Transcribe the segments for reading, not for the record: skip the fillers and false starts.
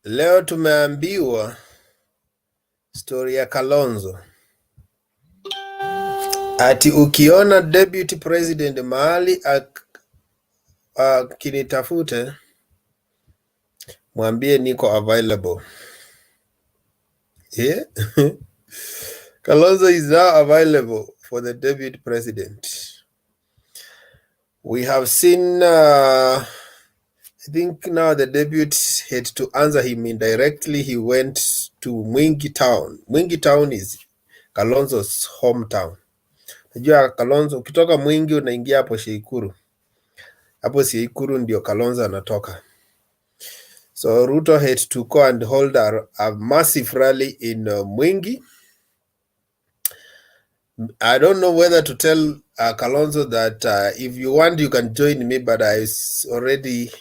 Leo tumeambiwa story ya Kalonzo. Ati ukiona deputy president mahali kinitafute, mwambie niko available. Yeah? Kalonzo is now available for the deputy president. We have seen, I think now the deputy had to answer him indirectly. He went to Mwingi town. Mwingi town is Kalonzo's hometown. Najua Kalonzo, ukitoka Mwingi unaingia hapo Sheikuru. Hapo Sheikuru ndio Kalonzo anatoka. So Ruto had to go and hold a massive rally in Mwingi. I don't know whether to tell Kalonzo that if you want, you can join me, but I already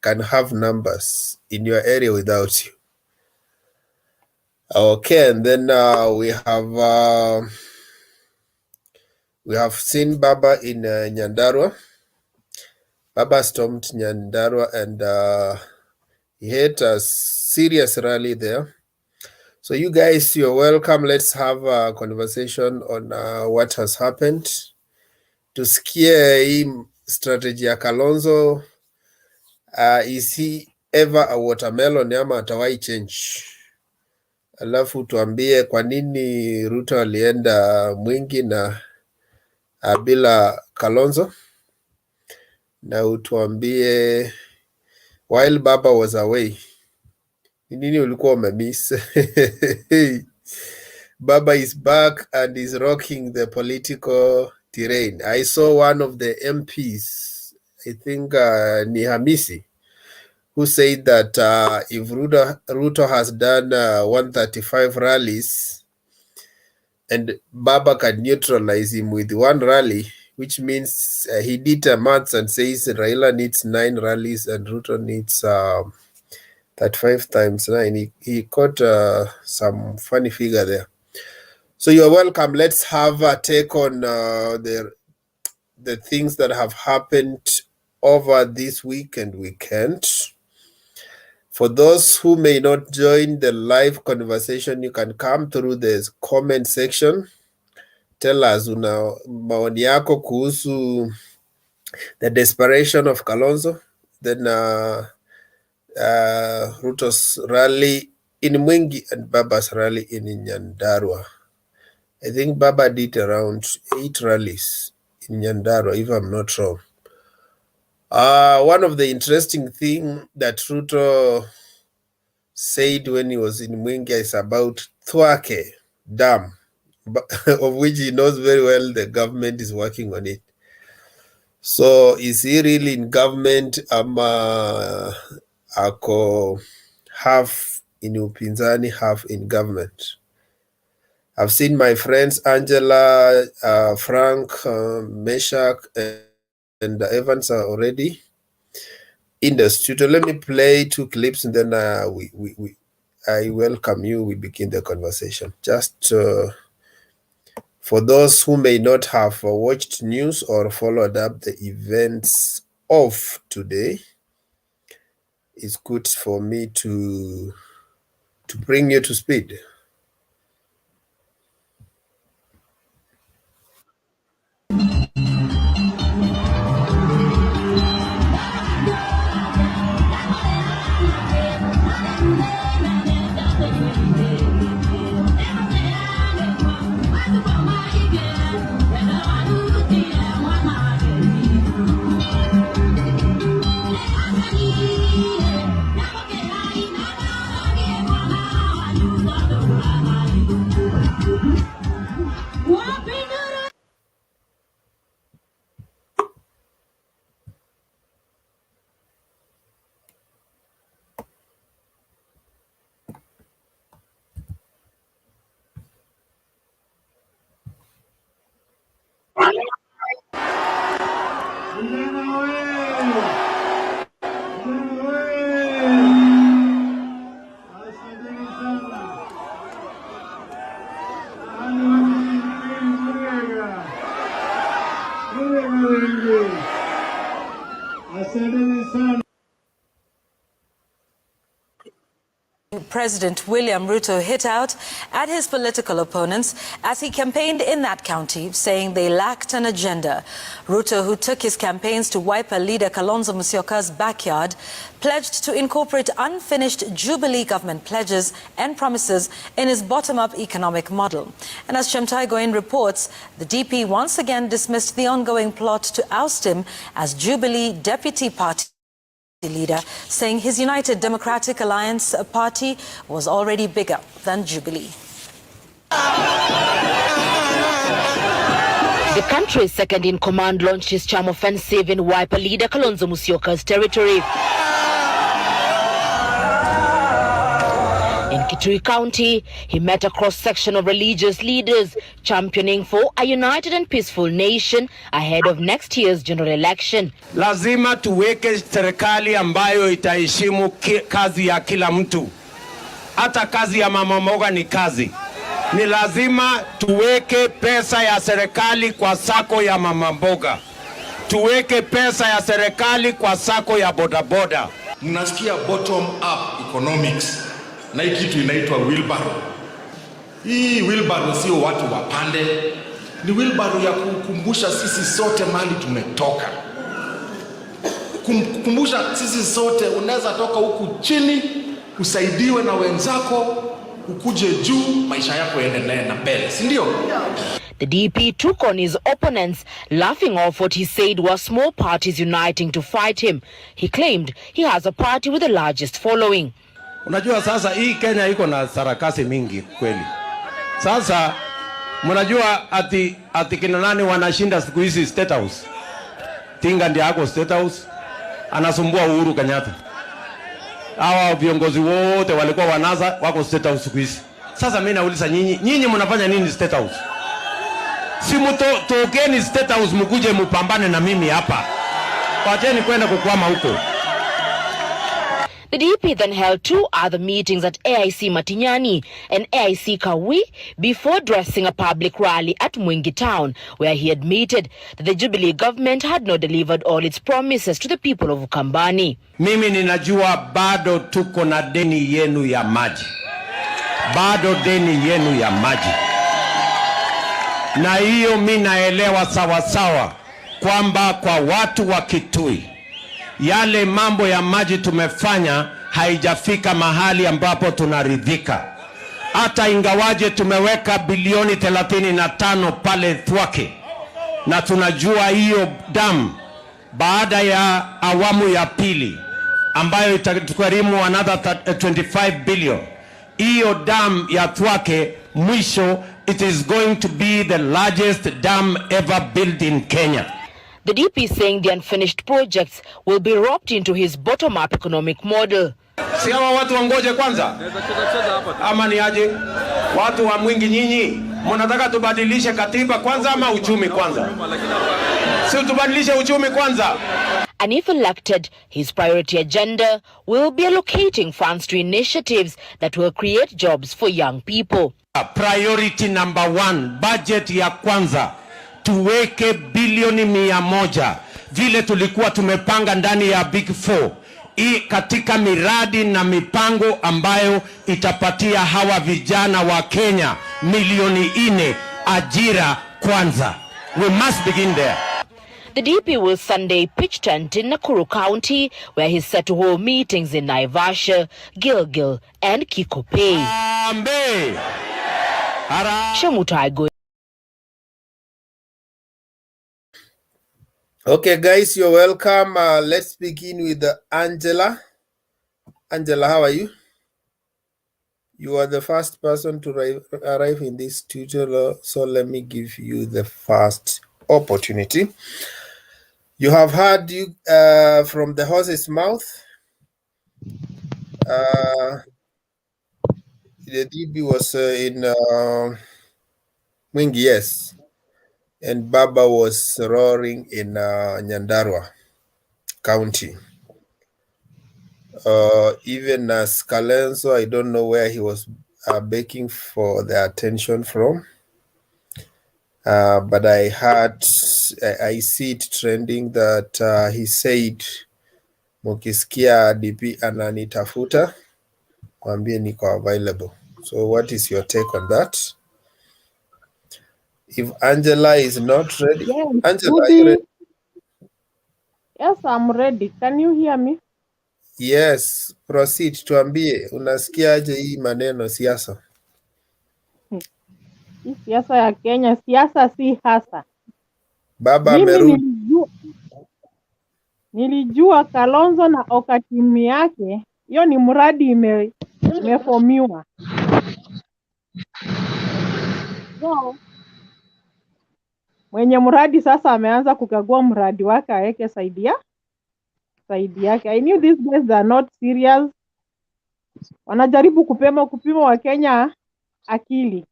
can have numbers in your area without you. Okay, and then we have seen Baba in Nyandarua. Baba stormed Nyandarua and he had a serious rally there. So you guys, you're welcome. Let's have a conversation on what has happened. To scare him, strategy ya Kalonzo. Is he ever a watermelon ama atawai change? Alafu tuambie kwa nini Ruto alienda Mwingi na bila Kalonzo. Na utuambie while Baba was away, nini ulikuwa umemiss? Baba is back and is rocking the political terrain. I saw one of the MPs, I think ni Hamisi, who said that if Ruto has done 135 rallies and Baba can neutralize him with one rally, which means he did a maths and says Raila needs 9 rallies and Ruto needs 35 times 9. He caught some funny figure there. So you're welcome. Let's have a take on the things that have happened over this week and weekend. For those who may not join the live conversation, you can come through the comment section. Tell us una maoni yako kuhusu the desperation of Kalonzo, then Ruto's rally in Mwingi and Baba's rally in Nyandarua. I think Baba did around 8 rallies in Nyandarua, if I'm not wrong. One of the interesting things that Ruto said when he was in Mwingi is about Thwake Dam, of which he knows very well the government is working on it. So is he really in government? Ako half in upinzani, half in government. I've seen my friends Angela, Frank, Meshach, and Evans are already in the studio. Let me play 2 clips and then I welcome you. We begin the conversation. Just for those who may not have watched news or followed up the events of today, it's good for me to bring you to speed. President William Ruto hit out at his political opponents as he campaigned in that county, saying they lacked an agenda. Ruto, who took his campaigns to Wiper leader Kalonzo Musyoka's backyard, pledged to incorporate unfinished Jubilee government pledges and promises in his bottom-up economic model. And as Chemtai Goin reports, the DP once again dismissed the ongoing plot to oust him as Jubilee deputy party leader, saying his United Democratic Alliance party was already bigger than Jubilee. The country's second-in-command launched his charm offensive in Wiper leader Kalonzo Musyoka's territory. In Kitui County, he met a cross-section of religious leaders championing for a united and peaceful nation ahead of next year's general election. Lazima tuweke serikali ambayo itaheshimu kazi ya kila mtu. Hata kazi ya mama mboga ni kazi. Ni lazima tuweke pesa ya serikali kwa sako ya mama mboga. Tuweke pesa ya serikali kwa sako ya bodaboda. Mnasikia bottom up economics. Na hii kitu inaitwa wheelbarrow. Hii wheelbarrow sio watu wapande. Ni wheelbarrow ya kukumbusha sisi sote mahali tumetoka. Kukumbusha sisi sote unaweza toka huku chini, usaidiwe na wenzako, ukuje juu, maisha yako yaendelee na mbele, si ndio? The DP took on his opponents, laughing off what he said were small parties uniting to fight him. He claimed he has a party with the largest following. Unajua sasa hii Kenya iko na sarakasi mingi kweli. Sasa mnajua ati kina nani wanashinda siku hizi State House? Tinga ndiye ako State House, anasumbua Uhuru Kenyatta. Hawa viongozi wote walikuwa wanaza wako State House siku hizi. Sasa mimi nauliza nyinyi mnafanya nini State House? Si tokeni State House mkuje mpambane na mimi hapa. Wacheni kwenda kukwama huko. The DP then held two other meetings at AIC Matinyani and AIC Kawi before addressing a public rally at Mwingi town, where he admitted that the Jubilee government had not delivered all its promises to the people of Ukambani. Mimi ninajua bado tuko na deni yenu ya maji. Bado deni yenu ya maji. Na hiyo mimi naelewa sawa sawa kwamba kwa watu wa Kitui yale mambo ya maji tumefanya haijafika mahali ambapo tunaridhika. Hata ingawaje tumeweka bilioni 35 pale Thwake, na tunajua hiyo dam baada ya awamu ya pili ambayo itatukarimu another 25 billion. Hiyo dam ya Thwake mwisho, it is going to be the largest dam ever built in Kenya. The DP saying the unfinished projects will be roped into his bottom-up economic model. Si hawa watu wangoje kwanza? Ama ni aje? Watu wa Mwingi nyinyi, mnataka tubadilishe katiba kwanza ama uchumi kwanza? Si tubadilishe uchumi kwanza. And if elected, his priority agenda will be allocating funds to initiatives that will create jobs for young people. Priority number 1, budget ya kwanza. Tuweke bilioni 100 vile tulikuwa tumepanga ndani ya Big 4 katika miradi na mipango ambayo itapatia hawa vijana wa Kenya milioni 4 ajira kwanza. We must begin there. The DP will Sunday pitch tent in Nakuru County, where he's set to hold meetings in Naivasha, Gilgil and Kikopey. Shamutai. Okay, guys, you're welcome. Let's begin with Angela. Angela, how are you? You are the first person to arrive in this tutorial, so let me give you the first opportunity. You have heard from the horse's mouth. The DB was in Mwingi, yes. And Baba was roaring in Nyandarua County. Even as Kalonzo, I don't know where he was begging for the attention from. But I see it trending that he said, Mukisikia DP ananitafuta, mwambie niko available. So what is your take on that? If Angela is not ready. Yes, Angela, are you ready? Yes, I'm ready. Can you hear me? Yes, proceed. Tuambie, unasikiaje hii maneno siasa? Hii siasa ya Kenya, siasa si hasa. Baba Mimi amerudi. nilijua Kalonzo na Oka timu yake, hiyo ni mradi imefomiwa. So, mwenye mradi sasa ameanza kukagua mradi wake aweke saidi yake. I knew these guys are not serious. Wanajaribu kupima wa Kenya akili.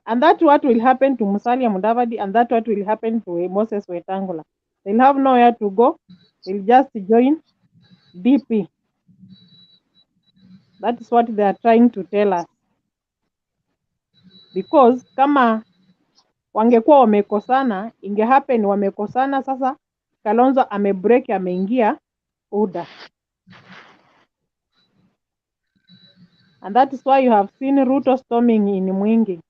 And that's what will happen to Musalia Mudavadi, and that's what will happen to Moses Wetangula. They'll have nowhere to go. They'll just join DP. That is what they are trying to tell us. Because kama wangekuwa wamekosana, happen wamekosana, sasa Kalonzo amebreak, ameingia UDA. And that is why you have seen Ruto storming in Mwingi.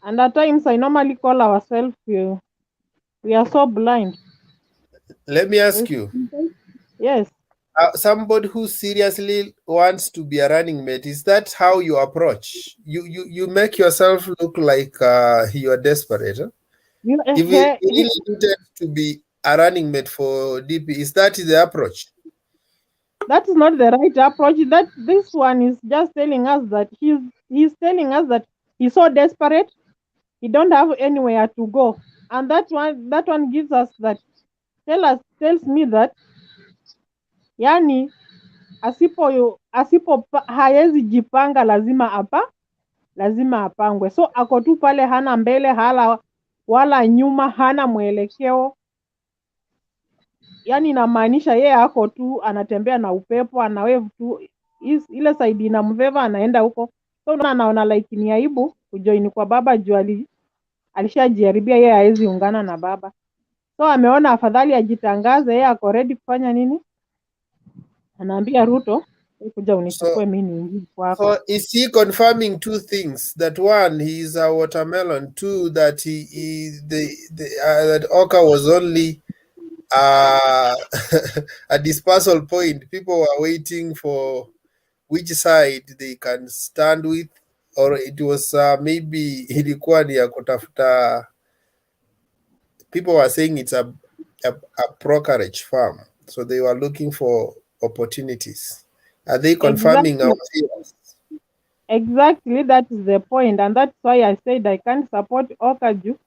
And at times I normally call ourselves, we are so blind. Let me ask you. Yes. Somebody who seriously wants to be a running mate, is that how you approach? You make yourself look like you are desperate. Huh? If you really needed to be a running mate for DP, is that the approach? That is not the right approach. That this one is just telling us that he's telling us that he's so desperate, he don't have anywhere to go, and that one gives us that tells me that yani asipo haezi jipanga, lazima apangwe. So ako tu pale, hana mbele wala nyuma, hana mwelekeo. Yani inamaanisha yeye ako tu anatembea na upepo, anawave tu ile side inamveva, anaenda huko. So anaona like ni aibu kujoin kwa baba juu alishajiharibia, yeye haezi ungana na baba. So ameona afadhali ajitangaze, yeye ako ready kufanya nini? Anaambia Ruto, kuja unichukue mimi niingie kwako. So is he confirming two things? That one, he is a watermelon. Two, that that Oka was only a dispersal point. People were waiting for which side they can stand with, or it was maybe ilikuwa ni ya kutafuta. People were saying it's a brokerage firm, so they were looking for opportunities. Are they confirming our fears? Exactly, that is the point, and that's why I said I can't support Okaju.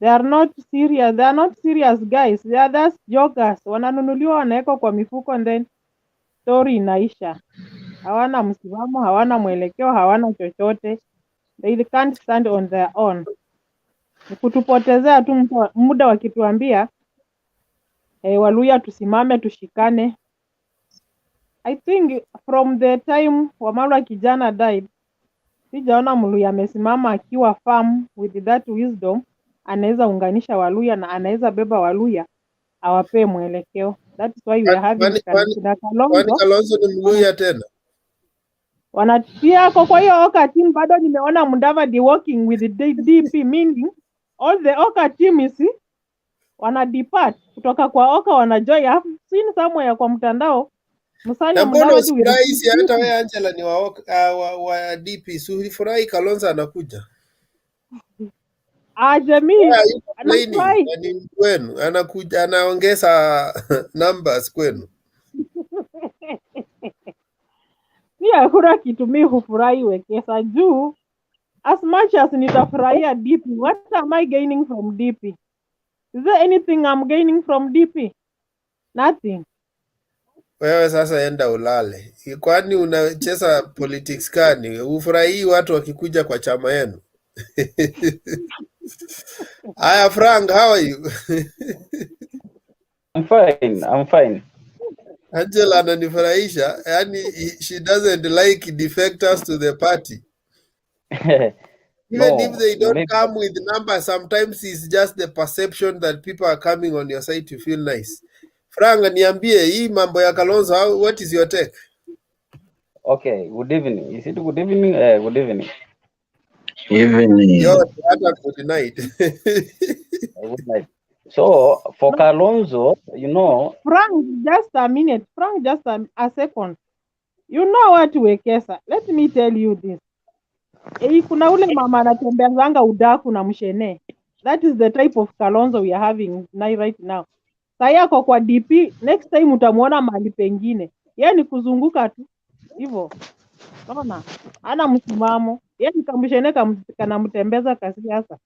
They are not serious. They are not serious guys. They are just jokers. Wananunuliwa, wanawekwa kwa mifuko, and then story inaisha. Hawana msimamo, hawana mwelekeo, hawana chochote. They can't stand on their own. Kutupotezea tu muda wakituambia Waluya tusimame tushikane. I think from the time Wamalwa kijana died, sijaona Mluya amesimama akiwa firm with that wisdom, anaweza unganisha Waluya na anaweza beba Waluya awapee mwelekeo. That is why we are having Kalonzo ni Mluya tena. Wanatia kwa hiyo Oka team. Bado nimeona Mudavadi working with the DP, meaning all the Oka team is wana depart kutoka kwa Oka, wanajoin. I've seen somewhere kwa mtandao Musalia Mudavadi hata wewe Angela ni wa DP, so ulifurahi Kalonzo anakuja. Jamii kwenu anakuja, anaongeza numbers kwenu. Pia kuna kitu mimi hufurahi Wekesa juu, as much as nitafurahia DP, what am I gaining from DP? Is there anything I'm gaining from DP? Nothing. Wewe sasa enda ulale. Kwani unacheza politics gani? Ufurahii watu wakikuja kwa chama yenu? Aya, Frank, how are you? I'm fine. Angela ananifurahisha. Yani she doesn't like defectors to the party. Even if they don't come with numbers, sometimes it's just the perception that people are coming on your side to feel nice. Frank, niambie hii mambo ya Kalonzo, what is your take? Okay, good evening. Is it good evening? Good evening. Evening. Yo, good night. Good night. So, for No, Kalonzo, you know, Frank, just a minute. Frank, just a second. You know what, Wekesa? Let me tell you this. Kuna ule mama anatembezanga udaku na mshene. That is the type of Kalonzo we are having right now. Sai yako kwa DP, next time utamuona mahali pengine. Yeye ni kuzunguka tu hivyo. Unaona? Hana msimamo. Yeye ni kamshene kanamtembeza kasiasa.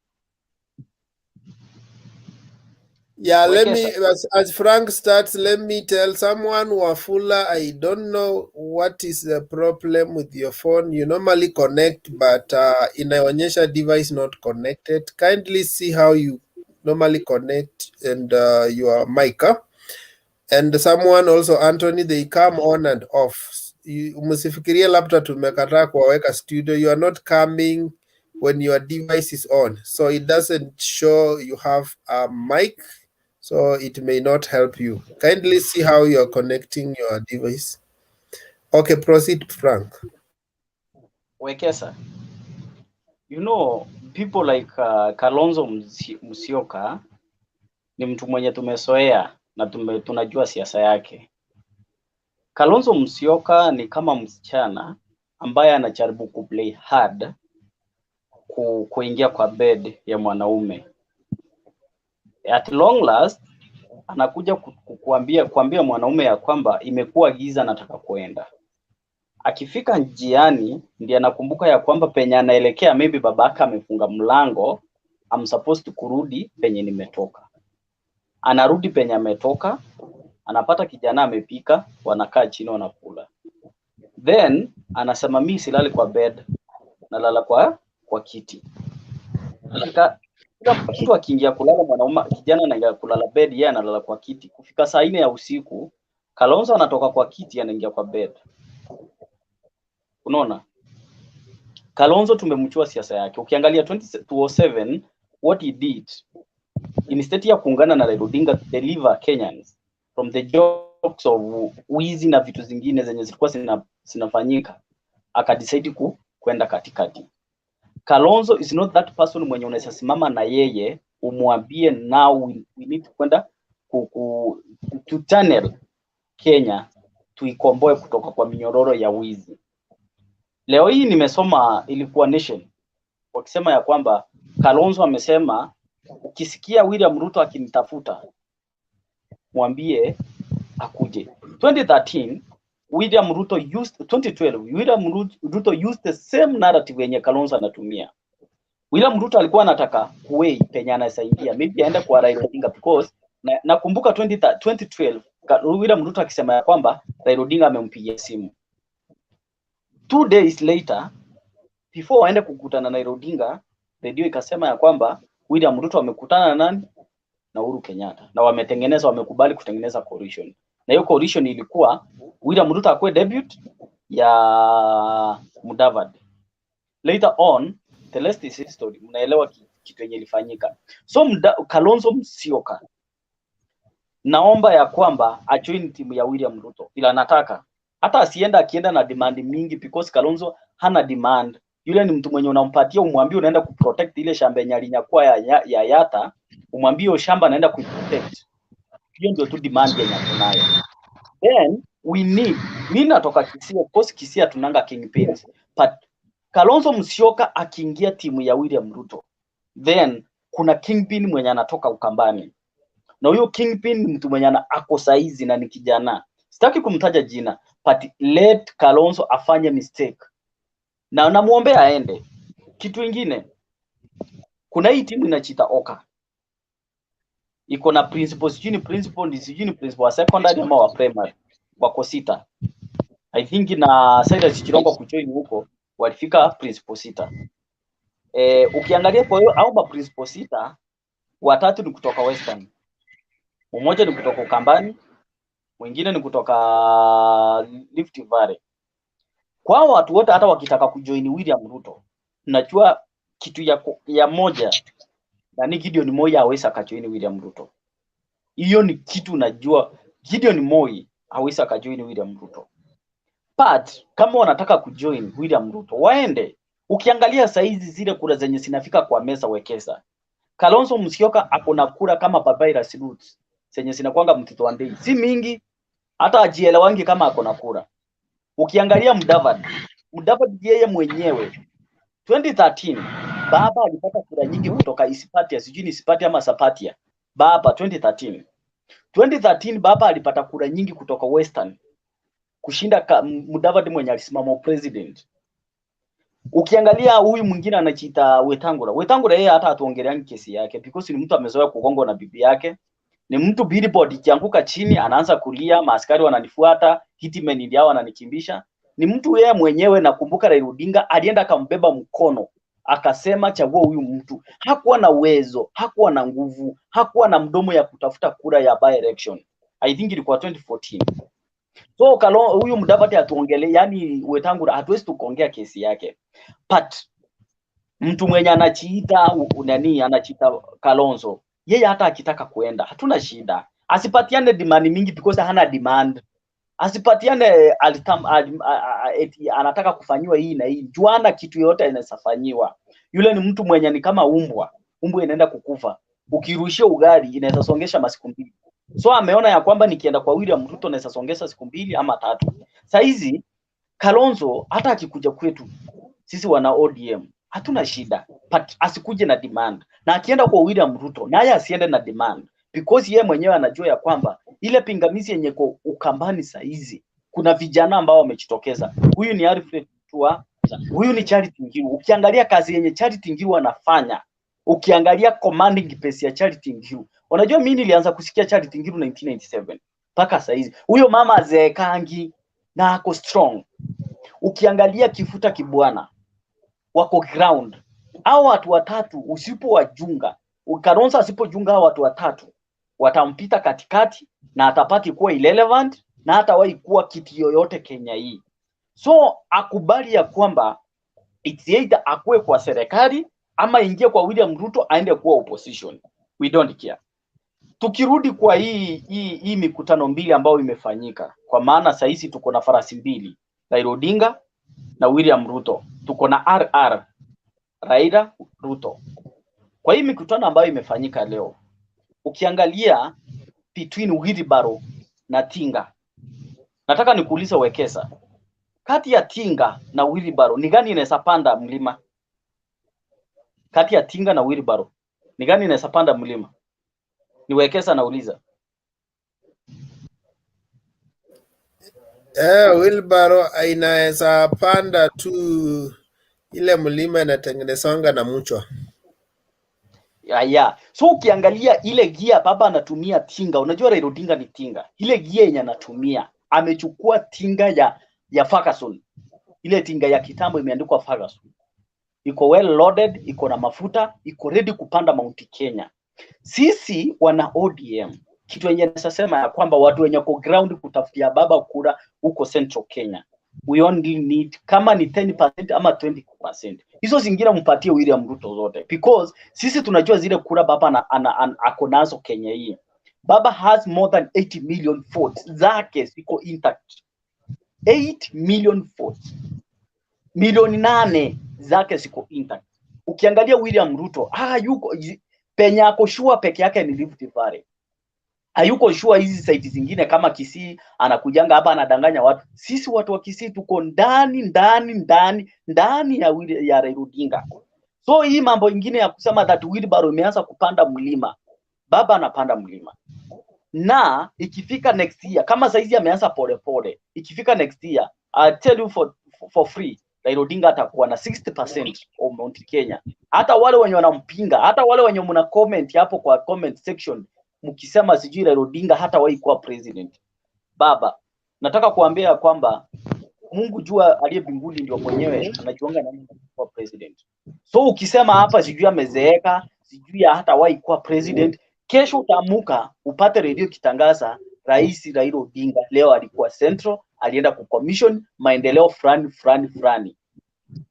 Yeah, let me, Wekesa. as Frank starts, let me tell someone, Wafula, I don't know what is the problem with your phone. You normally connect, but inaonyesha device not connected. Kindly see how you normally connect and your mic. And someone also, Anthony, they come on and off. Msifikirie labda tumekataa kuwaweka studio. You are not coming when your device is on. So it doesn't show you have a mic. So it may not help you. Kindly see how you are connecting your device. Okay, proceed, Frank. Wekesa. You know, people like Kalonzo Musyoka ni mtu mwenye tumesoea na tunajua siasa yake. Kalonzo Musyoka ni kama msichana ambaye anajaribu kuplay hard kuingia kwa bed ya mwanaume. At long last anakuja kuambia mwanaume ya kwamba imekuwa giza, nataka kuenda. Akifika njiani ndiye anakumbuka ya kwamba penye anaelekea maybe babaka amefunga mlango, I'm supposed kurudi penye nimetoka. Anarudi penye ametoka, anapata kijana amepika, wanakaa chini wanakula. Then anasema mimi silali kwa bed, nalala kwa kiti. Mtu akiingia kulala mwanaume, kijana anaingia kulala bed, yeye analala kwa kiti. Kufika saa 4 ya usiku, Kalonzo anatoka kwa kiti anaingia kwa bed. Unaona? Kalonzo tumemchua siasa yake. Ukiangalia 2007 what he did, instead ya kuungana na Raila Odinga to deliver Kenyans from the jokes of wizi na vitu zingine zenye zilikuwa zinafanyika, akadecide kwenda katikati. Kalonzo is not that person mwenye unaweza simama na yeye umwambie now we need kwenda to channel Kenya tuikomboe kutoka kwa minyororo ya wizi. Leo hii nimesoma ilikuwa Nation wakisema ya kwamba Kalonzo amesema ukisikia William Ruto akinitafuta mwambie akuje. 2013 William Ruto used 2012 William Ruto used the same narrative yenye Kalonzo anatumia. William Ruto alikuwa anataka kuwei penye anasaidia maybe aende kwa Raila Odinga because nakumbuka 2012 William Ruto akisema ya kwamba Raila Odinga amempigia simu. 2 days later before waende kukutana na Raila Odinga, radio ikasema ya kwamba William Ruto amekutana na nani? Na Uhuru Kenyatta. Na wamekubali kutengeneza coalition. Na hiyo coalition ilikuwa William Ruto akue debut ya Mudavadi. Later on, the rest is history. Mnaelewa kitu yenye ilifanyika. So Kalonzo Musyoka naomba ya kwamba ajoin timu ya William Ruto. Ila nataka hata akienda na demand mingi because Kalonzo hana demand. Yule ni mtu mwenye unampatia umwambie unaenda kuprotect ile shamba yenye alinyakua ya Yata, umwambie hiyo shamba naenda kuprotect. Hiyo ndio tu demand yenye tunayo. Then we need, mimi natoka Kisii, of course Kisii tunanga kingpins, but Kalonzo Musyoka akiingia timu ya William Ruto, then kuna kingpin mwenye anatoka Ukambani. Na huyo kingpin ni mtu mwenye ako saizi na ni kijana. Sitaki kumtaja jina, but let Kalonzo afanye mistake. Na namuombea aende. Kitu kingine, kuna hii timu inachita Oka. Iko na principal, sijui principal wa secondary ama wa primary. Wako 6. I think na Cyrus Chirongo kujoin huko walifika principal 6. Ukiangalia kwa hiyo au principal 6, 3 ni kutoka Western. Mmoja ni kutoka Ukambani, mwingine ni kutoka Rift Valley. Kwa watu wote hata wakitaka kujoin William Ruto, najua kitu ya moja na ni Gideon Moi hawezi akajoin William Ruto. Hiyo ni kitu najua Gideon Moi hawezi akajoin William Ruto. But kama wanataka kujoin William Ruto waende. Ukiangalia saizi zile kura zenye zinafika kwa meza wekeza. Kalonzo Musyoka akona kura kama papyrus roots zenye zinakwanga mtito wa ndei. Si mingi hata ajielewangi kama akona kura. Ukiangalia Mudavadi yeye mwenyewe 2013 baba alipata kura nyingi kutoka Isipatia, sijui ni Isipatia ama Sapatia. Baba 2013 baba alipata kura nyingi kutoka Western kushinda Mudavadi mwenye alisimama president. Ukiangalia huyu mwingine anajiita Wetangula yeye hata atuongeleani kesi yake because ni mtu amezoea kugongwa na bibi yake. Ni mtu billboard ikianguka chini anaanza kulia, maaskari wananifuata, hitmen ndio wananikimbisha. Ni mtu yeye mwenyewe. Nakumbuka Raila Odinga alienda akambeba mkono akasema chagua huyu mtu. Hakuwa na uwezo, hakuwa na nguvu, hakuwa na mdomo ya kutafuta kura ya by election. I think ilikuwa 2014. So huyu Mudavadi atuongelee, yani Wetangula hatuwezi tukaongea kesi yake. But mtu mwenye anachiita anachiita Kalonzo, yeye hata akitaka kuenda hatuna shida. Asipatiane demand mingi because hana demand. Asipatiane anataka kufanyiwa hii na hii. Juana kitu yote inasafanywa. Yule ni mtu mwenye ni kama umbwa. Umbwa inaenda kukufa. Ukirushia ugali inaweza songesha masiku 2. So ameona ya kwamba nikienda kwa William Ruto naweza songesha siku 2 ama 3. Saizi Kalonzo hata akikuja kwetu sisi wana ODM hatuna shida, but asikuje na demand. Na akienda kwa William Ruto naye asiende na demand because yeye mwenyewe anajua ya kwamba ile pingamizi yenye kwa ukambani saizi kuna vijana ambao wamejitokeza. Huyu ni Alfred Tua, huyu ni Charity Ngilu. Ukiangalia kazi yenye Charity Ngilu anafanya, ukiangalia commanding pace ya Charity Ngilu, unajua mimi nilianza kusikia Charity Ngilu 1997 mpaka saizi. Huyo mama azeekangi na ako strong. Ukiangalia Kifuta Kibwana wako ground. Hao watu watatu usipowajunga, Kalonzo asipojunga hao watu watatu, watampita katikati na atapati kuwa irrelevant na hatawahi kuwa kiti yoyote Kenya hii. So akubali ya kwamba it's either akue kwa serikali ama ingie kwa William Ruto aende kuwa opposition. We don't care. Tukirudi kwa hii mikutano mbili ambayo imefanyika, kwa maana saizi tuko na farasi mbili, Raila Odinga na William Ruto. Tuko na RR, Raila Ruto. Kwa hii mikutano ambayo imefanyika leo, ukiangalia between Wilbaro na Tinga, nataka nikuulize Wekesa, kati ya Tinga na Wilbaro ni gani inaweza panda mlima? Kati ya Tinga na Wilbaro ni gani inaweza panda mlima? Ni Wekesa nauliza. Wilbaro inaweza panda tu ile mlima inatengenezwanga na mchwa. Yeah. So ukiangalia ile gia baba anatumia Tinga, unajua Raila Odinga ni Tinga. Ile gia yenye anatumia, amechukua Tinga ya Ferguson. Ile Tinga ya kitambo imeandikwa Ferguson. Iko well loaded, iko na mafuta, iko ready kupanda Mount Kenya. Sisi wana ODM, kitu yenye nasema ya kwamba watu wenye kwa ground kutafutia baba kura huko Central Kenya, we only need kama ni 10% ama 20%. Hizo zingine mpatie William Ruto zote because sisi tunajua zile kura baba ako nazo Kenya hii. Baba has more than 80 million votes zake ziko intact. 8 million votes. Milioni 8 zake ziko intact. Ukiangalia William Ruto, yuko penye ako sure peke yake ni Rift Valley. Hayuko sure hizi site zingine kama Kisii anakujanga hapa anadanganya watu. Sisi watu wa Kisii tuko ndani ya Raila Odinga. So hii mambo ingine ya kusema that Wilbaro imeanza kupanda mlima. Baba anapanda mlima. Na ikifika next year kama saizi ameanza pole, ikifika next year I tell you for free Raila Odinga atakuwa na 60% of Mount Kenya. Hata wale wenye wanampinga, hata wale wenye mna comment hapo kwa comment section mkisema sijui Raila Odinga hata wahi kuwa president. Baba, nataka kuambia kwamba Mungu jua aliye mbinguni ndio mwenyewe anajiunga na Mungu kuwa president. So ukisema hapa sijui amezeeka, sijui hata wahi kuwa president, kesho utamuka upate radio kitangaza Rais Raila Odinga leo alikuwa Central, alienda ku commission maendeleo fulani.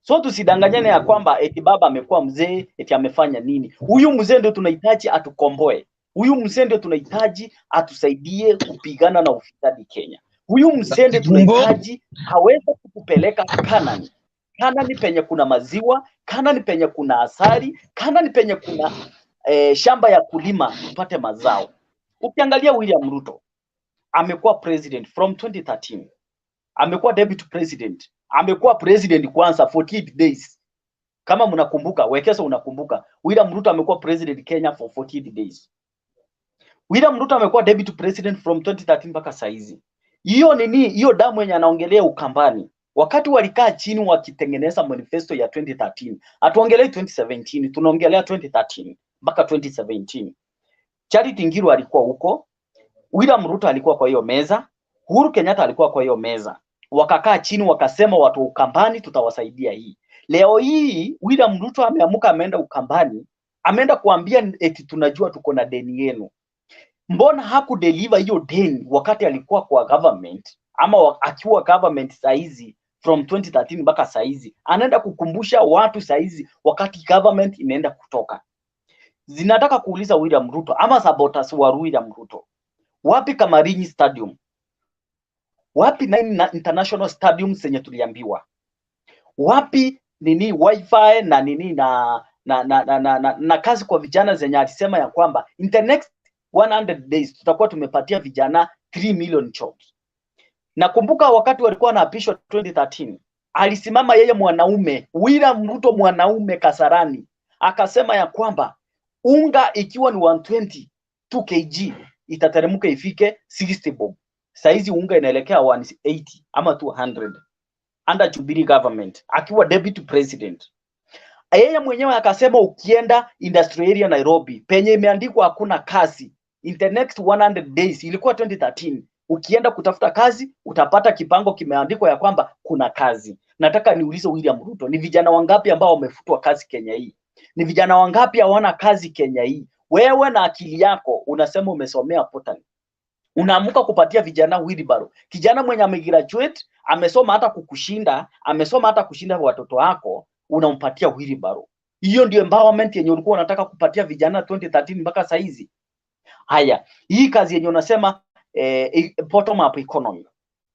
So tusidanganyane ya kwamba eti baba amekuwa mzee, eti amefanya nini. Huyu mzee ndio tunahitaji atukomboe. Huyu mzee ndio tunahitaji atusaidie kupigana na ufisadi Kenya. Huyu msende tunahitaji hawezi kukupeleka Kanani. Kanani penye kuna maziwa, Kanani penye kuna asali, Kanani penye kuna shamba ya kulima tupate mazao. Ukiangalia William Ruto amekuwa president from 2013. Amekuwa deputy president. Amekuwa president kwanza 48 days. Kama mnakumbuka, Wekesa unakumbuka, William Ruto amekuwa president Kenya for 48 days. William Ruto amekuwa deputy president from 2013 mpaka saizi. Hiyo nini? Hiyo damu yenye anaongelea Ukambani. Wakati walikaa chini wakitengeneza manifesto ya 2013. Hatuongelei 2017, tunaongelea 2013 mpaka 2017. Charity Ngilu alikuwa huko, William Ruto alikuwa kwa hiyo meza, Uhuru Kenyatta alikuwa kwa hiyo meza. Wakakaa chini wakasema watu Ukambani tutawasaidia hii. Leo hii William Ruto ameamuka ameenda Ukambani, ameenda kuambia eti tunajua tuko na deni yenu. Mbona hakudeliver hiyo deni wakati alikuwa kwa government ama akiwa government saizi from 2013 mpaka saizi? Anaenda kukumbusha watu saizi wakati government inaenda kutoka. Zinataka kuuliza William Ruto ama saboters wa William Ruto. Wapi Kamarinyi Stadium? Wapi 9 international stadiums zenye tuliambiwa? Wapi nini wifi na nini na kazi kwa vijana zenye alisema ya kwamba in the next 100 days tutakuwa tumepatia vijana 3 million jobs. Nakumbuka wakati walikuwa wanaapishwa 2013, alisimama yeye mwanaume, William Ruto mwanaume Kasarani, akasema ya kwamba unga ikiwa ni 120 2 kg itateremka ifike 60 bob. Saizi unga inaelekea 180 ama 200 under Jubilee government akiwa deputy president. Yeye mwenyewe akasema ukienda industry area Nairobi penye imeandikwa hakuna kazi in the next 100 days, ilikuwa 2013, ukienda kutafuta kazi utapata kipango kimeandikwa ya kwamba kuna kazi. Nataka niulize William Ruto, ni vijana wangapi ambao wamefutwa kazi Kenya hii? Ni vijana wangapi hawana kazi Kenya hii? Wewe na akili yako unasema umesomea potani, unaamuka kupatia vijana wheelbarrow. Kijana mwenye amegraduate, amesoma hata kukushinda, amesoma hata kushinda watoto wako, unampatia wheelbarrow. Hiyo ndio empowerment yenye ulikuwa unataka kupatia vijana 2013 mpaka saizi? Haya, hii kazi yenye unasema bottom up economy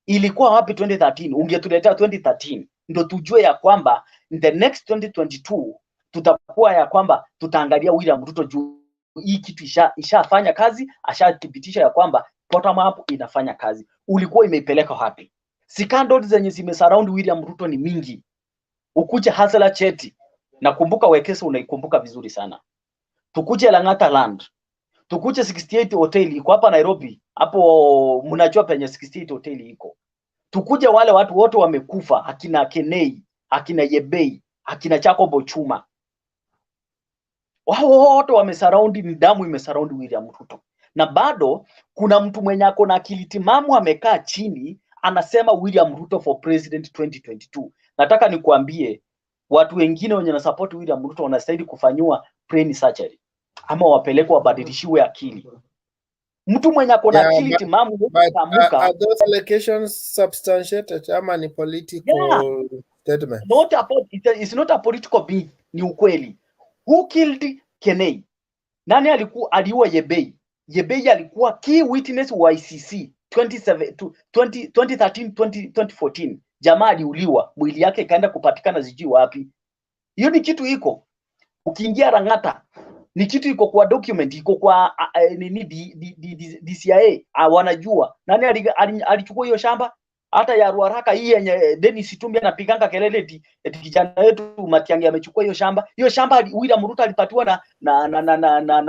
ilikuwa wapi 2013? Ungetuletea 2013 ndio tujue ya kwamba in the next 2022 tutakuwa ya kwamba tutaangalia William Ruto juu hii kitu ishafanya kazi, ashathibitisha ya kwamba bottom up inafanya kazi. Ulikuwa imeipeleka wapi? Scandals zenye zimesurround William Ruto ni mingi. Ukuje Hasela Cheti, nakumbuka Wekesa unaikumbuka vizuri sana. Tukuje Lang'ata Land, tukuje 68 Hotel iko hapa Nairobi, hapo mnajua penye 68 Hotel iko. Tukuje wale watu wote wamekufa, akina Kenei, akina Yebei, akina Jacob Chuma. Wao wote wamesurround, ni damu imesurround William Ruto. Na bado kuna mtu mwenye ako na akili timamu amekaa chini anasema William Ruto for president 2022. Nataka nikuambie watu wengine wenye na support William Ruto wanastahili kufanywa brain surgery ama wapelekwe wabadilishiwe akili. Mtu mwenye ako na akili timamu kuamuka. Are those allegations substantiated ama ni political statement? It's not a political beat, ni ukweli. Who killed Kenei? Nani aliua Yebei? Yebei alikuwa key witness wa ICC 2013-2014. Jamaa aliuliwa, mwili yake ikaenda kupatikana zijui wapi. Hiyo ni kitu iko. Ukiingia Lang'ata ni kitu iko kwa document, iko kwa nini DCIA, wanajua. Nani alichukua hiyo shamba? Hata ya Ruaraka hii yenye Dennis Itumbi anapiganga kelele eti kijana wetu Matiang'i amechukua hiyo shamba. Hiyo shamba William Ruto alipatiwa na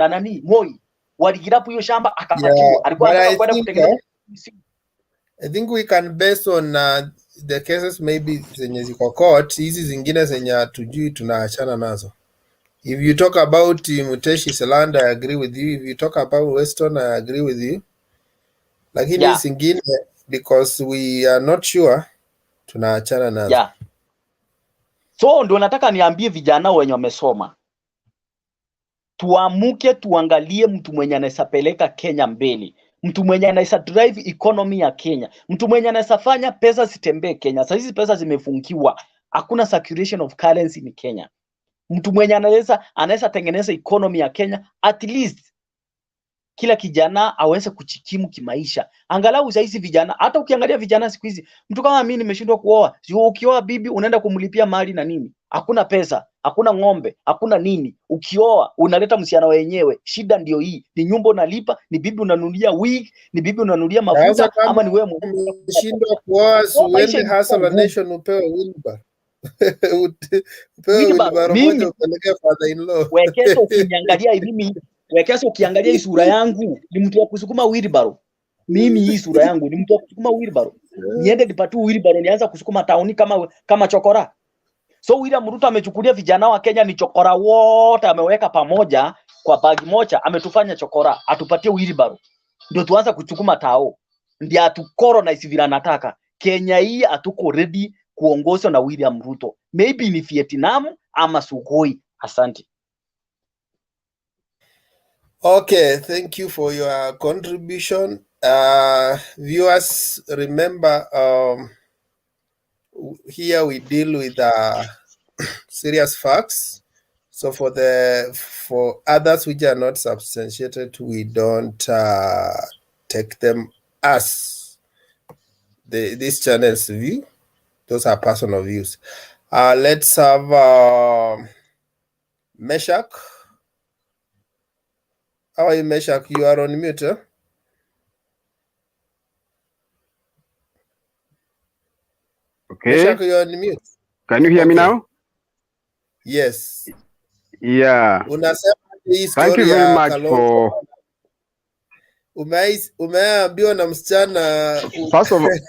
nani? Moi. Waligirapu hiyo shamba akapatiwa. Alikuwa anataka kwenda kutengeneza. I think we can base on the cases maybe zenye ziko court, hizi zingine zenye hatujui tunaachana nazo. If you talk about Muteshi Selanda, I agree with you. If you talk about Weston, I agree with you. Lakini hizi zingine because we are not sure tunaachana nazo. So ndio nataka niambie vijana wenye wamesoma, tuamuke tuangalie mtu mwenye anaweza peleka Kenya mbele, mtu mwenye anaweza drive economy ya Kenya, mtu mwenye anaweza fanya pesa zitembee Kenya. Sasa hizi pesa zimefungiwa, hakuna circulation of currency in Kenya. Mtu mwenye anaweza tengeneza economy ya Kenya, at least kila kijana aweze kujikimu kimaisha. Angalau hizi vijana, hata ukiangalia vijana siku hizi, mtu kama mimi nimeshindwa kuoa, sio ukioa bibi unaenda kumlipia mali na nini? Hakuna pesa, hakuna ng'ombe, hakuna nini. Ukioa unaleta msichana wenyewe. Shida ndio hii. Ni nyumba unalipa, ni bibi unanunulia wig, ni bibi unanunulia mafuta, ama ni wewe mwenyewe umeshindwa kuoa, uende Hustle Nation upewe wheelbarrow. Upewe wheelbarrow moja upeleke father in law. Wekesa ukiniangalia mimi, Wekesa ukiangalia hii sura yangu ni mtu wa kusukuma wheelbarrow. Mimi hii sura yangu ni mtu wa kusukuma wheelbarrow. Niende nipate wheelbarrow nianza kusukuma tauni kama chokora. So William Ruto amechukulia vijana wa Kenya ni chokora wote, ameweka pamoja kwa bagi moja, ametufanya chokora, atupatie wheelbarrow ndio tuanza kuchukuma tao, ndio atukoro na isivira nataka. Kenya hii hatuko ready kuongozwa na William Ruto. Maybe ni Vietnam ama Sugoi. Asante. Okay, thank you for your contribution. Viewers, remember, here we deal with serious facts. So for others which are not substantiated, we don't take them as this channel's view. Those are personal views. Let's have Meshach. How are you, Meshach? You are on mute. Huh? Okay. Meshach, you are on mute. Can you hear me now? Yes. Yeah. Thank you very much for... Umeambiwa na msichana First of all,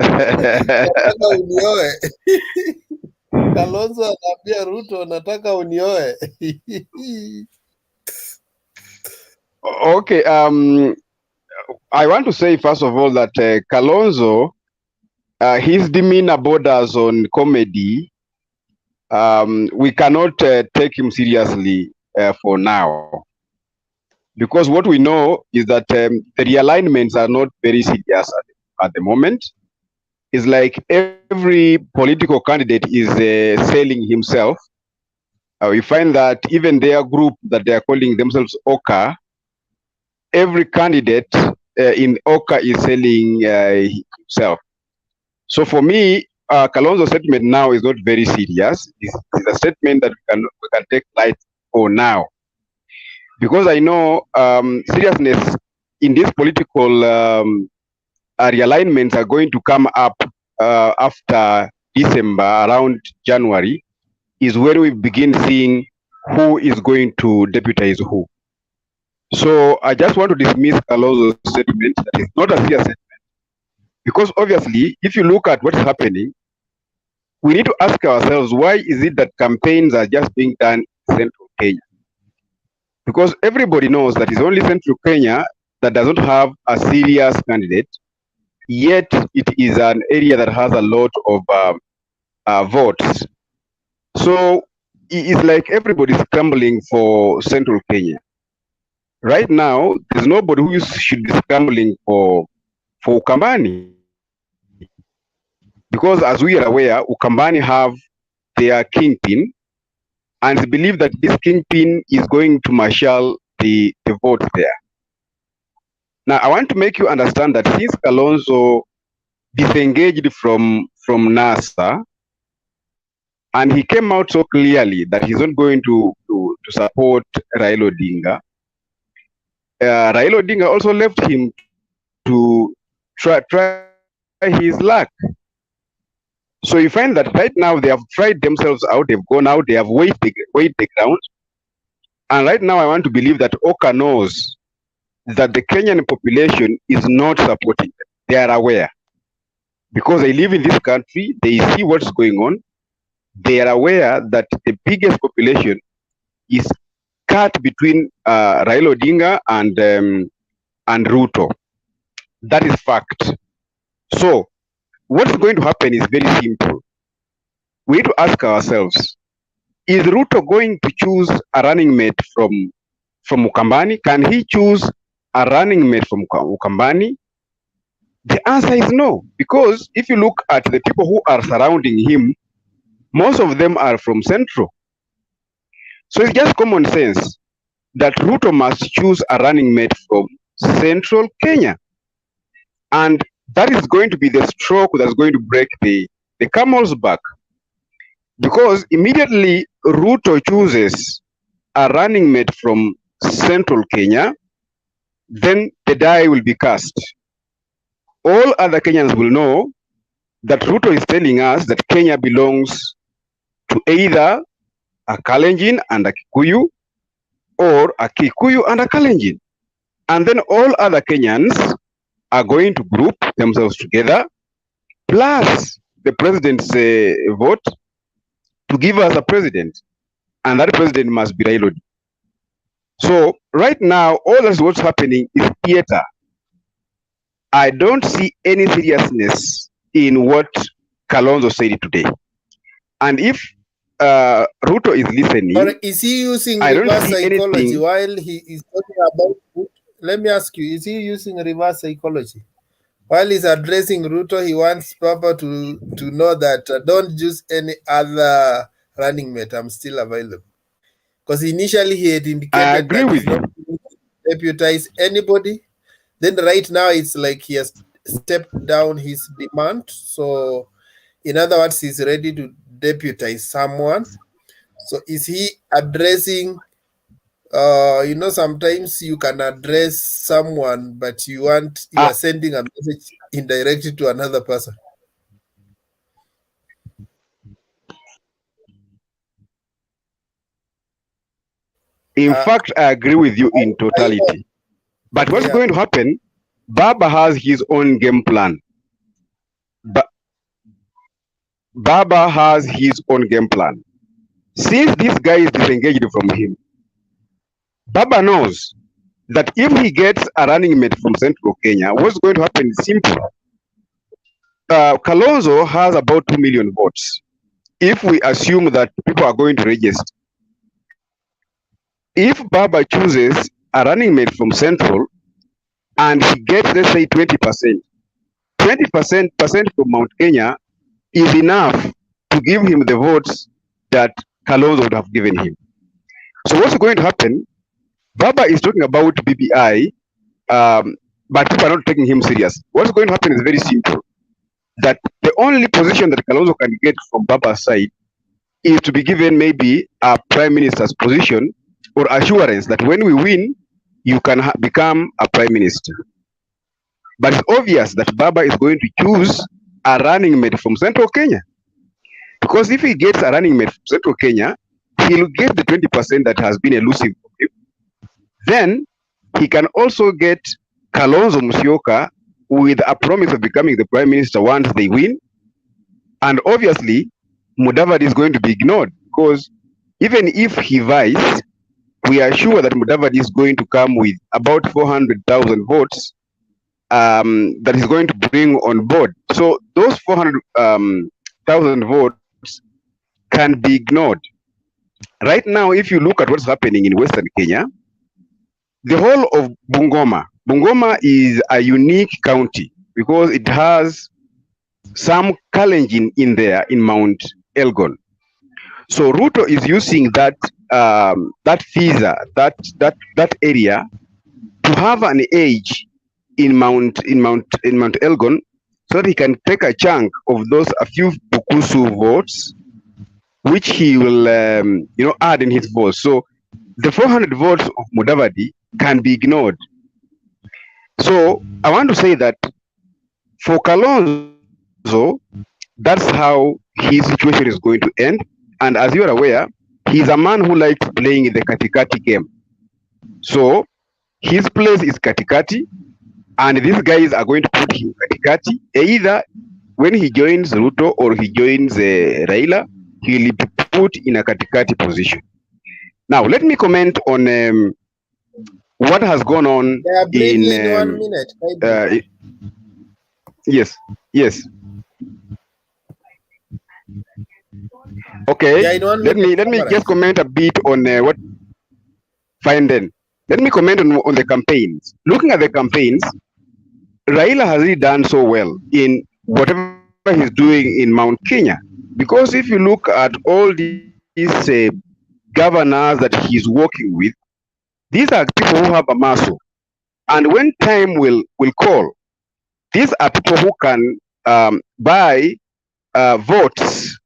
nataka unioe. Kalonzo anaambia Ruto nataka unioe. Okay, I want to say first of all that Kalonzo, his demeanor borders on comedy. We cannot take him seriously for now, because what we know is that the realignments are not very serious at the moment. It's like every political candidate is selling himself. We find that even their group that they are calling themselves Oka, every candidate in Oka is selling himself. So for me, Kalonzo's statement now is not very serious. It's a statement that we can take light for now, because I know seriousness in this political realignments are going to come up after December, around January, is where we begin seeing who is going to deputize who. So I just want to dismiss Kalonzo's statement that is not a serious statement, because obviously, if you look at what's happening, we need to ask ourselves, why is it that campaigns are just being done in Central Kenya? Because everybody knows that it's only Central Kenya that doesn't have a serious candidate, yet it is an area that has a lot of votes. So it's like everybody's scrambling for Central Kenya. Right now, there's nobody who should be scrambling for Ukambani. Because as we are aware, Ukambani have their kingpin, and believe that this kingpin is going to marshal the votes there. Now, I want to make you understand that since Kalonzo disengaged from NASA, and he came out so clearly that he's not going to support Raila Odinga, Raila Odinga also left him to try his luck. So you find that right now they have tried themselves out, they've gone out, they have weighed the ground. And right now I want to believe that Oka knows that the Kenyan population is not supporting them. They are aware. Because they live in this country, they see what's going on. They are aware that the biggest population is cut between Raila Odinga and Ruto. That is fact. So what's going to happen is very simple. We need to ask ourselves, is Ruto going to choose a running mate from Ukambani? Can he choose a running mate from Ukambani? The answer is no, because if you look at the people who are surrounding him, most of them are from Central. So it's just common sense. that Ruto must choose a running mate from Central Kenya. And that is going to be the stroke that's going to break the camel's back. Because immediately Ruto chooses a running mate from Central Kenya, then the die will be cast. All other Kenyans will know that Ruto is telling us that Kenya belongs to either a Kalenjin and a Kikuyu, or a Kikuyu and a Kalenjin. And then all other Kenyans are going to group themselves together, plus the president's vote, to give us a president. And that president must be Raila. So right now, all that's what's happening is theater. I don't see any seriousness in what Kalonzo said today. And if Ruto is listening, or is he using I don't reverse see psychology anything. while he is talking about? Let me ask you: is he using reverse psychology while he's addressing Ruto? He wants Papa to know that don't use any other running mate. I'm still available. Because initially he had indicated agree that with he's not going to deputize anybody. Then right now it's like he has stepped down his demand. So in other words, he's ready to deputize someone. So is he addressing, sometimes you can address someone, but you are sending a message indirectly to another person. In fact, I agree with you in totality. But what's going to happen, Baba has his own game plan. Baba has his own game plan. Since this guy is disengaged from him, Baba knows that if he gets a running mate from Central Kenya, what's going to happen is simple. Kalonzo has about 2 million votes. If we assume that people are going to register, if Baba chooses a running mate from Central and he gets, let's say, 20%, 20% from Mount Kenya is enough to give him the votes that Kalonzo would have given him. So what's going to happen? Baba is talking about BBI, but people are not taking him serious. What's going to happen is very simple. That the only position that Kalonzo can get from Baba's side is to be given maybe a prime minister's position or assurance that when we win, you can become a prime minister. But it's obvious that Baba is going to choose a running mate from Central Kenya. Because if he gets a running mate from Central Kenya, he'll get the 20% that has been elusive for him. Then he can also get Kalonzo Musyoka with a promise of becoming the prime minister once they win. And obviously, Mudavadi is going to be ignored because even if he vies, we are sure that Mudavadi is going to come with about 400,000 votes that he's going to bring on board. So those 400,000 votes can be ignored. Right now, if you look at what's happening in Western Kenya, the whole of Bungoma is a unique county because it has some Kalenjin in there in Mount Elgon. So Ruto is using that visa, that area, to have an edge in Mount Elgon, so that he can take a chunk of those a few Bukusu votes, which he will add in his vote. So the 400 votes of Mudavadi can be ignored. So I want to say that for Kalonzo, that's how his situation is going to end. And as you are aware, he's a man who likes playing the katikati game. So his place is katikati, and these guys are going to put him katikati. Either when he joins Ruto or he joins Raila, he'll be put in a katikati position. Now, let me comment on what has gone on in 1 minute. Yes. Okay. Let me just comment a bit on what. Fine then. Let me comment on the campaigns. Looking at the campaigns, Raila has really done so well in whatever he's doing in Mount Kenya. Because if you look at all these governors that he's working with, These are people who have a muscle. And when time will call, these are people who can buy votes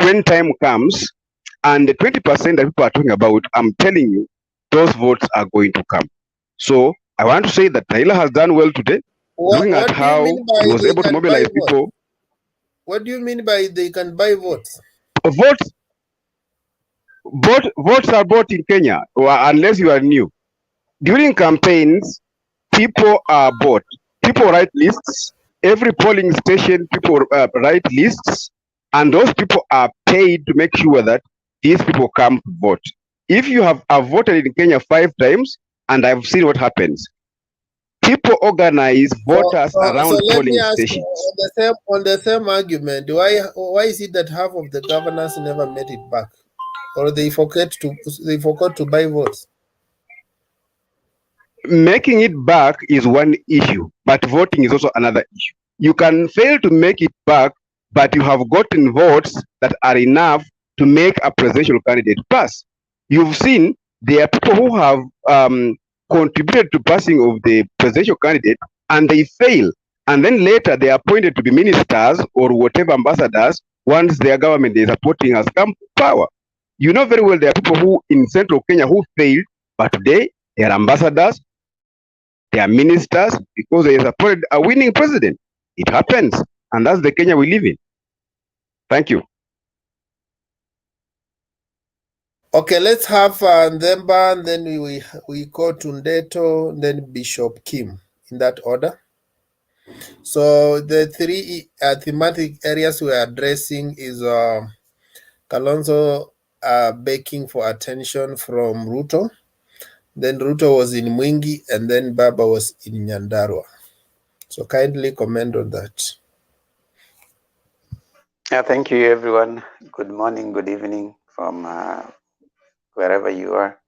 when time comes. And the 20% that people are talking about, I'm telling you, those votes are going to come. So I want to say that Raila has done well today, looking at What do you how mean by he was they able to can buy mobilize votes? people. What do you mean by they can buy votes? Votes are bought in Kenya, or unless you are new. During campaigns, people are bought. People write lists. Every polling station, people write lists, and those people are paid to make sure that these people come to vote. If you have voted in Kenya 5 times, and I've seen what happens, people organize voters So around let me polling ask you stations. on the same argument, why is it that half of the governors never made it back, or they forgot to buy votes? Making it back is one issue, but voting is also another issue. You can fail to make it back, but you have gotten votes that are enough to make a presidential candidate pass. You've seen there are people who have contributed to passing of the presidential candidate and they fail. And then later they are appointed to be ministers or whatever ambassadors once their government they are supporting has come to power. You know very well there are people who in central Kenya who failed, but today they are ambassadors, they are ministers because they supported a winning president. It happens, and that's the Kenya we live in. Thank you. Okay, let's have Ndemba, and then we go to Ndeto, and then Bishop Kim, in that order. So the three thematic areas we are addressing is Kalonzo begging for attention from Ruto. Then Ruto was in Mwingi, and then Baba was in Nyandarua. So kindly comment on that. Thank you, everyone. Good morning, good evening from wherever you are.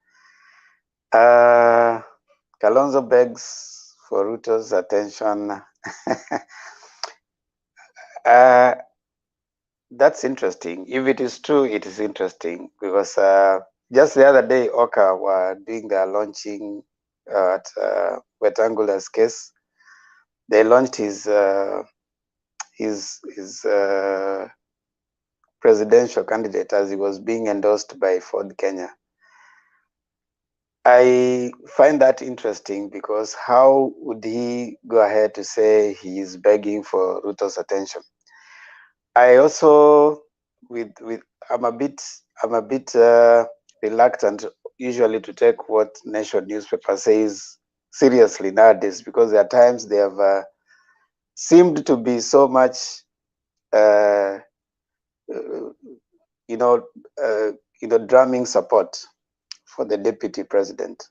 Kalonzo begs for Ruto's attention. That's interesting. If it is true, it is interesting because just the other day, Oka were doing their launching at Wetangula's case. They launched his presidential candidate as he was being endorsed by Ford Kenya. I find that interesting because how would he go ahead to say he is begging for Ruto's attention? I also I'm a bit reluctant usually to take what Nation newspaper says seriously nowadays because there are times they have seemed to be so much drumming support for the deputy president,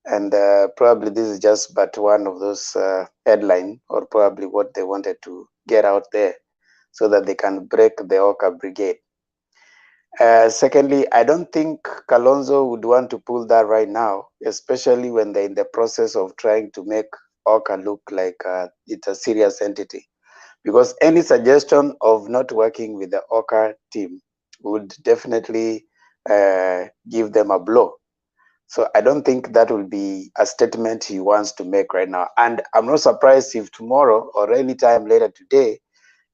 and probably this is just but one of those headline or probably what they wanted to get out there so that they can break the Oka brigade. Secondly, I don't think Kalonzo would want to pull that right now, especially when they're in the process of trying to make Oka look like it's a serious entity, because any suggestion of not working with the Oka team would definitely give them a blow. So I don't think that will be a statement he wants to make right now. And I'm not surprised if tomorrow or any time later today,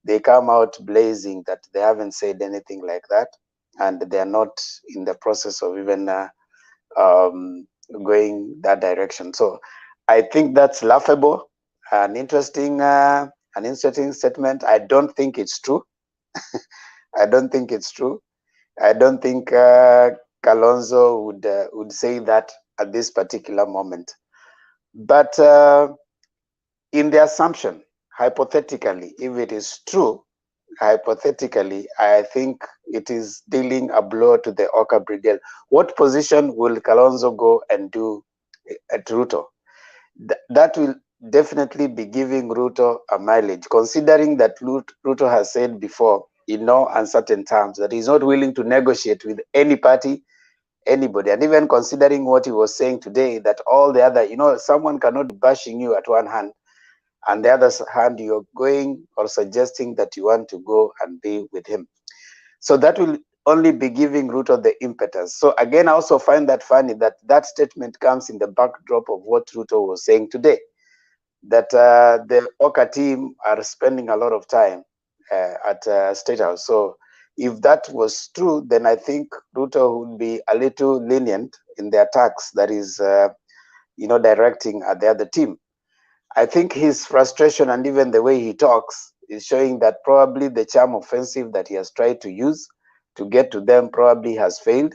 they come out blazing that they haven't said anything like that. And they're not in the process of even going that direction. So I think that's laughable, an interesting statement. I don't think it's true. I don't think it's true. I don't think Kalonzo would say that at this particular moment. But in the assumption, hypothetically, if it is true, hypothetically, I think it is dealing a blow to the Oka brigade. What position will Kalonzo go and do at Ruto? That will definitely be giving Ruto a mileage, considering that Ruto has said before, in no uncertain terms, that he's not willing to negotiate with any party, anybody. And even considering what he was saying today, that all the other, someone cannot be bashing you at one hand, and the other hand, you're going or suggesting that you want to go and be with him. So that will only be giving Ruto the impetus. So again, I also find that funny that that statement comes in the backdrop of what Ruto was saying today, that the Oka team are spending a lot of time at State House. So if that was true, then I think Ruto would be a little lenient in the attacks that is, directing at the other team. I think his frustration and even the way he talks is showing that probably the charm offensive that he has tried to use to get to them probably has failed,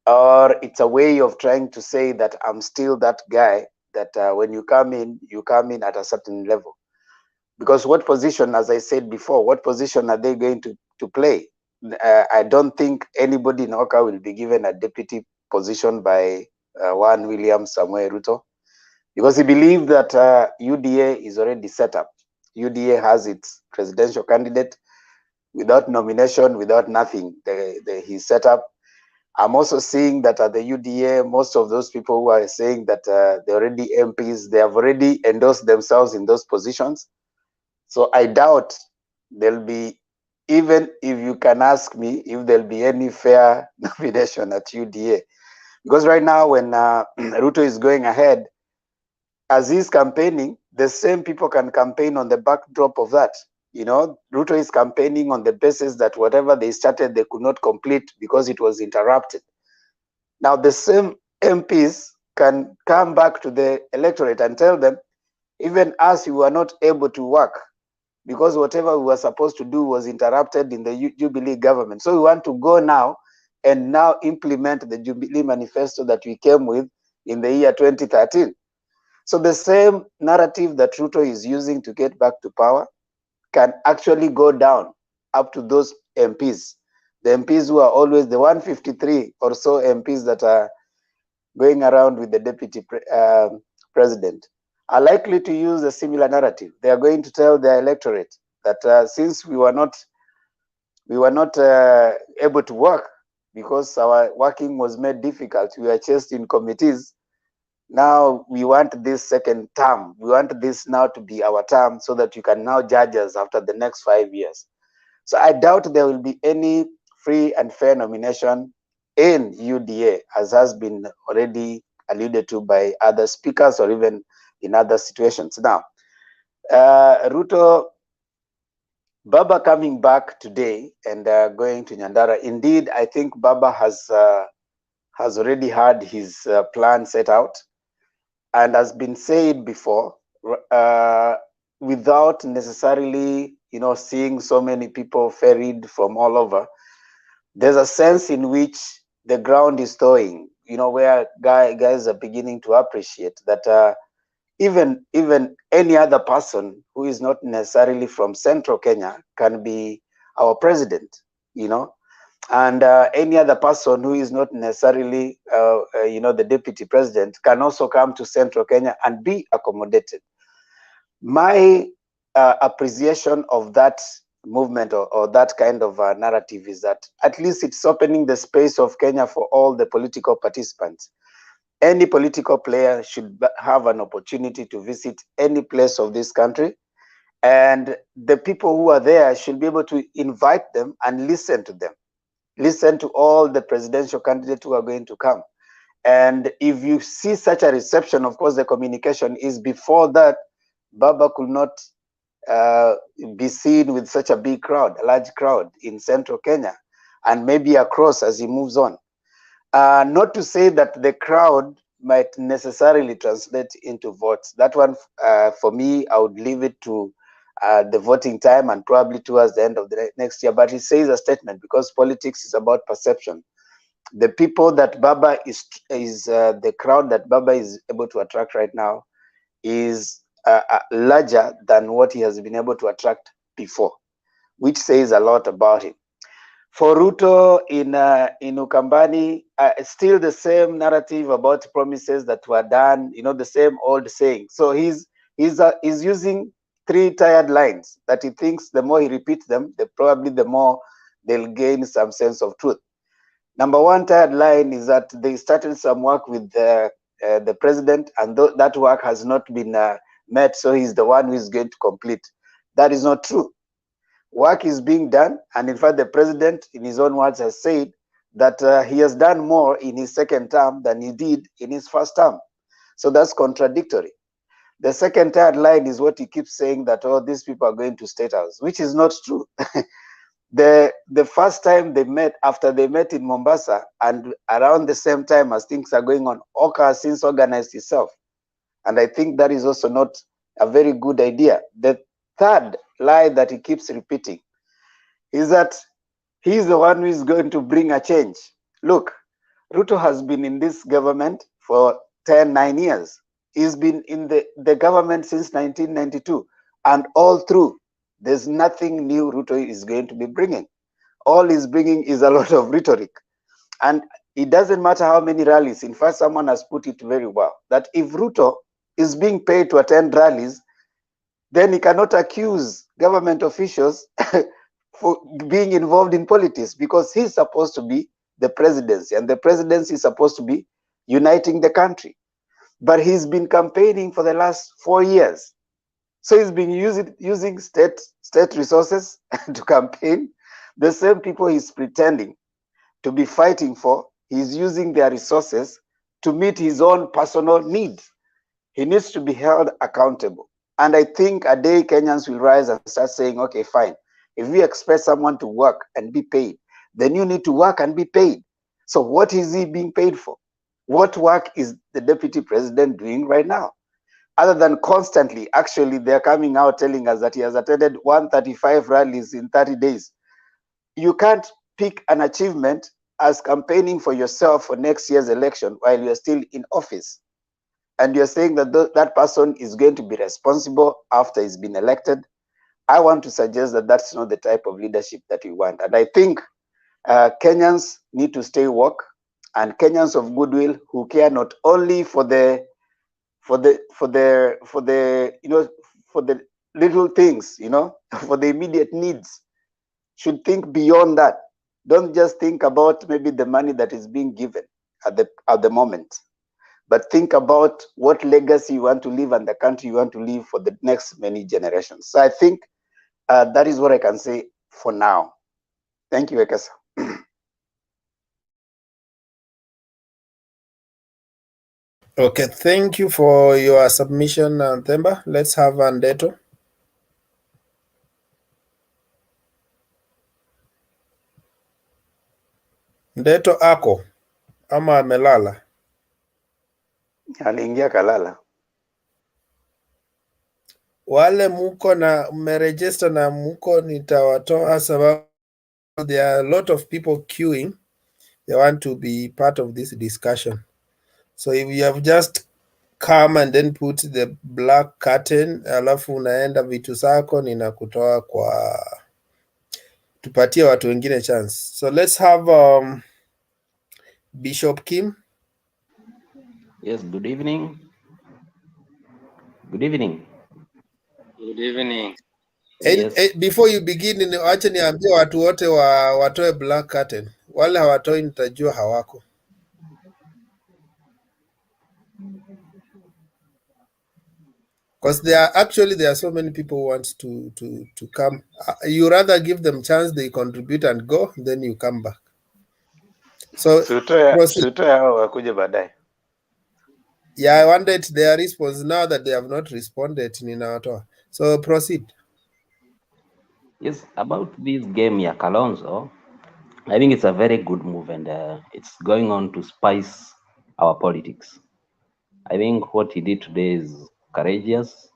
or it's a way of trying to say that I'm still that guy that when you come in at a certain level. Because what position, as I said before, what position are they going to play? I don't think anybody in Oka will be given a deputy position by one William Samuel Ruto, because he believed that UDA is already set up. UDA has its presidential candidate without nomination, without nothing. He's set up. I'm also seeing that at the UDA, most of those people who are saying that they're already MPs, they have already endorsed themselves in those positions. So I doubt there'll be, even if you can ask me if there'll be any fair nomination at UDA. Because right now when Ruto is going ahead, as he's campaigning, the same people can campaign on the backdrop of that. Ruto is campaigning on the basis that whatever they started, they could not complete because it was interrupted. Now, the same MPs can come back to the electorate and tell them, even us, we were not able to work because whatever we were supposed to do was interrupted in the Jubilee government. So we want to go now and now implement the Jubilee manifesto that we came with in the year 2013. So the same narrative that Ruto is using to get back to power can actually go down up to those MPs. The MPs who are always the 153 or so MPs that are going around with the deputy president are likely to use a similar narrative. They are going to tell their electorate that since we were not able to work because our working was made difficult, we were chased in committees. Now we want this second term. We want this now to be our term so that you can now judge us after the next 5 years. So I doubt there will be any free and fair nomination in UDA, as has been already alluded to by other speakers or even in other situations. Now, Ruto, Baba coming back today and going to Nyandara. Indeed, I think Baba has already had his plan set out. And has been said before, without necessarily, seeing so many people ferried from all over, there's a sense in which the ground is thawing, where guys are beginning to appreciate that even any other person who is not necessarily from central Kenya can be our president, and any other person who is not necessarily, the deputy president can also come to central Kenya and be accommodated. My appreciation of that movement or that kind of narrative is that at least it's opening the space of Kenya for all the political participants. Any political player should have an opportunity to visit any place of this country, and the people who are there should be able to invite them and listen to them. Listen to all the presidential candidates who are going to come. And if you see such a reception, of course, the communication is before that, Baba could not be seen with such a big crowd, a large crowd in central Kenya, and maybe across as he moves on. Not to say that the crowd might necessarily translate into votes. That one, for me, I would leave it to the voting time and probably towards the end of the next year. But he says a statement because politics is about perception. The people that Baba is the crowd that Baba is able to attract right now is larger than what he has been able to attract before, which says a lot about him. For Ruto in Ukambani, still the same narrative about promises that were done, the same old saying. So he's using 3 tired lines that he thinks the more he repeats them, probably the more they'll gain some sense of truth. Number 1 tired line is that they started some work with the president, and that work has not been met, so he's the one who is going to complete. That is not true. Work is being done, and in fact, the president, in his own words, has said that he has done more in his second term than he did in his first term. So that's contradictory. The second, third line is what he keeps saying, that, oh, these people are going to State House, which is not true. The first time they met, after they met in Mombasa, and around the same time as things are going on, Oka has since organized itself. And I think that is also not a very good idea. The third lie that he keeps repeating is that he's the one who is going to bring a change. Look, Ruto has been in this government for 9 years. He's been in the government since 1992. And all through, there's nothing new Ruto is going to be bringing. All he's bringing is a lot of rhetoric. And it doesn't matter how many rallies. In fact, someone has put it very well, that if Ruto is being paid to attend rallies, then he cannot accuse government officials for being involved in politics, because he's supposed to be the presidency, and the presidency is supposed to be uniting the country. But he's been campaigning for the last 4 years. So he's been using state resources to campaign. The same people he's pretending to be fighting for, he's using their resources to meet his own personal needs. He needs to be held accountable. And I think a day Kenyans will rise and start saying, okay, fine. If we expect someone to work and be paid, then you need to work and be paid. So what is he being paid for? What work is the deputy president doing right now? Other than constantly, actually, they're coming out telling us that he has attended 135 rallies in 30 days. You can't pick an achievement as campaigning for yourself for next year's election while you're still in office. And you're saying that that person is going to be responsible after he's been elected. I want to suggest that that's not the type of leadership that we want. And I think Kenyans need to stay woke, and Kenyans of goodwill who care not only for the little things, for the immediate needs, should think beyond that. Don't just think about maybe the money that is being given at the moment, but think about what legacy you want to leave and the country you want to leave for the next many generations. So I think that is what I can say for now. Thank you, Ekesa. Okay, thank you for your submission, Themba. Let's have Ndeto. Ndeto ako ama amelala? Aliingia kalala. Wale muko na mmeregister na muko nitawatoa, sababu there are a lot of people queuing. They want to be part of this discussion. So if you have just come and then put the black curtain, alafu unaenda vitu zako, ninakutoa kwa, tupatie watu wengine chance. So let's have Bishop Kim. Yes, good evening. Good evening. Good evening. Yes. Before you begin, acha niambie watu wote watoe black curtain. Wale hawatoi nitajua hawako. Because there are so many people who want to come. You rather give them chance, they contribute and go, then you come back. So wakuje baadaye. Yeah, I wanted their response now that they have not responded. So proceed. Yes, about this game, yeah, Kalonzo, I think it's a very good move, and it's going on to spice our politics. I think what he did today is courageous,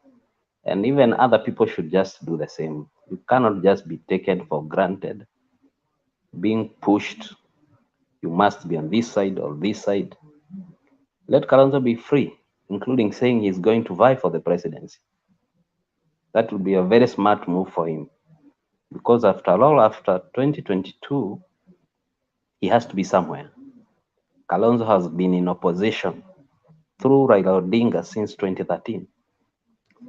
and even other people should just do the same. You cannot just be taken for granted, being pushed. You must be on this side or this side. Let Kalonzo be free, including saying he's going to vie for the presidency. That would be a very smart move for him, because after all, after 2022, he has to be somewhere. Kalonzo has been in opposition through Raila Odinga since 2013.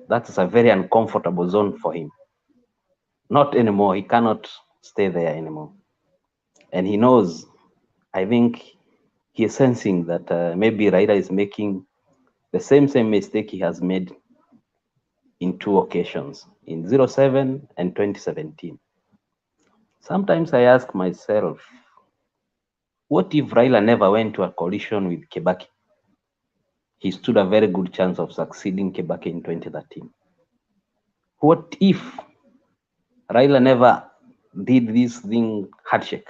That is a very uncomfortable zone for him. Not anymore. He cannot stay there anymore. And he knows, I think he is sensing that maybe Raila is making the same mistake he has made in 2 occasions, in 2007 and 2017. Sometimes I ask myself, what if Raila never went to a coalition with Kibaki? He stood a very good chance of succeeding Kibaki in 2013. What if Raila never did this thing handshake?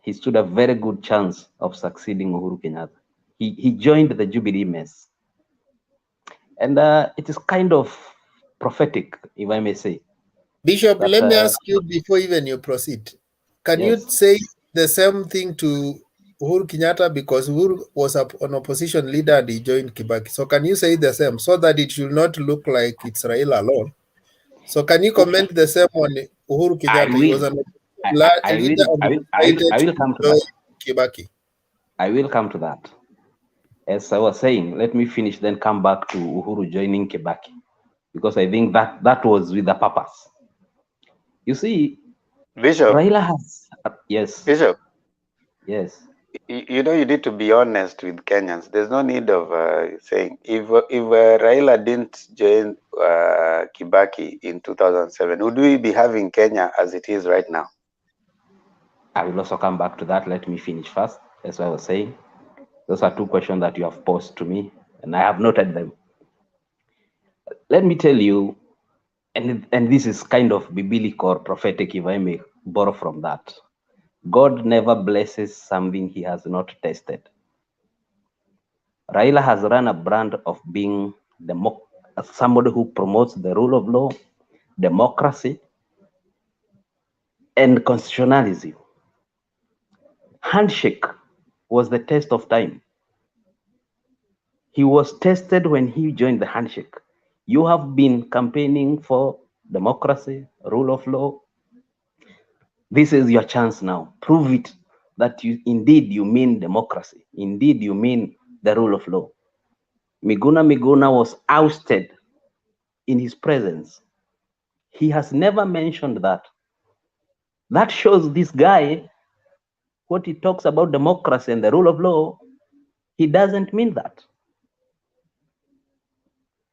He stood a very good chance of succeeding Uhuru Kenyatta. He joined the Jubilee mess. And it is kind of prophetic, if I may say. Bishop, That, let me ask you before even you proceed. Can you say the same thing to Uhuru Kenyatta, because Uhuru was an opposition leader and he joined Kibaki? So can you say the same so that it should not look like it's Raila alone? So can you comment the same on Uhuru Kenyatta? He was an leader and I will come to that. Kibaki. I will come to that. As I was saying, let me finish, then come back to Uhuru joining Kibaki, because I think that was with the purpose. You see, Bishop, Raila has yes. Bishop, yes. You know, you need to be honest with Kenyans. There's no need of saying if Raila didn't join Kibaki in 2007, would we be having Kenya as it is right now? I will also come back to that. Let me finish first. That's what I was saying. Those are two questions that you have posed to me, and I have noted them. Let me tell you, and this is kind of biblical or prophetic, if I may borrow from that. God never blesses something he has not tested. Raila has run a brand of being somebody who promotes the rule of law, democracy, and constitutionalism. Handshake was the test of time. He was tested when he joined the handshake. You have been campaigning for democracy, rule of law. This is your chance now. Prove it that indeed you mean democracy. Indeed you mean the rule of law. Miguna was ousted in his presence. He has never mentioned that. That shows this guy, what he talks about democracy and the rule of law, he doesn't mean that.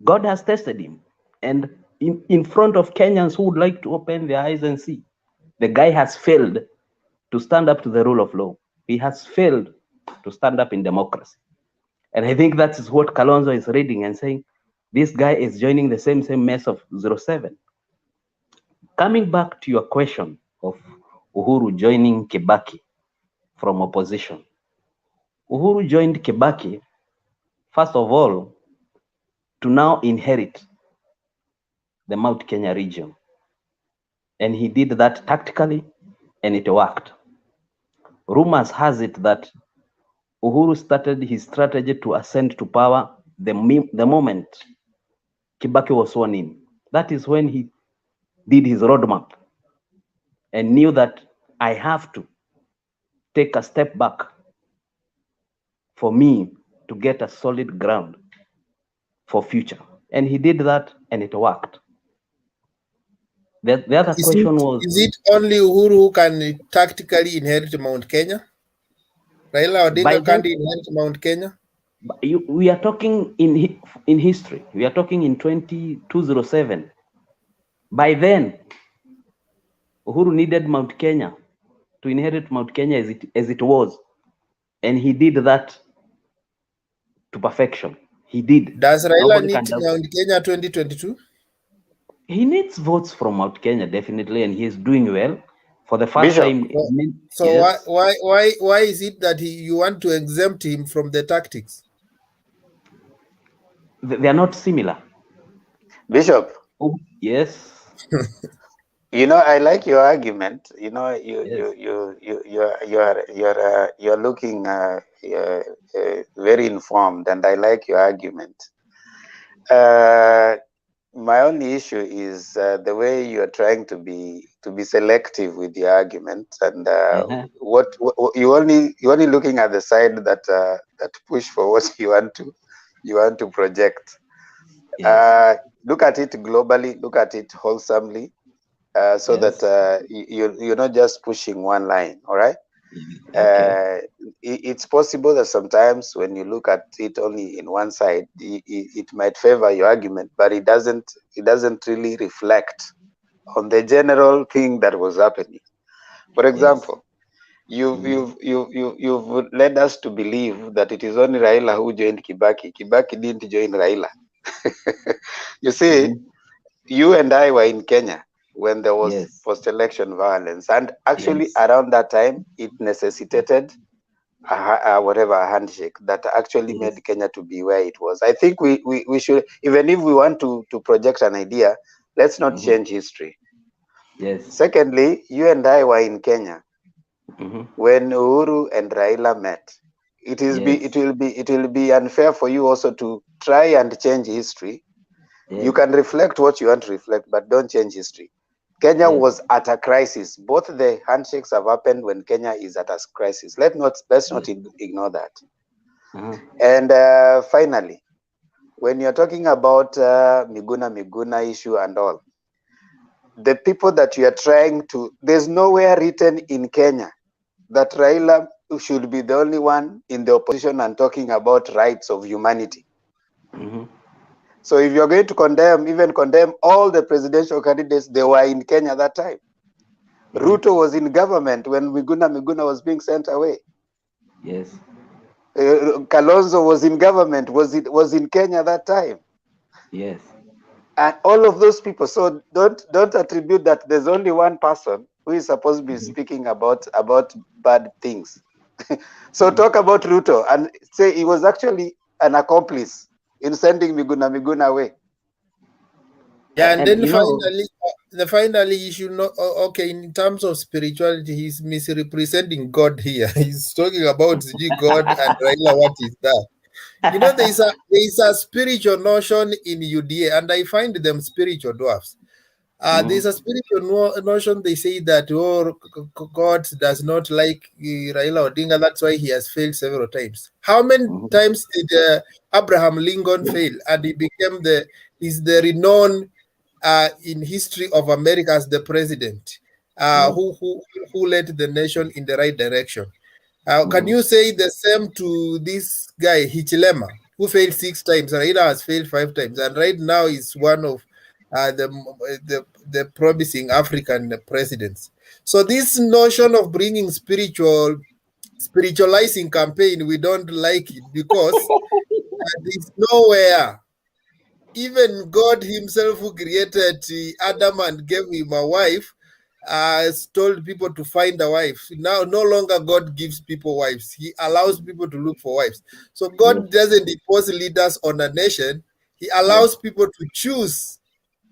God has tested him. And in front of Kenyans who would like to open their eyes and see, the guy has failed to stand up to the rule of law. He has failed to stand up in democracy. And I think that is what Kalonzo is reading and saying, this guy is joining the same mess of 07. Coming back to your question of Uhuru joining Kibaki from opposition. Uhuru joined Kibaki, first of all, to now inherit the Mount Kenya region. And he did that tactically, and it worked. Rumors has it that Uhuru started his strategy to ascend to power the moment Kibaki was sworn in. That is when he did his roadmap and knew that I have to take a step back for me to get a solid ground for future. And he did that, and it worked. The other question was... Is it only Uhuru who can tactically inherit Mount Kenya? Raila Odinga can't inherit Mount Kenya? We are talking in history. We are talking in 2007. By then, Uhuru needed Mount Kenya to inherit Mount Kenya as it was. And he did that to perfection. He did. Does Raila need Mount Kenya 2022? He needs votes from Mount Kenya, definitely, and he is doing well. For the first time. So yes. why is it that you want to exempt him from the tactics? They are not similar. Bishop. Oh, yes. You know, I like your argument. You know, you're looking very informed, and I like your argument. My only issue is the way you are trying to be selective with the argument, and what you only looking at the side that push for what you want to project. Yes. Look at it globally. Look at it wholesomely. So yes. That you're not just pushing one line, all right? Okay. It's possible that sometimes when you look at it only in one side, it might favor your argument, but it doesn't really reflect on the general thing that was happening. For example, you've led us to believe that it is only Raila who joined Kibaki. Kibaki didn't join Raila. You see, you and I were in Kenya when there was post-election violence, and actually around that time, it necessitated a handshake that actually made Kenya to be where it was. I think we should, even if we want to project an idea, let's not change history. Secondly, you and I were in Kenya when Uhuru and Raila met. It will be unfair for you also to try and change history. You can reflect what you want to reflect, but don't change history. Kenya was at a crisis. Both the handshakes have happened when Kenya is at a crisis. Let's not ignore that. And finally, when you're talking about Miguna issue and all, the people that you are trying to, there's nowhere written in Kenya that Raila should be the only one in the opposition and talking about rights of humanity. So if you're going to condemn all the presidential candidates, they were in Kenya that time. Ruto was in government when Miguna was being sent away. Kalonzo was in government, was in Kenya that time. And all of those people. So don't attribute that there's only one person who is supposed to be speaking about bad things. So talk about Ruto and say he was actually an accomplice in sending Miguna away. Yeah, and then finally, you should know. Okay, in terms of spirituality, he's misrepresenting God here. He's talking about God and Raila. What is that? You know, there is a spiritual notion in UDA, and I find them spiritual dwarfs. There's a spiritual notion. They say that God does not like Raila Odinga. That's why he has failed several times. How many times did Abraham Lincoln fail? And he became the renowned in history of America as the president who led the nation in the right direction. Can you say the same to this guy Hichilema, who failed 6 times? Raila has failed 5 times, and right now is one of the promising African presidents. So this notion of bringing spiritualizing campaign, we don't like it because there's nowhere. Even God himself, who created Adam and gave him a wife, has told people to find a wife. Now, no longer God gives people wives. He allows people to look for wives. So God doesn't impose leaders on a nation. He allows people to choose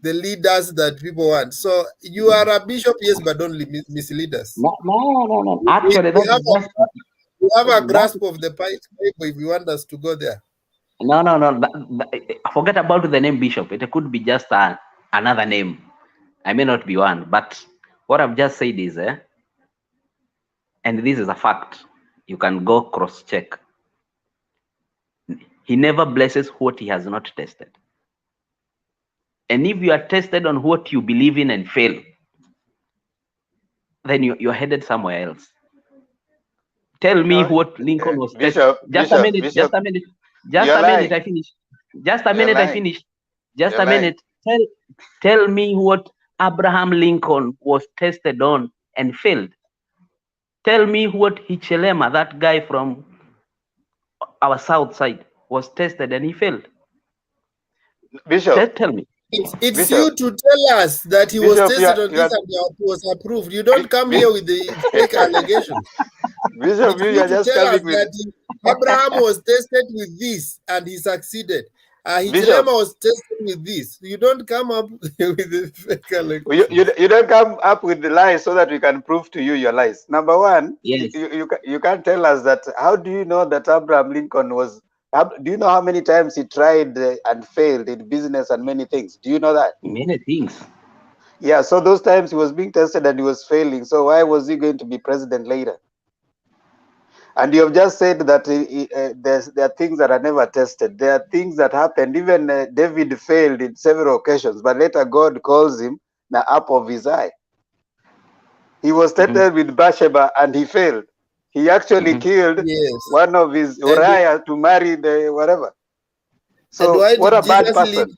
the leaders that people want. So you are a bishop, yes, but don't mislead us. No. Actually, we have a grasp of the Bible if you want us to go there. No. Forget about the name bishop. It could be just another name. I may not be one, but what I've just said is, and this is a fact, you can go cross-check. He never blesses what he has not tested. And if you are tested on what you believe in and fail, then you're headed somewhere else. Tell me what Lincoln was tested. Just a minute, I finish. Tell me what Abraham Lincoln was tested on and failed. Tell me what Hichilema, that guy from our south side, was tested and he failed. Bishop, tell me. It's Bishop, you to tell us that he was tested on this and he was approved. You don't come here with the fake allegations. Bishop, you are just coming with that Abraham was tested with this and he succeeded. Hichilema was tested with this. You don't come up with the fake allegations. You don't come up with the lies so that we can prove to you your lies. Number one, you can't tell us that. How do you know that Abraham Lincoln was? Do you know how many times he tried and failed in business and many things? Do you know that? Many things. Yeah, so those times he was being tested and he was failing. So why was he going to be president later? And you have just said that there are things that are never tested. There are things that happened. Even David failed in several occasions, but later God calls him the apple of his eye. He was tested with Bathsheba and he failed. He actually killed one of his Uriah to marry the whatever. So what a bad person.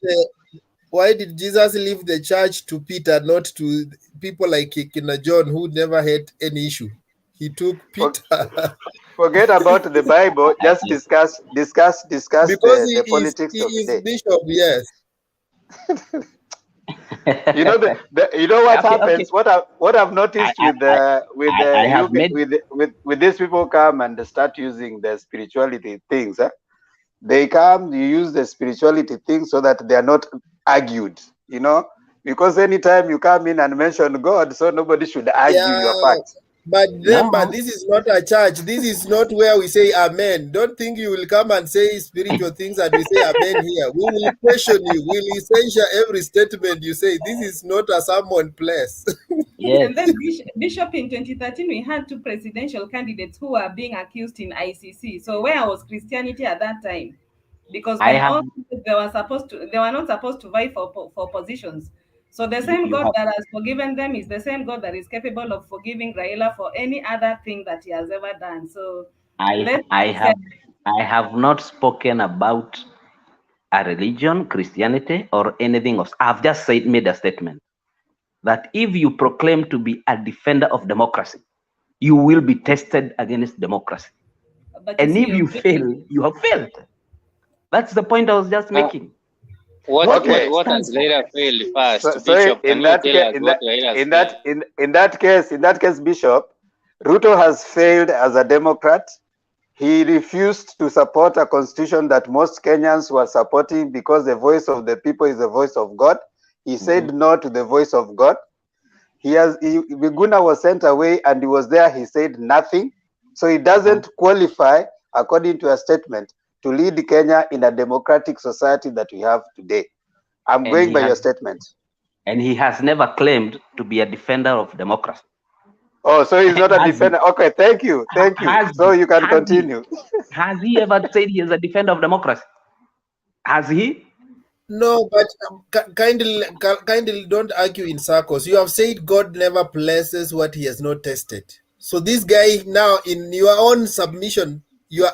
Why did Jesus leave the church to Peter, not to people like Kina John who never had any issue? He took Peter. Forget about the Bible. Just discuss Because the politics of the day. bishop, yes. You know you know what happens. Okay. What I've noticed with these people come and start using the spirituality things. They come, you use the spirituality things so that they are not argued. You know, because anytime you come in and mention God, so nobody should argue your facts. But remember, this is not a church. This is not where we say amen. Don't think you will come and say spiritual things and we say amen here. We will question you. We will censure every statement you say. This is not a sermon place. Yes. And then Bishop, in 2013, we had 2 presidential candidates who were being accused in ICC. So where was Christianity at that time? Because when they were not supposed to vie for positions. So the same God that has forgiven them is the same God that is capable of forgiving Raila for any other thing that he has ever done. So I have not spoken about a religion, Christianity, or anything else. I've just made a statement that if you proclaim to be a defender of democracy, you will be tested against democracy. And if you fail, you have failed. That's the point I was just making. What has Raila failed first? So Bishop, in that case, Bishop, Ruto has failed as a Democrat. He refused to support a constitution that most Kenyans were supporting because the voice of the people is the voice of God. He said no to the voice of God. Miguna was sent away and he was there. He said nothing. So he doesn't qualify, according to a statement, to lead Kenya in a democratic society that we have today. I'm going by your statement. And he has never claimed to be a defender of democracy. Oh, so he's not a defender. Okay, thank you. So you can continue. Has he ever said he is a defender of democracy? Has he? No, but kindly don't argue in circles. You have said God never blesses what he has not tested. So this guy now, in your own submission, you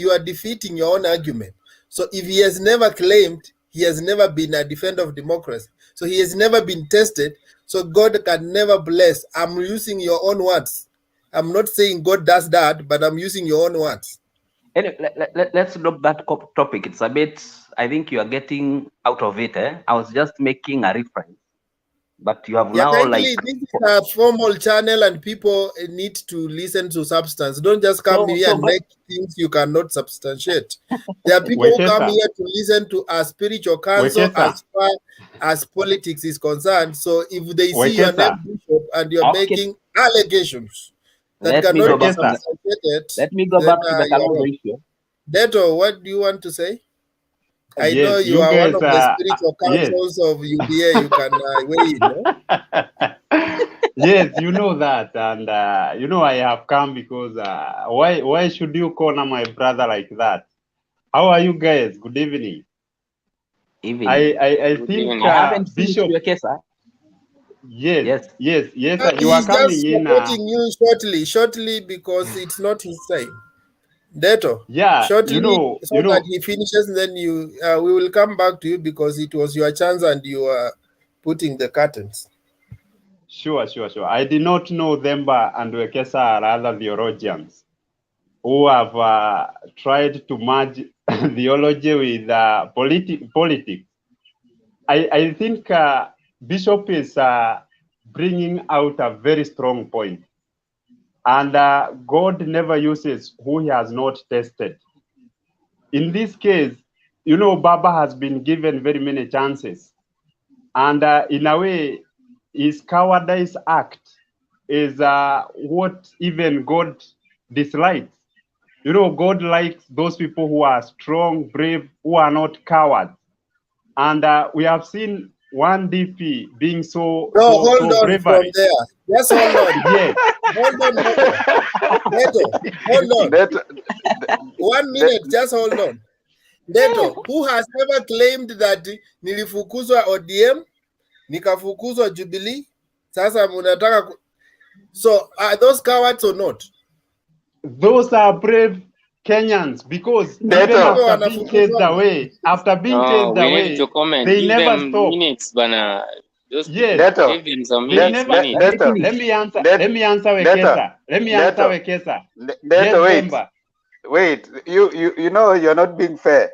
are defeating your own argument. So if he has never claimed, he has never been a defender of democracy. So he has never been tested. So God can never bless. I'm using your own words. I'm not saying God does that, but I'm using your own words. Anyway, let's drop that topic. It's a bit, I think you are getting out of it. I was just making a reference. But you have now this is a formal channel and people need to listen to substance. Don't just come here and make things you cannot substantiate. There are people who come here to listen to a spiritual counsel as far as politics is concerned. So if they see your name, Bishop, and you're making allegations that cannot be substantiated, let me go back to the Kalonzo issue. Deto, what do you want to say? I know you are one of the spiritual councils of UDA. You can weigh in, no? Yes, you know that. And, I have come because why should you corner my brother like that? How are you guys? Good evening. I think I haven't Bishop your case, huh? Yes. You are coming in. Supporting you shortly because it's not his time. Deto, shortly, that he finishes, then we will come back to you because it was your chance and you are putting the curtains. Sure. I did not know Themba and Wekesa are other theologians who have tried to merge theology with politics. I think Bishop is bringing out a very strong point. And God never uses who he has not tested. In this case, Baba has been given very many chances. And in a way, his cowardice act is what even God dislikes. God likes those people who are strong, brave, who are not cowards. And we have seen one DP being so hold on bravery. From there. Yes, hold on. Yes. Hold on. Hold on. 1 minute, just hold on. Neto, who has ever claimed that nilifukuzwa ODM, nikafukuzwa Jubilee, sasa munataka... So, are those cowards or not? Those are brave Kenyans, because Neto. even after being chased away, we need to comment. they Give never them stop. minutes, bana. Just Yes. Neto. give them some They minutes. never. Neto. Let me answer. Neto. Let me answer Neto. Wekesa. Let me answer Neto. Wekesa. Neto, Yes, wait. Demba. Wait. You know you're not being fair.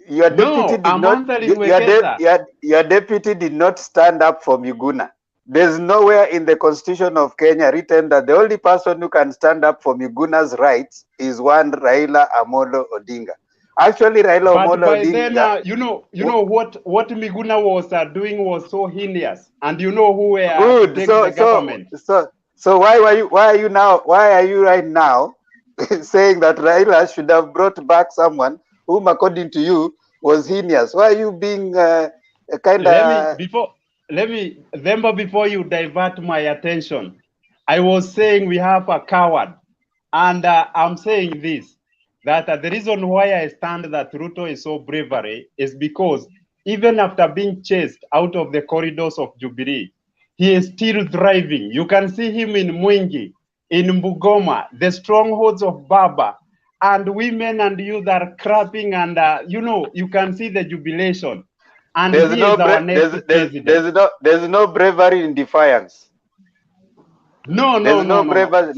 Your deputy did I'm not. answering Wekesa. Your deputy did not stand up for Miguna. There's nowhere in the Constitution of Kenya written that the only person who can stand up for Miguna's rights is one Raila Amolo Odinga. Actually, Raila But Amolo by Odinga. then, you know what Miguna was doing was so heinous, and you know who were Good. to take the government. So why are you right now saying that Raila should have brought back someone whom, according to you, was heinous? Why are you being kind of? Before you divert my attention, I was saying we have a coward, and I'm saying this, that the reason why I stand that Ruto is so bravery is because even after being chased out of the corridors of Jubilee, he is still thriving. You can see him in Mwingi, in Mbugoma, the strongholds of Baba, and women and youth are clapping, and you can see the jubilation. And There's he no is our next president. there's no bravery in defiance. No. There's no bravery in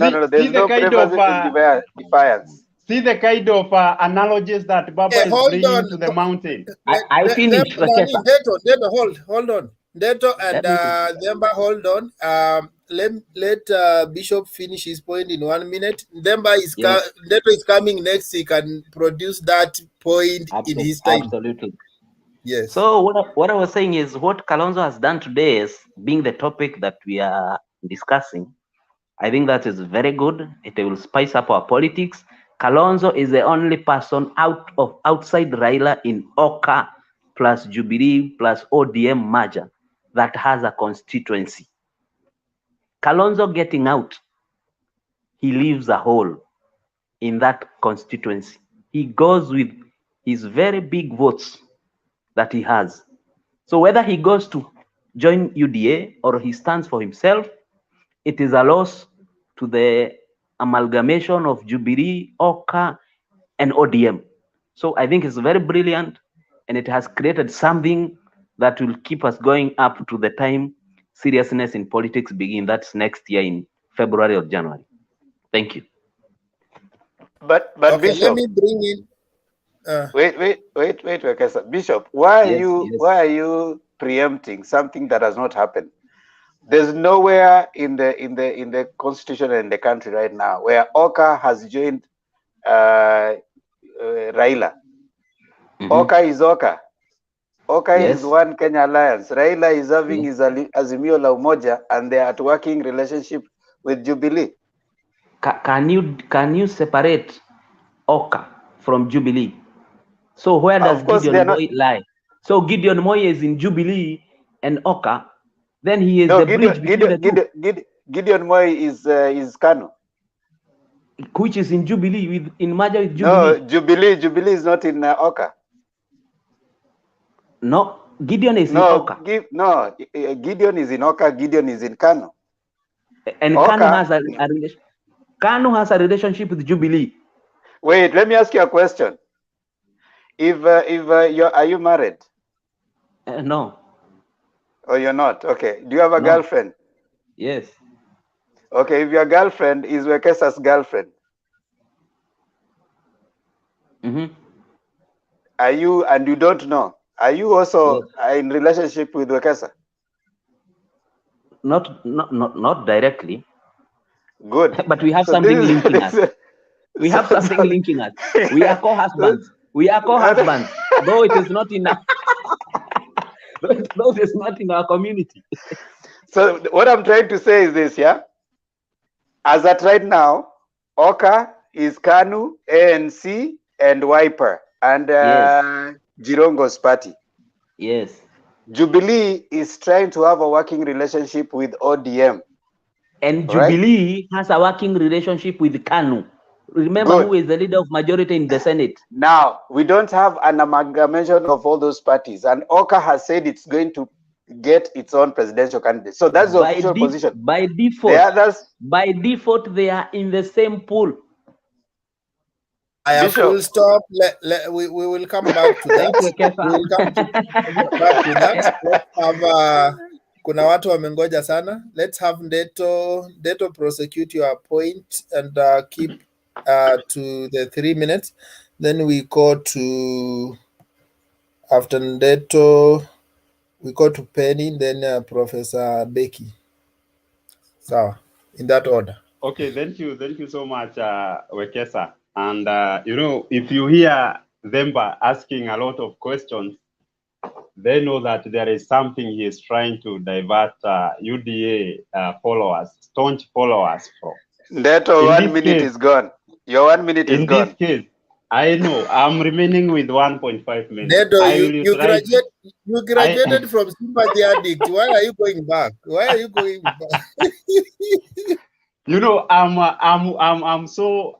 defiance. See the kind of analogies that Baba is bringing to the mountain. I finished. Hold on. Neto and Demba, hold on. Let Bishop finish his point in 1 minute. Neto is coming next. He can produce that point in his time. Absolutely. Yes. So what I was saying is what Kalonzo has done today is being the topic that we are discussing. I think that is very good. It will spice up our politics. Kalonzo is the only person outside Raila in Oka plus Jubilee plus ODM merger that has a constituency. Kalonzo getting out, he leaves a hole in that constituency. He goes with his very big votes that he has. So whether he goes to join UDA or he stands for himself, it is a loss to the amalgamation of Jubilee, Oka, and ODM. So I think it's very brilliant, and it has created something that will keep us going up to the time seriousness in politics begin. That's next year in February or January. Thank you. But okay, Bishop, let me bring in. Wait, Wekesa. Bishop, why are you preempting something that has not happened? There's nowhere in the constitution in the country right now where Oka has joined Raila. Oka is Oka. Oka is one Kenya alliance. Raila is having his Azimio la Umoja, and they are at working relationship with Jubilee. Can you separate Oka from Jubilee? So where does Gideon Moi lie? So Gideon Moi is in Jubilee and Oka, then he is the bridge between the two. Gideon Moi is Kanu, which is in Jubilee in merger with No, Jubilee. Jubilee is not in Oka. No, Gideon is in Oka. Gideon is in Oka. Gideon is in Kanu. And Kanu has a Kanu has a relationship with Jubilee. Wait, let me ask you a question. Are you married? No. Oh, you're not? Okay. Do you have a girlfriend? Yes. Okay, if your girlfriend is Wekesa's girlfriend, are you, and you don't know, are you also in relationship with Wekesa? Not directly. Good. But we have something linking us. We have something linking us. We are co-husbands. Though it is not in though it is not in our community. So what I'm trying to say is this, yeah? As at right now, Oka is Kanu, ANC, and Wiper, and Jirongo's party. Yes. Jubilee is trying to have a working relationship with ODM. And Jubilee has a working relationship with Kanu. Remember who is the leader of majority in the Senate. Now, we don't have an amalgamation of all those parties, and Oka has said it's going to get its own presidential candidate. So that's the official position. By default, by default, they are in the same pool. I have full stop. We will come back to that. We will come back to that. Let's have kuna watu wamengoja sana. Let's have Ndeto prosecute your point and keep to the 3 minutes. Then we go to, after Ndeto, we go to Penny, then Professor Becky. So, in that order. Okay, thank you so much, Wekesa. And you know, if you hear Themba asking a lot of questions, they know that there is something he is trying to divert UDA followers, staunch followers from. Ndeto, 1 minute is gone. Your 1 minute is gone. In this case, I know I'm remaining with 1.5 minutes. Ndeto, you graduated from sympathy addict. Why are you going back? Why are you going back? You know, I'm so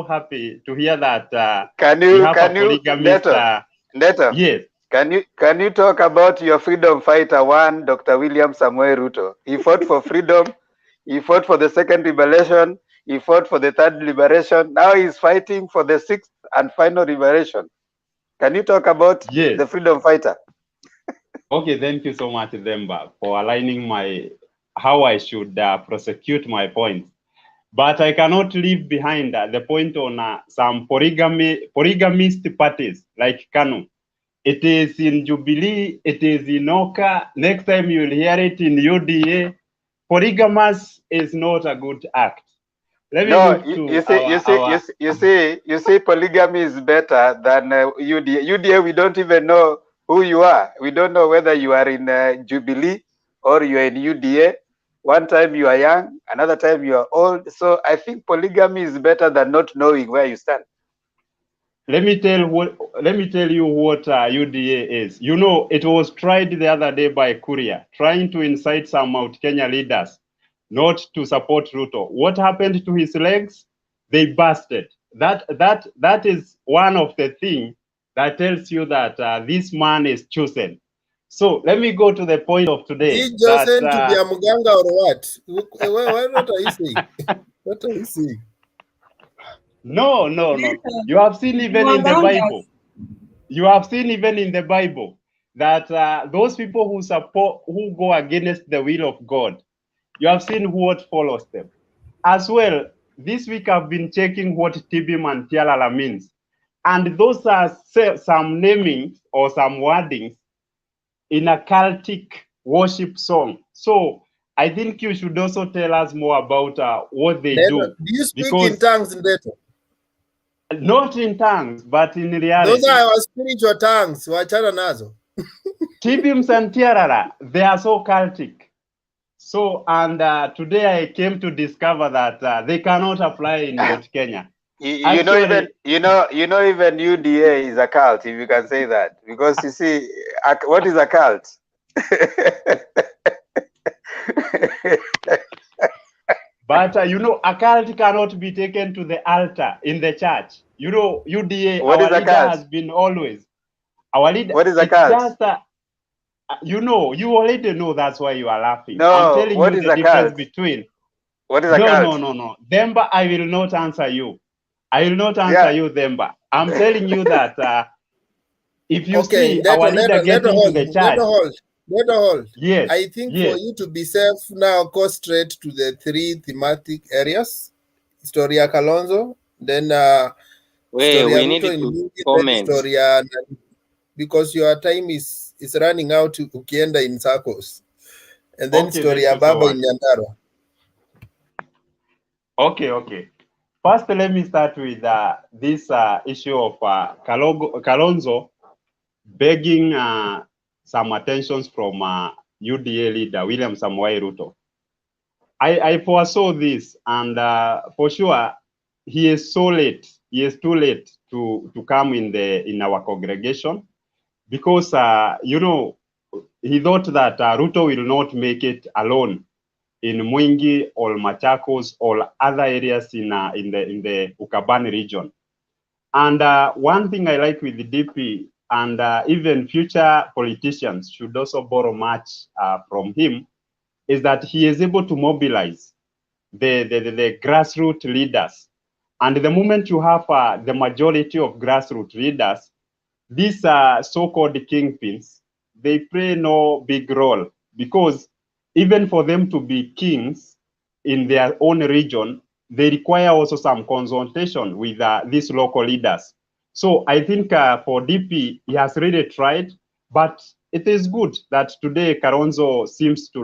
happy to hear that. Ndeto, yes. Can you talk about your freedom fighter one, Dr. William Samuel Ruto? He fought for freedom. He fought for the second liberation. He fought for the third liberation. Now he's fighting for the sixth and final liberation. Can you talk about the freedom fighter? Okay, thank you so much, Themba, for aligning how I should prosecute my point. But I cannot leave behind the point on some polygamist parties like Kanu. It is in Jubilee, it is in Oka. Next time you'll hear it in UDA. Polygamous is not a good act. Let me you see, polygamy is better than UDA. UDA, we don't even know who you are. We don't know whether you are in Jubilee or you are in UDA. One time you are young, another time you are old. So I think polygamy is better than not knowing where you stand. Let me tell you what UDA is. You know, it was tried the other day by Kuria, trying to incite some Mount Kenya leaders not to support Ruto. What happened to his legs? They busted. That is one of the things that tells you that this man is chosen. So let me go to the point of today. Is he chosen to be a muganga or what? What are you saying? What are you saying? No. You have seen even in the Bible. You have seen even in the Bible that those people who go against the will of God, you have seen what follows them. As well, this week I've been checking what Tibim and Tialala means. And those are some namings or some wordings in a cultic worship song. So I think you should also tell us more about what they do. Do you speak in tongues, Ndeto? Not in tongues, but in reality. Those are our spiritual tongues. Wachana nazo. Tibims and Tiarara, they are so cultic. So, and today I came to discover that they cannot apply in Mount Kenya. You know even UDA is a cult, if you can say that, because you see, what is a cult? But you know, a cult cannot be taken to the altar in the church. You know, UDA, what our leader has been always. Our leader. What is a cult? Just you know, you already know. That's why you are laughing. No, I'm telling you the difference between. What is a cult? No. Themba, I will not answer you. I will not answer you, Themba. I'm telling you that if you see our leader getting to the church. Hold. Yes. I think for you to be safe now, go straight to the 3 thematic areas. Historia Kalonzo, then we need to comment. Historia, because your time is running out ukienda in circles. And then Historia Baba in Nyandarua. Okay. First, let me start with this issue of Kalonzo begging some attentions from UDA leader William Samoei Ruto. I foresaw this, and for sure he is so late. He is too late to come in our congregation, because you know, he thought that Ruto will not make it alone in Mwingi or Machakos or other areas in the Ukabani region. And one thing I like with the DP, and even future politicians should also borrow much from him, is that he is able to mobilize the grassroots leaders And the moment you have the majority of grassroots leaders, these so-called kingpins, they play no big role, because even for them to be kings in their own region, they require also some consultation with these local leaders. So I think for DP, he has really tried, but it is good that today Kalonzo seems to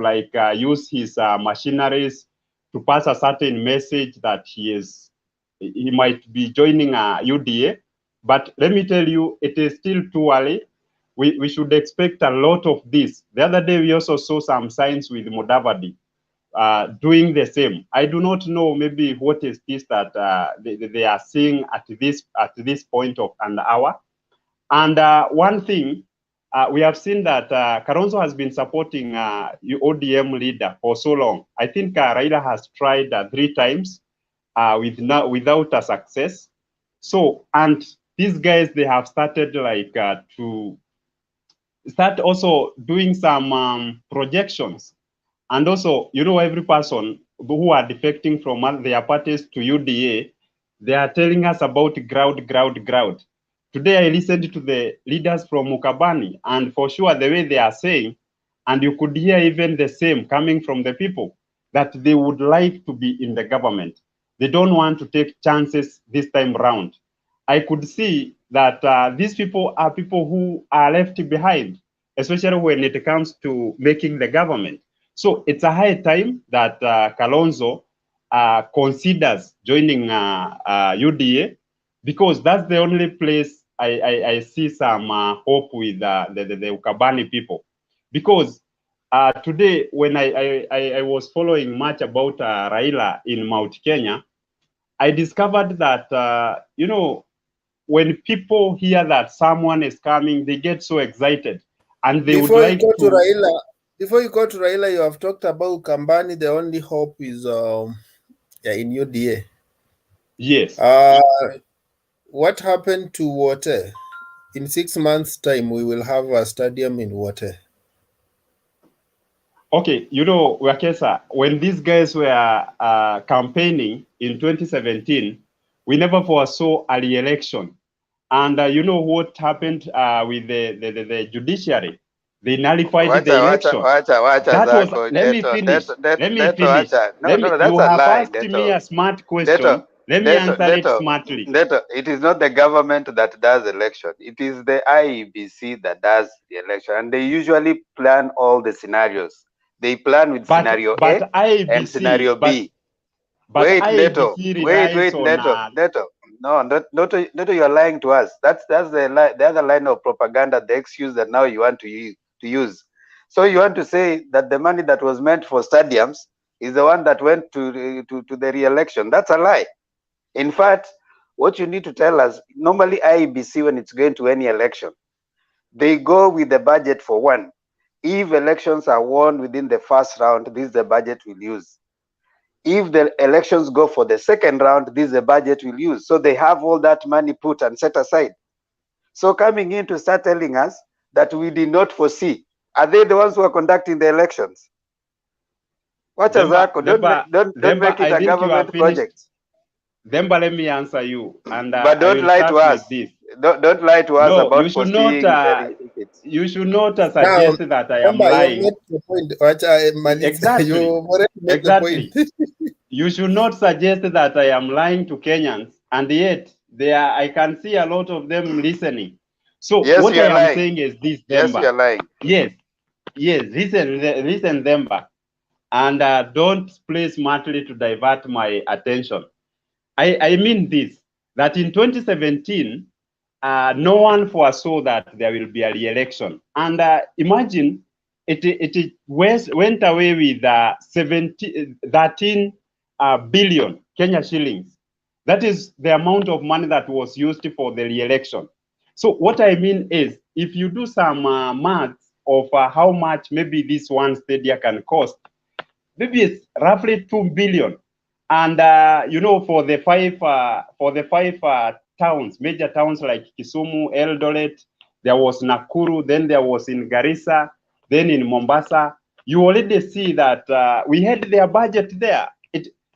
use his machineries to pass a certain message that he might be joining UDA. But let me tell you, it is still too early. We should expect a lot of this. The other day, we also saw some signs with Mudavadi doing the same. I do not know maybe what is this that they are seeing at this point of an hour. And one thing, we have seen that Kalonzo has been supporting ODM leader for so long. I think Raila has tried 3 times without a success. So, and these guys, they have started to start also doing some projections. And also, every person who are defecting from their parties to UDA, they are telling us about ground. Today, I listened to the leaders from Mukabani, and for sure, the way they are saying, and you could hear even the same coming from the people, that they would like to be in the government. They don't want to take chances this time round. I could see that these people are people who are left behind, especially when it comes to making the government. So it's a high time that Kalonzo considers joining UDA, because that's the only place I see some hope with the Ukabani people. Because today, when I was following much about Raila in Mount Kenya, I discovered that, when people hear that someone is coming, they get so excited. And they Before would like to Raila, before you go to Raila, you have talked about Kambani. The only hope is in UDA. Yes. What happened to Water? In 6 months' time, we will have a stadium in Water. Okay, Wakesa, when these guys were campaigning in 2017, we never foresaw a re-election. And you know what happened with the judiciary? They nullified the election. Let me finish. You have asked me a smart question. Let me answer it smartly. It is not the government that does election. It is the IEBC that does the election. And they usually plan all the scenarios. They plan with scenario A and scenario B. Wait, Neto. No, not you're lying to us. That's the other line of propaganda, the excuse that now you want to use. So you want to say that the money that was meant for stadiums is the one that went to the re-election. That's a lie. In fact, what you need to tell us, normally IEBC, when it's going to any election, they go with the budget for one. If elections are won within the first round, this is the budget we'll use. If the elections go for the second round, this is the budget we'll use. So they have all that money put and set aside. So coming in to start telling us that we did not foresee, are they the ones who are conducting the elections? What is that? Don't make it a government project. Demba, let me answer you. And but don't lie to us. Don't lie to us about you should not. You should not suggest that I am lying. Exactly. You should not suggest that I am lying to Kenyans, and yet I can see a lot of them listening. So yes, what I am lying. saying is this, Yes, Demba. you are lying. Yes, listen, Demba, and don't play smartly to divert my attention. I mean this, that in 2017, no one foresaw that there will be a re-election. And imagine it went away with 13 billion Kenya shillings. That is the amount of money that was used for the re-election. So what I mean is, if you do some maths of how much maybe this one stadium can cost, maybe it's roughly 2 billion. And for the five towns, major towns like Kisumu, Eldoret, there was Nakuru, then there was in Garissa, then in Mombasa. You already see that we had their budget there.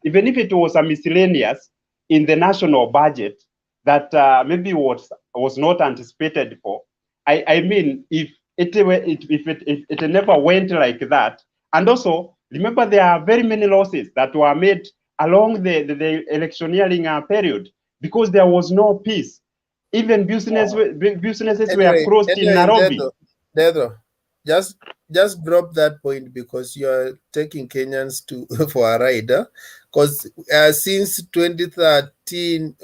Even if it was a miscellaneous, in the national budget that maybe was not anticipated for. I mean, if it never went like that, and also remember there are very many losses that were made along the electioneering period because there was no peace. Even businesses were closed in Nairobi. Dedro, just drop that point because you are taking Kenyans to for a ride. Because since 2013,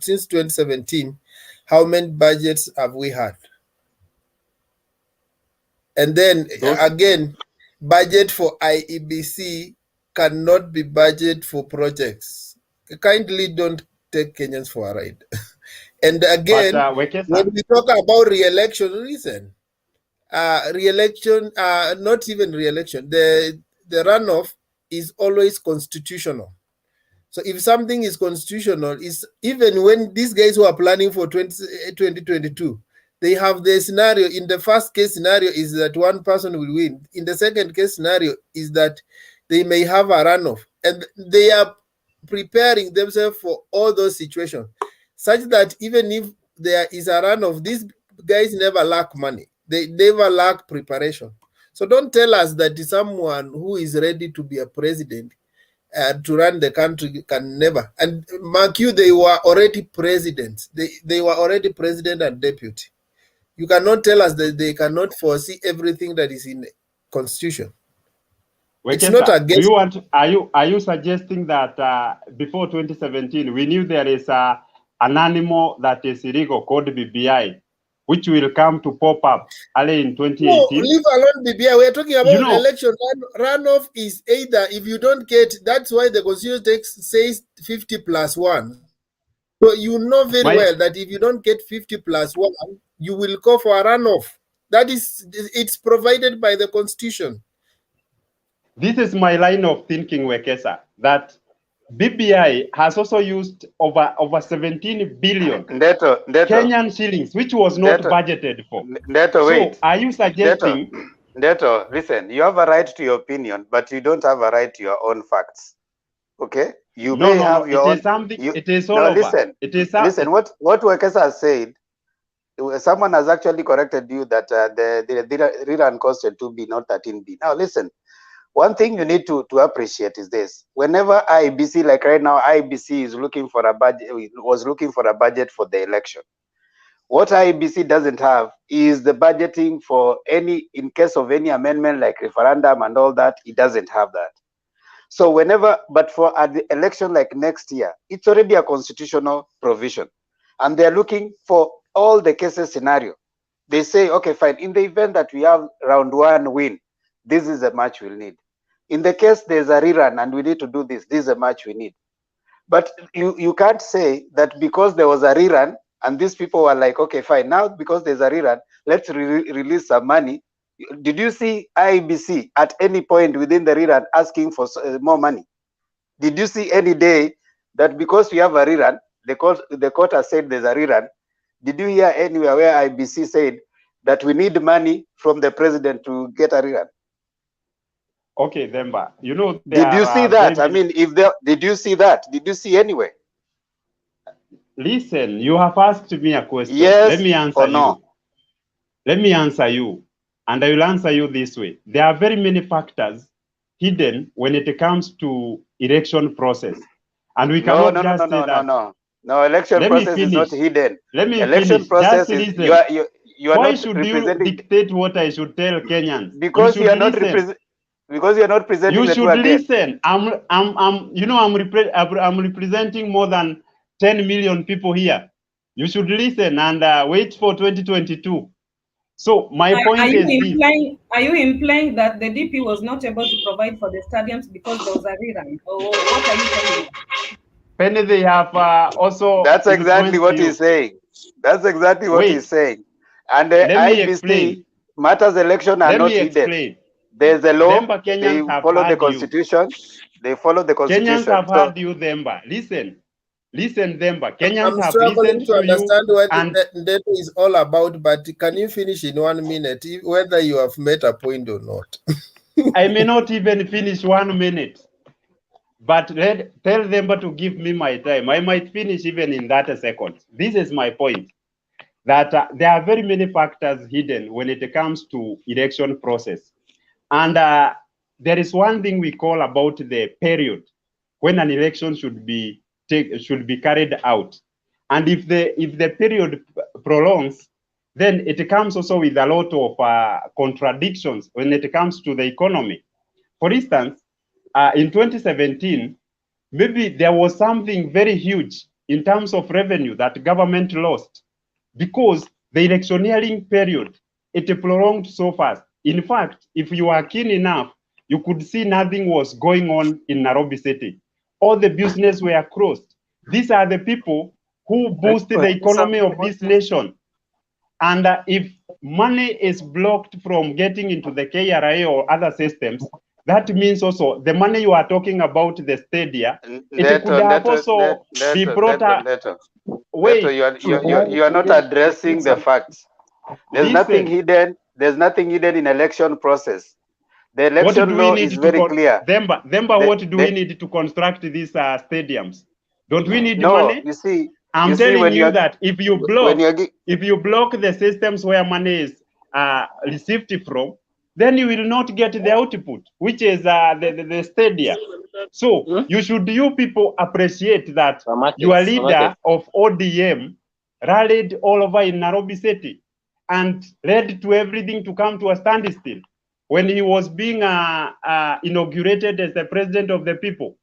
since 2017, how many budgets have we had? And then again, budget for IEBC cannot be budget for projects. Kindly don't take Kenyans for a ride. And again, when we talk about re-election, listen, re-election, not even re-election, the runoff is always constitutional. So if something is constitutional, is even when these guys who are planning for 2022, they have the scenario. In the first case scenario is that one person will win. In the second case scenario is that they may have a runoff. And they are preparing themselves for all those situations, such that even if there is a runoff, these guys never lack money. They never lack preparation. So don't tell us that someone who is ready to be a president to run the country can never. And mark you, they were already presidents. They were already president and deputy. You cannot tell us that they cannot foresee everything that is in the constitution. It's not against. Are you suggesting that before 2017 we knew there is an animal that is illegal called BBI, which will come to pop up early in 2018? No, leave alone BBI. We are talking about election. Runoff is either if you don't get. That's why the constitution text says 50+1. So you know very well that if you don't get 50+1, you will go for a runoff. That is, it's provided by the constitution. This is my line of thinking, Wekesa, that BBI has also used over 17 billion Kenyan shillings, which was not budgeted for. Wait. So are you suggesting? Listen, you have a right to your opinion, but you don't have a right to your own facts. Okay? You may have your own. It is all over. Listen, what Wekesa has said, someone has actually corrected you that the rerun costed 2 B, not 13 B. Now listen. One thing you need to appreciate is this. Whenever IBC, like right now, IBC is looking for a budget, was looking for a budget for the election. What IBC doesn't have is the budgeting for any, in case of any amendment like referendum and all that, it doesn't have that. So whenever, but for the election like next year, it's already a constitutional provision. And they're looking for all the cases scenario. They say, okay, fine, in the event that we have round 1 win, this is a match we'll need. In the case there's a rerun and we need to do this, this is a match we need. But you can't say that because there was a rerun and these people were like, okay, fine, now because there's a rerun, let's release some money. Did you see IBC at any point within the rerun asking for more money? Did you see any day that because we have a rerun, the court has said there's a rerun? Did you hear anywhere where IBC said that we need money from the president to get a rerun? Okay, Demba, you know, did you see that? I mean, did you see that? Did you see anywhere? Listen, you have asked me a question. Yes, let me answer or no? you. Let me answer you, and I will answer you this way. There are very many factors hidden when it comes to election process, and we cannot just say that. No, election process is not hidden. Let me election finish. process just is listen. you are Why not should representing. You dictate what I should tell Kenyans? Because you are not representing. Because you are not presenting. You should listen. I'm representing more than 10 million people here. You should listen and wait for 2022. So my point is this. Are you implying that the DP was not able to provide for the stadiums because there was a rerun? Or what are you telling? Penny, they have also. That's exactly what he's saying. That's exactly what he's saying. And the IBC matters election are not hidden. There's a law. They follow the constitution. They follow the constitution. Kenyans have heard you, Demba. Listen, Demba. Kenyans have listened to understand what that is all about. But can you finish in 1 minute, whether you have made a point or not? I may not even finish 1 minute. but tell them to give me my time. I might finish even in 30 seconds. This is my point, that there are very many factors hidden when it comes to election process. And there is one thing we call about the period when an election should be carried out. And if the period prolongs, then it comes also with a lot of contradictions when it comes to the economy. For instance, in 2017, maybe there was something very huge in terms of revenue that government lost because the electioneering period, it prolonged so fast. In fact, if you are keen enough, you could see nothing was going on in Nairobi City. All the business were closed. These are the people who boosted the economy of this nation. And if money is blocked from getting into the KRA or other systems, that means also the money you are talking about, the stadia, it could have also be brought up. Wait, you are not addressing the facts. There's nothing hidden. There's nothing hidden in election process. The election law is very clear. Demba, what do we need to construct these stadiums? Don't we need money? You see, I'm telling you that if you block the systems where money is received from, then you will not get the output, which is the stadia. So you people appreciate that your leader of ODM rallied all over in Nairobi City and led to everything to come to a standstill when he was being inaugurated as the president of the people,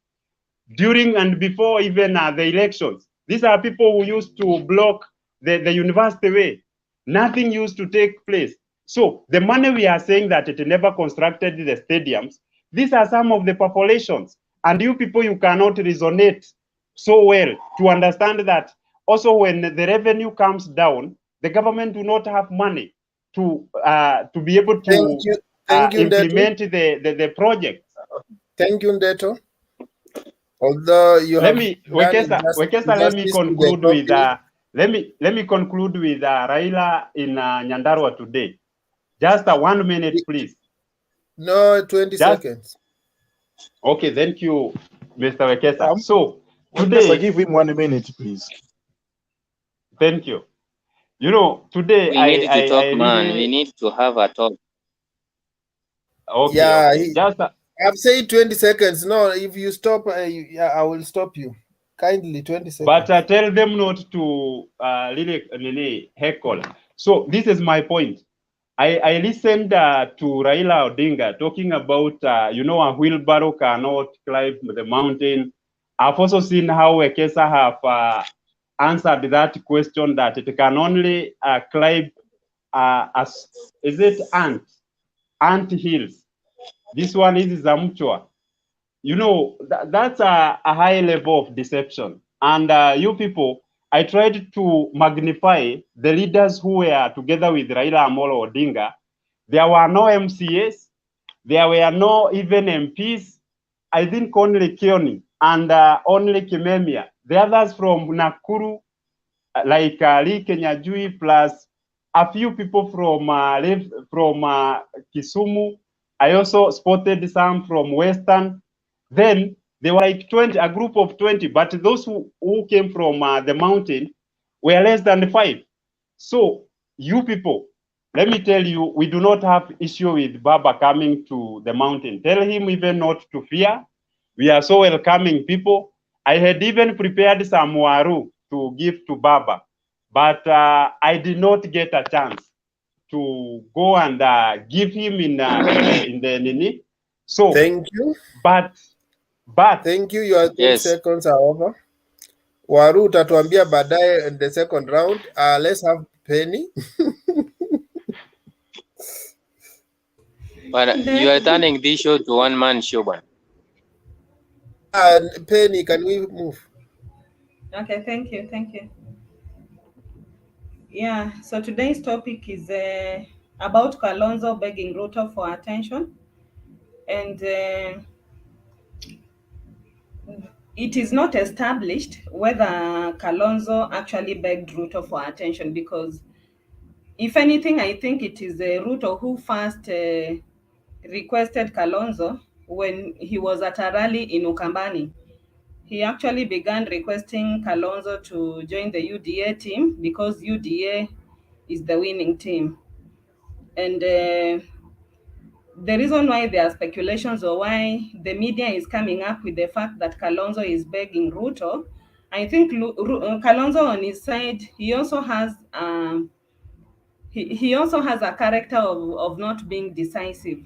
during and before even the elections. These are people who used to block the university way. Nothing used to take place. So the money we are saying that it never constructed the stadiums, these are some of the populations. And you people, you cannot resonate so well to understand that also when the revenue comes down, the government do not have money to be able to implement the project. Thank you, Ndeto. Although you let me conclude with Raila in Nyandarua today. Just 1 minute, please. No, 20 seconds. Okay, thank you, Mr. Wekesa. So today, give him 1 minute, please. Thank you. You know, today we need to talk, man. We need to have a talk. Okay. Yeah, okay. I've said 20 seconds. No, if you stop, I will stop you. Kindly, 20 seconds. But tell them not to really heckle. So this is my point. I listened to Raila Odinga talking about, a wheelbarrow cannot climb the mountain. I've also seen how Wekesa have answered that question, that it can only climb, is it ant hills? This one is Zamchua. You know, that's a high level of deception. And you people, I tried to magnify the leaders who were together with Raila Amolo Odinga. There were no MCAs. There were no even MPs. I think only Kioni and only Kimemia. The others from Nakuru, like Lee Kenyajui, plus a few people from Kisumu. I also spotted some from Western. Then there were like 20, a group of 20, but those who came from the mountain were less than 5. So you people, let me tell you, we do not have issue with Baba coming to the mountain. Tell him even not to fear. We are so welcoming people. I had even prepared some waru to give to Baba, but I did not get a chance to go and give him in the Nini. So thank you. But thank you. Your 10 seconds are over. Waru utatuambia baadaye in the second round. Let's have Penny. But you are turning this show to one-man show, man. Penny, can we move? Okay, thank you. Yeah, so today's topic is about Kalonzo begging Ruto for attention. And it is not established whether Kalonzo actually begged Ruto for attention, because if anything, I think it is Ruto who first requested Kalonzo when he was at a rally in Ukambani. He actually began requesting Kalonzo to join the UDA team because UDA is the winning team. And the reason why there are speculations or why the media is coming up with the fact that Kalonzo is begging Ruto, I think Kalonzo on his side, he also has he also has a character of not being decisive.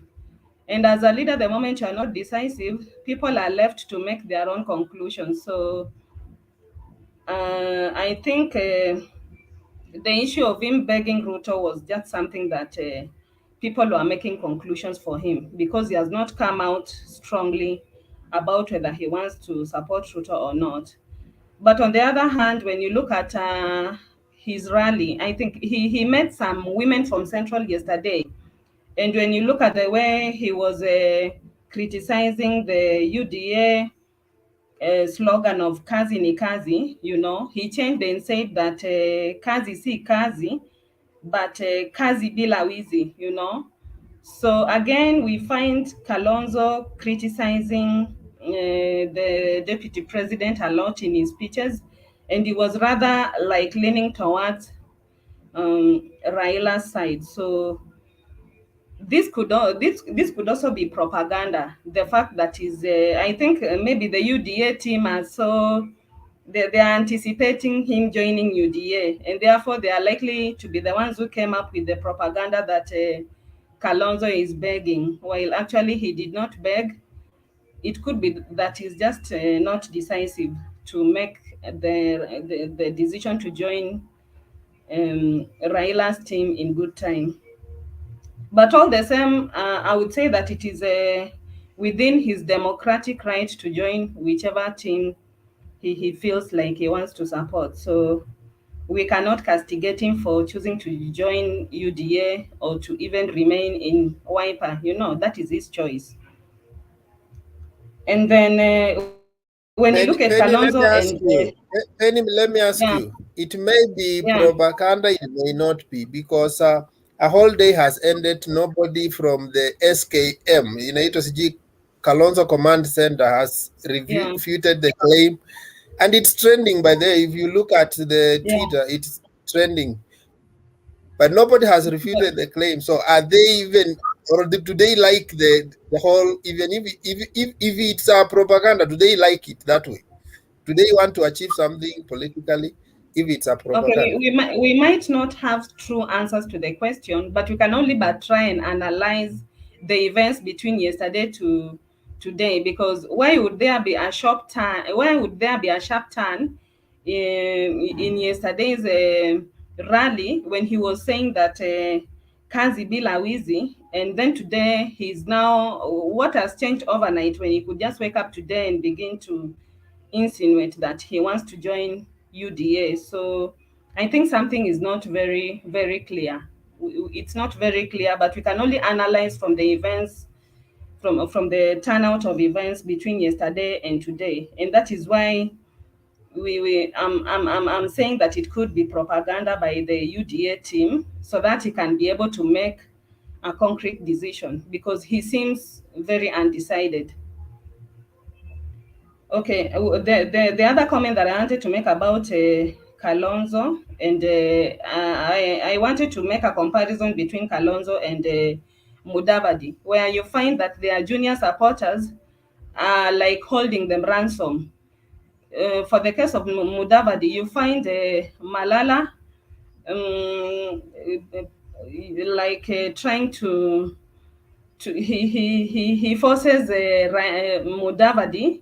And as a leader, the moment you are not decisive, people are left to make their own conclusions. So I think the issue of him begging Ruto was just something that people were making conclusions for him because he has not come out strongly about whether he wants to support Ruto or not. But on the other hand, when you look at his rally, I think he met some women from Central yesterday. And when you look at the way he was criticizing the UDA slogan of kazi ni kazi, you know, he changed and said that kazi si kazi, but kazi bila wizi, you know. So again, we find Kalonzo criticizing the deputy president a lot in his speeches, and he was rather like leaning towards Raila's side. So this could also be propaganda. The fact that is, I think maybe the UDA team are so they are anticipating him joining UDA, and therefore they are likely to be the ones who came up with the propaganda that Kalonzo is begging, while actually he did not beg. It could be that he's just not decisive to make the decision to join Raila's team in good time. But all the same, I would say that it is within his democratic right to join whichever team he feels like he wants to support. So we cannot castigate him for choosing to join UDA or to even remain in Wiper. You know, that is his choice. And then when you look at Penny, let Kalonzo me ask and you. Penny, let me ask yeah, you. It may be yeah, propaganda, it may not be, because a whole day has ended. Nobody from the SKM, it was Kalonzo Command Center, has yeah, refuted the claim. And it's trending, by the way. If you look at the yeah. Twitter, it's trending. But nobody has refuted the claim. So are they even, or do they like the whole, even if it's a propaganda, do they like it that way? Do they want to achieve something politically if it's a Okay, propaganda? we might not have true answers to the question, but we can only but try and analyze the events between yesterday to today. Because why would there be a sharp turn? Why would there be a sharp turn in yesterday's rally when he was saying that kazi bila wizi, and then today he's now, what has changed overnight when he could just wake up today and begin to insinuate that he wants to join UDA? So I think something is not very, very clear. It's not very clear, but we can only analyze from the events, from the turnout of events between yesterday and today, and that is why I'm saying that it could be propaganda by the UDA team so that he can be able to make a concrete decision, because he seems very undecided. Okay, the other comment that I wanted to make about Kalonzo, and I wanted to make a comparison between Kalonzo and Mudavadi, where you find that their junior supporters are like holding them ransom. For the case of Mudavadi, you find Malala like trying to he forces Mudavadi.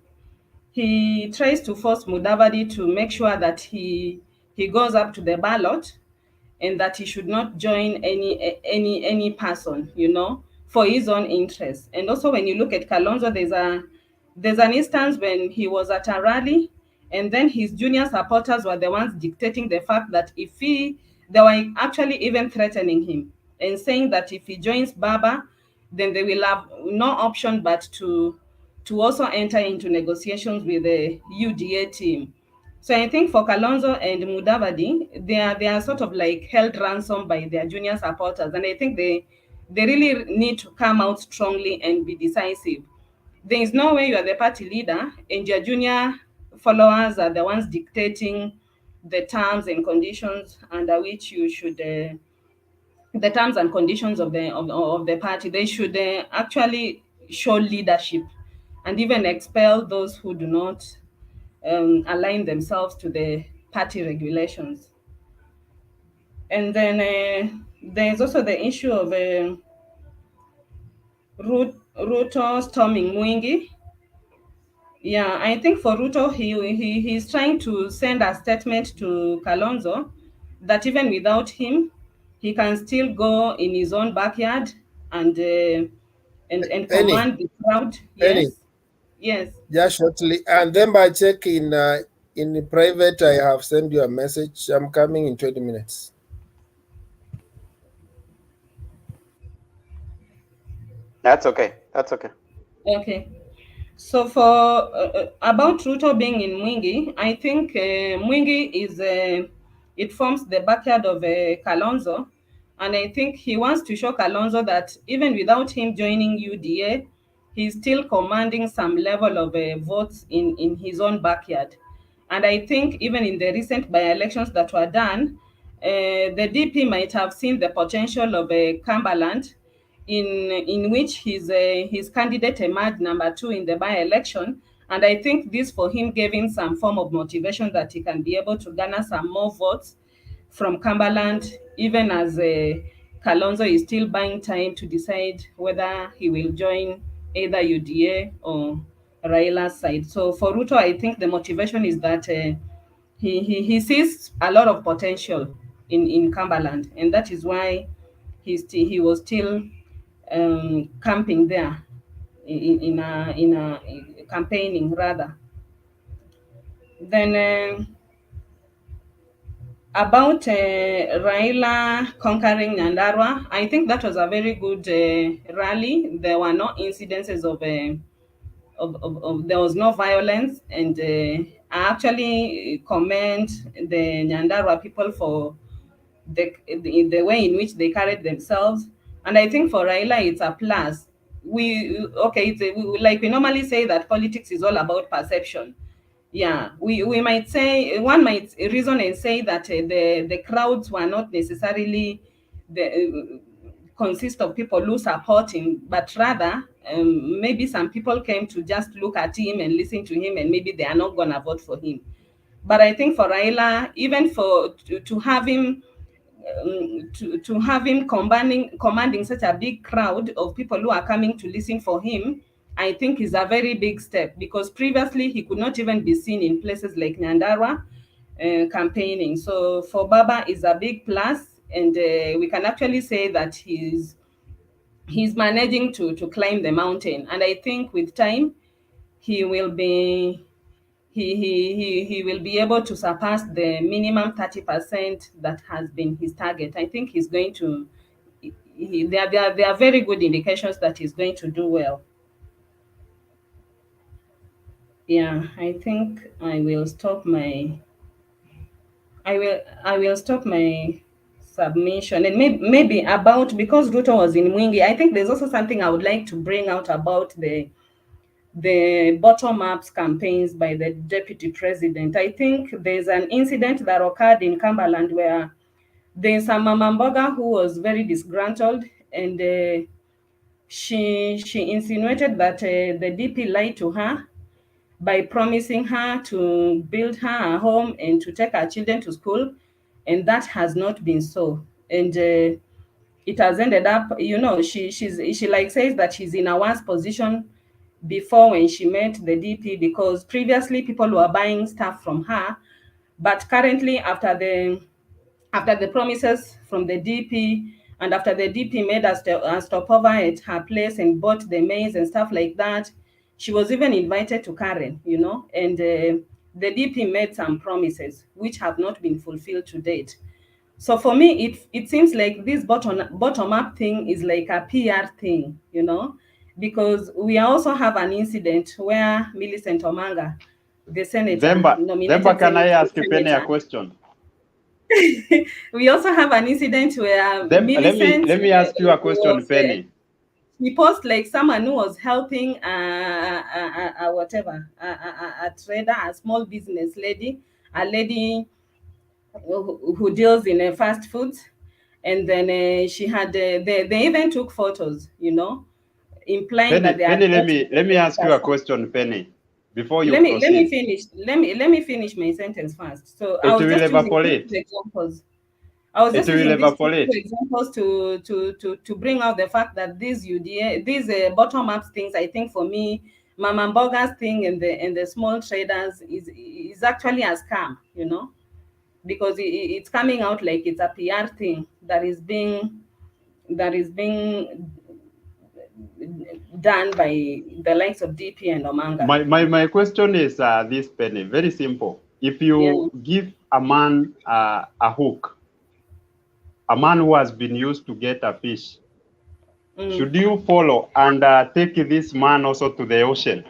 He tries to force Mudavadi to make sure that he goes up to the ballot, and that he should not join any person, you know, for his own interest. And also when you look at Kalonzo, there's an instance when he was at a rally, and then his junior supporters were the ones dictating the fact that they were actually even threatening him and saying that if he joins Baba, then they will have no option but to also enter into negotiations with the UDA team. So I think for Kalonzo and Mudavadi, they are sort of like held ransom by their junior supporters, and I think they really need to come out strongly and be decisive. there is no way you are the party leader and your junior followers are the ones dictating the terms and conditions under which you should the terms and conditions of the party. They should actually show leadership and even expel those who do not align themselves to the party regulations. And then there's also the issue of Ruto storming Mwingi. Yeah, I think for Ruto, he's trying to send a statement to Kalonzo that even without him, he can still go in his own backyard and Penny, command the crowd. Penny, Yes, yes. just shortly, and then by check in private, I have sent you a message. I'm coming in 20 minutes. That's okay. That's okay. Okay. So for about Ruto being in Mwingi, I think Mwingi is it forms the backyard of Kalonzo, and I think he wants to show Kalonzo that even without him joining UDA, he's still commanding some level of votes in his own backyard. And I think even in the recent by-elections that were done, the DP might have seen the potential of Cumberland, in which his candidate emerged number 2 in the by-election, and I think this for him gave him some form of motivation that he can be able to garner some more votes from Cumberland, even as Kalonzo is still buying time to decide whether he will join either UDA or Raila's side. So for Ruto, I think the motivation is that he sees a lot of potential in Cumberland, and that is why he was still camping there in a campaigning rather. Then about Raila conquering Nyandarua, I think that was a very good rally. There were no incidences of there was no violence, and I actually commend the Nyandarua people for the way in which they carried themselves. And I think for Raila, it's a plus. Like we normally say that politics is all about perception. Yeah, we might say, one might reason and say that the crowds were not necessarily consist of people who support him, but rather maybe some people came to just look at him and listen to him, and maybe they are not gonna vote for him. But I think for Raila, even to have him to have him commanding such a big crowd of people who are coming to listen for him, I think is a very big step, because previously he could not even be seen in places like Nyandarua campaigning. So for Baba is a big plus, and we can actually say that he's managing to climb the mountain. And I think with time he will be he will be able to surpass the minimum 30% that has been his target. I think he's going to. There are very good indications that he's going to do well. Yeah, I think I will stop my. I will stop my submission, and maybe about, because Ruto was in Mwingi, I think there's also something I would like to bring out about the bottom-up campaigns by the deputy president. I think there's an incident that occurred in Cumberland where there's a Mama Mboga who was very disgruntled, and she insinuated that the DP lied to her by promising her to build her a home and to take her children to school, and that has not been so. And it has ended up, she like says that she's in a worse position before when she met the DP, because previously people were buying stuff from her, but currently after the promises from the DP, and after the DP made a stopover at her place and bought the maize and stuff like that, she was even invited to Karen, and the DP made some promises which have not been fulfilled to date. So for me, it seems like this bottom up thing is like a PR thing, because we also have an incident where Millicent Omanga, the senator, nominated Demba, can I ask senator, Penny a question? we also have an incident where Let me ask you a question, Penny. he posted like someone who was helping a trader, a small business lady, a lady who deals in fast foods, and then she had they even took photos, you know, implying that they Penny, are. let me ask you a question, Penny, before you let me proceed. finish. Let me finish my sentence first. So I It was will just using evaporate. two examples. I was just It will using these two evaporate. examples to bring out the fact that these UDA, these bottom up things, I think for me, Mama Mboga's thing and the small traders is actually a scam, you know, because it's coming out like it's a PR thing that is being done by the likes of DP and Omanga. My question is this, Penny, very simple. If you give a man a hook, a man who has been used to get a fish, should you follow and take this man also to the ocean?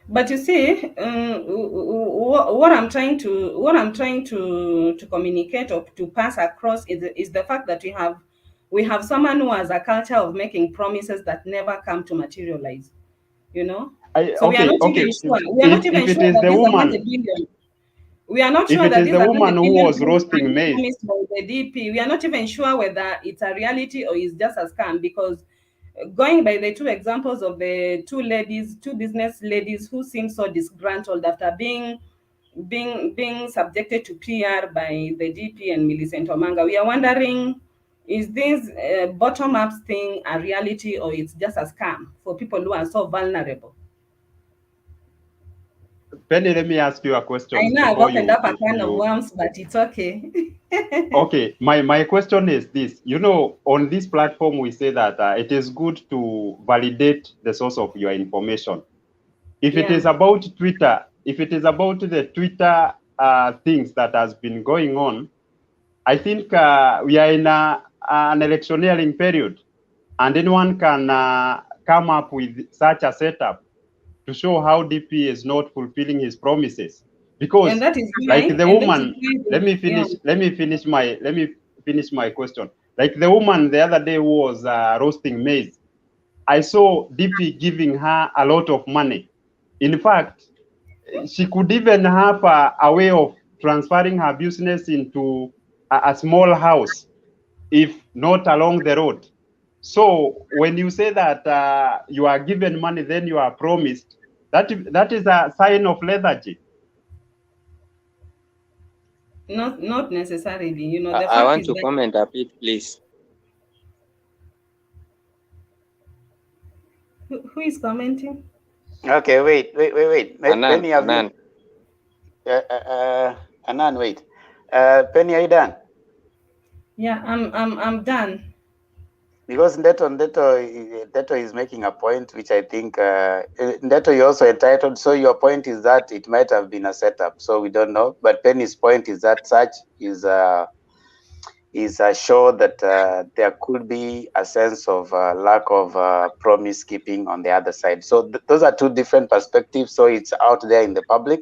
But you see, what I'm trying to communicate or to pass across is the fact that we have someone who has a culture of making promises that never come to materialize. You know, so we are not even sure. We are not even sure that these are not a billion. We are not sure that these are not the who was roasting maize promised by the DP. We are not even sure whether it's a reality or it's just a scam, because going by the two examples of the two business ladies who seem so disgruntled after being subjected to PR by the DP and Millicent Omanga, we are wondering, is this bottom-up thing a reality or it's just a scam for people who are so vulnerable? Penny, let me ask you a question. I know I've opened up a can of worms, but it's okay. Okay, my question is this. You know, on this platform, we say that it is good to validate the source of your information. If it is about Twitter, if it is about the Twitter things that has been going on, I think we are in an electioneering period, and anyone can come up with such a setup to show how DP is not fulfilling his promises. Because like the woman, let me finish my question. Like the woman the other day who was roasting maize, I saw DP giving her a lot of money. In fact, she could even have a way of transferring her business into a small house, if not along the road. So when you say that you are given money, then you are promised, that is a sign of lethargy. Not necessarily, you know. I want to comment a bit, please. Who is commenting? Okay, wait. Anan, Anan. Anan, wait. Penny, are you done? Yeah, I'm done. Because Ndeto is making a point, which I think Ndeto, you also entitled. So your point is that it might have been a setup, so we don't know. But Penny's point is that such is a show that there could be a sense of lack of promise keeping on the other side. So those are two different perspectives. So it's out there in the public,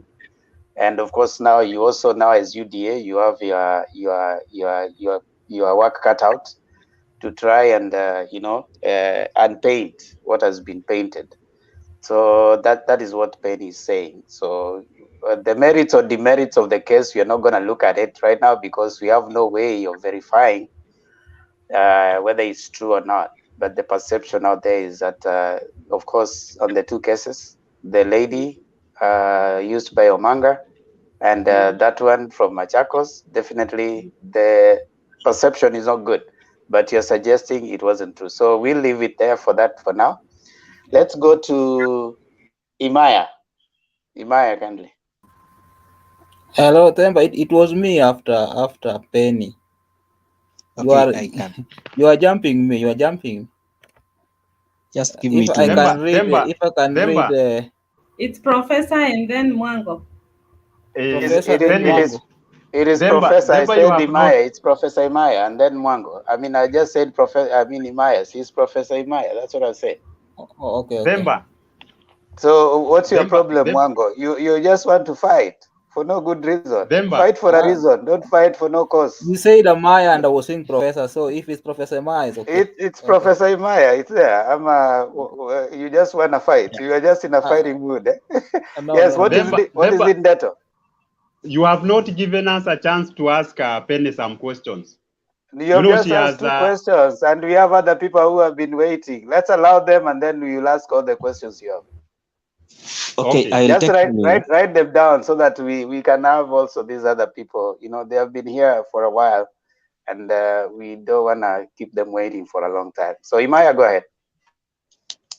and of course now you also as UDA you have your work cut out to try and unpaint what has been painted. So that is what Penny is saying. So the merits or demerits of the case, we are not going to look at it right now because we have no way of verifying whether it's true or not. But the perception out there is that, of course, on the two cases, the lady used by Omanga and that one from Machakos, definitely the perception is not good. But you're suggesting it wasn't true. So we'll leave it there for that for now. Let's go to Imaya. Imaya, kindly. Hello, Themba. It was me after Penny. Okay, you are jumping me. You are jumping. Just give me 2 minutes. If I can read. It's Professor and then Mwango. It is Professor. I said Imaya. It's Professor Imaya and then Mwango. I mean, I just said Imaya. He's Professor Imaya. That's what I said. Okay. Demba. So what's your problem, Mwango? You just want to fight for no good reason. Demba. Fight for a reason. Don't fight for no cause. You said Amaya and I was saying Professor. So if it's Professor Amaya, it's okay. It's okay. Professor Imaya. It's there. You just want to fight. You are just in a fighting mood. No, yes. no, What is Demba, what Demba, is in data? You have not given us a chance to ask Penny some questions. You have just asked 2 questions, and we have other people who have been waiting. Let's allow them, and then we will ask all the questions you have. Okay, Okay. I'll Just write them down so that we can have also these other people. You know, they have been here for a while, and we don't want to keep them waiting for a long time. So Imaya, go ahead.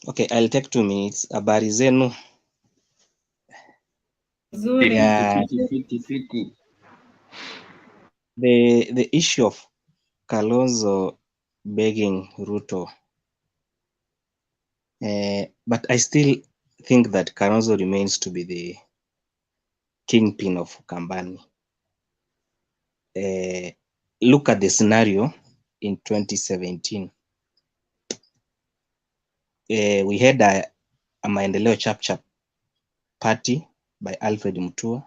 Okay, I'll take 2 minutes. Habari zenu. Yeah. The issue of Kalonzo begging Ruto, but I still think that Kalonzo remains to be the kingpin of Kambani. Look at the scenario in 2017. We had a Maendeleo Chap party by Alfred Mutua.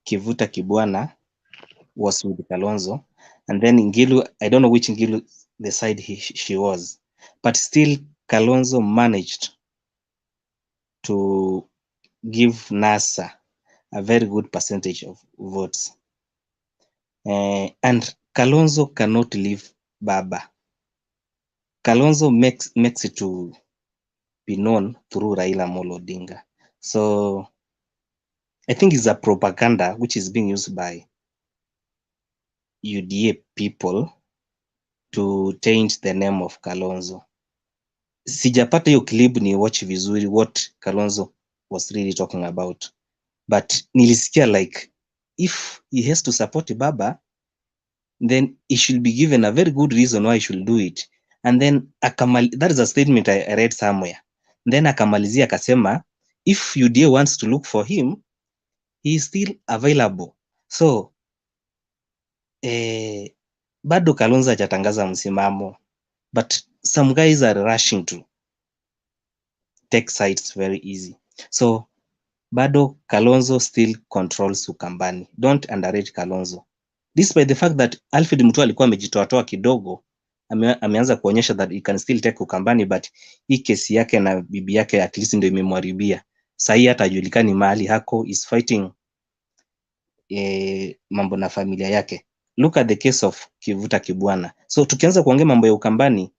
Kivuta Kibwana was with Kalonzo, and then Ngilu, I don't know which Ngilu the side she was, but still Kalonzo managed to give NASA a very good percentage of votes. And Kalonzo cannot leave Baba. Kalonzo makes it to be known through Raila Amolo Odinga. So I think it's a propaganda which is being used by UDA people to taint the name of Kalonzo. Sijapata hiyo clip ni watch vizuri what Kalonzo was really talking about, but nilisikia like if he has to support Baba, then he should be given a very good reason why he should do it. And then that is a statement I read somewhere. Then akamalizia akasema if UDA wants to look for him, he is still available. So bado Kalonzo hajatangaza msimamo, but some guys are rushing to take sides very easy. So bado Kalonzo still controls Ukambani. Don't underrate Kalonzo. Despite the fact that Alfred Mutua alikuwa amejitoatoa kidogo, ameanza kuonyesha that he can still take Ukambani, but hii kesi yake na bibi yake at least ndio imemharibia. Sahii hata hajulikani mahali hako, is fighting mambo na familia yake. Look at the case of Kivuta Kibwana. So tukianza kuongea mambo ya Ukambani,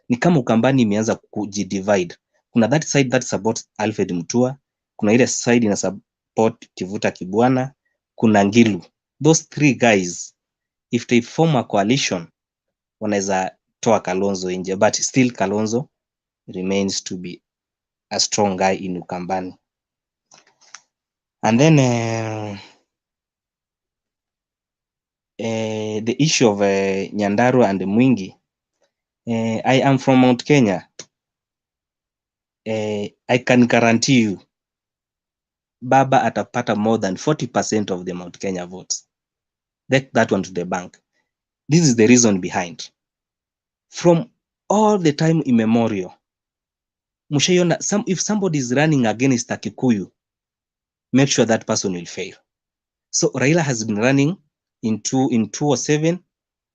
ni kama Ukambani imeanza kujidivide. Kuna that side that supports Alfred Mutua, kuna ile side ina support Kivuta Kibwana, kuna Ngilu. Those 3 guys, if they form a coalition, wanaweza toa Kalonzo nje, but still Kalonzo remains to be a strong guy in Ukambani. And then the issue of Nyandarua and Mwingi, I am from Mount Kenya. I can guarantee you Baba atapata more than 40% of the Mount Kenya votes. Take that one to the bank. This is the reason behind. From all the time immemorial, Mushayona, if somebody is running against a Kikuyu, make sure that person will fail. So Raila has been running in 2007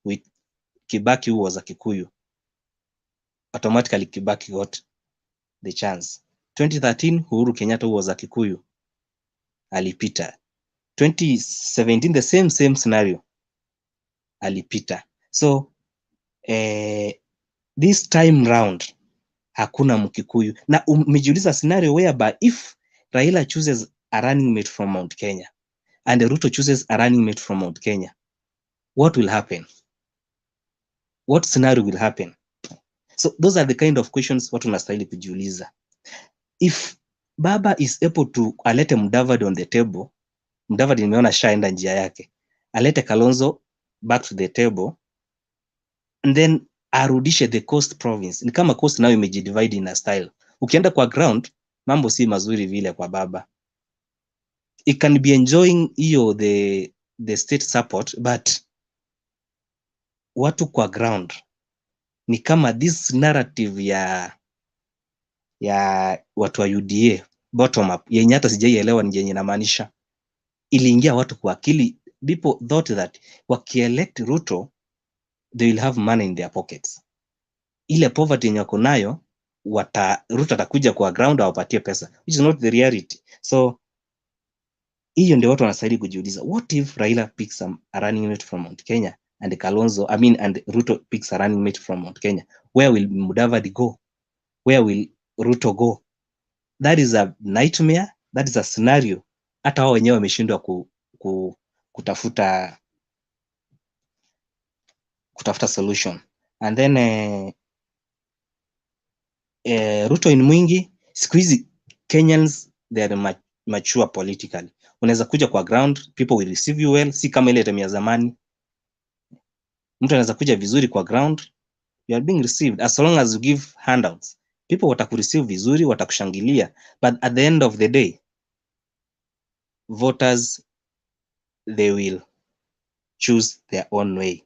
with Kibaki, who was a Kikuyu. Automatically Kibaki got the chance. 2013, Uhuru Kenyatta, who was a Kikuyu, alipita. 2017, the same scenario, alipita. So this time round hakuna Mkikuyu. Na umejiuliza scenario whereby if Raila chooses a running mate from Mount Kenya and Ruto chooses a running mate from Mount Kenya, what will happen? What scenario will happen? So those are the kind of questions watu unastahili kujiuliza. If Baba is able to alete Mudavadi on the table, Mudavadi nimeona shaenda njia yake, alete Kalonzo back to the table, and then arudishe the coast province. Ni kama coast nayo imejidivide in a style. Ukienda kwa ground, mambo si mazuri vile kwa Baba. It can be enjoying hiyo the state support, but watu kwa ground ni kama this narrative ya watu wa UDA bottom up yenye hata sijaielewa ni yenye inamaanisha. iliingia watu kwa akili. People thought that wakielect Ruto they will have money in their pockets. Ile poverty yenye wako nayo Ruto atakuja kwa ground awapatie pesa, which is not the reality. So hiyo ndio watu wanastahili kujiuliza, what if Raila picks a running mate from Mount Kenya and Kalonzo, and Ruto picks a running mate from Mount Kenya? Where will Mudavadi go? Where will Ruto go? That is a nightmare. That is a scenario. Hata wao wenyewe wameshindwa kutafuta solution. And then Ruto in Mwingi, siku hizi Kenyans they are mature politically. Unaweza kuja kwa ground, people will receive you well, si kama ile time ya zamani. Mtu anaweza kuja vizuri kwa ground, you are being received as long as you give handouts. People watakureceive vizuri, watakushangilia, but at the end of the day voters they will choose their own way.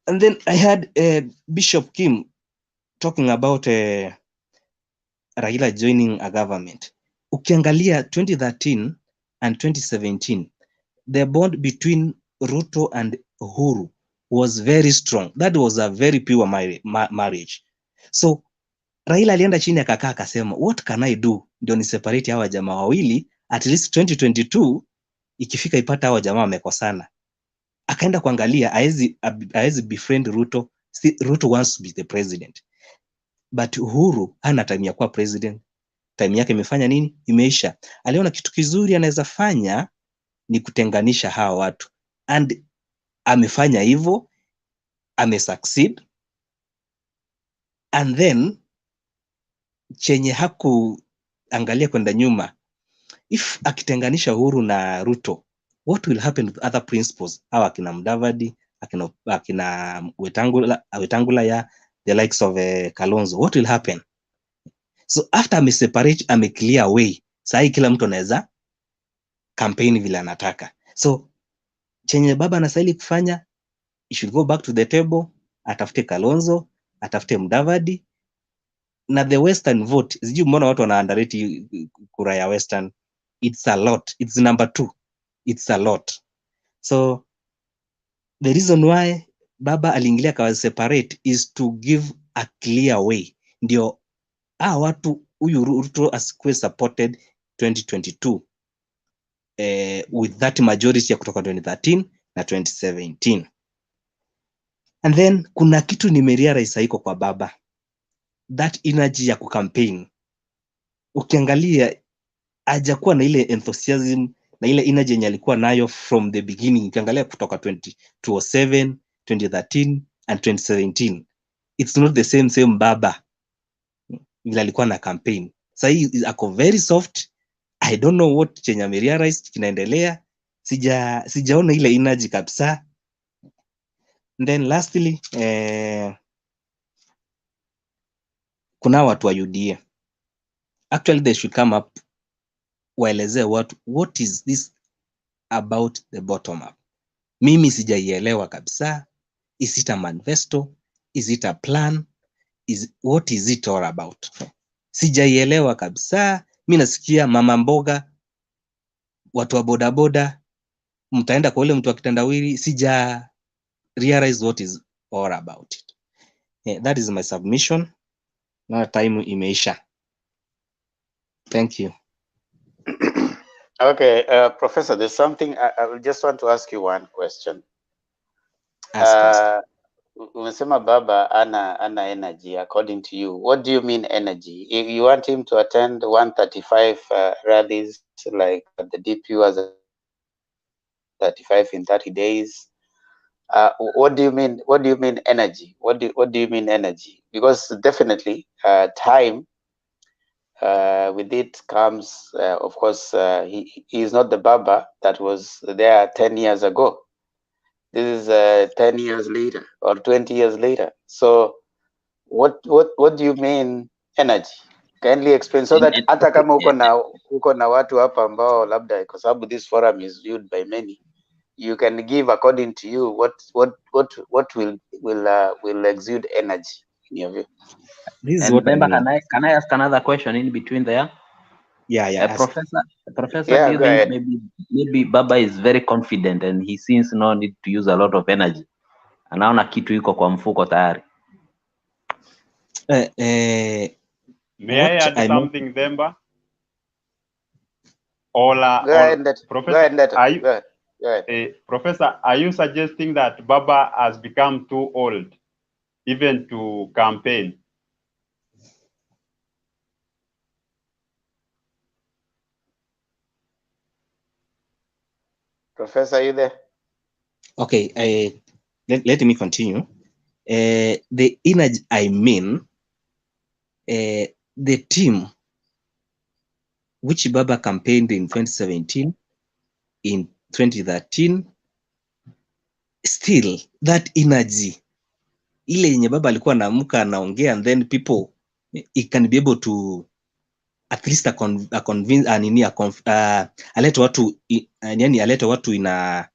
And then I had Bishop Kim talking about Raila joining a government. Ukiangalia 2013 and 2017, the bond between Ruto and Uhuru was very strong. That was a very pure marriage. So Raila alienda chini akakaa akasema, what can I do ndio ni separate hawa jamaa wawili, at least 2022 ikifika ipata hawa jamaa wamekosana. Akaenda kuangalia haezi befriend Ruto. Ruto wants to be the president, but Uhuru hana time ya kuwa president. Time yake imefanya nini? Imeisha. Aliona kitu kizuri anaweza fanya ni kutenganisha hawa watu, and amefanya hivyo, succeed. And then chenye hakuangalia kwenda nyuma, if akitenganisha Uhuru na Ruto, what will happen with other principles? Hawa akina Mudavadi, akina Wetangula ya the likes of Kalonzo, what will happen? So after ameseparate, clear way, sahi kila mtu anaweza campaign vile anataka. So chenye baba anastahili kufanya, he should go back to the table, atafute Kalonzo, atafute Mudavadi na the western vote. Sijui mbona watu wana underrate kura ya western. It's a lot. It's number 2. It's a lot. So the reason why baba aliingilia kawa separate is to give a clear way, ndio watu huyu Ruto asikuwe supported 2022 with that majority ya kutoka 2013 na 2017. And then kuna kitu nimerealize haiko kwa baba, that energy ya kucampaign. Ukiangalia hajakuwa na ile enthusiasm na ile energy yenye alikuwa nayo from the beginning. Ukiangalia kutoka 2007, 2013 and 2017, it's not the same baba vile alikuwa na campaign. Sasa hii ako very soft. I don't know what chenye amerealize kinaendelea. Sijaona ile energy kabisa. And then lastly, kuna watu wa UDA. Actually they should come up, waelezee what is this about the bottom up. Mimi sijaielewa kabisa. Is it a manifesto? Is it a plan? What is it all about? Sijaielewa kabisa. Mimi nasikia mama mboga, watu wa bodaboda, mtaenda kwa ule mtu wa kitandawili. Sija realize what is all about it. That is my submission. Na time imeisha. Thank you. Okay, Professor, there's something I just want to ask you one question. Umesema baba ana energy according to you. What do you mean energy? If you want him to attend 135 rallies like the DP was 35 in 30 days, what do you mean? What do you mean energy? What do you mean energy? Because definitely time with it comes, of course, he is not the baba that was there 10 years ago. This is 10 years later or 20 years later. So what do you mean energy? Kindly explain so that hata kama uko na watu hapa ambao labda kwa sababu this forum is viewed by many, you can give according to you what will exude energy in your view. And remember, can I ask another question in between there? Professor, Yeah, do you go think ahead. maybe Baba is very confident and he seems no need to use a lot of energy? Anaona kitu iko kwa mfuko tayari. May I add something, Themba? Professor, are you suggesting that Baba has become too old even to campaign? Professor, are you there? Okay, let me continue. The energy, I mean, the team which Baba campaigned in 2017, in 2013, still that energy, ile yenye Baba alikuwa anaamka anaongea, and then people, it can be able to at least alete watu yani alete watu ina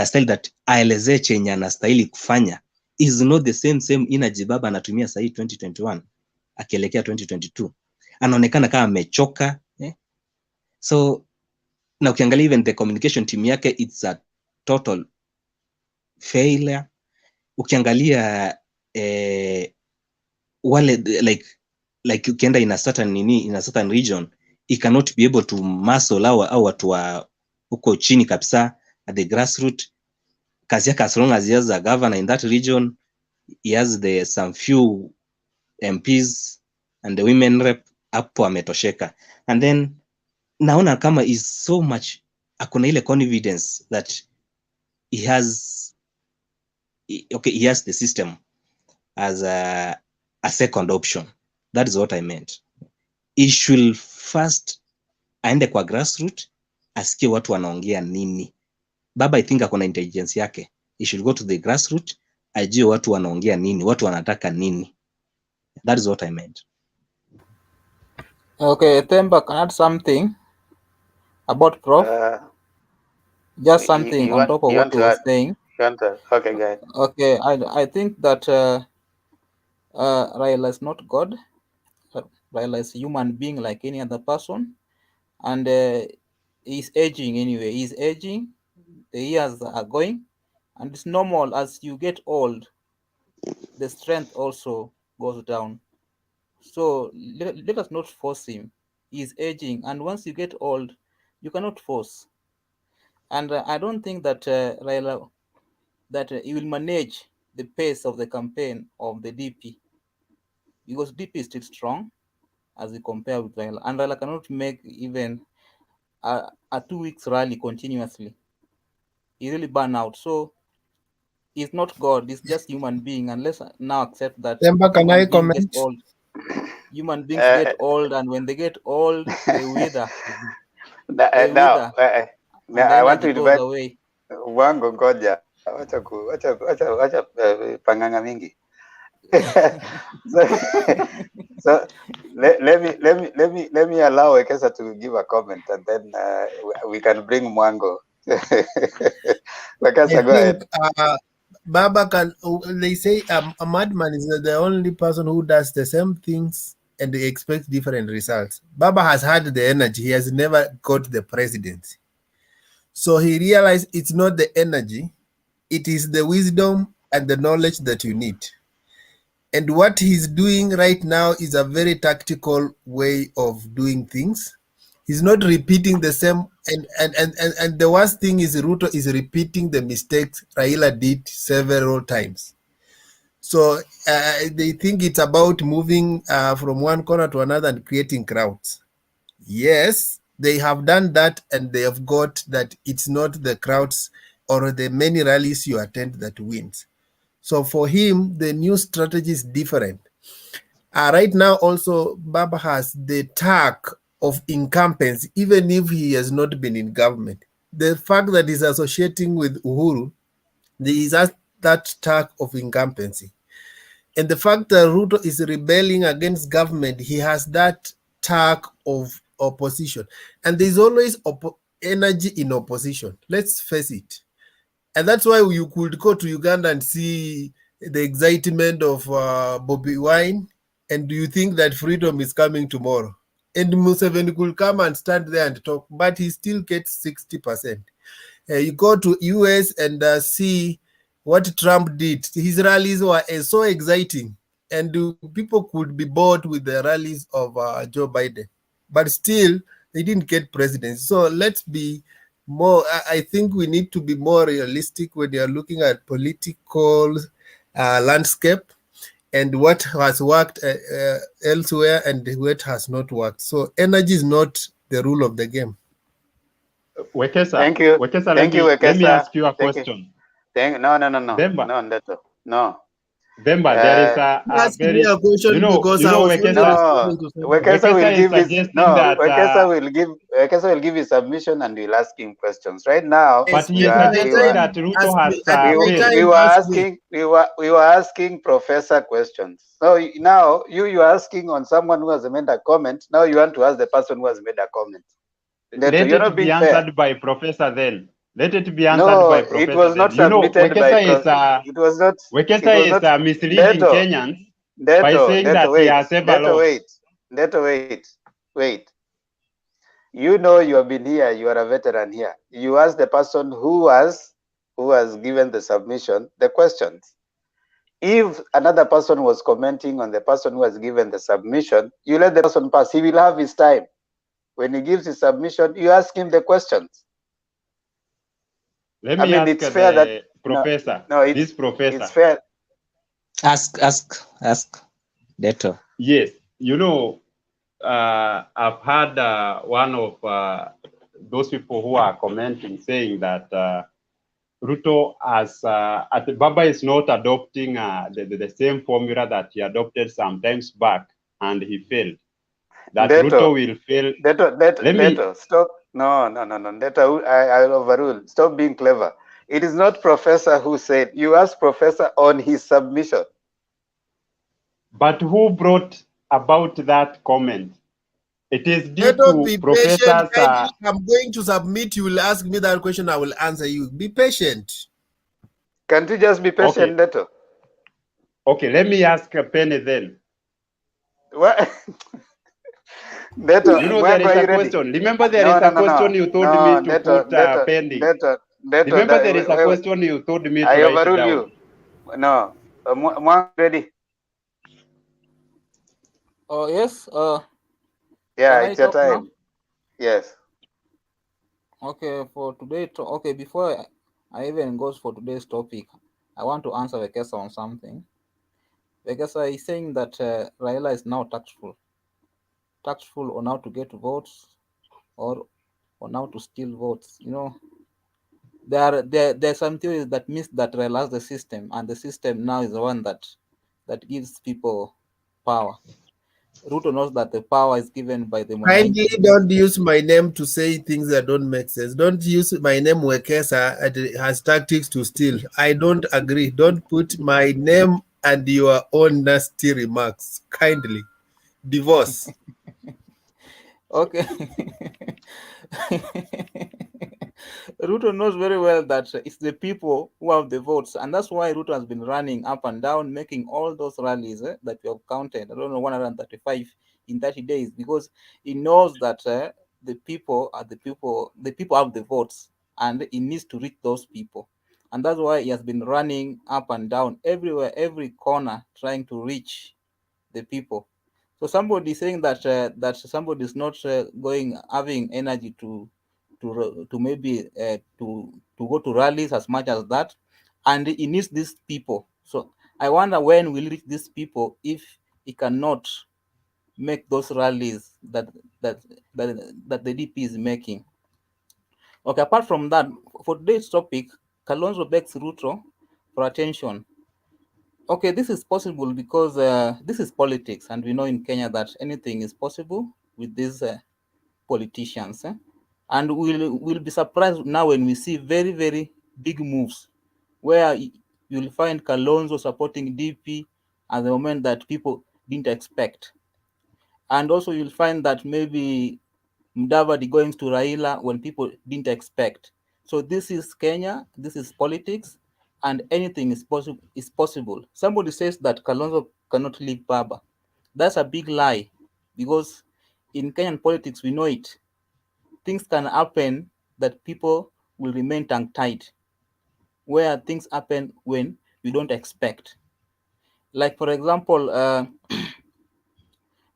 style that aelezee chenye anastahili kufanya, is not the same energy Baba anatumia sahii 2021 akielekea 2022. Anaonekana kama amechoka, so na ukiangalia even the communication team yake, it's a total failure. Ukiangalia wale like ukienda in a certain region, it cannot be able to muscle au watu wa huko chini kabisa at the grassroots. Kazi yake, as long as he has a governor in that region, he has some few MPs and the women rep, hapo ametosheka. And then naona kama is so much, akona ile confidence that he has the system as a second option. That is what I meant. He should first aende kwa grassroots, asikie watu wanaongea nini. Baba, I think akona intelligence yake. He should go to the grassroots, ajue watu wanaongea nini, watu wanataka nini. That is what I meant. Okay, Themba, can I add something about Prof? Just something on top of what you were saying. Okay, go ahead. Okay, I think that Raila is not God. Raila is a human being like any other person, and he's aging anyway. He's aging. The years are going, and it's normal as you get old. The strength also goes down. So let us not force him. He's aging, and once you get old, you cannot force. And I don't think that Raila, that he will manage the pace of the campaign of the DP, because DP is still strong as we compare with Raila, and Raila cannot make even a 2 weeks rally continuously. He really burn out. So he's not God. He's just human being. And let's now accept that human being gets old. Human beings get old, and when they get old, they wither. They wither. I want to invite away. Wango ngoja. Wacha panganga mingi. So let me allow Ekesa to give a comment, and then we can bring Mwango. Ekesa, go ahead. Baba can. They say a madman is the only person who does the same things and they expect different results. Baba has had the energy. He has never got the presidency. So he realized it's not the energy, it is the wisdom and the knowledge that you need. And what he's doing right now is a very tactical way of doing things. He's not repeating the same, and the worst thing is Ruto is repeating the mistakes Raila did several times. So they think it's about moving from one corner to another and creating crowds. Yes, they have done that, and they have got that it's not the crowds or the many rallies you attend that wins. So for him, the new strategy is different. Right now, also, Baba has the tag of incumbency, even if he has not been in government. The fact that he's associating with Uhuru, there is that tag of incumbency. And the fact that Ruto is rebelling against government, he has that tag of opposition. And there's always energy in opposition. Let's face it. And that's why you could go to Uganda and see the excitement of Bobby Wine. And do you think that freedom is coming tomorrow? and Museveni could come and stand there and talk, but he still gets 60%. You go to US and see what Trump did. His rallies were so exciting, and people could be bored with the rallies of Joe Biden, but still they didn't get presidency. So let's be more, I think we need to be more realistic when you're looking at political landscape and what has worked elsewhere and what has not worked. So energy is not the rule of the game. Wekesa, Thank you. Wekesa, Thank you, let me Wekesa. ask you a Thank you. question. No, Demba, no. Demba, there is a Ask me very, a question because I was only responding to something. Wekesa will give his Wekesa will give his submission and we'll ask him questions. Right now, but he is suggesting that Ruto has failed. We were asking Professor questions. So now you are asking on someone who has made a comment. Now you want to ask the person who has made a comment. Let it be answered by Professor then. Let it be answered by Professor. It was not submitted by it was not. Wekesa is misleading Kenyans by saying that he has ever lost. Wait. You know you have been here. You are a veteran here. You ask the person who has given the submission the questions. If another person was commenting on the person who has given the submission, you let the person pass. He will have his time. When he gives his submission, you ask him the questions. Let me ask it's fair that Professor. This Professor. It's fair. Ask, Deto. Yes, you know, I've had one of those people who are commenting saying that Ruto Baba is not adopting the same formula that he adopted some times back, and he failed. That Ruto will fail. Deto, stop. No. Deto, I'll overrule. Stop being clever. It is not Professor who said. You asked Professor on his submission. But who brought about that comment? It is due Deto, to be Professors. patient. I'm going to submit. You will ask me that question. I will answer you. Be patient. Can't you just be patient, Deto? Okay, let me ask Penny then. What? Deto, you know there is a question. Remember there is a question you told me to put pending. Remember there is a question you told me to write down. I overrule you. No, ready. Oh yes. Yeah, it's your time. Now? Yes. Okay, for today. Before I even goes for today's topic, I want to answer Wekesa on something. Wekesa is saying that Raila is now tactful on how to get votes or on how to steal votes. You know, there's some theories that means that Raila has the system, and the system now is the one that gives people power. Ruto knows that the power is given by the Kindly don't use my name to say things that don't make sense. Don't use my name Wekesa as tactics to steal. I don't agree. Don't put my name and your own nasty remarks. Kindly. Divorce. Okay. Ruto knows very well that it's the people who have the votes, and that's why Ruto has been running up and down, making all those rallies that we have counted. I don't know, 135 in 30 days, because he knows that the people have the votes, and he needs to reach those people, and that's why he has been running up and down everywhere, every corner, trying to reach the people. So somebody saying that that somebody is not having energy to maybe to go to rallies as much as that, and he needs these people. So I wonder when we'll reach these people if he cannot make those rallies that the DP is making. Okay, apart from that, for today's topic, Kalonzo begs Ruto for attention. Okay, this is possible because this is politics, and we know in Kenya that anything is possible with these politicians. And we'll be surprised now when we see very, very big moves where you'll find Kalonzo supporting DP at the moment that people didn't expect. And also you'll find that maybe Mudavadi going to Raila when people didn't expect. So this is Kenya, this is politics, and anything is possible. Somebody says that Kalonzo cannot leave Baba. That's a big lie, because in Kenyan politics, we know it. Things can happen that people will remain tongue-tied, where things happen when you don't expect. Like, for example,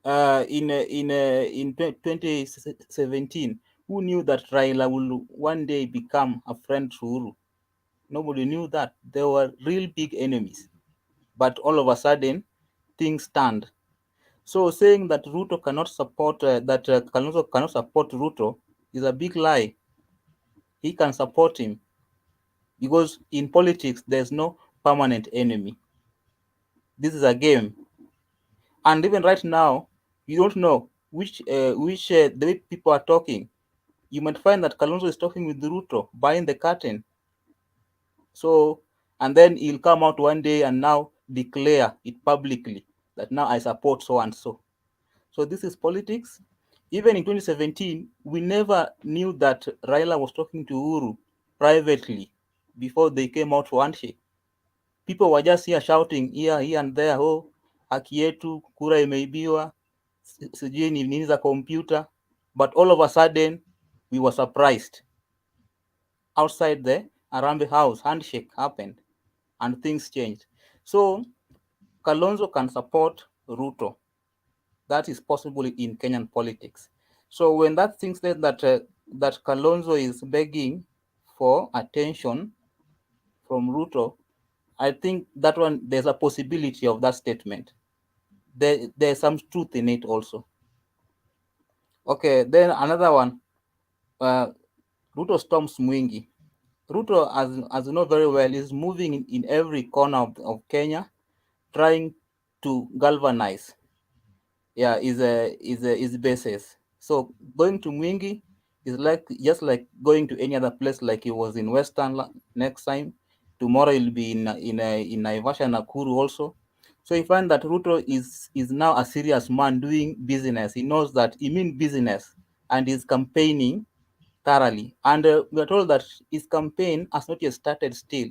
in 2017, who knew that Raila will one day become a friend to Uhuru? Nobody knew that. They were real big enemies. But all of a sudden, things turned. So saying that Ruto cannot support, that Kalonzo cannot support Ruto is a big lie. He can support him, because in politics, there's no permanent enemy. This is a game. And even right now, you don't know which the way people are talking. You might find that Kalonzo is talking with Ruto behind the curtain. So, and then he'll come out one day and now declare it publicly that now I support so and so. So this is politics. Even in 2017, we never knew that Raila was talking to Uhuru privately before they came out for handshake. People were just here shouting here and there, oh, haki yetu, kura imeibiwa, sijui ni nini za computer. But all of a sudden, we were surprised. Outside the Arambe house, handshake happened and things changed. So Kalonzo can support Ruto. That is possible in Kenyan politics. So when that thing said that that Kalonzo is begging for attention from Ruto, I think that one, there's a possibility of that statement. There's some truth in it also. Okay, then another one. Ruto storms Mwingi. Ruto, as you know very well, is moving in every corner of Kenya, trying to galvanize his bases. So going to Mwingi is just like going to any other place, like he was in Western next time. Tomorrow he'll be in Naivasha, Nakuru also. So you find that Ruto is now a serious man doing business. He knows that he means business and is campaigning thoroughly. And we are told that his campaign has not yet started still.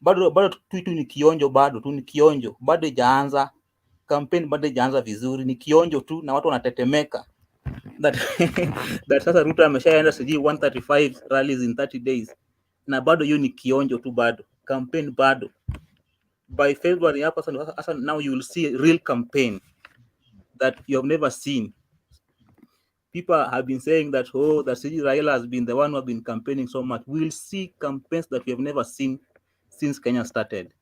Bado tu ni kionjo, bado tu ni kionjo, bado ijaanza campaign, bado ijaanza vizuri, ni kionjo tu na watu wanatetemeka that sasa Ruto ameshaenda sijui 135 rallies in 30 days na bado hiyo ni kionjo tu, bado campaign bado. By February hapa sasa now you will see a real campaign that you have never seen. People have been saying that, oh, that Raila has been the one who has been campaigning so much. We'll see campaigns that we have never seen since Kenya started.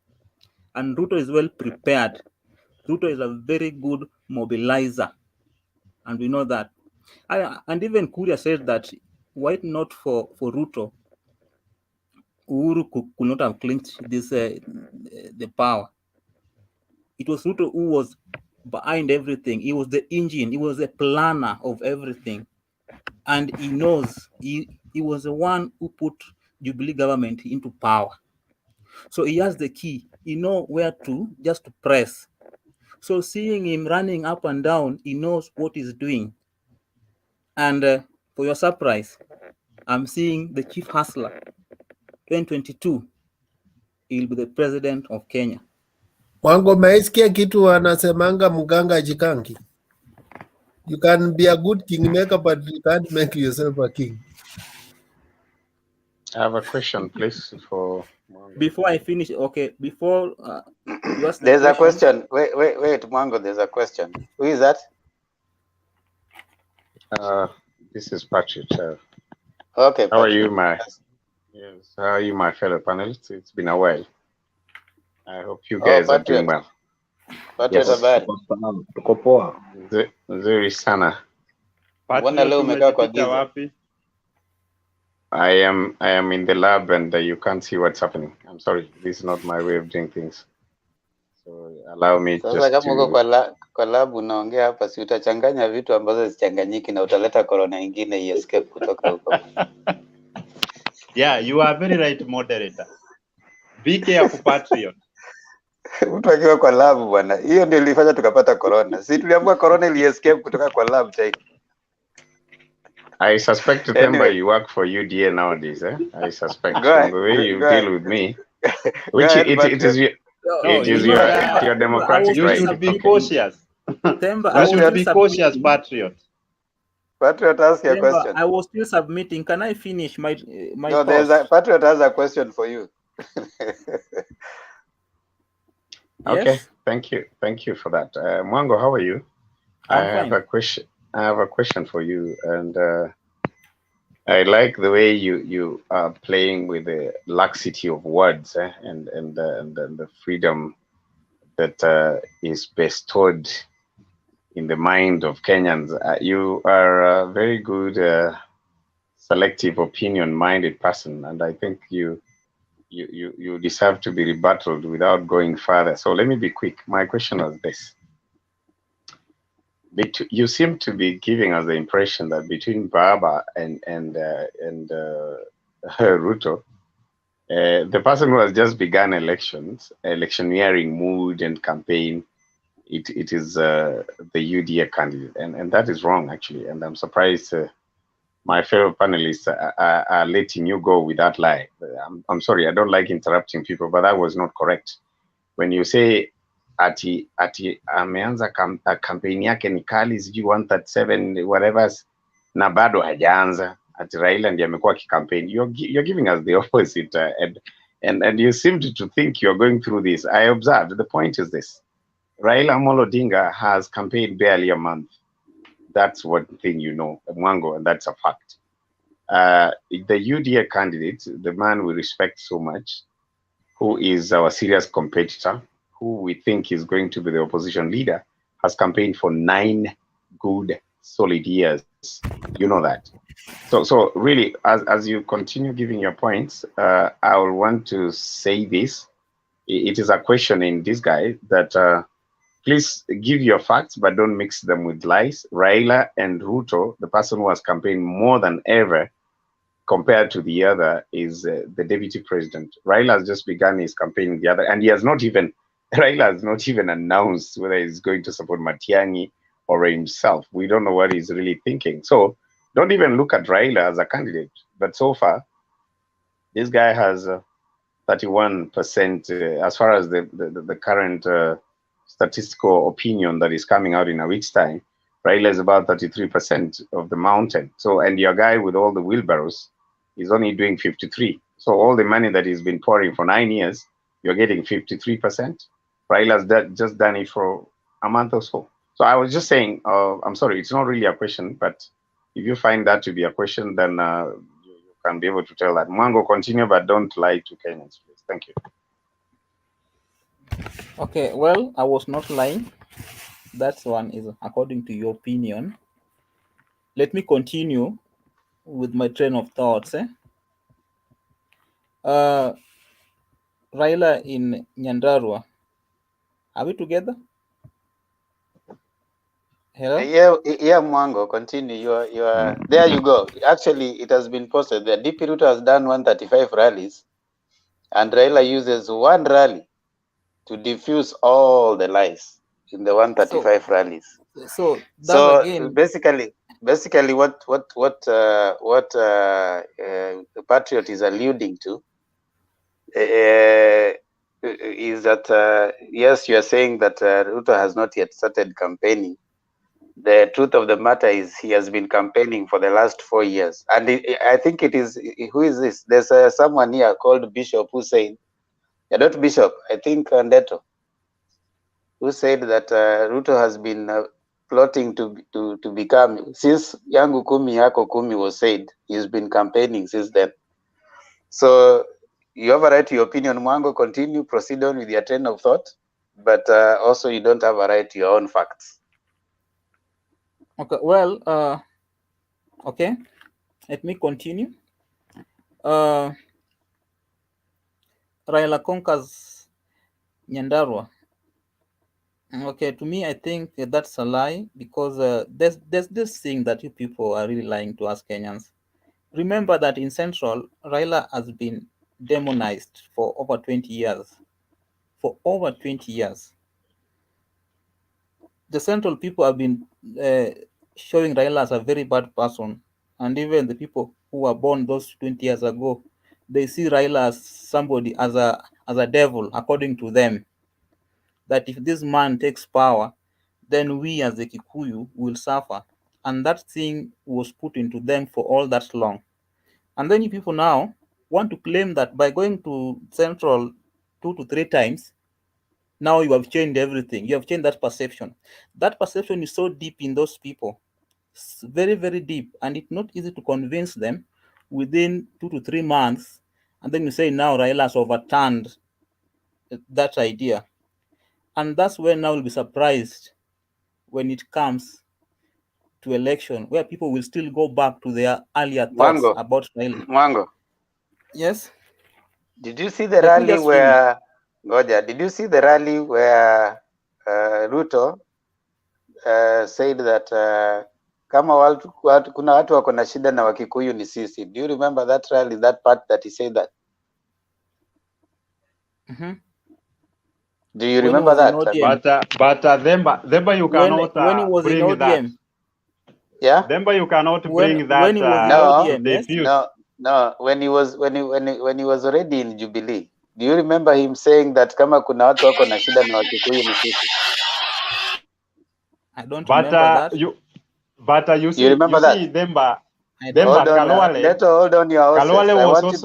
And Ruto is well prepared. Ruto is a very good mobilizer. And we know that. And even Kuria said that, were it not for Ruto, Uhuru could not have clinched this the power. It was Ruto who was behind everything. He was the engine. He was the planner of everything. And he knows he was the one who put Jubilee government into power. So he has the key. He knows where to just to press. So seeing him running up and down, he knows what he's doing. And for your surprise, I'm seeing the chief hustler. 2022, he'll be the president of Kenya. Wango, maisikia kitu wanasemanga mganga jikangi. You can be a good kingmaker, but you can't make yourself a king. I have a question, please, for... Before I finish, okay, before you ask there's a question. Wait, Mwango, there's a question. Who is that? This is Patrick. Okay. How are you, how are you, my fellow panelists? It's been a while. I hope you guys are doing well. Patrick, habari. Tuko poa. Nzuri sana. Mbona leo umekaa kwa giza? I am in the lab and you can't see what's happening. I'm sorry. This is not my way of doing things. So allow me just to... kama uko kwa lab unaongea hapa, si utachanganya vitu ambazo zichanganyiki na utaleta corona nyingine escape kutoka huko. Yeah, you are very right, moderator. Be careful, Patriot. Mtu akiwa kwa lab bwana, hiyo ndio ilifanya tukapata corona. Si tuliambiwa corona ili escape kutoka kwa lab take. I suspect Temba you work for UDA nowadays, eh? I suspect from the way you deal with me, which it is your democratic right. You should be cautious. Temba, you should be cautious, Patriot. Patriot, ask your question. I was still submitting. Can I finish my No, Patriot has a question for you. Okay, Yes? thank you for that. Mwango, how are you? I'm I have fine. a question. I have a question for you, and I like the way you are playing with the laxity of words and the freedom that is bestowed in the mind of Kenyans. You are a very good selective opinion-minded person, and I think you deserve to be rebutted without going further. So let me be quick. My question was this. You seem to be giving us the impression that between Baba and Ruto, the person who has just begun electioneering mood and campaign, it is the UDA candidate, and that is wrong actually. And I'm surprised my fellow panelists are letting you go with that lie. I'm sorry, I don't like interrupting people, but that was not correct. When you say ati ameanza kampeni yake ni kali sijui 137 whatever na bado hajaanza, ati Raila ndiye amekuwa akikampeni, you're giving us the opposite and you seem to think you're going through this. I observed. The point is this: Raila Amolo Odinga has campaigned barely a month. That's one thing you know, Mwango, and that's a fact. The UDA candidate, the man we respect so much, who is our serious competitor, who we think is going to be the opposition leader, has campaigned for 9 good, solid years. You know that. So really, as you continue giving your points, I will want to say this. It is a question in this guy that please give your facts, but don't mix them with lies. Raila and Ruto, the person who has campaigned more than ever compared to the other, is the deputy president. Raila has just begun his campaign the other, and Raila has not even announced whether he's going to support Matiang'i or himself. We don't know what he's really thinking. So don't even look at Raila as a candidate. But so far, this guy has 31% as far as the current statistical opinion that is coming out in a week's time. Raila is about 33% of the mountain. So, and your guy with all the wheelbarrows is only doing 53. So all the money that he's been pouring for 9 years, you're getting 53%. Raila's just done it for a month or so. So I was just saying, I'm sorry, it's not really a question, but if you find that to be a question, then you can be able to tell that. Mwango, continue, but don't lie to Kenyans, please. Thank you. Okay, well, I was not lying. That one is according to your opinion. Let me continue with my train of thoughts. Raila in Nyandarua. Are we together? Hello? Yeah, Mwango, continue. You are there. You go. Actually, it has been posted that DP Ruto has done 135 rallies, and Raila uses one rally to diffuse all the lies in the 135 rallies. So again, basically, what the Patriot is alluding to is that yes, you are saying that Ruto has not yet started campaigning. The truth of the matter is he has been campaigning for the last 4 years, and I think it is, who is this? There's someone here called Bishop who said, not Bishop, I think Ndeto, who said that Ruto has been plotting to become, since Yangu Kumi Yako Kumi was said, he's been campaigning since then. So you have a right to your opinion, Mwango. Continue, proceed on with your train of thought, but also you don't have a right to your own facts. Okay, well, okay, let me continue. Raila conquers Nyandarua. Okay, to me, I think that's a lie, because there's this thing that you people are really lying to us Kenyans. Remember that in Central, Raila has been demonized for over 20 years. For over 20 years. The Central people have been showing Raila as a very bad person. And even the people who were born those 20 years ago, they see Raila as somebody, as a devil, according to them. That if this man takes power, then we as the Kikuyu will suffer. and that thing was put into them for all that long. And then you people now want to claim that by going to Central 2 to 3 times, now you have changed everything. You have changed that perception. That perception is so deep in those people, it's very, very deep, and it's not easy to convince them within 2 to 3 months. And then you say now Raila has overturned that idea. And that's when now we'll be surprised when it comes to election, where people will still go back to their earlier thoughts about Raila. Mwango. Yes. Did you see the rally where Did you see the rally where Ruto said that kama kuna watu wako na shida na Wakikuyu ni sisi? Do you remember that rally, that part that he said that? Do you remember that? But Themba you cannot when he was bring in that. ODM. Yeah. Themba you cannot bring that. When he was in ODM, yes? No. When he was already in Jubilee. Do you remember him saying that kama kuna watu wako na shida na Wakikuyu ni sisi? I don't remember that. You see Themba Kalwale. Hold on your horses.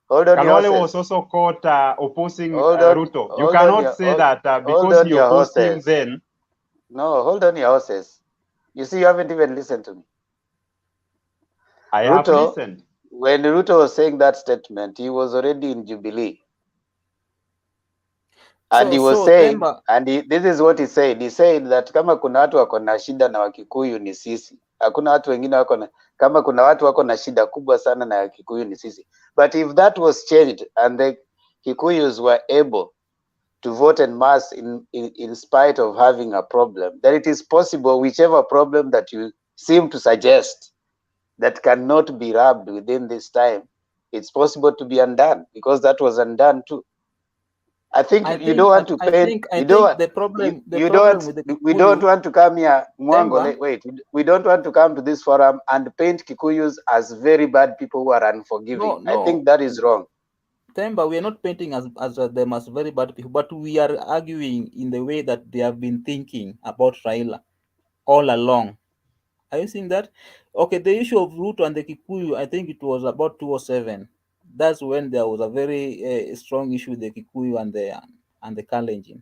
Kalwale was also caught opposing Ruto. You cannot say that because he opposed him then. No, hold on your horses. You see, you haven't even listened to me. I have listened. When Ruto was saying that statement, he was already in Jubilee. And he was saying, this is what he said. He said that kama kuna watu wako na shida na Wakikuyu ni sisi. Hakuna watu wengine wako na, kama kuna watu wako na shida kubwa sana na Wakikuyu ni sisi. But if that was changed and the Kikuyus were able to vote en masse in spite of having a problem, then it is possible whichever problem that you seem to suggest that cannot be rubbed within this time, it's possible to be undone, because that was undone too. I think you don't want to paint. We don't want to come here, Mwango. Wait, we don't want to come to this forum and paint Kikuyus as very bad people who are unforgiving. No. I think that is wrong. Temba, we are not painting as them as very bad people, but we are arguing in the way that they have been thinking about Raila all along. Are you seeing that? Okay, the issue of Ruto and the Kikuyu, I think it was about 2007. That's when there was a very strong issue with the Kikuyu and the Kalenjin.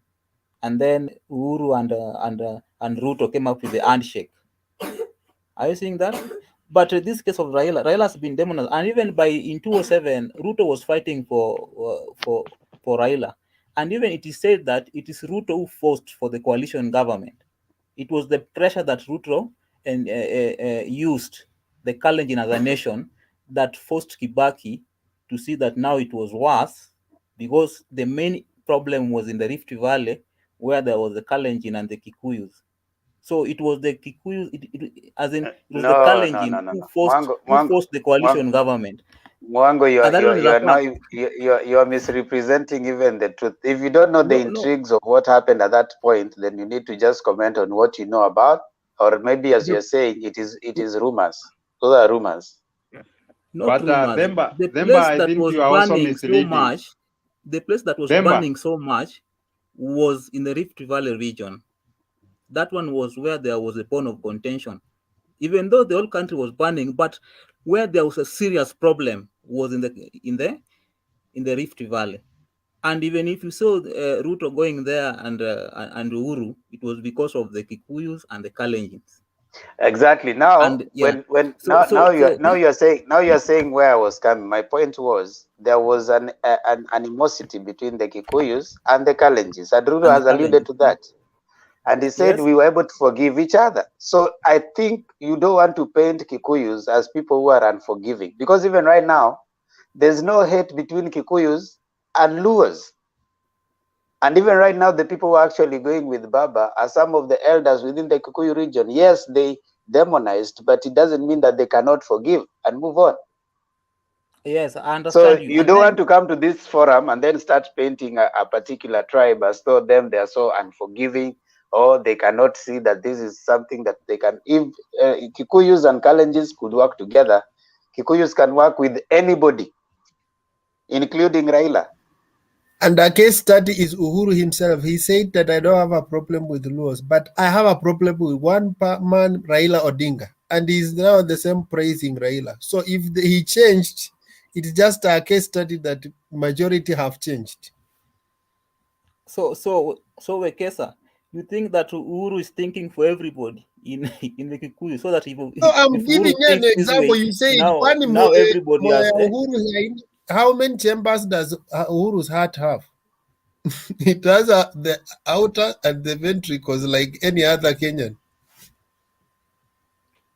And then Uhuru and Ruto came up with the handshake. Are you seeing that? But this case of Raila has been demonized, and even in 2007, Ruto was fighting for Raila, and even it is said that it is Ruto who forced for the coalition government. It was the pressure that Ruto used the Kalenjin as a nation that forced Kibaki to see that now it was worse, because the main problem was in the Rift Valley, where there was the Kalenjin and the Kikuyus. So it was the Kikuyu, the Kalenjin who forced the coalition government. Mwango, you are misrepresenting even the truth. If you don't know the intrigues of what happened at that point, then you need to just comment on what you know about, or maybe as you're saying, it is rumors. Those are rumors. Not rumors. The place that was burning so much, the place that was burning so much was in the Rift Valley region. That one was where there was a bone of contention. Even though the whole country was burning, but where there was a serious problem was in the Rift Valley. And even if you saw Ruto going there and Uhuru, it was because of the Kikuyus and the Kalenjins. Exactly. Now, now you're saying where I was coming. My point was there was an animosity between the Kikuyus and the Kalenjins, and Ruto has alluded to that. And he said we were able to forgive each other. So I think you don't want to paint Kikuyus as people who are unforgiving, because even right now, there's no hate between Kikuyus and Luos. And even right now, the people who are actually going with Baba are some of the elders within the Kikuyu region. Yes, they demonized, but it doesn't mean that they cannot forgive and move on. Yes, I understand. So you don't want to come to this forum and then start painting a particular tribe as though they are so unforgiving, or they cannot see that this is something that they can. If Kikuyus and Kalenjins could work together, Kikuyus can work with anybody, including Raila. And the case study is Uhuru himself. He said that I don't have a problem with laws, but I have a problem with one man, Raila Odinga. And he's now the same praising Raila. So if he changed, it's just a case study that majority have changed. So Wekesa, you think that Uhuru is thinking for everybody in the Kikuyu, so that if I'm if giving Uhuru you an thinks this example. way, You say now everybody has. Uhuru, how many chambers does Uhuru's heart have? It has the outer and the ventricles like any other Kenyan.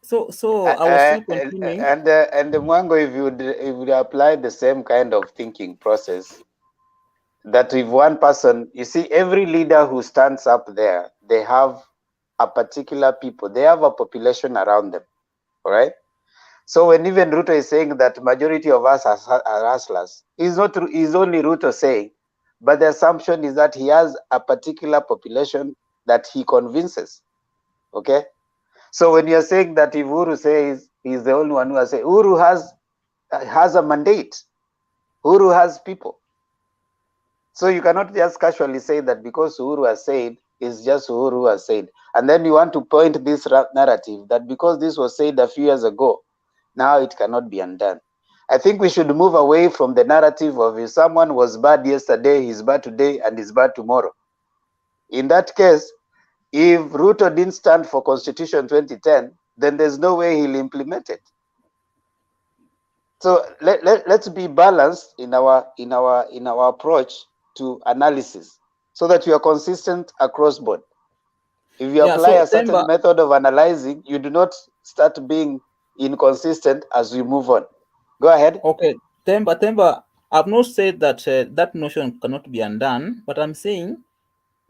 So I was still continuing. And Mwango, if you would apply the same kind of thinking process, that if one person, you see, every leader who stands up there, they have a particular people, they have a population around them, all right? So when even Ruto is saying that majority of us are hustlers, it's not true, it's only Ruto saying, but the assumption is that he has a particular population that he convinces, okay? So when you're saying that if Uhuru says he's the only one who has said, Uhuru has a mandate, Uhuru has people. So you cannot just casually say that because Uhuru has said, it's just Uhuru has said. And then you want to point this narrative that because this was said a few years ago, now it cannot be undone. I think we should move away from the narrative of if someone was bad yesterday, he's bad today, and he's bad tomorrow. In that case, if Ruto didn't stand for Constitution 2010, then there's no way he'll implement it. So let's be balanced in our approach to analysis, so that we are consistent across board. If you apply a certain method of analyzing, you do not start being inconsistent as we move on. Go ahead. Okay, Temba, I've not said that that notion cannot be undone, but I'm saying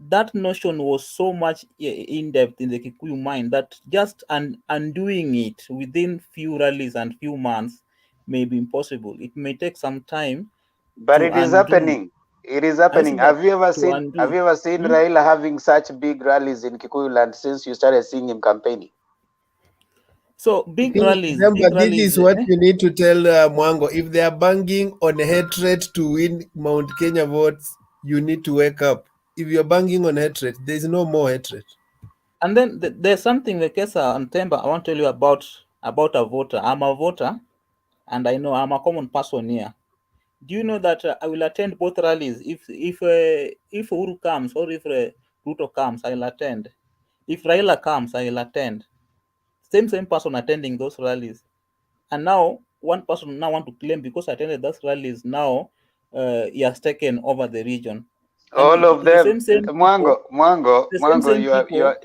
that notion was so much in depth in the Kikuyu mind that just undoing it within few rallies and few months may be impossible. It may take some time. But it is happening. It is happening. Have you ever seen Raila having such big rallies in Kikuyu land since you started seeing him campaigning? So big rallies. This is what you need to tell Mwango. If they are banging on hatred to win Mount Kenya votes, you need to wake up. If you're banging on hatred, there's no more hatred. And then there's something, Wekesa and Temba, I want to tell you about a voter. I'm a voter, and I know I'm a common person here. Do you know that I will attend both rallies? If Uhuru comes or if Ruto comes, I'll attend. If Raila comes, I'll attend. Same person attending those rallies. And now one person now want to claim because I attended those rallies, now he has taken over the region. All of them. Mwango,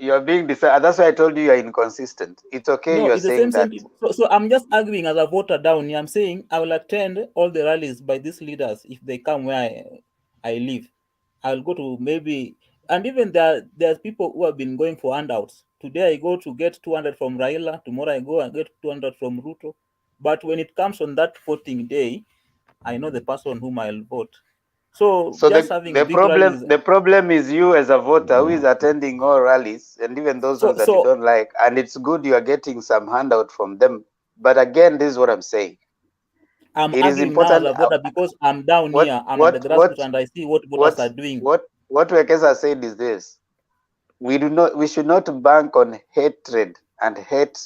you are being decided. That's why I told you you are inconsistent. It's okay. No, you are it's the saying same that. people. So I'm just arguing as a voter down here. I'm saying I will attend all the rallies by these leaders if they come where I live. I'll go to maybe, and even there's people who have been going for handouts. Today I go to get 200 from Raila. Tomorrow I go and get 200 from Ruto. But when it comes on that voting day, I know the person whom I'll vote. So just having big rallies. The problem is you as a voter who is attending all rallies, and even those ones that you don't like. And it's good you are getting some handout from them. But again, this is what I'm saying. I'm arguing now as a voter because I'm down here. I'm at the grassroots and I see what voters are doing. What Wekesa said is this: we should not bank on hatred and hate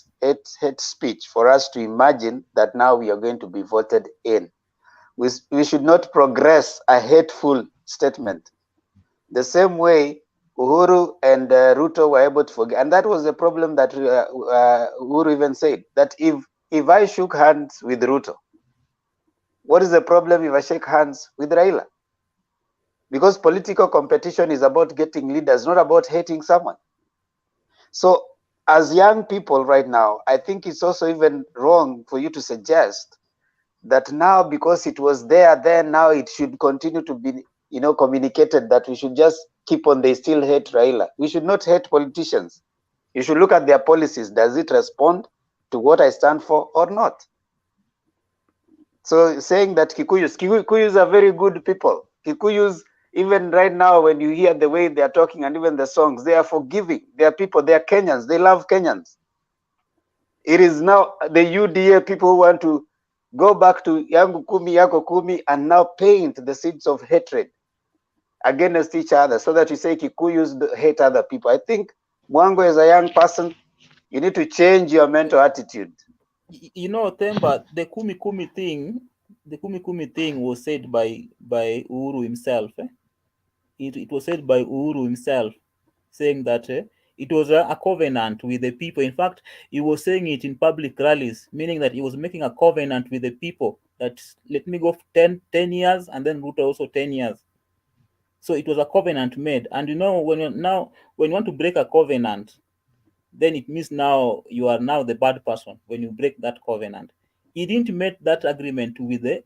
speech for us to imagine that now we are going to be voted in. We should not progress a hateful statement. The same way Uhuru and Ruto were able to forget, and that was the problem that Uhuru even said, that if I shook hands with Ruto, what is the problem if I shake hands with Raila? Because political competition is about getting leaders, not about hating someone. So as young people right now, I think it's also even wrong for you to suggest that now because it was there then, now it should continue to be communicated that we should just keep on, they still hate Raila. We should not hate politicians. You should look at their policies. Does it respond to what I stand for or not? So saying that Kikuyus are very good people. Kikuyus, even right now when you hear the way they are talking and even the songs, they are forgiving. They are people, they are Kenyans. They love Kenyans. It is now the UDA people who want to go back to yangu kumi yako kumi and now paint the seeds of hatred against each other, so that you say Kikuyus hate other people. I think Mwango, as a young person, you need to change your mental attitude. You know, Themba, the Kumi Kumi thing was said by Uhuru himself. It was said by Uhuru himself, saying that it was a covenant with the people. In fact, he was saying it in public rallies, meaning that he was making a covenant with the people that let me go for 10 years and then Ruto also 10 years. So it was a covenant made. And you know, when you want to break a covenant, then it means now you are now the bad person when you break that covenant. He didn't make that agreement with the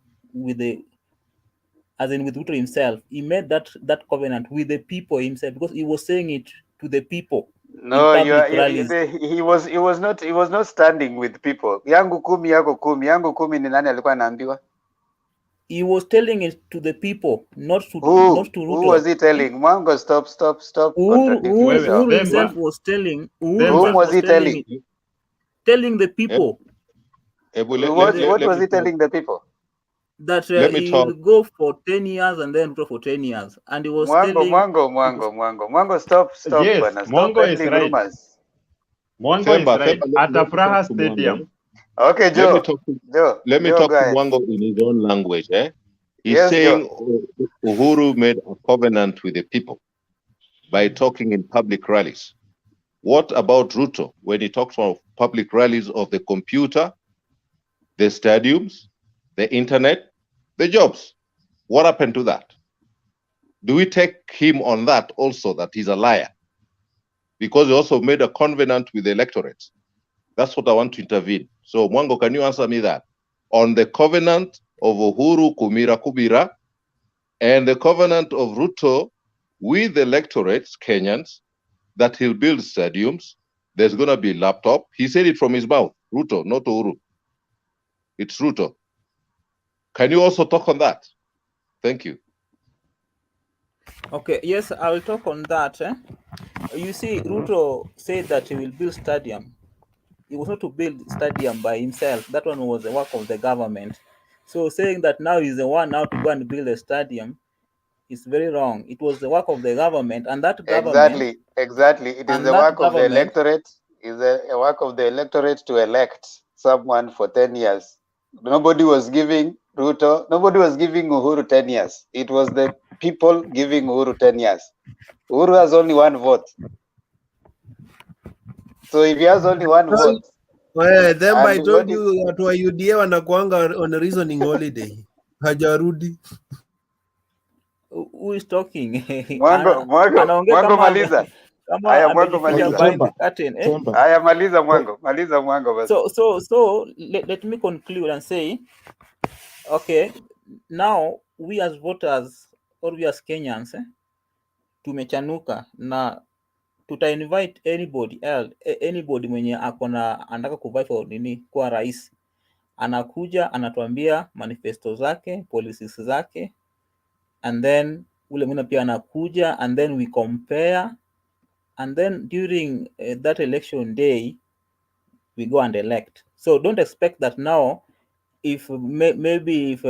as in with Ruto himself. He made that covenant with the people himself, because he was saying it to the people in public rallies. He was not standing with people. Yangu kumi yako kumi. Yangu kumi ni nani alikuwa anaambiwa? He was telling it to the people, not to Ruto. Who was he telling? Mwango, stop contradicting yourself. Uhuru himself was telling. Whom was he telling? Telling the people. What was he telling the people? That he will go for 10 years and then Ruto for 10 years. And he was telling... Mwango, stop. Yes, Mwango is right. Rumors. Mwango is right. At Afraha Stadium. Okay, Joe. Let me talk to Mwango in his own language. He's saying Uhuru made a covenant with the people by talking in public rallies. What about Ruto when he talks of public rallies of the computer, the stadiums, the internet, the jobs? What happened to that? Do we take him on that also, that he's a liar? Because he also made a covenant with the electorate. That's what I want to intervene. So Mwango, can you answer me that? On the covenant of Uhuru Kumira Kubira and the covenant of Ruto with the electorates, Kenyans, that he'll build stadiums, there's going to be laptop. He said it from his mouth, Ruto, not Uhuru. It's Ruto. Can you also talk on that? Thank you. Okay, yes, I will talk on that. You see, Ruto said that he will build stadium. He was not to build stadium by himself. That one was the work of the government. So saying that now he's the one now to go and build a stadium is very wrong. It was the work of the government, and that government... Exactly. It is the work of the electorate. Is a work of the electorate to elect someone for 10 years. Nobody was giving Uhuru 10 years. It was the people giving Uhuru 10 years. Uhuru has only one vote. So if he has only one vote... Then I told you watu wa UDA wanakuanga on a reasoning holiday. Hajarudi. Who is talking? Mwango maliza. Aya Mwango maliza Mwango basi. So let me conclude and say, okay, now we as voters or we as Kenyans tumechanuka na tuta invite anybody else, anybody mwenye akona anataka kuvai for nini kuwa rais, anakuja anatuambia manifesto zake, policies zake, and then ule mwingine pia anakuja, and then we compare, and then during that election day we go and elect. So don't expect that now if maybe if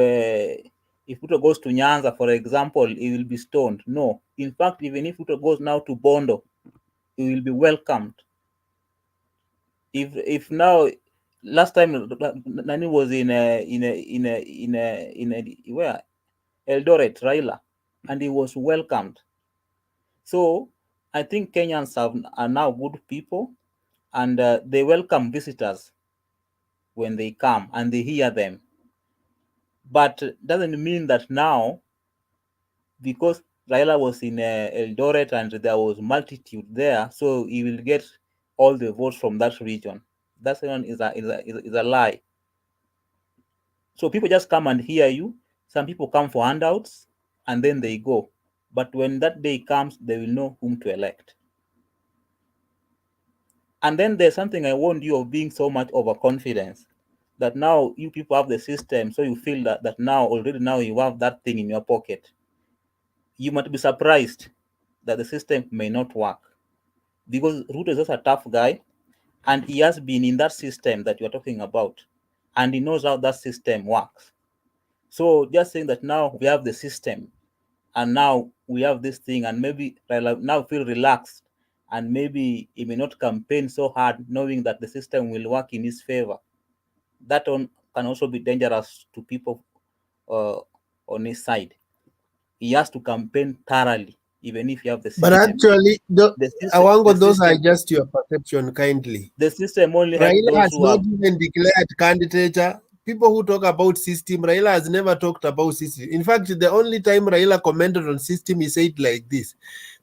Ruto goes to Nyanza, for example, he will be stoned. No, in fact, even if Ruto goes now to Bondo, he will be welcomed. If now, last time Nani was in where Eldoret, Raila, and he was welcomed. So I think Kenyans are now good people, and they welcome visitors when they come and they hear them. But doesn't mean that now, because Raila was in Eldoret and there was multitude there, so he will get all the votes from that region. That one is a lie. So people just come and hear you. Some people come for handouts and then they go. But when that day comes, they will know whom to elect. And then there's something I warned you of, being so much overconfidence, that now you people have the system, so you feel that now already now you have that thing in your pocket. You might be surprised that the system may not work, because Ruto is just a tough guy, and he has been in that system that you're talking about, and he knows how that system works. So just saying that now we have the system, and now we have this thing, and maybe Raila now feel relaxed, and maybe he may not campaign so hard, knowing that the system will work in his favor. That can also be dangerous to people on his side. He has to campaign thoroughly, even if you have the system. But actually, those are just your perception, kindly. The system only Raila has not even declared candidature. People who talk about system, Raila has never talked about system. In fact, the only time Raila commented on system, he said like this,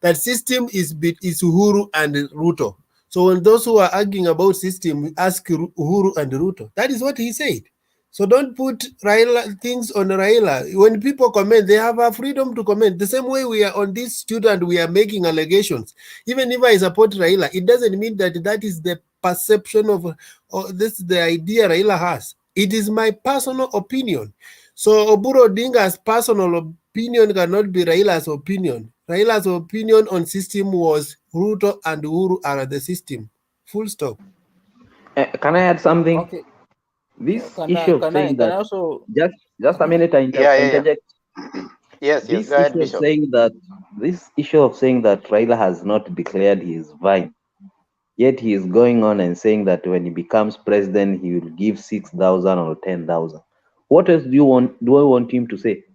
that system is Uhuru and Ruto. So when those who are arguing about system ask Uhuru and Ruto, that is what he said. So don't put Raila things on Raila. When people comment, they have a freedom to comment. The same way we are on this student, we are making allegations. Even if I support Raila, it doesn't mean that that is the perception of, or this is the idea Raila has. It is my personal opinion. So Oburu Odinga's personal opinion cannot be Raila's opinion. Raila's opinion on system was Ruto and Uhuru are the system. Full stop. Can I add something? Okay. This issue of saying that also just a minute, I interject. Yes, this go ahead, issue Bishop. of saying that Raila has not declared his vying, yet he is going on and saying that when he becomes president, he will give 6,000 or 10,000. What else do I want him to say?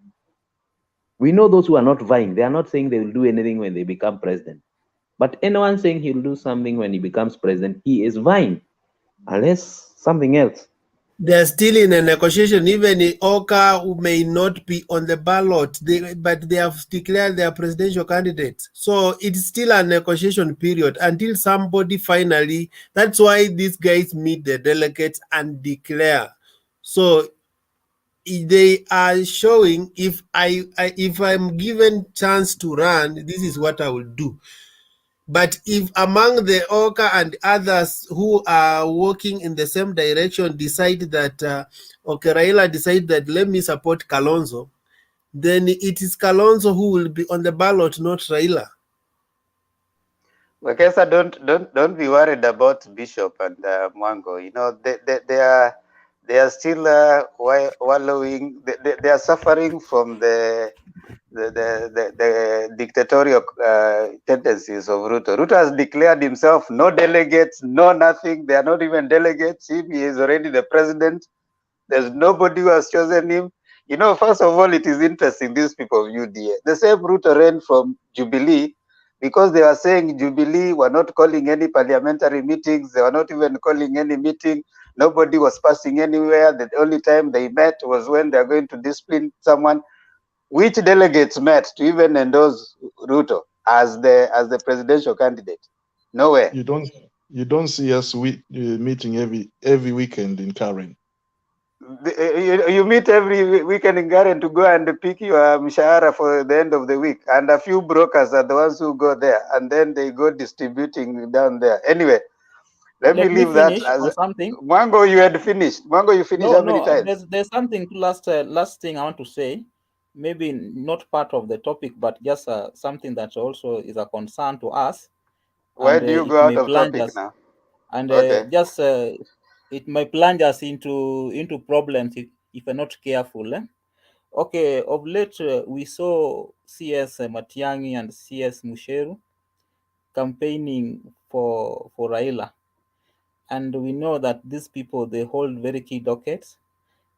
We know those who are not vying, they are not saying they will do anything when they become president. But anyone saying he'll do something when he becomes president, he is vying, unless something else. They're still in a negotiation. Even Oka, who may not be on the ballot, but they have declared their presidential candidates. So it's still a negotiation period until somebody finally. That's why these guys meet the delegates and declare. So they are showing if I'm given chance to run, this is what I will do. But if among the Oka and others who are working in the same direction decide that, okay, Raila decide that let me support Kalonzo, then it is Kalonzo who will be on the ballot, not Raila. Wakesa, don't be worried about Bishop and Mwango. You know they are still wallowing. They are suffering from the dictatorial tendencies of Ruto. Ruto has declared himself no delegates, no nothing. They are not even delegates. He is already the president. There's nobody who has chosen him. You know, first of all, it is interesting, these people of UDA. The same Ruto ran from Jubilee because they were saying Jubilee were not calling any parliamentary meetings. They were not even calling any meeting. Nobody was passing anywhere. The only time they met was when they are going to discipline someone. Which delegates met to even endorse Ruto as the presidential candidate? Nowhere. You don't see us meeting every weekend in Karen. You meet every weekend in Karen to go and pick your mshahara for the end of the week, and a few brokers are the ones who go there, and then they go distributing down there. Anyway, let me leave that as something. Mwango, you had finished. Mwango, you finished how many times? There's something last thing I want to say. Maybe not part of the topic, but just something that also is a concern to us. Why do you go out of topic now? And okay. It may plunge us into problems if we're not careful. Okay, of late we saw CS Matiang'i and CS Musheru campaigning for Raila, and we know that these people, they hold very key dockets,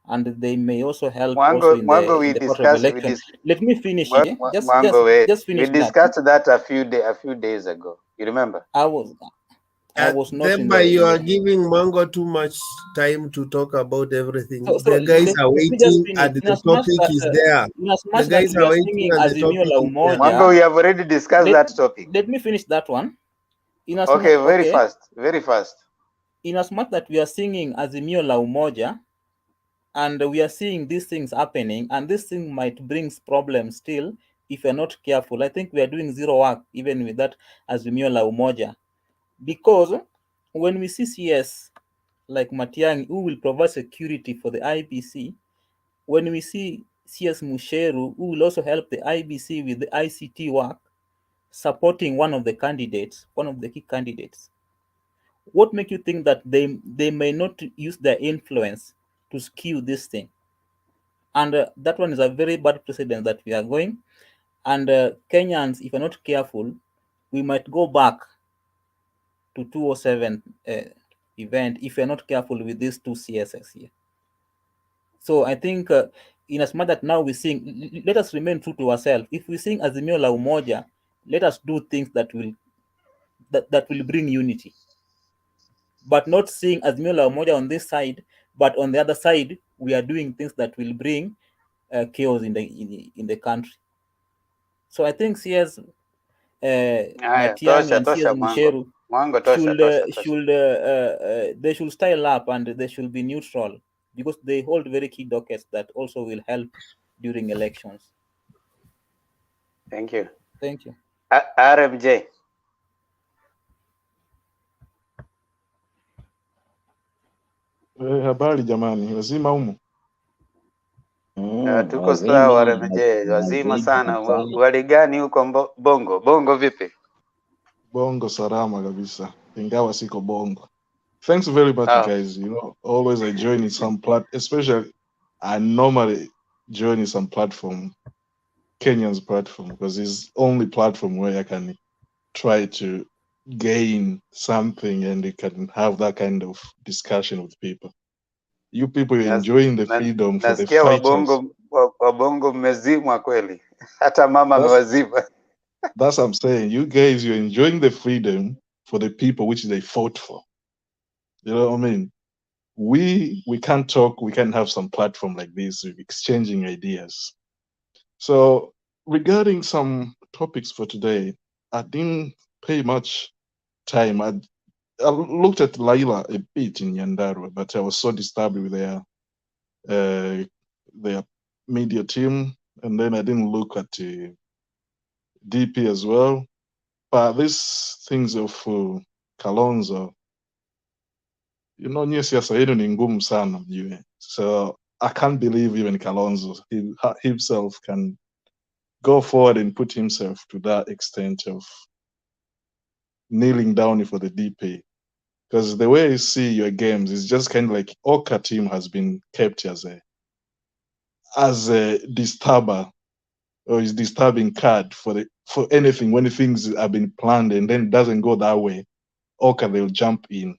and they may also help also in the court of election. Let me finish here. Just finish. We discussed that a few days ago. You remember? I was not in you are giving Mango too much time to talk about everything. The guys are waiting and the topic is there. The guys are waiting and the topic is there. Mango, we have already discussed that topic. Let me finish that one. Okay, very fast. In as much that we are singing Azimio la Umoja, and we are seeing these things happening, and this thing might bring problems still if we're not careful. I think we are doing zero work even with that Azimio la Umoja. Because when we see CS like Matiang'i, who will provide security for the IBC, when we see CS Musheru, who will also help the IBC with the ICT work, supporting one of the key candidates, what makes you think that they may not use their influence to skew this thing? And that one is a very bad precedent that we are going. And Kenyans, if you're not careful, we might go back to 2007 event if you're not careful with these two CSS here. So I think in as much that now we're seeing, let us remain true to ourselves. If we sing Azimio la Umoja, let us do things that will bring unity. But not seeing Azimio la Umoja on this side, but on the other side, we are doing things that will bring chaos in the country. So I think CS Matiang'i and CS Musheru they should style up and they should be neutral, because they hold very key dockets that also will help during elections. Thank you. Thank you. RMJ. Habari jamani, wazima humu? Tuko sawa RMJ, wazima sana. Wali gani huko Bongo? Bongo vipi? Bongo salama kabisa, ingawa siko Bongo. Thanks very much, guys. You know, always I join in some especially I normally join in some platform, Kenyan's platform, because it's only platform where I can try to gain something and you can have that kind of discussion with people. You people are enjoying the freedom for the fighters. Wabongo mmezimwa kweli. Hata mama amewazima. That's what I'm saying. You guys, you're enjoying the freedom for the people which they fought for. You know what I mean? We can't talk, we can't have some platform like this, exchanging ideas. So regarding some topics for today, I didn't pay much time. I looked at Raila a bit in Nyandarua, but I was so disturbed with their media team, and then I didn't look at DP as well. But these things of Kalonzo, you know, nyie siasa yenu ni ngumu sana mjue. So I can't believe even Kalonzo himself can go forward and put himself to that extent of kneeling down for the DP. Because the way I see your games is just kind of like Oka team has been kept as a disturber, or is disturbing card for anything when things have been planned and then it doesn't go that way. Oka, they'll jump in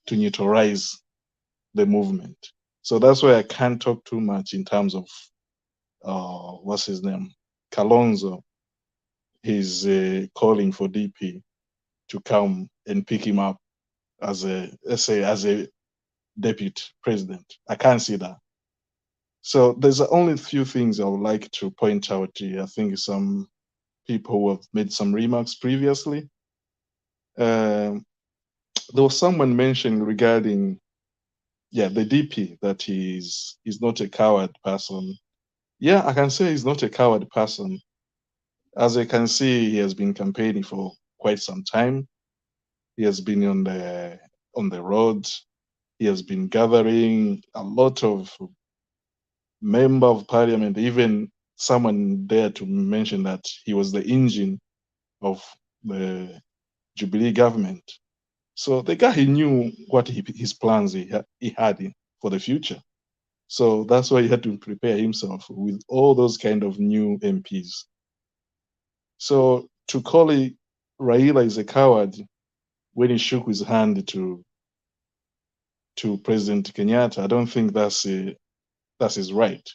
to neutralize the movement. So that's why I can't talk too much in terms of what's his name, Kalonzo. He's calling for DP to come and pick him up as a deputy president. I can't see that. So there's only a few things I would like to point out here. I think some people who have made some remarks previously. There was someone mentioned regarding, the DP, that he's not a coward person. Yeah, I can say he's not a coward person. As I can see, he has been campaigning for quite some time. He has been on the road. He has been gathering a lot of member of parliament, even someone there to mention that he was the engine of the Jubilee government. So the guy, he knew what his plans he had for the future. So that's why he had to prepare himself with all those kind of new MPs. So to call Raila is a coward when he shook his hand to President Kenyatta, I don't think that's his right.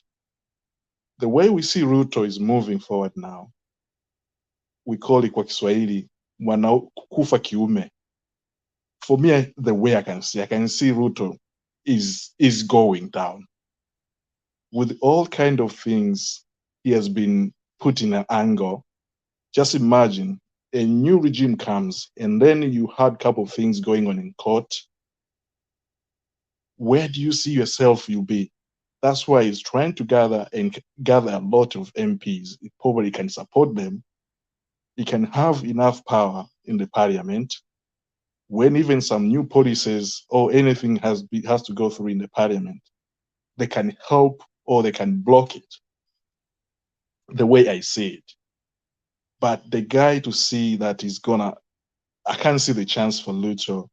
The way we see Ruto is moving forward now, we call it kwa Kiswahili kufa kiume. For me, the way I can see Ruto is going down. With all kind of things he has been put in an angle. Just imagine a new regime comes and then you had a couple of things going on in court. Where do you see yourself you'll be? That's why he's trying to gather a lot of MPs. He probably can support them. He can have enough power in the parliament. When even some new policies or anything has to go through in the parliament, they can help or they can block it. The way I see it. But the guy to see that he's I can't see the chance for Lucho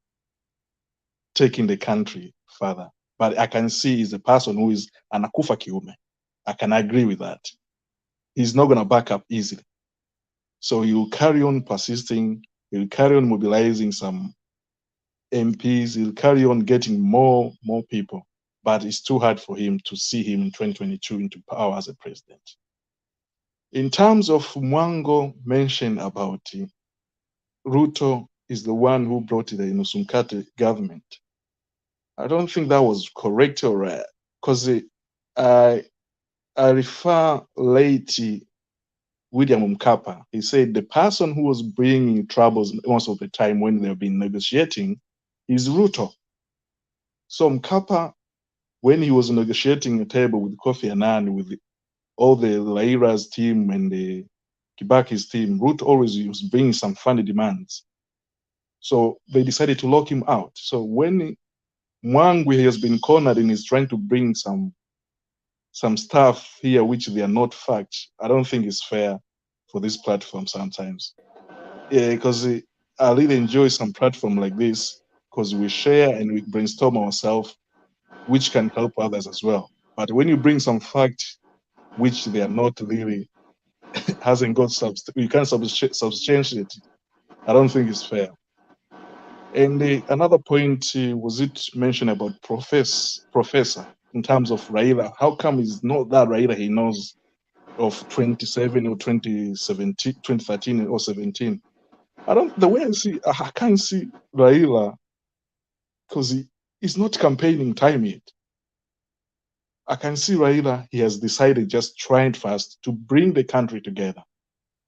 taking the country further. But I can see he's a person who is anakufa kiume. I can agree with that. he's not going to back up easily. So he'll carry on persisting. He'll carry on mobilizing some MPs. He'll carry on getting more people. But it's too hard for him to see him in 2022 into power as a president. In terms of Mwango mentioned about Ruto is the one who brought the Nusumkate government. I don't think that was correct or right, because I refer late William Mkapa. He said the person who was bringing troubles most of the time when they've been negotiating is Ruto. So Mkapa, when he was negotiating a table with Kofi Annan, with all the Raira's team and the Kibaki's team, Ruto always was bringing some funny demands. So they decided to lock him out. So when Mwangwi has been cornered and is trying to bring some stuff here which they are not fact, I don't think it's fair for this platform sometimes. Yeah, because I really enjoy some platform like this because we share and we brainstorm ourselves, which can help others as well. But when you bring some fact which they are not really hasn't got you can't substantiate it, I don't think it's fair. And another point was it mentioned about professor in terms of Raila. How come it's not that Raila he knows of 27 or 2017, 2013 or 17? The way I see, I can't see Raila because he's not campaigning time yet. I can see Raila, he has decided just trying first to bring the country together.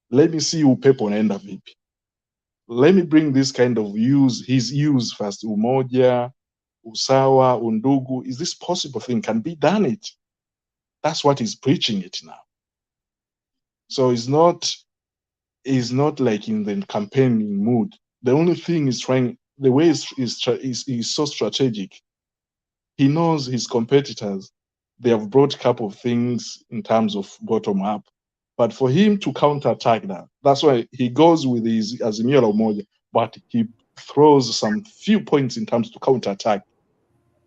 Let me see who people end up with. Let me bring this kind of his use first, umoja, usawa, undugu. Is this possible thing? Can be done it? That's what he's preaching it now. So it's not like in the campaigning mood. The only thing is trying, the way is so strategic. He knows his competitors, they have brought a couple of things in terms of bottom up. But for him to counterattack that, that's why he goes with his Azimio la Umoja, but he throws some few points in terms to counterattack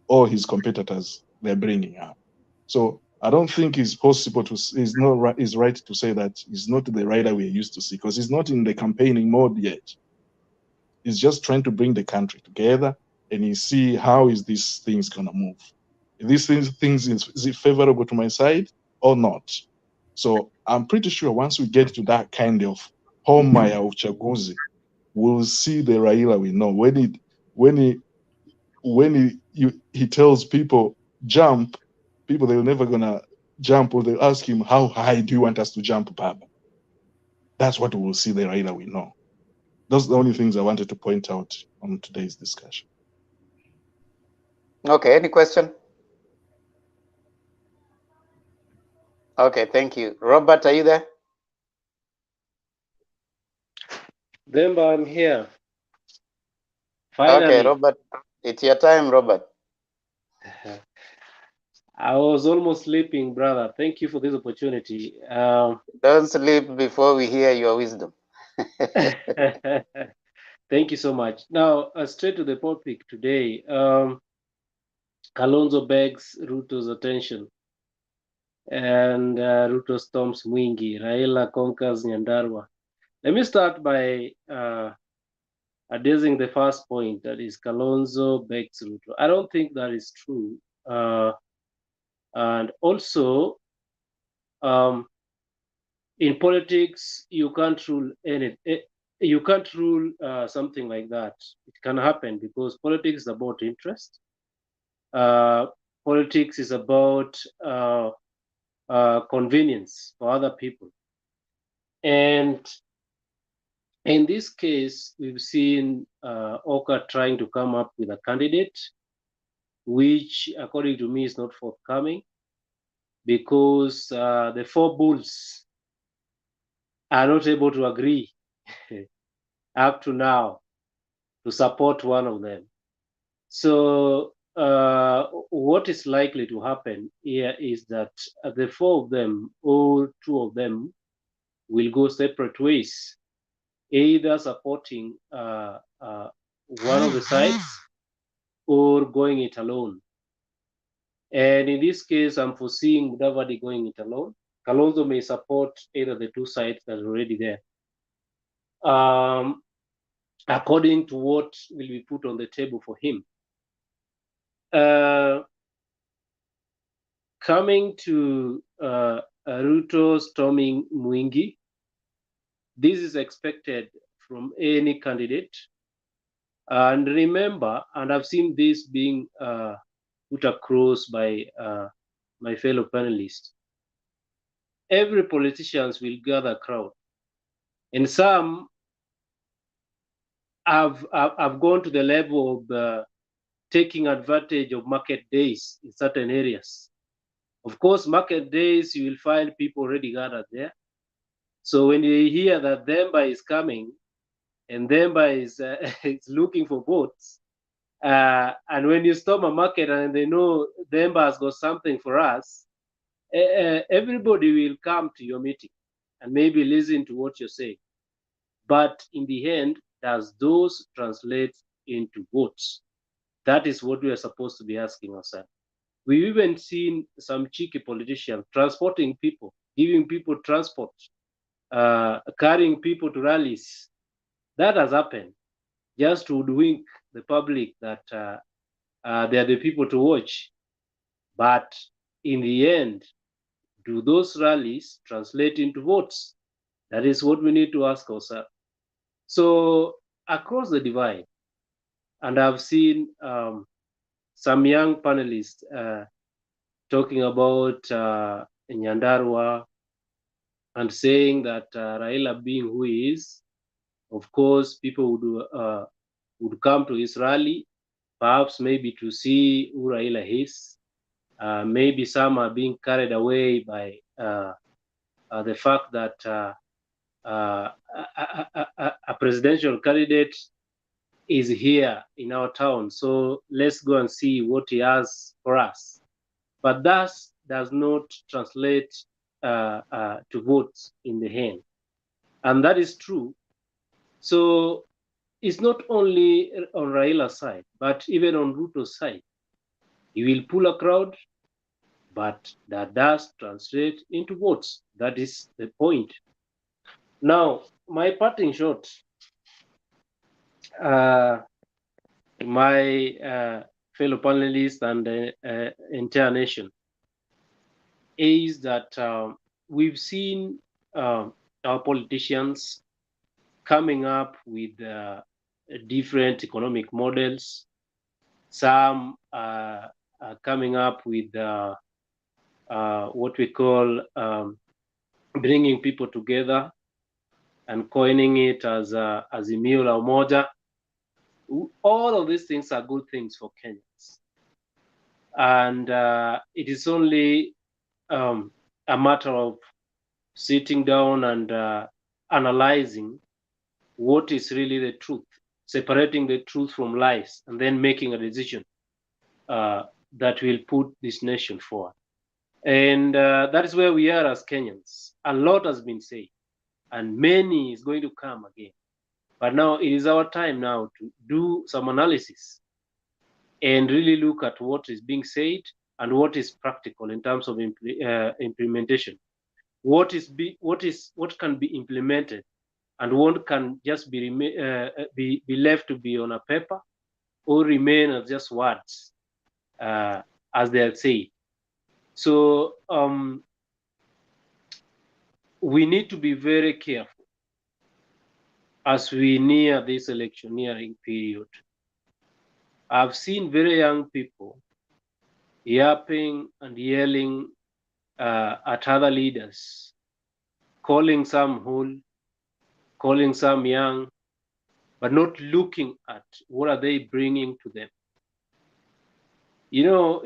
all his competitors they're bringing up. So I don't think it's possible it's right to say that he's not the Raila we're used to see, because he's not in the campaigning mode yet. He's just trying to bring the country together and you see how is these things gonna move. If these things is it favorable to my side or not? So I'm pretty sure once we get to that kind of homa ya uchaguzi, we'll see the Raila we know. When he tells people jump, people they're never gonna jump, or they'll ask him, how high do you want us to jump, Baba? That's what we'll see the Raila we know. Those are the only things I wanted to point out on today's discussion. Okay, any question? Okay, thank you. Robert, are you there? Demba, I'm here. Finally. Okay, Robert, it's your time, Robert. I was almost sleeping, brother. Thank you for this opportunity. Don't sleep before we hear your wisdom. Thank you so much. Now, straight to the topic today. Kalonzo begs Ruto's attention, and Ruto storms Mwingi. Raila conquers Nyandarua. Let me start by addressing the first point, that is Kalonzo begs Ruto. I don't think that is true. And also, in politics, you can't rule anything. You can't rule something like that. It can happen because politics is about interest. Politics is about convenience for other people. And in this case, we've seen Oka trying to come up with a candidate, which, according to me, is not forthcoming, because the four bulls are not able to agree up to now to support one of them. So what is likely to happen here is that the four of them, or two of them, will go separate ways, either supporting one of the sides or going it alone. And in this case, I'm foreseeing Mudavadi going it alone, Kalonzo may support either the two sides that are already there. According to what will be put on the table for him. Coming to Ruto storming Mwingi, this is expected from any candidate. And remember, and I've seen this being put across by my fellow panelists, every politician will gather a crowd. And some have gone to the level of taking advantage of market days in certain areas. Of course, market days, you will find people already gathered there. So when you hear that Demba is coming and Demba is, is looking for votes, and when you storm a market and they know Demba has got something for us, everybody will come to your meeting and maybe listen to what you're saying. But in the end, does those translate into votes? That is what we are supposed to be asking ourselves. We've even seen some cheeky politicians transporting people, giving people transport, carrying people to rallies. That has happened just to hoodwink the public that they are the people to watch. But in the end, do those rallies translate into votes? That is what we need to ask ourselves. So across the divide, and I've seen some young panelists talking about Nyandarua and saying that Raila being who he is, of course, people would come to his rally, perhaps maybe to see who Raila is. Maybe some are being carried away by the fact that a presidential candidate is here in our town. So let's go and see what he has for us. But that does not translate to votes in the end. And that is true. So it's not only on Raila's side, but even on Ruto's side. He will pull a crowd, but that does translate into votes. That is the point. Now, my parting shot, my fellow panelists and the entire nation, is that we've seen our politicians coming up with different economic models. Some are coming up with what we call bringing people together and coining it as Azimio la Umoja. All of these things are good things for Kenyans. And it is only a matter of sitting down and analyzing what is really the truth, separating the truth from lies, and then making a decision that will put this nation forward. And that is where we are as Kenyans. A lot has been said, and many is going to come again. But now it is our time now to do some analysis and really look at what is being said and what is practical in terms of implementation. What can be implemented and what can just be left to be on a paper or remain as just words, as they say. So we need to be very careful as we near this electioneering period. I've seen very young people yapping and yelling at other leaders, calling some old, calling some young, but not looking at what are they bringing to them. You know,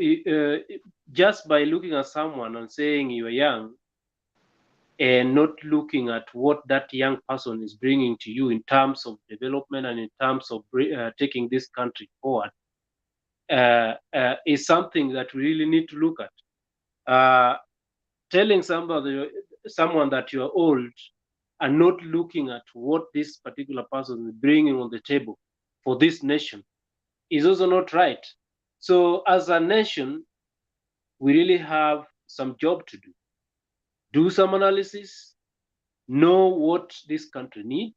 just by looking at someone and saying you are young and not looking at what that young person is bringing to you in terms of development and in terms of taking this country forward is something that we really need to look at. Telling someone that you are old and not looking at what this particular person is bringing on the table for this nation is also not right. So as a nation, we really have some job to do. do some analysis, know what this country needs,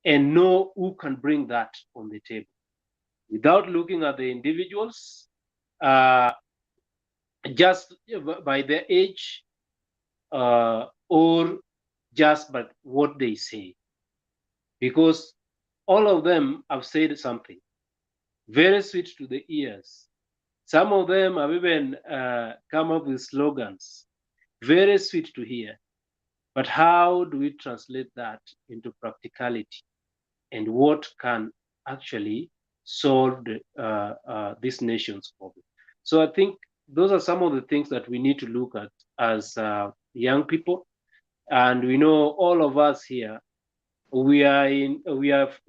and know who can bring that on the table without looking at the individuals just by their age or just by what they say. Because all of them have said something very sweet to the ears. Some of them have even come up with slogans, very sweet to hear. But how do we translate that into practicality? And what can actually solve this nation's problem? So I think those are some of the things that we need to look at as young people. And we know all of us here, we are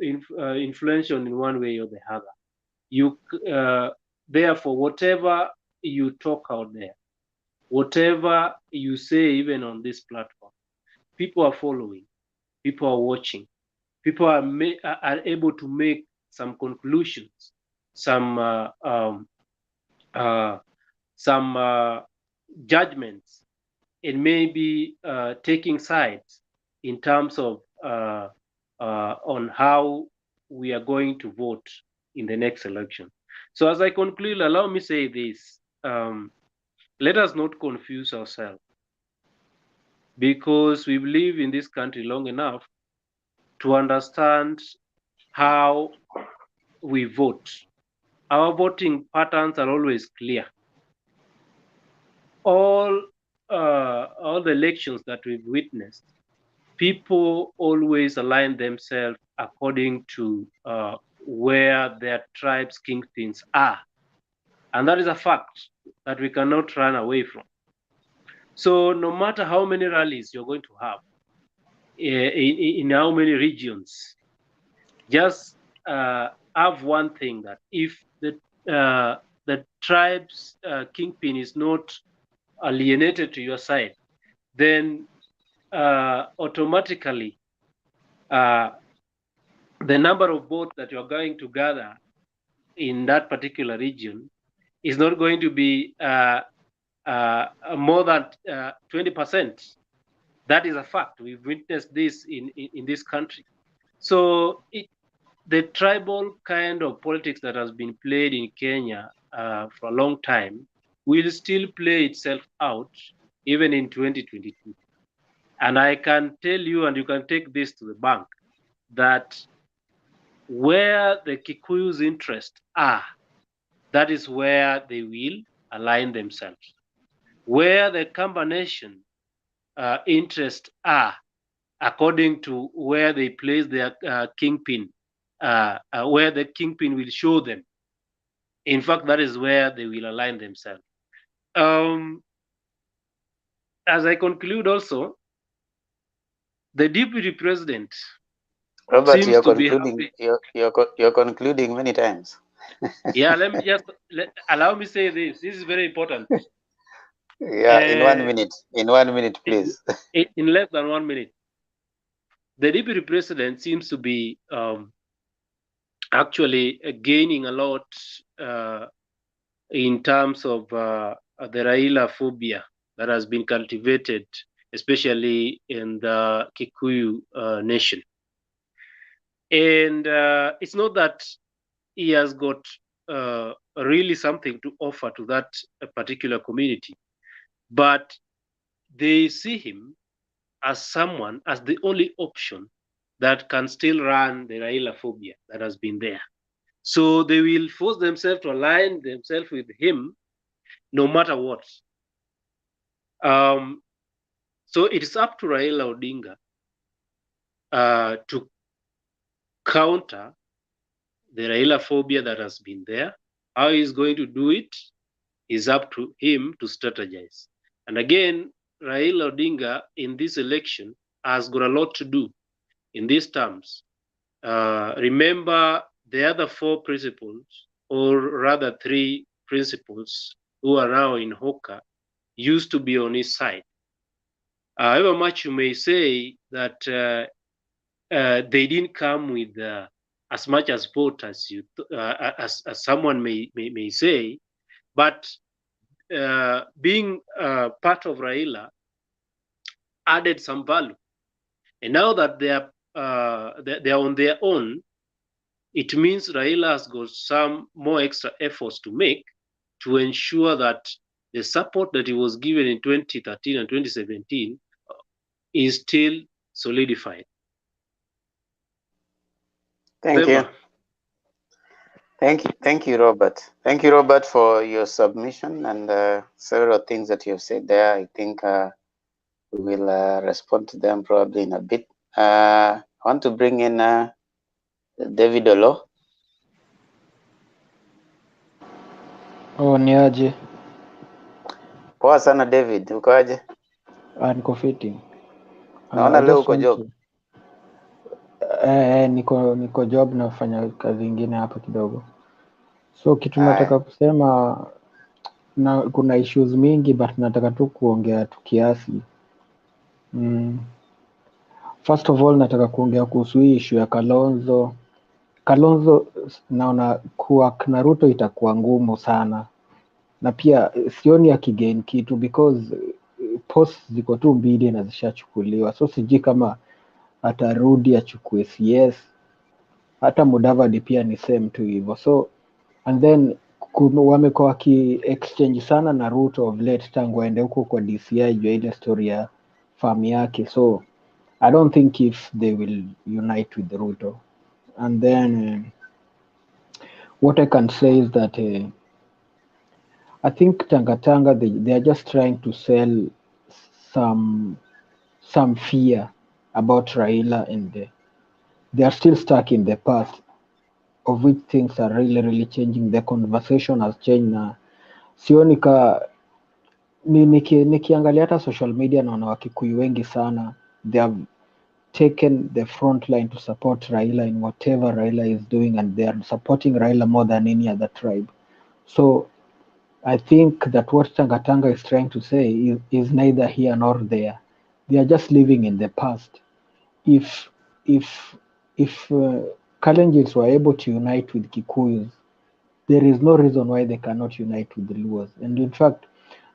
influential in one way or the other. Therefore, whatever you talk out there, whatever you say, even on this platform, people are following, people are watching, people are able to make some conclusions, some judgments, and maybe taking sides in terms of on how we are going to vote in the next election. So as I conclude, allow me say this. Let us not confuse ourselves, because we've lived in this country long enough to understand how we vote. Our voting patterns are always clear. All the elections that we've witnessed, people always align themselves according to where their tribes' kingpins are. And that is a fact that we cannot run away from. So no matter how many rallies you're going to have, in how many regions, just have one thing, that if the tribe's kingpin is not alienated to your side, then automatically the number of votes that you're going to gather in that particular region is not going to be more than 20%. That is a fact. We've witnessed this in this country. So the tribal kind of politics that has been played in Kenya for a long time will still play itself out even in 2022. And I can tell you, and you can take this to the bank, that where the Kikuyu's interests are, that is where they will align themselves. Where the Kamba Nation interests are, according to where they place their kingpin, where the kingpin will show them. In fact, that is where they will align themselves. As I conclude also, the deputy president Robert, seems to be happy. You're concluding many times. Yeah, let me just allow me say this. This is very important. Yeah, in 1 minute. In 1 minute, please. In less than 1 minute. The deputy president seems to be actually gaining a lot in terms of the Raila phobia that has been cultivated, especially in the Kikuyu nation. And it's not that he has got really something to offer to that particular community, but they see him as someone, as the only option that can still run the Raila phobia that has been there. So they will force themselves to align themselves with him no matter what. So it is up to Raila Odinga to counter the Raila phobia that has been there. How he's going to do it is up to him to strategize. And again, Raila Odinga in this election has got a lot to do in these terms. Remember the other 4 principles, or rather 3 principles, who are now in Hoka, used to be on his side. However much you may say that they didn't come with as much as vote as you as someone may say, but being part of Raila, added some value. And now that they are on their own, it means Raila has got some more extra efforts to make to ensure that the support that he was given in 2013 and 2017 is still solidified. Thank you. Thank you, Robert. Thank you, Robert, for your submission and several things that you have said there. I think we will respond to them probably in a bit. I want to bring in David Olo. Oh, ni aje? Poa sana David, uko aje? Niko fiti. Naona leo uko job. Niko job, nafanya kazi ingine hapa kidogo. So kitu nataka kusema kuna issues mingi but nataka tu kuongea tu kiasi. First of all nataka kuongea kuhusu hii issue ya Kalonzo. Kalonzo naona kuwa na Ruto itakuwa ngumu sana. Na pia sioni akigain kitu because posts ziko tu mbili na zishachukuliwa. So sijui kama atarudi achukue CS. Hata Mudavadi pia ni same tu hivyo. So and then wamekuwa waki exchange sana na Ruto of late tangu aende huko kwa DCI juu ile story ya farm yake. So I don't think if they will unite with Ruto. And then what I can say is that I think Tanga they are just trying to sell some fear about Raila, and they are still stuck in the past, of which things are really changing. The conversation has changed na sioni ka nikiangalia hata social media naona Wakikuyu wengi sana they have taken the front line to support Raila in whatever Raila is doing, and they are supporting Raila more than any other tribe. So I think that what Tanga is trying to say is neither here nor there. They are just living in the past. If Kalenjins were able to unite with Kikuyus, there is no reason why they cannot unite with the Luos. And in fact,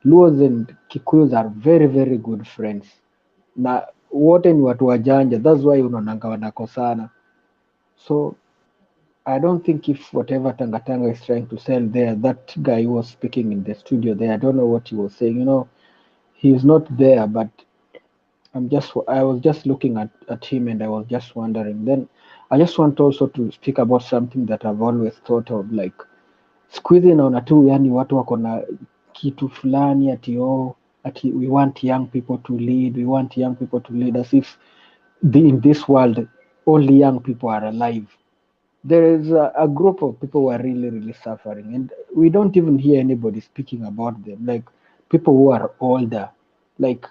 Luos and Kikuyus are very good friends. Na wote ni watu wajanja, that's why unaonanga wanakosana. So I don't think if whatever Tanga is trying to sell there, that guy who was speaking in the studio there, I don't know what he was saying. You know, he's not there, but I was just looking at him and I was just wondering. Then I just want also to speak about something that I've always thought of, like siku hizi naona tu yani watu wako na kitu fulani ati we want young people to lead, as if in this world only young people are alive. There is a group of people who are really suffering, and we don't even hear anybody speaking about them, like people who are older, like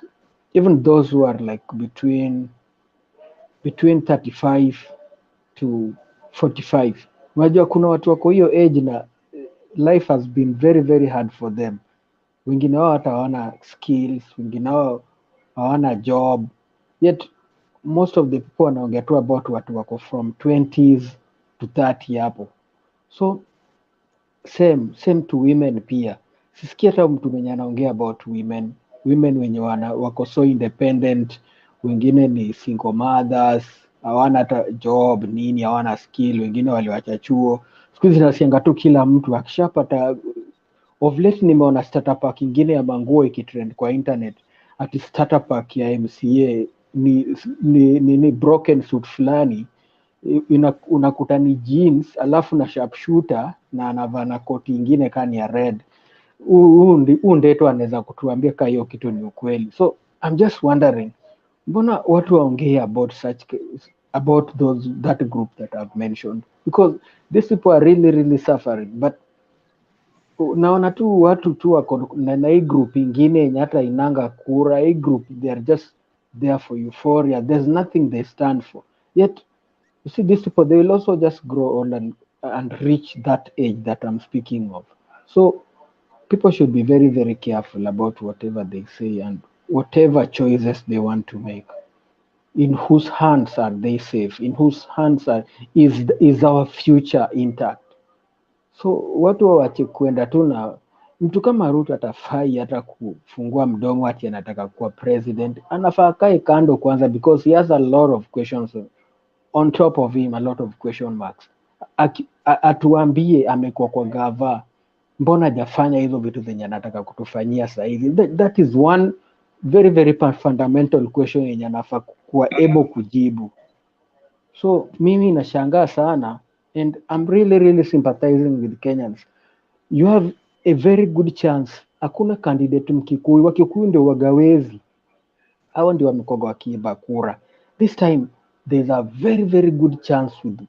even those who are like between 35 to 45. Unajua kuna watu wako hiyo age na life has been very hard for them. Wengine wao hata hawana skills, wengine wao hawana job, yet most of the people wanaongea tu about watu wako from 20s to 30 hapo. So same to women pia. Sisikia hata mtu mwenye anaongea about women wenye wako so independent, wengine ni single mothers, hawana hata job nini, hawana skill, wengine waliwacha chuo. Siku hizi nasianga tu kila mtu akishapata. Of late nimeona startup pack ingine ya manguo ikitrend kwa internet, ati startup pack ya MCA ni broken suit fulani, unakuta ni jeans alafu na sharpshooter na anavaa na koti ingine kani ya red. Huu ndeto anaweza kutuambia ka hiyo kitu ni ukweli. So I'm just wondering, mbona watu waongea about that group that I've mentioned, because these people are really suffering, but naona tu watu tu wako na hii group ingine yenye hata inanga kura. Hii group they are just there for euphoria, there's nothing they stand for. Yet you see these people, they will also just grow old and reach that age that I'm speaking of. So people should be very careful about whatever they say and whatever choices they want to make. In whose hands are they safe? In whose hands is our future intact? So watu wawache kuenda tu na mtu kama Ruto atafai hata kufungua mdomo ati anataka kuwa president. Anafaa kae kando kwanza, because he has a lot of questions on top of him, a lot of question marks. Atuambie amekuwa kwa gava, mbona hajafanya hizo vitu zenye anataka kutufanyia sasa hivi? That is one very very fundamental question yenye anafaa kuwa able kujibu. So mimi nashangaa sana, and I'm really sympathizing with Kenyans. You have a very good chance. Hakuna candidate Mkikuyu, Wakikuyu ndio wagawezi, hao ndio wamekuwa wakiiba kura. This time there's a very good chance with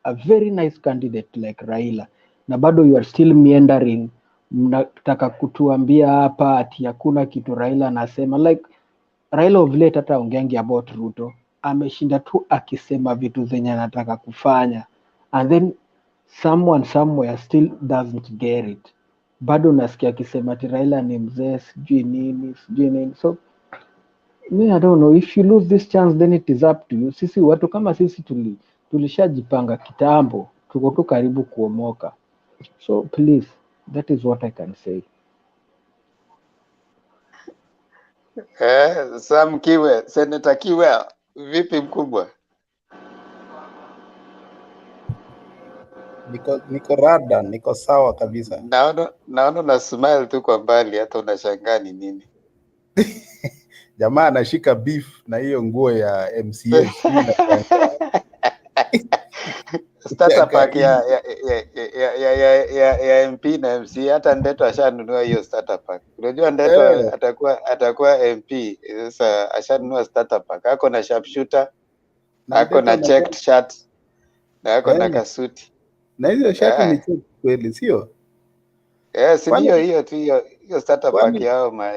a very nice candidate like Raila, na bado you are still meandering. Mnataka kutuambia hapa ati hakuna kitu Raila anasema. Like Raila of late hata ongeangi about Ruto, ameshinda tu akisema vitu zenye anataka kufanya, and then someone somewhere still doesn't get it. Bado nasikia akisema ati Raila ni mzee sijui nini. So me, I don't know, if you lose this chance then it is up to you. Sisi watu kama sisi tulishajipanga kitambo, tuko tu karibu kuomoka. So please, that is what I can say. Sam Kiwe, Senator Kiwe, vipi mkubwa? Niko rada, niko sawa kabisa. Naona na smile tu kwa mbali, hata unashangaa ni nini. Jamaa anashika beef na hiyo nguo ya MCA. Starter pack ya MP na MCA, hata Ndeto ashanunua hiyo starter pack. Unajua Ndeto atakuwa MP, sasa ashanunua starter pack. Ako na sharpshooter, ako na checked shirt, na ako na kasuti. Na hiyo shirt ni checked kweli, sio? Si hiyo tu hiyo starter pack yao ma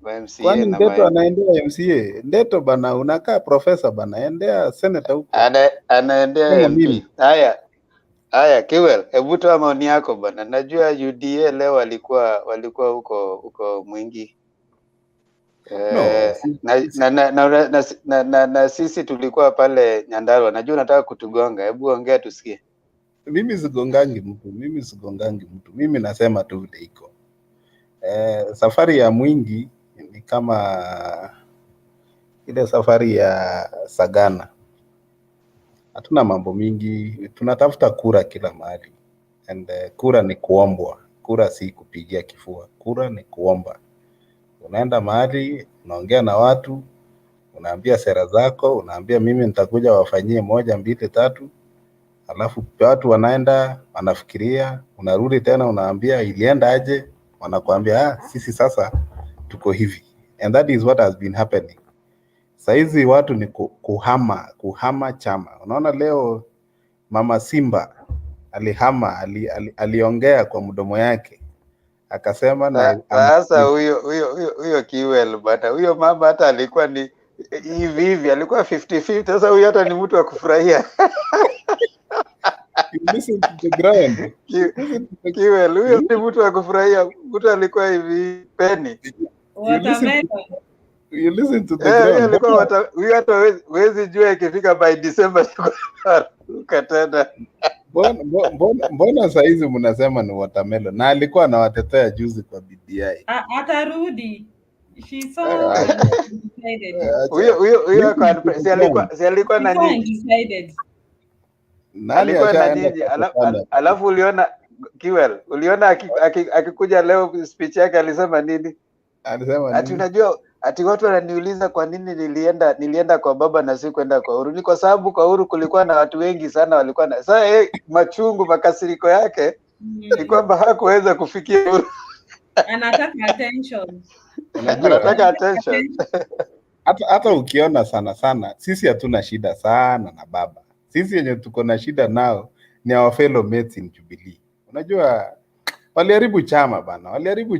MCA. Kwani Ndeto anaendea MCA? Ndeto bana, unakaa professor bana, endea senator huko. Anaendea MP. Haya Kiwel, hebu toa maoni yako bana. Najua UDA leo walikuwa huko Mwingi. Na sisi tulikuwa pale Nyandarua. Najua unataka kutugonga. Hebu ongea tusikie. Mimi sigongangi mtu. Mimi nasema tu vile iko. Safari ya Mwingi ni kama ile safari ya Sagana. Hatuna mambo mingi, tunatafuta kura kila mahali. And kura ni kuombwa. Kura si kupigia kifua. Kura ni kuomba. Unaenda mahali, unaongea na watu, unaambia sera zako, unaambia mimi nitakuja wafanyie 1, 2, 3. Alafu watu wanaenda, wanafikiria, unarudi tena unaambia ilienda aje, wanakuambia sisi sasa tuko hivi. And that is what has been happening. Saizi watu ni kuhama chama. Unaona leo Mama Simba aliongea kwa mdomo yake. Akasema na sasa huyo Kiwel bana. Huyo mama hata alikuwa ni hivi alikuwa 50-50. Sasa huyo hata ni mtu wa kufurahia. Listen to the ground. Kiwel huyo ni mtu wa kufurahia. Mtu alikuwa hivi penny. You listen to the ground. Huyo hata wezi jua ikifika by December ukatenda. Mbona saizi mnasema ni watermelon? Na alikuwa anawatetea juzi kwa BBI. Atarudi. She so decided. Huyo si alikuwa na nini? Alikuwa na nini? Alafu uliona Kiwel, uliona akikuja leo speech yake alisema nini? Alisema ati unajua ati watu wananiuliza kwa nini nilienda kwa baba na si kwenda kwa Uhuru. Ni kwa sababu kwa Uhuru kulikuwa na watu wengi sana walikuwa na sasa machungu makasiriko yake ni kwamba hakuweza kufikia Uhuru. Anataka attention. Anataka attention. Hata ukiona sana sisi hatuna shida sana na baba. Sisi yenye tuko na shida nao ni our fellow mates in Jubilee. Unajua waliharibu chama bana, waliharibu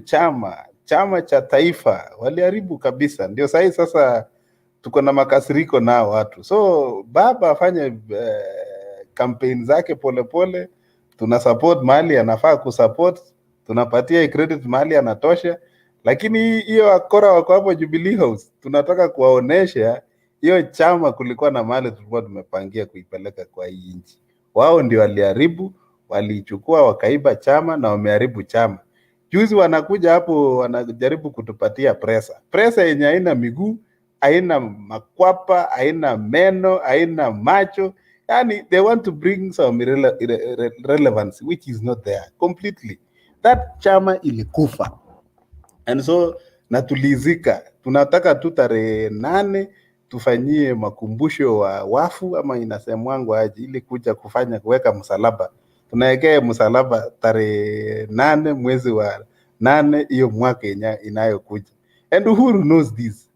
chama cha taifa, waliharibu kabisa. Ndio sasa tuko na makasiriko nao watu. So baba afanye campaign zake polepole, tuna support mahali anafaa kusupport, tunapatia credit mahali anatosha. Lakini hiyo akora wako hapo Jubilee House, tunataka kuwaonesha hiyo chama kulikuwa na mahali tulikuwa tumepangia kuipeleka kwa hii nchi. Wao ndio waliharibu, walichukua wakaiba chama na wameharibu chama. Juzi wanakuja hapo wanajaribu kutupatia presa yenye haina miguu, haina makwapa, haina meno, haina macho. Yani they want to bring some relevance which is not there completely. That chama ilikufa. And so natulizika, tunataka tu tarehe 8 tufanyie makumbusho wa wafu, ama inasemwangu aje, ili kuja kuweka msalaba. Tunaekea msalaba tarehe 8 mwezi wa 8 hiyo mwaka inayokuja. And Uhuru knows this.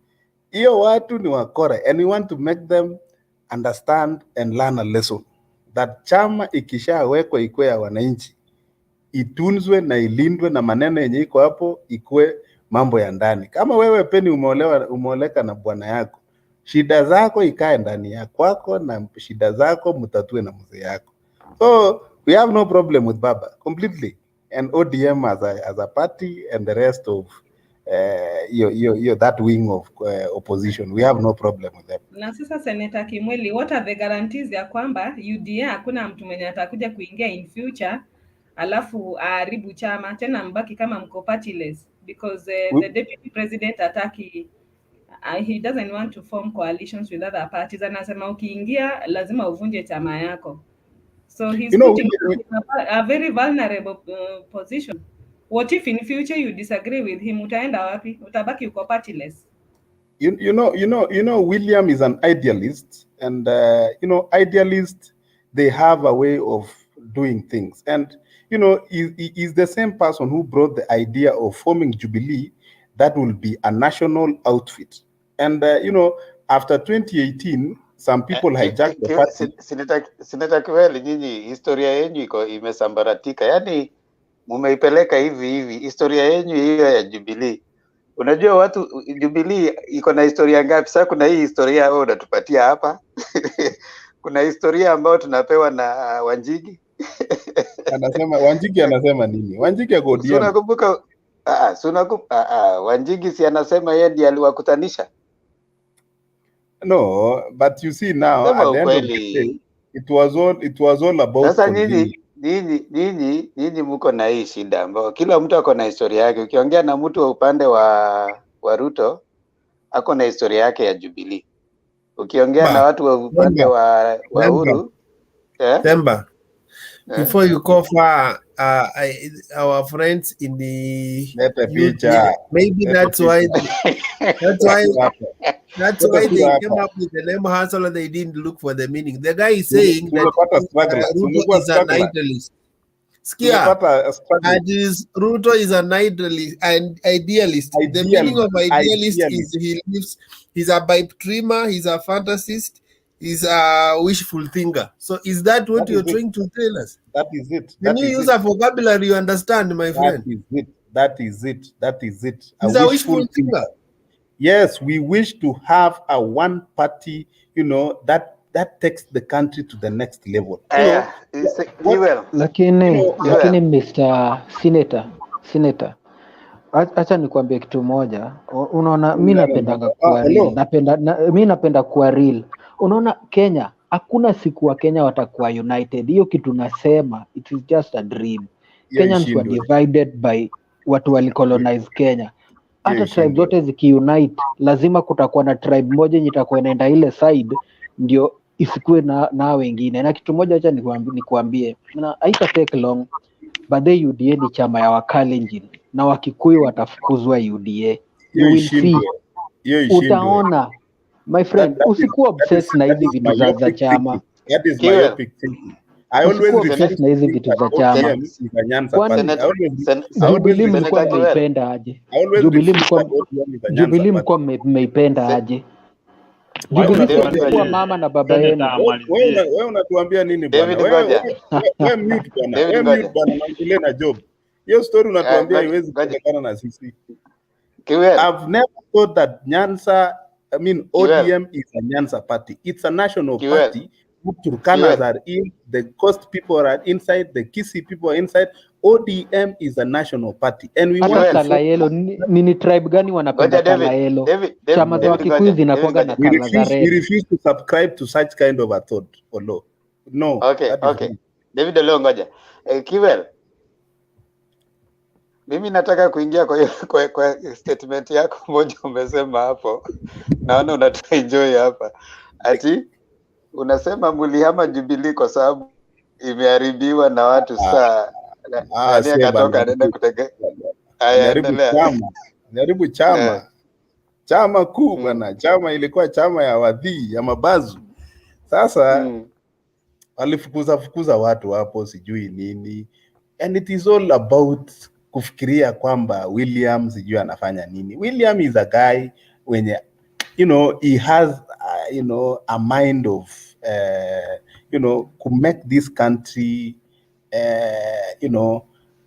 Hiyo watu ni wakora, and we want to make them understand and learn a lesson that chama ikishawekwa ikuwe ya wananchi, itunzwe na ilindwe, na maneno yenye iko hapo ikuwe mambo ya ndani. Kama wewe Penny umeoleka na bwana yako, shida zako ikae ndani ya kwako, na shida zako mtatue na mzee yako. So we have no problem with Baba completely, and ODM as a party and the rest of that wing of opposition, we have no problem with them. Na sasa Senator Kimweli, what are the guarantees ya kwamba UDA hakuna mtu mwenye atakuja kuingia in future alafu aharibu chama tena mbaki kama mko partyless, because the deputy president ataki he doesn't want to form coalitions with other parties. Anasema ukiingia lazima uvunje chama yako. So he's putting a very vulnerable position. What if in future you disagree with him? Utaenda wapi? Utabaki uko partyless. You know, William is an idealist, and idealists, they have a way of doing things. And he is the same person who brought the idea of forming Jubilee that will be a national outfit. And after 2018, some people hijacked the party. Senator Kiweli, nyinyi historia yenu imesambaratika. Yani mumeipeleka hivi historia yenu hiyo ya Jubilee. Unajua watu Jubilee iko na historia ngapi? Sasa kuna hii historia wewe unatupatia hapa. Kuna historia ambayo tunapewa na Wanjigi. Wanjigi anasema nini? Wanjigi ako ODM. Unakumbuka Wanjigi si anasema yeye ndiye aliwakutanisha? No, but you see now at the end of the day, it was all about. Sasa nyinyi mko na hii shida ambayo kila mtu ako na historia yake. Ukiongea na mtu wa upande wa Ruto, ako na historia yake ya Jubilee. Ukiongea na watu wa upande wa Uhuru, Temba. Before you go far, our friends in the maybe that's why they came up with the name hustle and they didn't look for the meaning. The guy is saying that Ruto is an idealist. Ruto is an idealist. The meaning of idealist is he's a pipe dreamer, he's a fantasist, he's a wishful thinker. So is that what you're trying to tell us? That is it. When you use a vocabulary you understand, my friend. That is it. He's a wishful thinker. Yes, we wish to have a one party, that takes the country to the next level. Lakini Mr. Senator, acha nikwambie kitu moja. Unaona, mimi napenda kuwa real. Unaona, Kenya hakuna siku wa Kenya watakuwa united. Hiyo kitu nasema, it is just a dream. Kenyans were divided by watu walicolonize Kenya. Hata tribe zote zikiunite, lazima kutakuwa na tribe moja yenye itakuwa inaenda ile side ndio isikue na wengine. Na kitu moja acha nikuambie, haita take long, but the UDA ni chama ya Wakalenjin na Wakikuyu watafukuzwa UDA. You will see. Utaona. My friend, usikuwa obsessed na hizi vitu za chama. That is myopic thinking. I always obsessed na hizi vitu za chama. Jubilee mlikuwa mmeipenda aje? Jubilee mlikuwa mmeipenda aje? Jubilee kwa mama na baba yenu. Wewe unatuambia nini bwana? Wewe mute bwana. Wewe mute bwana, naendelea na job. Hiyo story unatuambia haiwezi kuonekana na sisi. I've never thought that ODM is a Nyanza party. It's a national party. Turkanas are in, the Coast people are inside, the Kisii people are inside. ODM is a national party. And we want Kalayelo, ni tribe gani wanapenda Kalayelo? Chama za Wakikuyu zinakuwa na kala za red. We refuse to subscribe to such kind of a thought or law. No. Okay. David Olongoja. Kiwel. Mimi nataka kuingia kwa statement yako moja umesema hapo. Naona unatuenjoy hapa. Ati unasema mulihama Jubilee kwa sababu imeharibiwa na watu saa nani akatoka anaenda kutega. Haya, endelea. Jaribu chama kuu bwana. Chama ilikuwa chama ya wadhii ya mabazu. Sasa walifukuza watu hapo sijui nini, and it is all about kufikiria kwamba William sijui anafanya nini. William is a guy wenye he has a mind of to make this country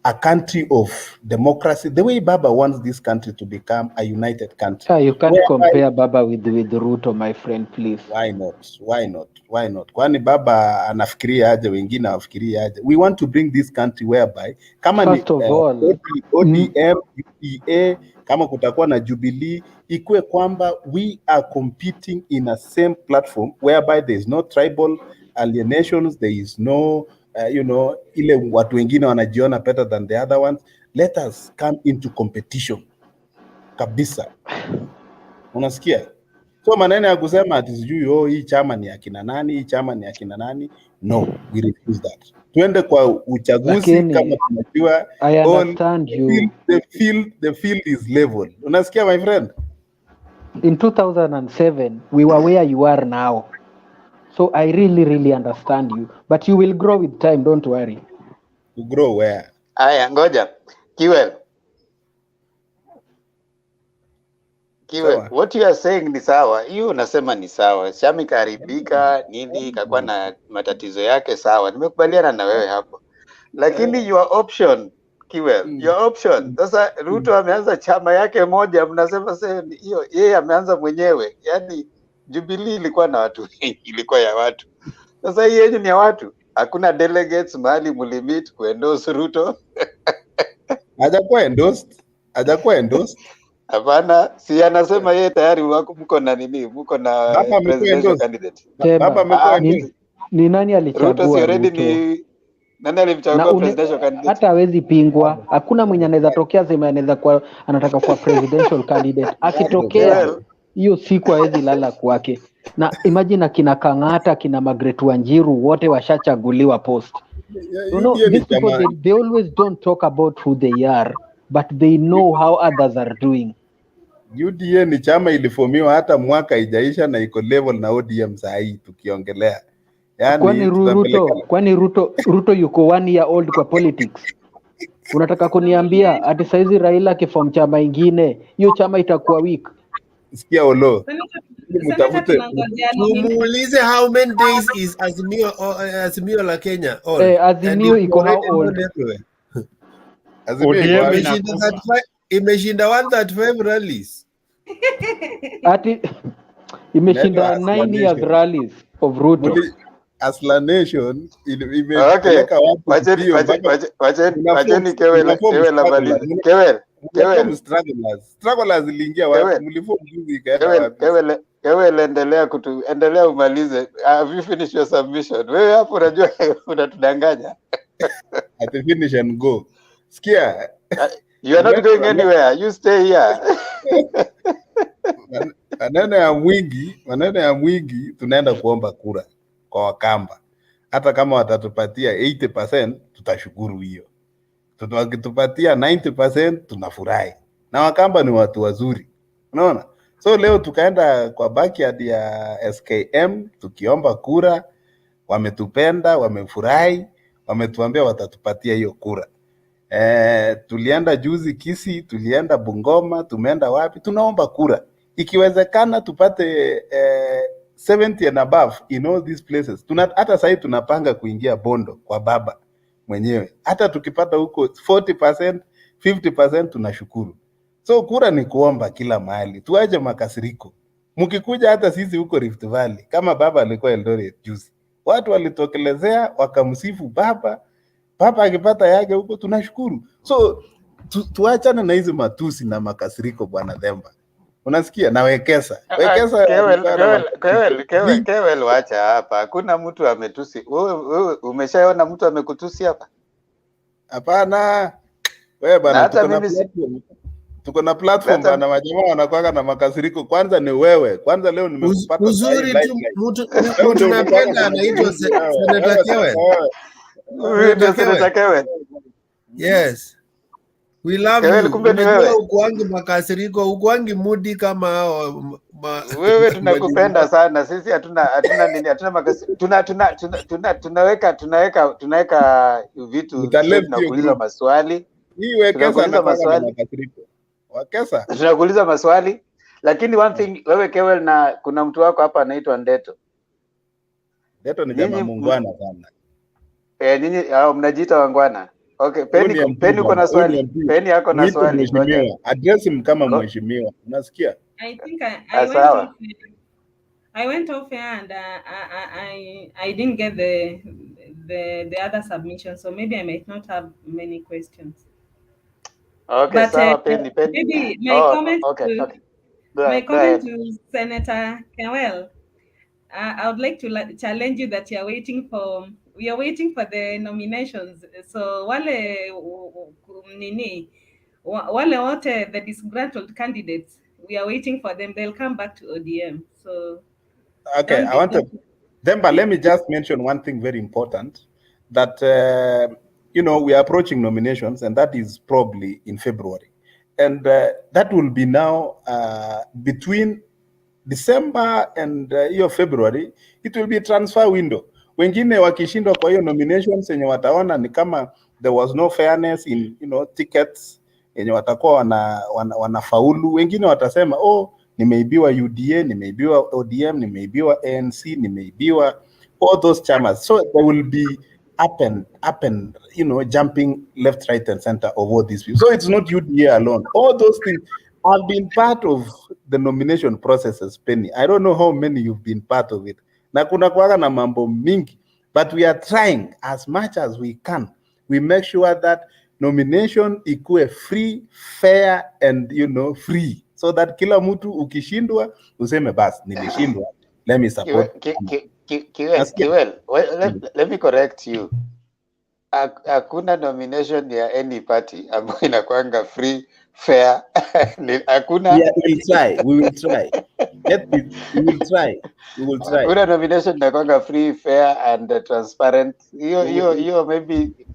a country of democracy, the way Baba wants this country to become a united country. You can't compare Baba with Ruto, my friend, please. Why not? Kwani Baba anafikiria aje, wengine hawafikiria aje? We want to bring this country whereby kama first of all, ODM, UPA, kama kutakuwa na Jubilee, ikuwe kwamba we are competing in a same platform whereby there is no tribal alienations, there is no ile watu wengine wanajiona better than the other ones. Let us come into competition kabisa. Unasikia? So maneno ya kusema ati sijui hii chama ni akina nani, hii chama ni akina nani, no, we refuse that. Tuende kwa uchaguzi kama tunajua. I understand you. The field is level. Unasikia my friend? In 2007 we were where you are now. So I really understand you, but you will grow with time, don't worry. To grow where? Aya, ngoja. Kiwel, what you are saying ni sawa. Hiyo unasema ni sawa. Chama ikaharibika nini, ikakuwa na matatizo yake, sawa. Nimekubaliana na wewe hapo. Lakini your option, Kiwel, your option. Sasa Ruto ameanza chama yake moja, mnasema sasa hiyo yeye ameanza mwenyewe. Yaani Jubilee ilikuwa na watu wengi, ilikuwa ya watu. Sasa hii yenyu ni ya watu. Hakuna delegates mahali mlimit kuendorse Ruto. Hajakuwa endorsed. Hapana, si anasema yeye tayari mko na nini? Mko na presidential candidate. Baba amekuwa ni nani alichagua Ruto? Si already ni nani alimchagua presidential candidate? Hata hawezi pingwa. Hakuna mwenye anaweza tokea sema anaweza kuwa anataka kuwa presidential candidate. Akitokea hiyo siku hawezi lala kwake. Na imagine akina Kang'ata, kina Margaret Wanjiru wote washachaguliwa post. These people they always don't talk about who they are, but they know how others are doing. UDA ni chama ilifomiwa hata mwaka ijaisha na iko level na ODM saa hii tukiongelea. Kwani Ruto yuko 1 year old kwa politics? Unataka kuniambia ati saizi Raila akiform chama ingine, hiyo chama itakuwa weak? Sikia Olo. Tumuulize how many days is Azimio la Kenya old? Azimio iko how old? Azimio imeshinda 135 rallies. Ati imeshinda 9 years rallies of Ruto. Asla Nation imepeleka watu. Wacheni Kewel strugglers iliingia wapi? Mlifu mjuzi ikaenda wapi? Kewel, endelea umalize. Have you finished your submission? Wewe hapo unajua unatudanganya. At finish and go. Sikia. You are not going anywhere. You stay here. Maneno ya Mwingi tunaenda kuomba kura kwa Wakamba. Hata kama watatupatia 80% tutashukuru hiyo. Wakitupatia 90% tunafurahi. Na Wakamba ni watu wazuri. Unaona? So leo tukaenda kwa backyard ya SKM tukiomba kura, wametupenda, wamefurahi, wametuambia watatupatia hiyo kura. Tulienda juzi Kisii, tulienda Bungoma, tumeenda wapi? Tunaomba kura. Ikiwezekana tupate 70 and above in all these places. Hata sasa tunapanga kuingia Bondo kwa Baba mwenyewe. Hata tukipata huko 40%, 50% tunashukuru. So kura ni kuomba kila mahali. Tuache makasiriko. Mkikuja hata sisi huko Rift Valley, kama Baba alikuwa Eldoret juzi, watu walitokelezea wakamsifu Baba. Baba akipata yake huko tunashukuru. So tuachane na hizo matusi na makasiriko bwana Themba. Unasikia? Na Wekesa. Kewel, wacha hapa. Hakuna mtu ametusi. Wewe umeshaona mtu amekutusi hapa? Hapana. Wewe bana, hata tuko na mimi platform. Tuko na platform hata bana, majamaa wanakuwa na makasiriko. Kwanza ni wewe. Kwanza leo nimekupata sasa hivi Uzuri tu live. mtu Wewe ndio unakuwa napenda na anaitwa matusi wewe. Senator Wewe sasa Kewel. wewe. huyu ndio Senator Kewel. Yes. We love Kewel, you. kumbe ni Unajua wewe. ukuangi makasiriko, ukuangi mudi kama hao Wewe tunakupenda sana. Sisi hatuna nini, hatuna makasi. Tunaweka vitu kisha tunakuuliza maswali. Hii Wekesa Tunakuuliza anakuwa na maswali. makasiriko. Wekesa. Tunakuuliza maswali. Lakini one thing, wewe Kewel, na kuna mtu wako hapa anaitwa Ndeto. Ndeto ni jamaa muungwana sana. Nyinyi mnajiita wangwana. Okay, Penny uko na swali. Penny yako na swali. Mheshimiwa, address him kama mheshimiwa. Unasikia? I think I went off air and I didn't get the other submission, so maybe I might not have many questions. Okay, but sawa, Penny. Maybe my comment to to Senator Kewel. I would like to challenge you that we are waiting for the nominations. So wale wote the disgruntled candidates, we are waiting for them. They'll come back to ODM. So okay, but let me just mention one thing very important, that we are approaching nominations, and that is probably in February, and that will be now between December and February. It will be a transfer window. Wengine wakishindwa kwa hiyo nominations yenye wataona ni kama there was no fairness in tickets yenye watakuwa wanafaulu. Wengine watasema nimeibiwa UDA, nimeibiwa ODM, nimeibiwa ANC, nimeibiwa all those chamas. So there will be up and jumping left, right, and center of all these people. So it's not UDA alone. All those things have been part of the nomination processes, Penny. I don't know how many you've been part of it. Na kuna kuwaga na mambo mingi, but we are trying as much as we can. We make sure that nomination ikuwe free, fair, and free, so that kila mtu ukishindwa useme bas nilishindwa, let me support. Kewel, let me correct you. Hakuna nomination ya any party ambayo inakuanga free, fair. Hakuna. Yeah, we will try. We will try. Hakuna nomination inakuanga free, fair, and transparent. Hiyo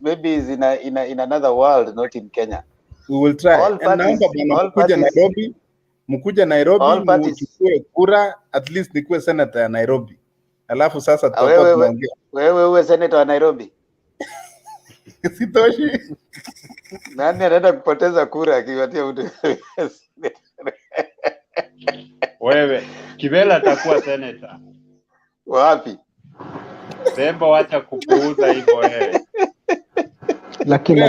maybe is in another world, not in Kenya. We will try. Mkuja Nairobi muchukue kura, at least nikuwe senator ya Nairobi. Alafu sasa tutakuwa tunaongea. Wewe uwe senator wa Nairobi. Sitoshi. Nani anaenda kupoteza kura akiwatia mtu? Wewe, Kibela atakuwa senator. Wapi? Tembo, wacha kupuuza hivyo wewe. Lakini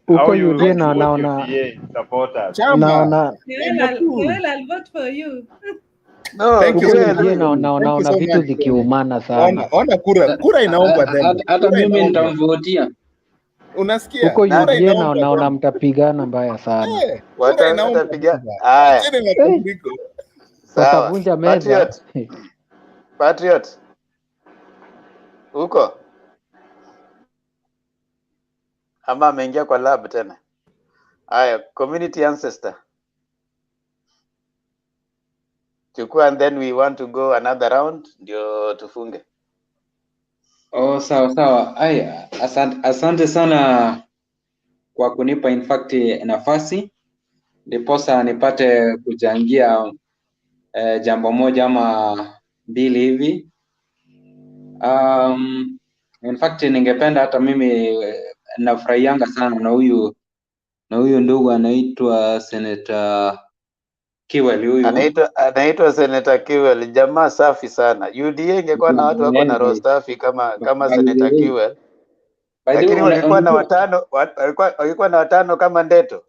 huko UDA na naona vote for you. No, naona vitu zikiumana sana. Ona kura inaombwa tena. Hata mimi nitamvotia. Unasikia? Huko UDA naona mtapigana mbaya sana. Watapigana. Watavunja meza. Patriot. Huko ama ameingia kwa lab tena. Haya, community ancestor. Chukua, and then we want to go another round ndio tufunge. Sawa. Aya, asante sana kwa kunipa in fact nafasi ndiposa nipate kuchangia jambo moja ama mbili hivi. In fact ningependa hata mimi nafurahianga sana na huyu ndugu anaitwa Senator Kewel. Huyu anaitwa Senator Kewel, jamaa safi sana. UDA ingekuwa na watu wako na roho safi kama Senator Kewel. Lakini walikuwa na watano kama Ndeto.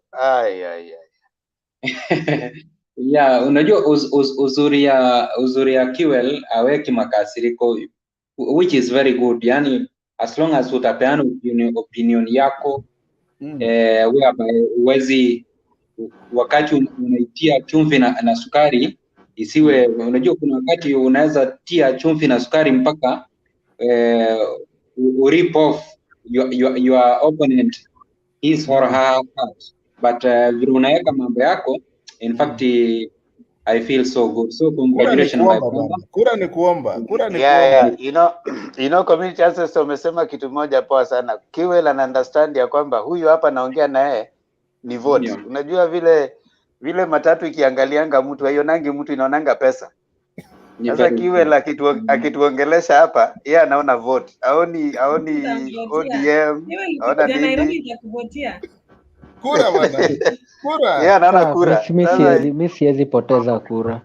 Yeah, unajua uzuri ya Kewel aweki makasiriko, which is very good. Yani as long as utapeana opinion yako whereby uwezi wakati unaitia chumvi na sukari isiwe, unajua kuna wakati unaweza tia chumvi na sukari mpaka urip off your opponent his or her heart, but vile unaweka mambo yako, in fact I feel so good. So congratulations my brother. Kura ni kuomba. Yeah. You know community ancestor umesema kitu moja poa sana. Kiwel ana understand ya kwamba huyu hapa naongea na yeye ni vote. Yeah. Unajua vile matatu ikiangalianga mtu haionangi mtu, inaonanga pesa. Sasa Kiwel akituongelesha hapa, yeye anaona vote. Aoni ODM, aona nini. Kura bwana. Kura. Yeye anaona kura. Mimi siwezi poteza kura.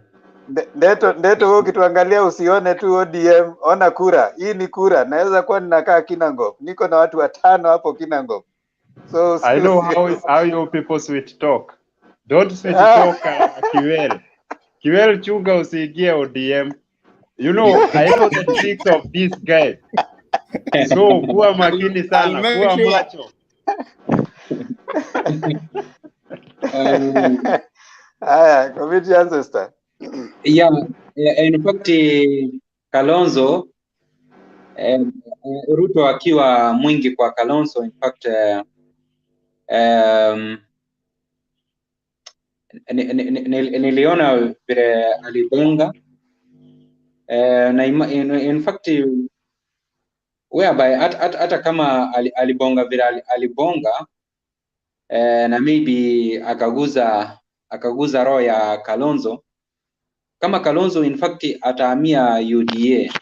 Ndeto wewe ukituangalia usione tu ODM, ona kura. Hii ni kura. Naweza kuwa ninakaa Kinangop. Niko na watu 5 hapo Kinangop. So I know how you people sweet talk. Don't sweet talk Kiwel. Kiwel chunga usiingie ODM. You know, I know the tricks of this guy. So kuwa makini sana, kuwa macho. Community ancestor. Yeah, in fact Kalonzo Ruto akiwa mwingi kwa Kalonzo, in fact niliona vile alibonga na in fact whereby hata kama alibonga vile alibonga na maybe akaguza roho ya Kalonzo, kama Kalonzo in fact atahamia UDA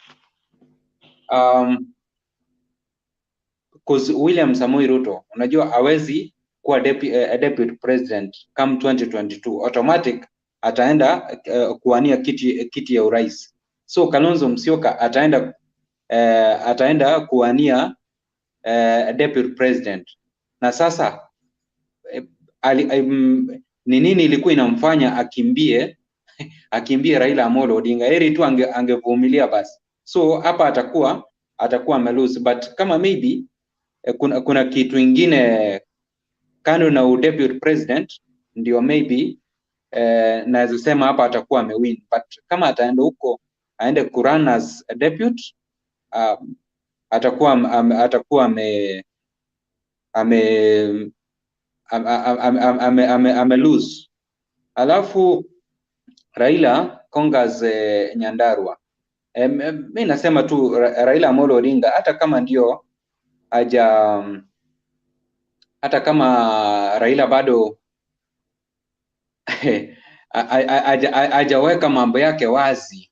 because William Samoei Ruto unajua hawezi kuwa deputy president come 2022, automatic ataenda kuwania kiti ya urais. So Kalonzo Musyoka ataenda kuwania deputy president, na sasa ni nini ilikuwa inamfanya akimbie Raila Amolo Odinga? Heri tu angevumilia basi. So hapa atakuwa amelose, but kama maybe kuna kitu ingine kando na deputy president, ndio maybe naweza sema hapa atakuwa amewin, but kama ataenda huko aende kurun as a deputy atakuwa ame lose. Alafu Raila Kongas Nyandarua, mimi nasema tu Raila Amolo Odinga hata kama ndio hata kama Raila bado hajaweka mambo yake wazi,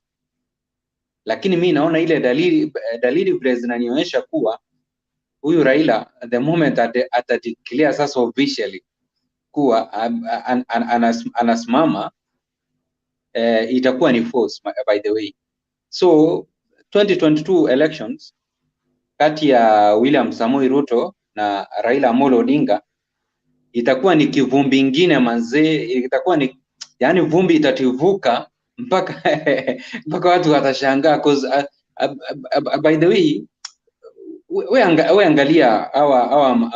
lakini mi naona ile dalili vile zinanionyesha kuwa huyu Raila the moment atadeclare sasa officially kuwa anasimama itakuwa ni force by the way. So 2022 elections kati ya William Samoei Ruto na Raila Amolo Odinga itakuwa ni kivumbi ingine manzee, itakuwa ni yani vumbi itativuka mpaka watu watashangaa, cause by the way we angalia hawa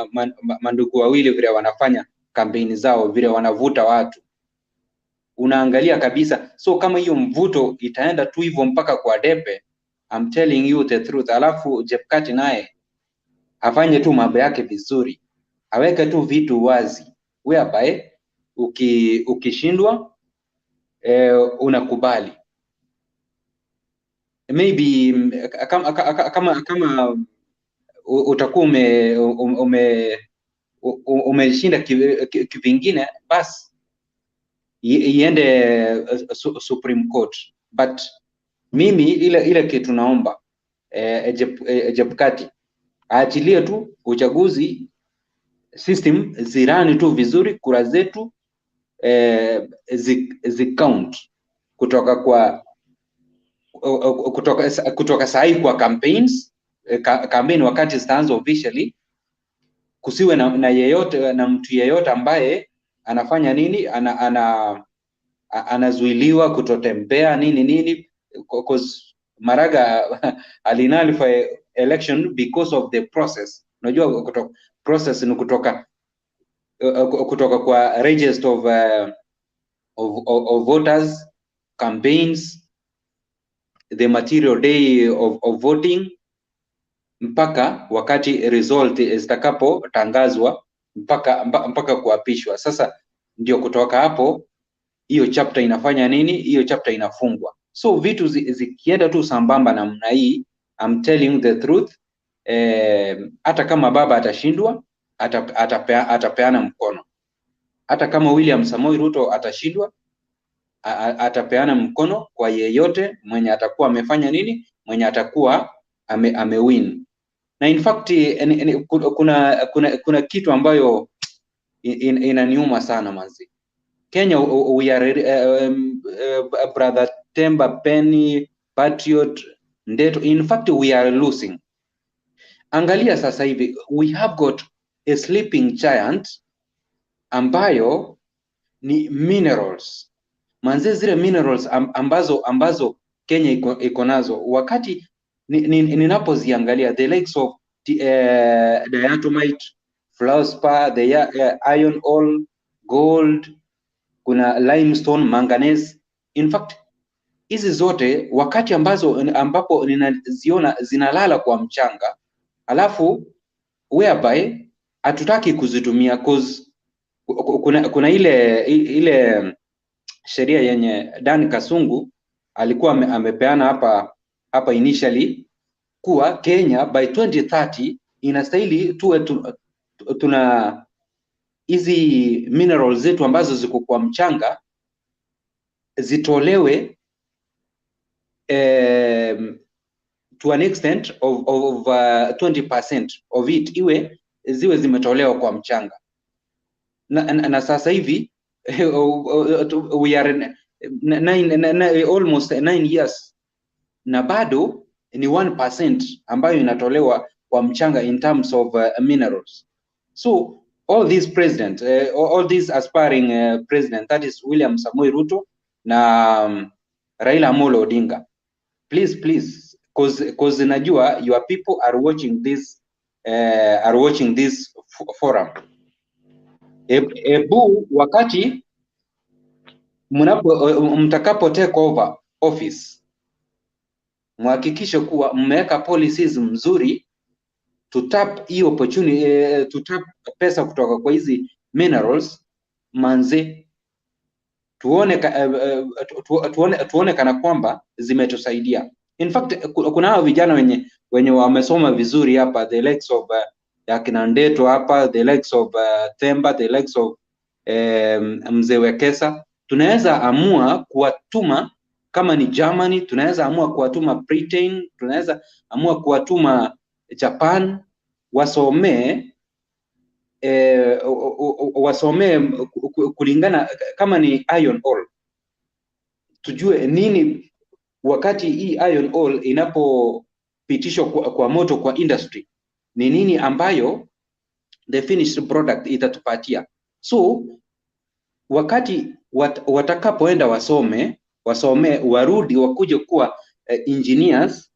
mandugu wawili vile wanafanya kampeni zao, vile wanavuta watu, unaangalia kabisa. So kama hiyo mvuto itaenda tu hivyo mpaka kwa debe, I'm telling you the truth. Alafu Jepkati naye afanye tu mambo yake vizuri, aweke tu vitu wazi, whereby ukishindwa unakubali. Maybe kama utakuwa umeshinda kivingine, basi iende Supreme Court. But mimi ile kitu naomba Jepkati aachilie tu uchaguzi system zirani tu vizuri, kura zetu zicount kutoka sahi kwa campaigns campaign wakati stands officially, kusiwe na mtu yeyote ambaye anafanya nini, anazuiliwa kutotembea nini, because Maraga alinalify election because of the process. Unajua process ni kutoka kwa register of voters, campaigns, the material day of voting, mpaka wakati result zitakapotangazwa mpaka kuapishwa. Sasa ndio kutoka hapo hiyo chapter inafanya nini? Hiyo chapter inafungwa. So vitu zikienda tu sambamba namna hii, I'm telling you the truth, hata kama baba atashindwa, atapeana mkono. Hata kama William Samoei Ruto atashindwa, atapeana mkono kwa yeyote mwenye atakuwa amefanya nini, mwenye atakuwa amewin. Na in fact kuna kitu ambayo inaniuma sana manzi. Kenya, we are brother Temba, Penny, Patriot, Ndeto. In fact we are losing. Angalia sasa hivi we have got a sleeping giant ambayo ni minerals. Manze zile minerals ambazo Kenya iko nazo, wakati ninapoziangalia the likes of diatomite, fluorspar, the iron ore, gold, kuna limestone, manganese. In fact hizi zote wakati ambapo ninaziona zinalala kwa mchanga, alafu whereby hatutaki kuzitumia cause kuna ile sheria yenye Dan Kasungu alikuwa amepeana hapa initially kuwa Kenya by 2030 inastahili tuwe tuna hizi minerals zetu ambazo ziko kwa mchanga zitolewe to an extent of 20% of it ziwe zimetolewa kwa mchanga. Na sasa hivi we are almost 9 years na bado ni 1% ambayo inatolewa kwa mchanga in terms of minerals. So all these president, all these aspiring president, that is William Samoei Ruto na Raila Amolo Odinga, please, cause najua your people are watching this forum. Ebu wakati mtakapo take over office, muhakikishe kuwa mmeweka policies mzuri to tap hii opportunity, to tap pesa kutoka kwa hizi minerals manze, tuone kana kwamba zimetusaidia. In fact kuna hao vijana wenye wamesoma vizuri hapa, the likes of akina Ndeto hapa, the likes of Temba, the likes of Mzee Wekesa. Tunaweza amua kuwatuma kama ni Germany, tunaweza amua kuwatuma Britain, tunaweza amua kuwatuma Japan, wasomee kulingana kama ni iron ore. Tujue nini wakati hii iron ore inapopitishwa kwa moto kwa industry, ni nini ambayo the finished product itatupatia. So wakati watakapoenda wasome warudi wakuje kuwa engineers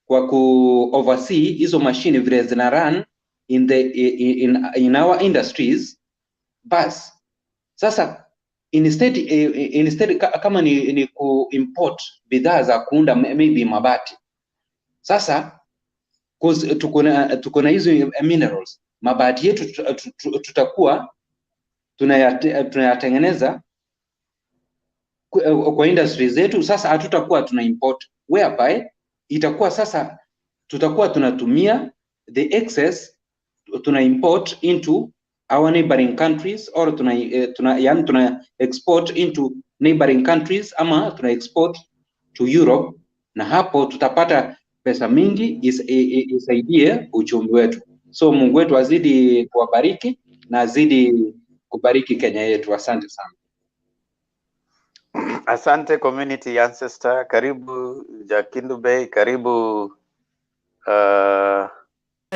kwa ku oversee hizo machine vile zina run in our industries. Bas sasa instead kama ni ku import bidhaa za kuunda maybe mabati, sasa cause tuko na hizo minerals, mabati yetu tutakuwa tunayatengeneza kwa industries zetu. Sasa hatutakuwa tuna import, whereby itakuwa sasa tutakuwa tunatumia the excess tuna import into our neighboring countries, or tuna export into neighboring countries, ama tuna export to Europe, na hapo tutapata pesa mingi isaidie uchumi wetu. So Mungu wetu azidi kuwabariki na azidi kubariki Kenya yetu. Asante sana. Asante community ancestor, karibu Jakindu Bay, karibu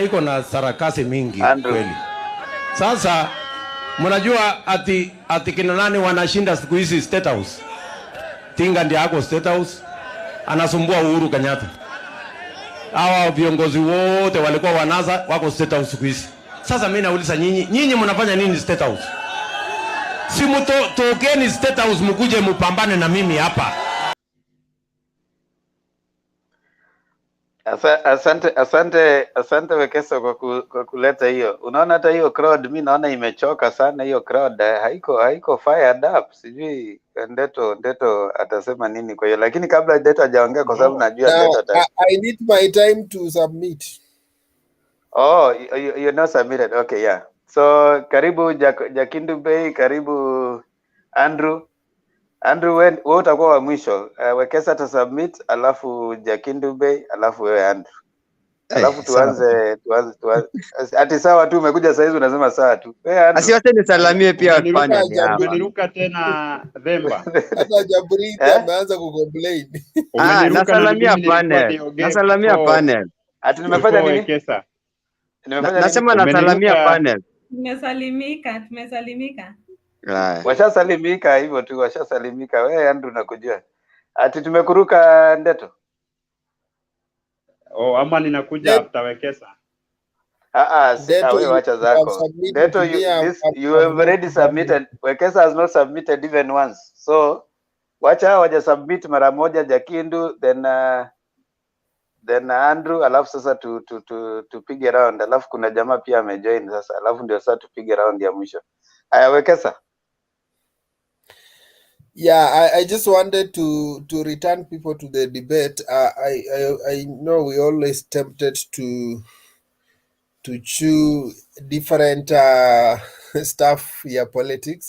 iko na sarakasi mingi kweli. Sasa mnajua ati kina nani wanashinda siku hizi State House? Tinga ndiye ako State House, anasumbua Uhuru Kenyatta. Hawa viongozi wote walikuwa wanaza wako State House siku hizi. Sasa mimi nauliza nyinyi mnafanya nini State House? Si tokeni State House mkuje mpambane na mimi hapa. Asante Wekesa kwa kuleta hiyo. Unaona hata hiyo crowd, mi naona imechoka sana hiyo crowd, haiko fired up. Sijui Ndeto atasema nini kwa hiyo, lakini kabla Ndeto hajaongea, kwa sababu najua Now, Ndeto I need my time to submit. Oh, you're not submitted. Okay, yeah. So karibu Jakindu Bay, karibu Andrew. Andrew, wewe utakuwa wa mwisho. Wekesa ta submit, alafu Jakindu Bay, alafu wewe Andrew. Alafu tuanze. Ati sawa tu, umekuja saizi unasema sawa tu. Wewe Andrew. Asiwache nisalamie pia panel hapa. Umeniruka tena Themba. Hata Jabriti ameanza kucomplain. Nasalamia panel. Nasalamia panel. Ati nimefanya nini? Wekesa. Nasema nasalamia panel. Tumesalimika. Washasalimika hivyo tu, washasalimika. Wewe Andrew nakujua. Ati tumekuruka Ndeto. Oh, ama ninakuja after Wekesa. Wewe wacha zako. Ndeto, you have already submitted. Wekesa has not submitted even once. So wacha waja submit mara moja Jakindu, then Andrew, alafu sasa tupige round, alafu kuna jamaa pia amejoin sasa, alafu ndio sasa tupige round ya mwisho. Aya, Wekesa. Yeah, I just wanted to return people to the debate. I know we always tempted to chew different stuff here, politics,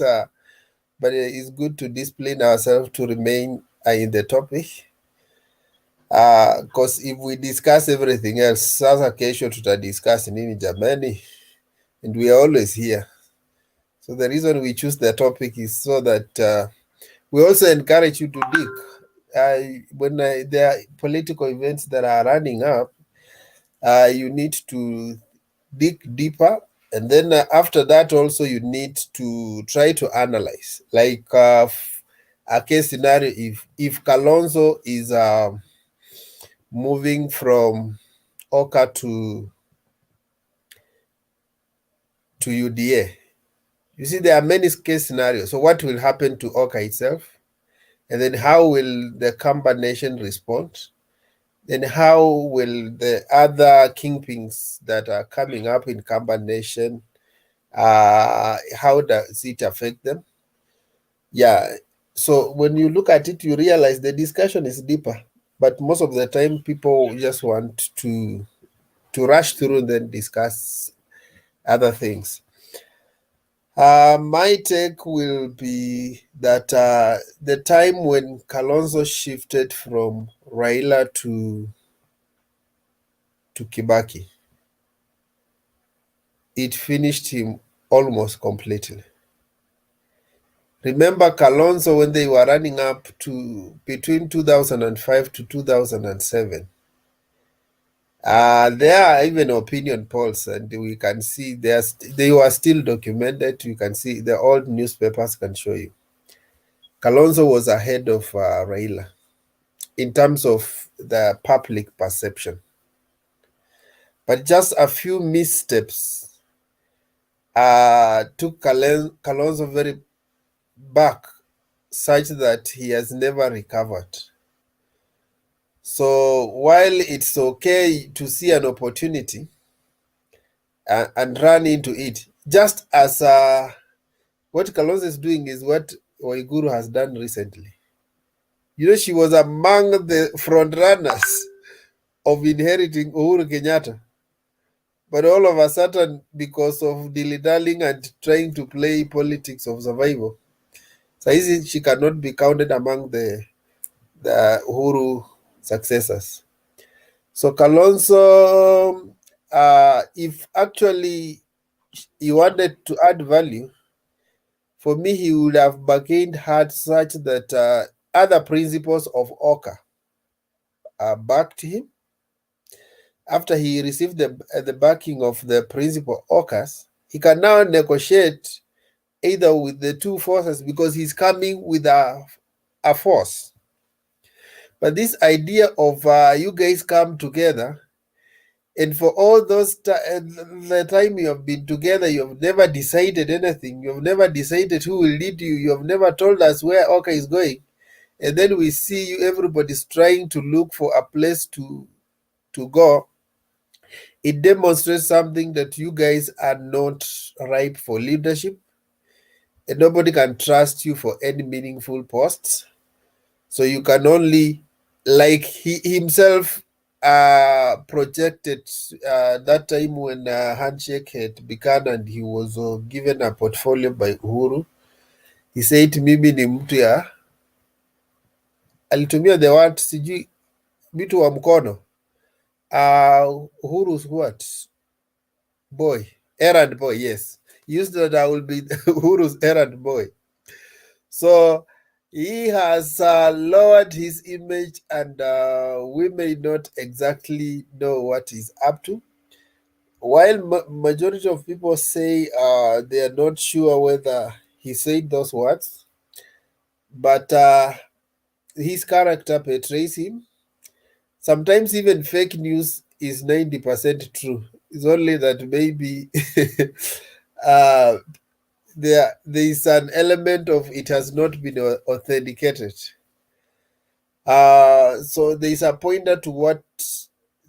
but it's good to discipline ourselves to remain in the topic. Because if we discuss everything else, sasa kesho tutadiscuss nini jamani, and we are always here. So the reason we choose the topic is so that we also encourage you to dig. When there are political events that are running up, you need to dig deeper, and then after that also you need to try to analyze. Like a case scenario, if Kalonzo is moving from Oka to UDA, you see there are many case scenarios. So what will happen to Oka itself? And then how will the Kamba Nation respond? Then how will the other kingpins that are coming up in Kamba Nation, how does it affect them? Yeah, so when you look at it, you realize the discussion is deeper, but most of the time people just want to rush through and then discuss other things. My take will be that the time when Kalonzo shifted from Raila to Kibaki, it finished him almost completely. Remember Kalonzo when they were running up to between 2005 to 2007. There are even opinion polls, and we can see they were still documented. You can see the old newspapers can show you. Kalonzo was ahead of Raila in terms of the public perception. But just a few missteps took Kalonzo very back, such that he has never recovered. So while it's okay to see an opportunity and run into it, just as what Kalonzo is doing is what Waiguru has done recently. You know, she was among the front runners of inheriting Uhuru Kenyatta. But all of a sudden, because of dilly-dallying and trying to play politics of survival, so she cannot be counted among the Uhuru successors. So Kalonzo, if actually he wanted to add value, for me, he would have bargained hard such that other principles of Oka backed him. After he received the backing of the principal Okas, he can now negotiate either with the two forces because he's coming with a force. But this idea of you guys come together, and for all those the time you have been together, you have never decided anything. You have never decided who will lead you. You have never told us where Oka is going. And then we see you, everybody's trying to look for a place to to go, it demonstrates something that you guys are not ripe for leadership, and nobody can trust you for any meaningful posts. So you can only, like he himself projected that time when Handshake had begun and he was given a portfolio by Uhuru. He said mimi ni mtu ya, alitumia the word sijui mtu wa mkono. Uhuru's what? Boy. Errand boy, yes. He used that I will be Uhuru's errand boy. So he has lowered his image, and we may not exactly know what he's up to. While majority of people say they are not sure whether he said those words, but his character portrays him. Sometimes even fake news is 90% true. It's only that maybe there is an element of it has not been authenticated. So there is a pointer to what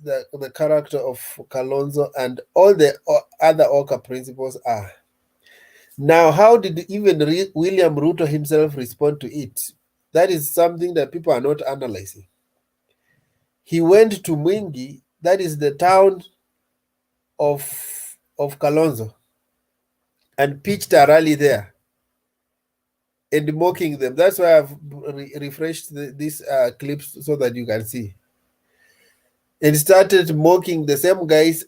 the character of Kalonzo and all the other Oka principles are. Now, how did even William Ruto himself respond to it? That is something that people are not analyzing. He went to Mwingi, that is the town of Kalonzo, and pitched a rally there and mocking them. That's why I've refreshed these clips so that you can see. And started mocking the same guys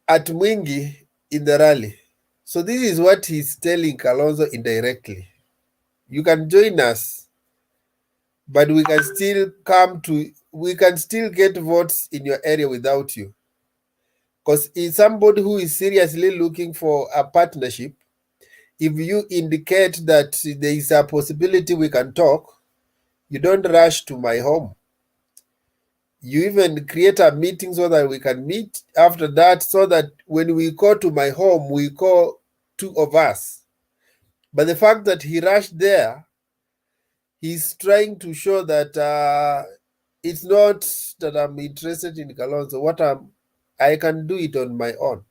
at Mwingi in the rally. So this is what he's telling Kalonzo indirectly. You can join us, but we can still get votes in your area without you. Because if somebody who is seriously looking for a partnership, if you indicate that there is a possibility we can talk, you don't rush to my home. You even create a meeting so that we can meet after that, so that when we go to my home, we call two of us. But the fact that he rushed there, he's trying to show that it's not that I'm interested in Kalonzo. I can do it on my own.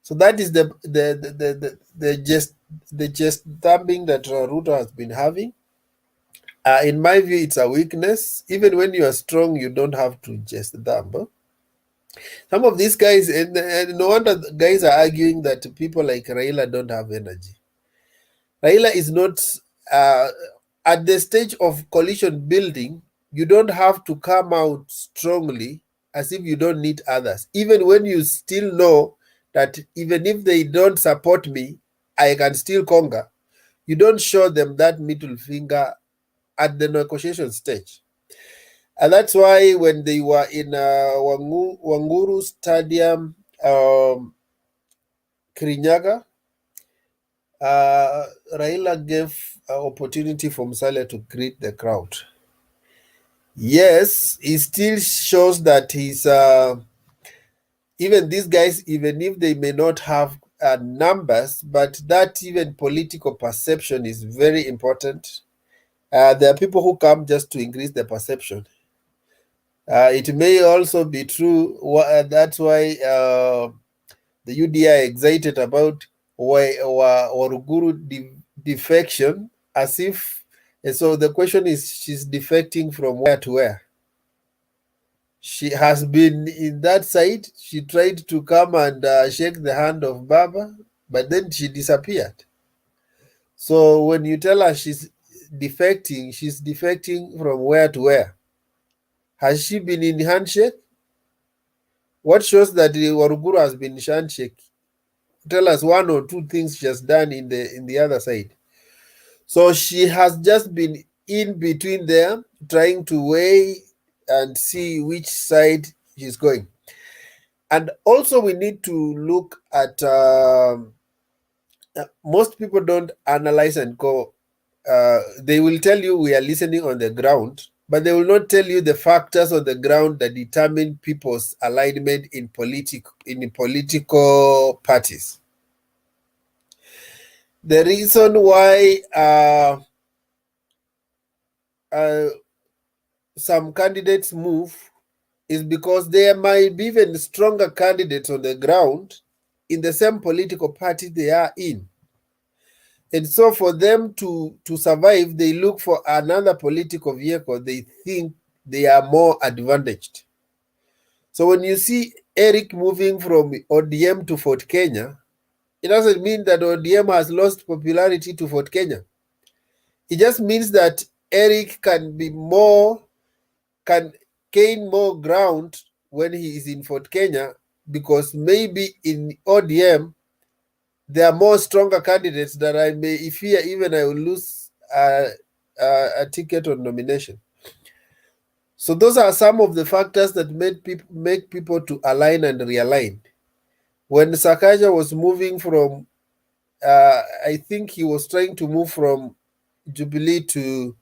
So that is the just thumping that Ruto has been having. In my view, it's a weakness. Even when you are strong, you don't have to just thump. Some of these guys, and no wonder guys are arguing that people like Raila don't have energy. Raila is not at the stage of coalition building. You don't have to come out strongly as if you don't need others. Even when you still know that even if they don't support me, I can still conquer. You don't show them that middle finger at the negotiation stage. And that's why when they were in Wanguru Stadium, Kirinyaga, Raila gave an opportunity for Musalia to greet the crowd. Yes, it still shows that he's even these guys, even if they may not have numbers, but that even political perception is very important. There are people who come just to increase the perception. It may also be true. That's why the UDI excited about Waruguru defection, as if. And so the question is, she's defecting from where to where? She has been in that side. She tried to come and shake the hand of Baba, but then she disappeared. So when you tell her she's defecting from where to where? Has she been in handshake? What shows that Waruguru has been in handshake? Tell us one or two things she has done in the other side. So she has just been in between there, trying to weigh and see which side she's going. And also we need to look at most people don't analyze and go. They will tell you we are listening on the ground, but they will not tell you the factors on the ground that determine people's alignment in political parties. The reason why some candidates move is because there might be even stronger candidates on the ground in the same political party they are in. And so for them to survive, they look for another political vehicle they think they are more advantaged. So when you see Eric moving from ODM to Fort Kenya, it doesn't mean that ODM has lost popularity to Fort Kenya. It just means that Eric can gain more ground when he is in Fort Kenya, because maybe in ODM there are more stronger candidates that I may fear even I will lose a ticket on nomination. So those are some of the factors that make people to align and realign. When Sakaja was moving from, I think he was trying to move from Jubilee to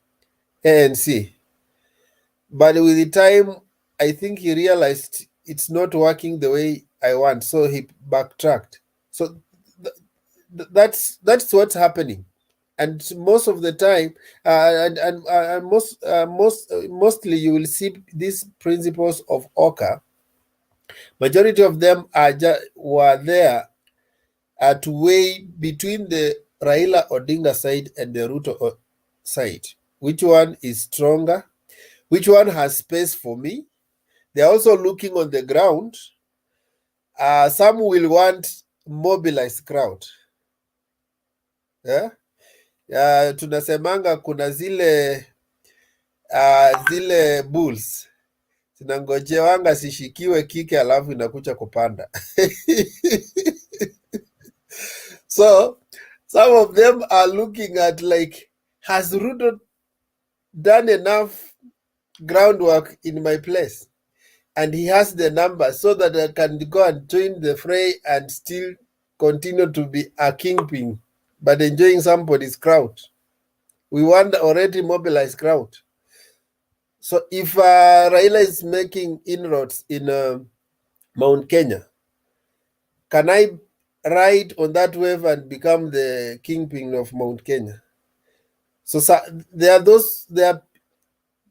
ANC. But with the time, I think he realized it's not working the way I want, so he backtracked. So that's what's happening. And most of the time, mostly you will see these principles of Oka. Majority of them were there to weigh between the Raila Odinga side and the Ruto side. Which one is stronger? Which one has space for me? They're also looking on the ground. Some will want mobilized crowd. Tunasemanga kuna zile bulls zinangojewanga sishikiwe kike alafu inakuja kupanda. So some of them are looking at like, has Ruto done enough groundwork in my place? And he has the numbers so that I can go and join the fray and still continue to be a kingpin, but enjoying somebody's crowd. We want already mobilized crowd. So if Raila is making inroads in Mount Kenya, can I ride on that wave and become the kingpin of Mount Kenya? So there are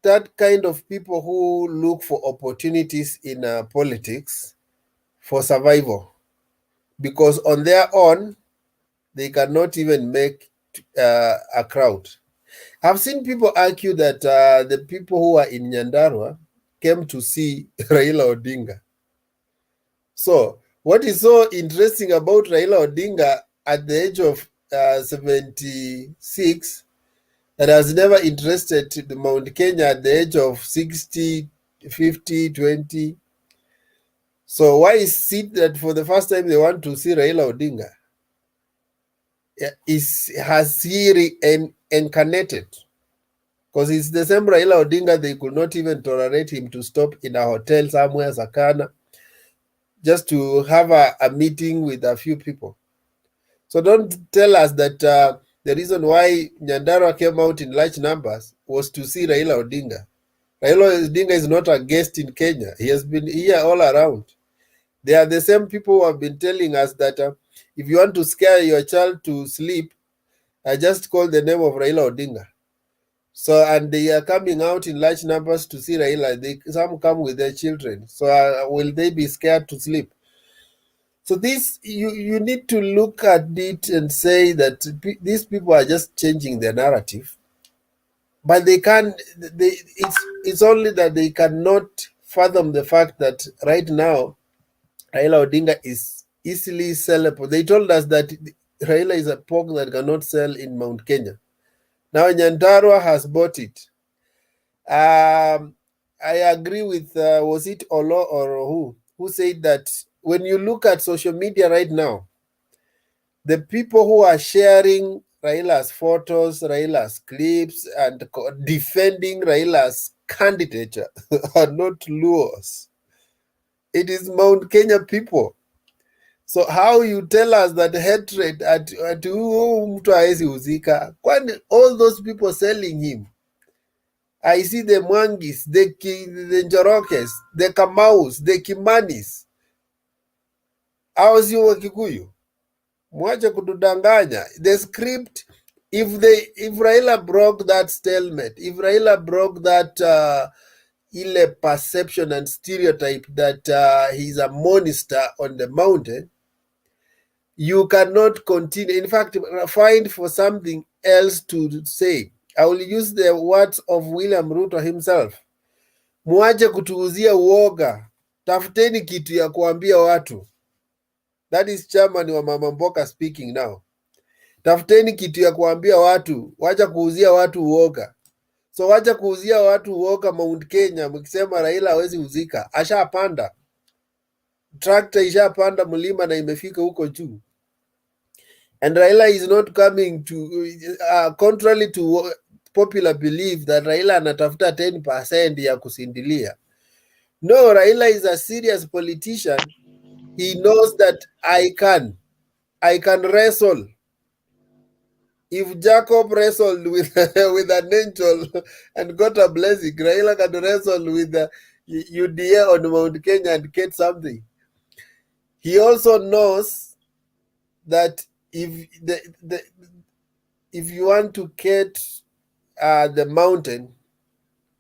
that kind of people who look for opportunities in politics for survival, because on their own, they cannot even make a crowd. I've seen people argue that the people who are in Nyandarua came to see Raila Odinga. So what is so interesting about Raila Odinga at the age of 76 that has never interested the Mount Kenya at the age of 60, 50, 20? So why is it that for the first time they want to see Raila Odinga? Has he reincarnated? Because it's the same Raila Odinga, they could not even tolerate him to stop in a hotel somewhere, Sakana, just to have a meeting with a few people. So don't tell us that the reason why Nyandarua came out in large numbers was to see Raila Odinga. Raila Odinga is not a guest in Kenya. He has been here all around. They are the same people who have been telling us that if you want to scare your child to sleep, just call the name of Raila Odinga. So, and they are coming out in large numbers to see Raila. Some come with their children. So will they be scared to sleep? So this, you need to look at it and say that these people are just changing their narrative. But they can't, it's only that they cannot fathom the fact that right now, Raila Odinga is easily sellable. They told us that Raila is a pork that cannot sell in Mount Kenya. Now Nyandarua has bought it. I agree with, was it Olo or who said that when you look at social media right now, the people who are sharing Raila's photos, Raila's clips, and defending Raila's candidature are not Luos. It is Mount Kenya people. So how you tell us that hatred at mtu haezi uzika? Kwani all those people selling him, I see the Mwangis, the Njorokes, the Kamaus, the Kimanis. Hao sio Wakikuyu? Mwache kutudanganya. The script, if Raila broke that stalemate, if Raila broke that ile perception and stereotype that he's a monster on the mountain, you cannot continue. In fact, find for something else to say. I will use the words of William Ruto himself. Muache kutuuzia uoga, tafuteni kitu ya kuambia watu. That is chairman wa Mama Mboka speaking now. Tafuteni kitu ya kuambia watu, wacha kuuzia watu uoga. So wacha kuuzia watu uoga Mount Kenya, mkisema Raila hawezi uzika. Ashapanda. Tractor ishapanda mlima na imefika huko juu. And Raila is not coming to, contrary to popular belief that Raila anatafuta 10% ya kusindilia. No, Raila is a serious politician. He knows that I can wrestle. If Jacob wrestled with with an angel and got a blessing, Raila can wrestle with the UDA on Mount Kenya and get something. He also knows that if you want to get the mountain,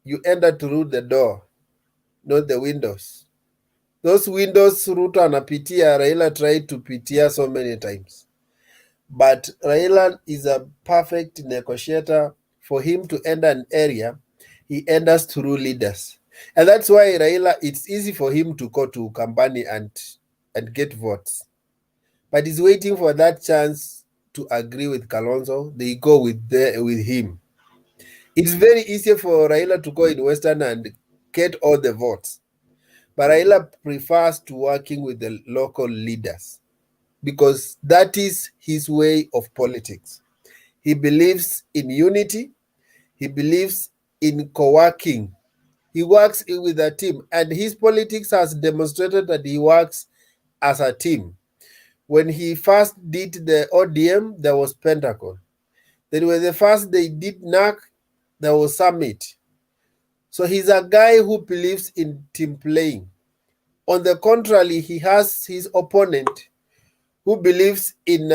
you enter through the door, not the windows. Those windows Ruto anapitia, Raila tried to pitia so many times. But Raila is a perfect negotiator. For him to enter an area, he enters through leaders. And that's why Raila, it's easy for him to go to Kambani and get votes. But he's waiting for that chance to agree with Kalonzo. They go with him. It's very easy for Raila to go in Western and get all the votes. But Raila prefers to working with the local leaders because that is his way of politics. He believes in unity. He believes in co-working. He works with a team, and his politics has demonstrated that he works as a team. When he first did the ODM, there was Pentagon. Then when they did NAC, there was Summit. So he's a guy who believes in team playing. On the contrary, he has his opponent who believes in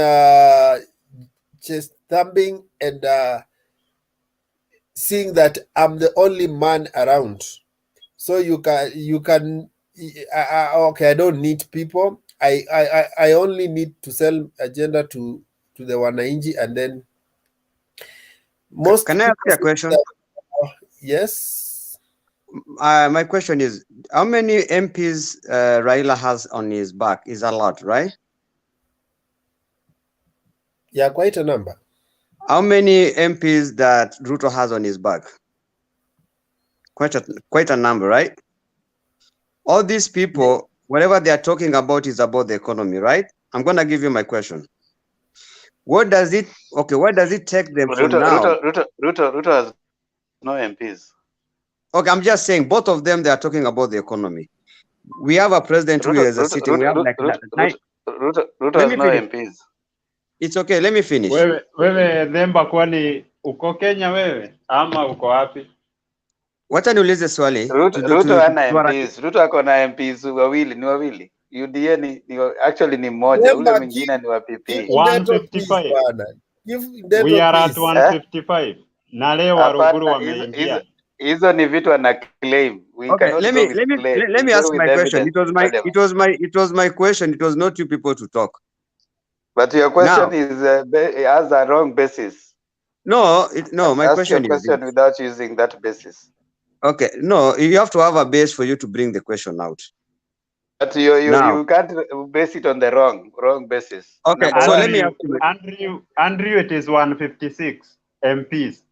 just thumping and seeing that I'm the only man around. So you can okay, I don't need people. I only need to sell agenda to the Wananchi, and then most. Can I ask you a question? Yes. My question is, how many MPs Raila has on his back? Is a lot, right? Yeah, quite a number. How many MPs that Ruto has on his back? Quite a number, right? All these people, whatever they are talking about is about the economy, right? I'm gonna give you my question. What does it take them from now? Ruto has no MPs. Okay, I'm just saying both of them, they are talking about the economy. We have a president who is sitting. We have like Ruto has no MPs. It's okay, let me finish. Wewe Themba, kwani uko Kenya wewe ama uko wapi? Wacha niulize swali. Ruto ana MPs. Ruto ako na MPs wawili. UDA ni actually ni mmoja, ule mwingine ni wa PP. 155. We are at 155. Na leo Waruguru wameingia. Hizo ni vitu ana claim. Okay, let me ask my question. It was my question. It was not you people to talk. But your question has a wrong basis. No, my question is without using that basis. Okay, no, you have to have a base for you to bring the question out. But you can't base it on the wrong basis. Okay, so let me ask you. Andrew, it is 156 MPs.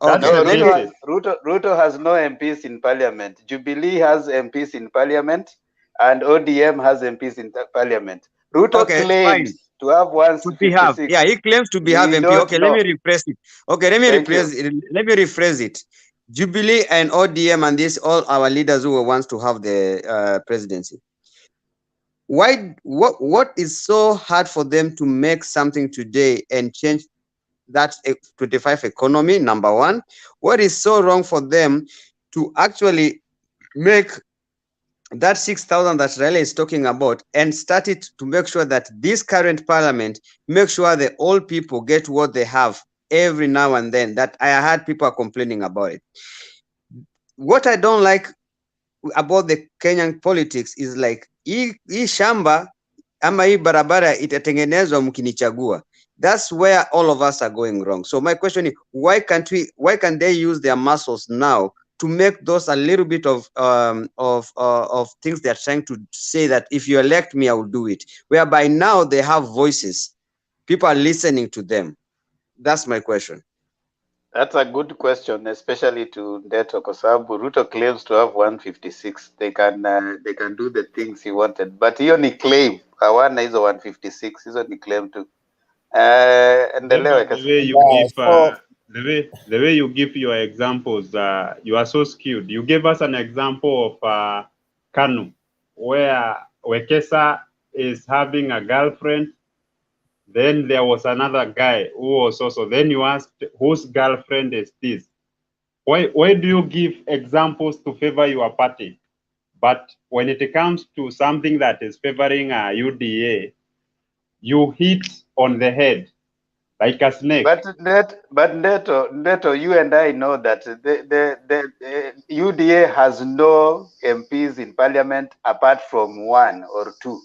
Okay. Ruto has no MPs in parliament. Jubilee has MPs in parliament, and ODM has MPs in parliament. Ruto claims to have 156. Yeah, he claims to have MP. Okay, let me rephrase it. Okay, let me rephrase it. Jubilee and ODM and all our leaders who wants to have the presidency. What is so hard for them to make something today and change that 25 economy, number one? What is so wrong for them to actually make that 6,000 that Raila is talking about and start it to make sure that this current parliament make sure that all people get what they have every now and then? That I heard people are complaining about it. What I don't like about the Kenyan politics is like hii shamba ama hii barabara itatengenezwa mkinichagua. That's where all of us are going wrong. So my question is, why can't they use their muscles now to make those a little bit of things they're trying to say that if you elect me, I will do it. Whereby now they have voices. People are listening to them. That's my question. That's a good question, especially to Ndeto, kwa sababu Ruto claims to have 156. They can do the things he wanted, but hiyo ni claim. Hawana hizo 156, hizo ni claim tu. Endelewe the way you give your examples, you are so skilled. You gave us an example of Kanu, where Wekesa is having a girlfriend. Then there was another guy who was also. Then you asked, whose girlfriend is this? Why do you give examples to favor your party? But when it comes to something that is favoring UDA, you hit on the head like a snake. But Ndeto, you and I know that the UDA has no MPs in parliament apart from 1 or 2.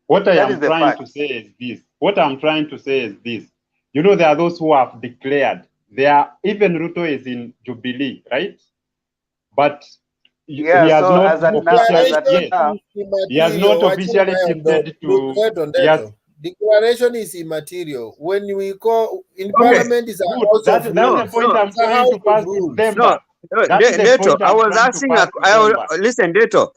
What I am trying to say is this. What I'm trying to say is this. You know, there are those who have declared. Even Ruto is in Jubilee, right? But he has not officially shifted to. Declaration is immaterial. When we go in parliament, is a house of rules. That's the point I'm trying to pass with them. Deto, I was asking. Listen, Deto.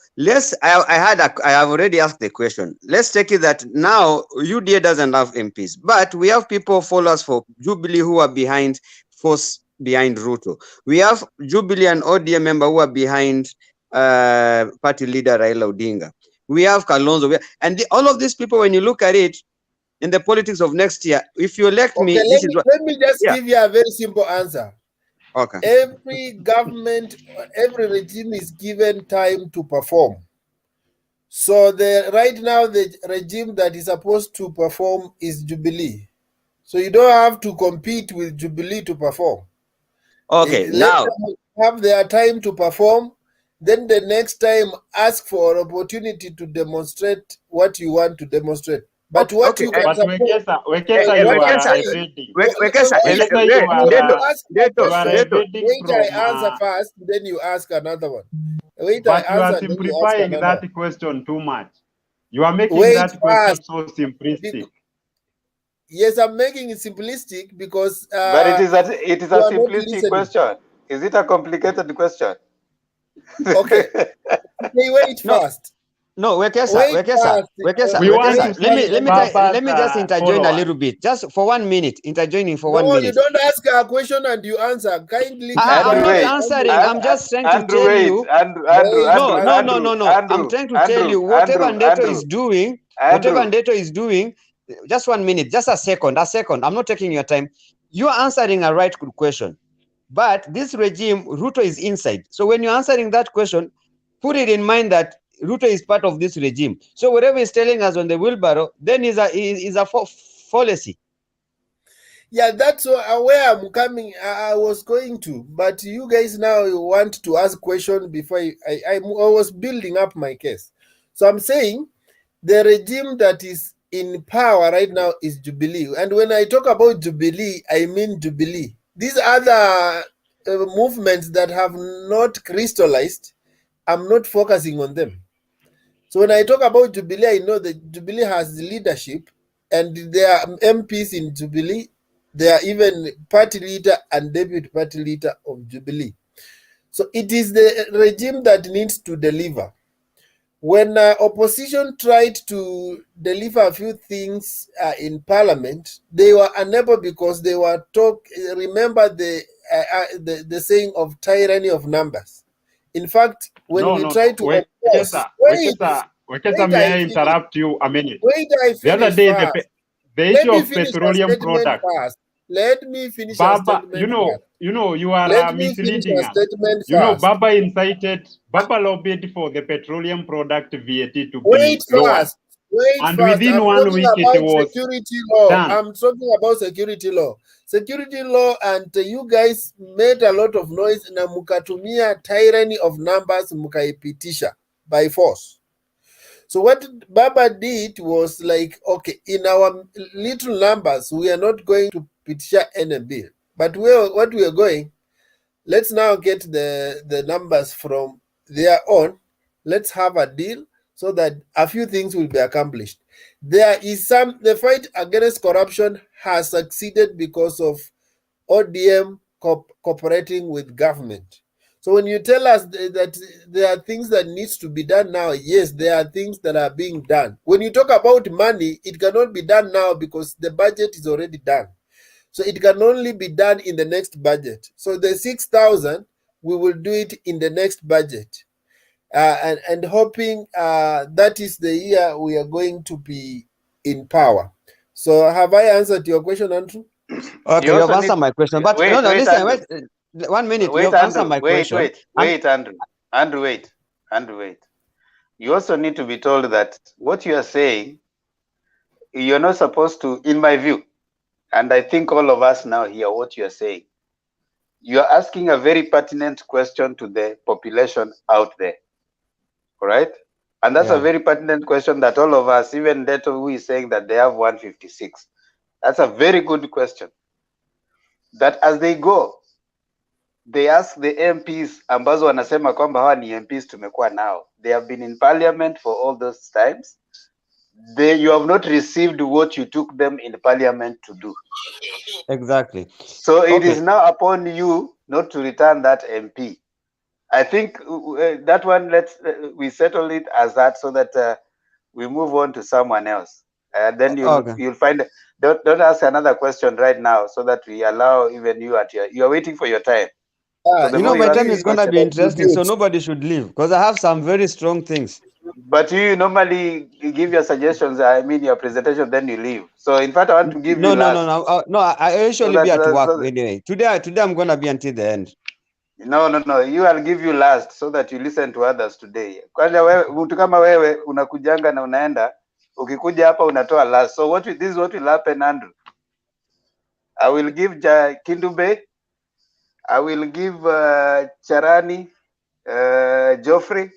I have already asked the question. Let's take it that now UDA doesn't have MPs, but we have people followers for Jubilee who are behind Ruto. We have Jubilee and ODM member who are behind party leader Raila Odinga. We have Kalonzo, and all of these people. When you look at it in the politics of next year, if you elect me, let me just give you a very simple answer. Okay. Every government, every regime is given time to perform. So right now, the regime that is supposed to perform is Jubilee. So you don't have to compete with Jubilee to perform. Okay, let them have their time to perform. Then the next time, ask for an opportunity to demonstrate what you want to demonstrate. But what you can support, wait, I answer first, then you ask another one. But you are simplifying that question too much. You are making that question so simplistic. Yes, I'm making it simplistic because. But it is a simplistic question. Is it a complicated question? Okay. Wait first. No, Wekesa. Let me just interjoin a little bit, just for 1 minute. Interjoining for 1 minute. No, you don't ask a question and you answer. Kindly. I'm not answering. I'm just trying to tell you. No. I'm trying to tell you whatever Ndeto is doing. Just 1 minute. Just a second. I'm not taking your time. You are answering a right question, but this regime, Ruto is inside. So when you're answering that question, put it in mind that Ruto is part of this regime. So whatever he's telling us on the wheelbarrow, then is a fallacy. Yeah, that's where I'm coming. I was going to, but you guys now want to ask questions before I was building up my case. So I'm saying the regime that is in power right now is Jubilee. And when I talk about Jubilee, I mean Jubilee. These other movements that have not crystallized, I'm not focusing on them. So when I talk about Jubilee, I know that Jubilee has the leadership and there are MPs in Jubilee. They are even party leader and deputy party leader of Jubilee. So it is the regime that needs to deliver. When opposition tried to deliver a few things in parliament, they were unable because they were remember the saying of tyranny of numbers. In fact, when we try to Wekesa, may I interrupt you a minute? Wait, I finish. The other day, the issue of petroleum product. Let me finish. Baba, you know, you are misleading us. You know, Baba lobbied for the petroleum product VAT to be lower. Wait And first. within I'm 1 talking week it about was security law. done. I'm talking about security law. Security law, and you guys made a lot of noise na mukatumia tyranny of numbers mukaipitisha by force. So what Baba did was like, okay, in our little numbers, we are not going to petition any bill. But what we are going, let's now get the numbers from their own. Let's have a deal so that a few things will be accomplished. There is the fight against corruption has succeeded because of ODM cooperating with government. So when you tell us that there are things that needs to be done now, yes, there are things that are being done. When you talk about money, it cannot be done now because the budget is already done. So it can only be done in the next budget. So the 6,000, we will do it in the next budget. And hoping that is the year we are going to be in power. So have I answered your question, Andrew? Okay, you have answered my question. But wait, no, listen, Andrew. wait, 1 minute. Wait, You have answered Andrew. my question. Wait, Andrew. Andrew, wait. Andrew, wait. You also need to be told that what you are saying, you're not supposed to, in my view, and I think all of us now hear what you are saying. You are asking a very pertinent question to the population out there. All right? And that's a very pertinent question that all of us, even Leto, who is saying that they have 156. That's a very good question. That as they go, they ask the MPs ambazo wanasema kwamba hawa ni MPs tumekuwa nao. They have been in parliament for all those times. You have not received what you took them in parliament to do. Exactly. So it is now upon you not to return that MP. I think that one, we settle it as that so that we move on to someone else. And then you'll find, don't ask another question right now so that we allow even you you're waiting for your time. So You know, my time is going to be interesting, so nobody should leave because I have some very strong things. But you normally give your suggestions, I mean your presentation, then you leave. So in fact, I want to give you last. No, I usually be at work anyway. Today I'm going to be until the end. No, I'll give you last so that you listen to others today. Kwanza wewe mtu kama wewe unakujanga na unaenda, ukikuja hapa unatoa last. So this is what will happen, Andrew. I will give Kindube, I will give Charani, Geoffrey,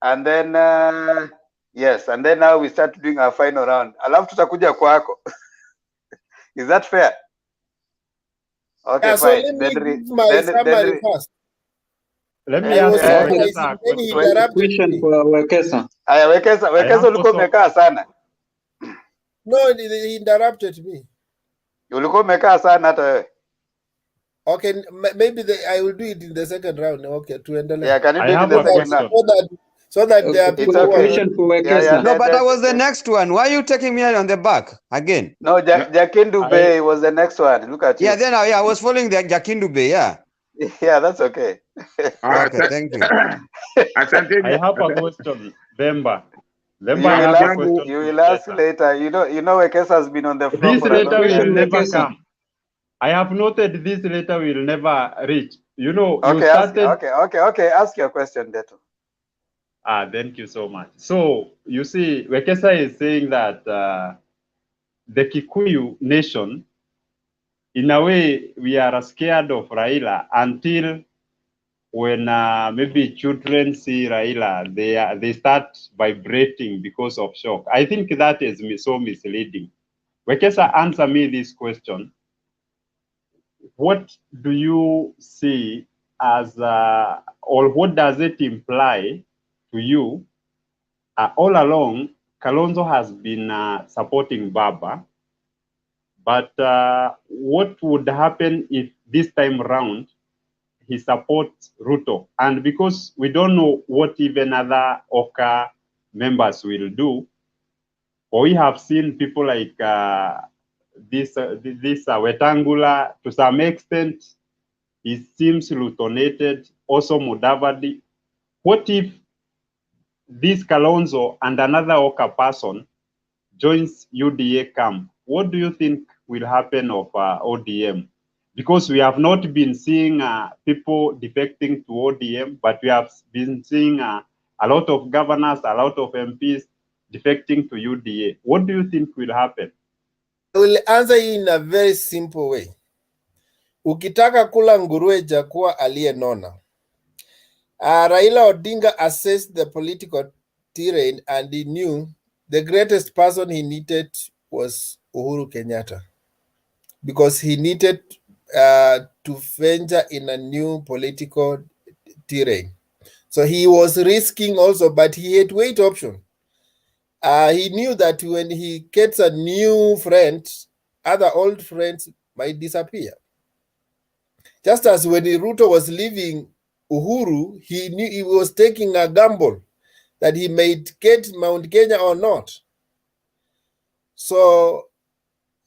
and then yes, and then now we start doing our final round. Alafu tutakuja kwako. Is that fair? Okay, yeah, fine. So let me give my summary first. Let me ask Wekesa question for Wekesa. Aya, Wekesa ulikuwa umekaa sana. No, he interrupted me. Ulikuwa umekaa sana hata wewe. Okay, maybe I will do it in the second round. Okay, to endele. Yeah, can you do it in the second round? So that there are people it's okay. question for Wekesa. No, but I was the next one. Why are you taking me on the back again? No, Jakindube was the next one. Look at you. Yeah, then I was following the Jakindube, yeah. Yeah, that's okay. Okay, thank you. I have a question, Bemba. You will ask later. You know, Wekesa has been on the floor this for letter a long will time. never come. I have noted this letter will never reach. You know, okay, you started. Okay. Ask your question, Deto. Thank you so much. So you see, Wekesa is saying that the Kikuyu nation, in a way, we are scared of Raila until when maybe children see Raila, they start vibrating because of shock. I think that is so misleading. Wekesa, answer me this question. What do you see as, or what does it imply to you? All along, Kalonzo has been supporting Baba, but what would happen if this time around he supports Ruto? And because we don't know what even other Oka members will do, or we have seen people like this Wetangula, to some extent, he seems Lutonated, also Mudavadi. What if this Kalonzo and another Oka person joins UDA camp? What do you think will happen of ODM? Because we have not been seeing people defecting to ODM, but we have been seeing a lot of governors, a lot of MPs defecting to UDA. What do you think will happen? I will answer you in a very simple way. Ukitaka kula nguruwe jakuwa aliyenona. Raila Odinga assessed the political terrain and he knew the greatest person he needed was Uhuru Kenyatta, because he needed to venture in a new political terrain. So he was risking also, but he had weight option. He knew that when he gets a new friend, other old friends might disappear. Just as when Ruto was leaving Uhuru, he knew he was taking a gamble that he might get Mount Kenya or not. So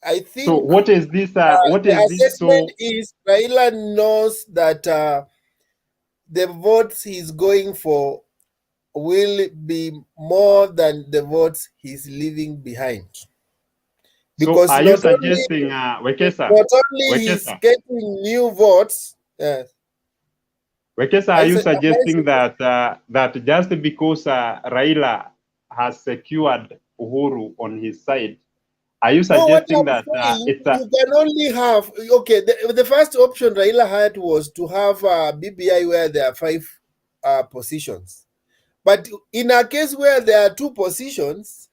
I think. So what is this? What is this? Assessment is Raila knows that the votes he's going for will be more than the votes he's leaving behind. Because so are you suggesting, Wekesa? Not only he's getting new votes. Wekesa, are you suggesting that that just because Raila has secured Uhuru on his side, are you suggesting that it's you can only have, okay, the first option Raila had was to have a BBI where there are 5 positions. But in a case where there are 2 positions,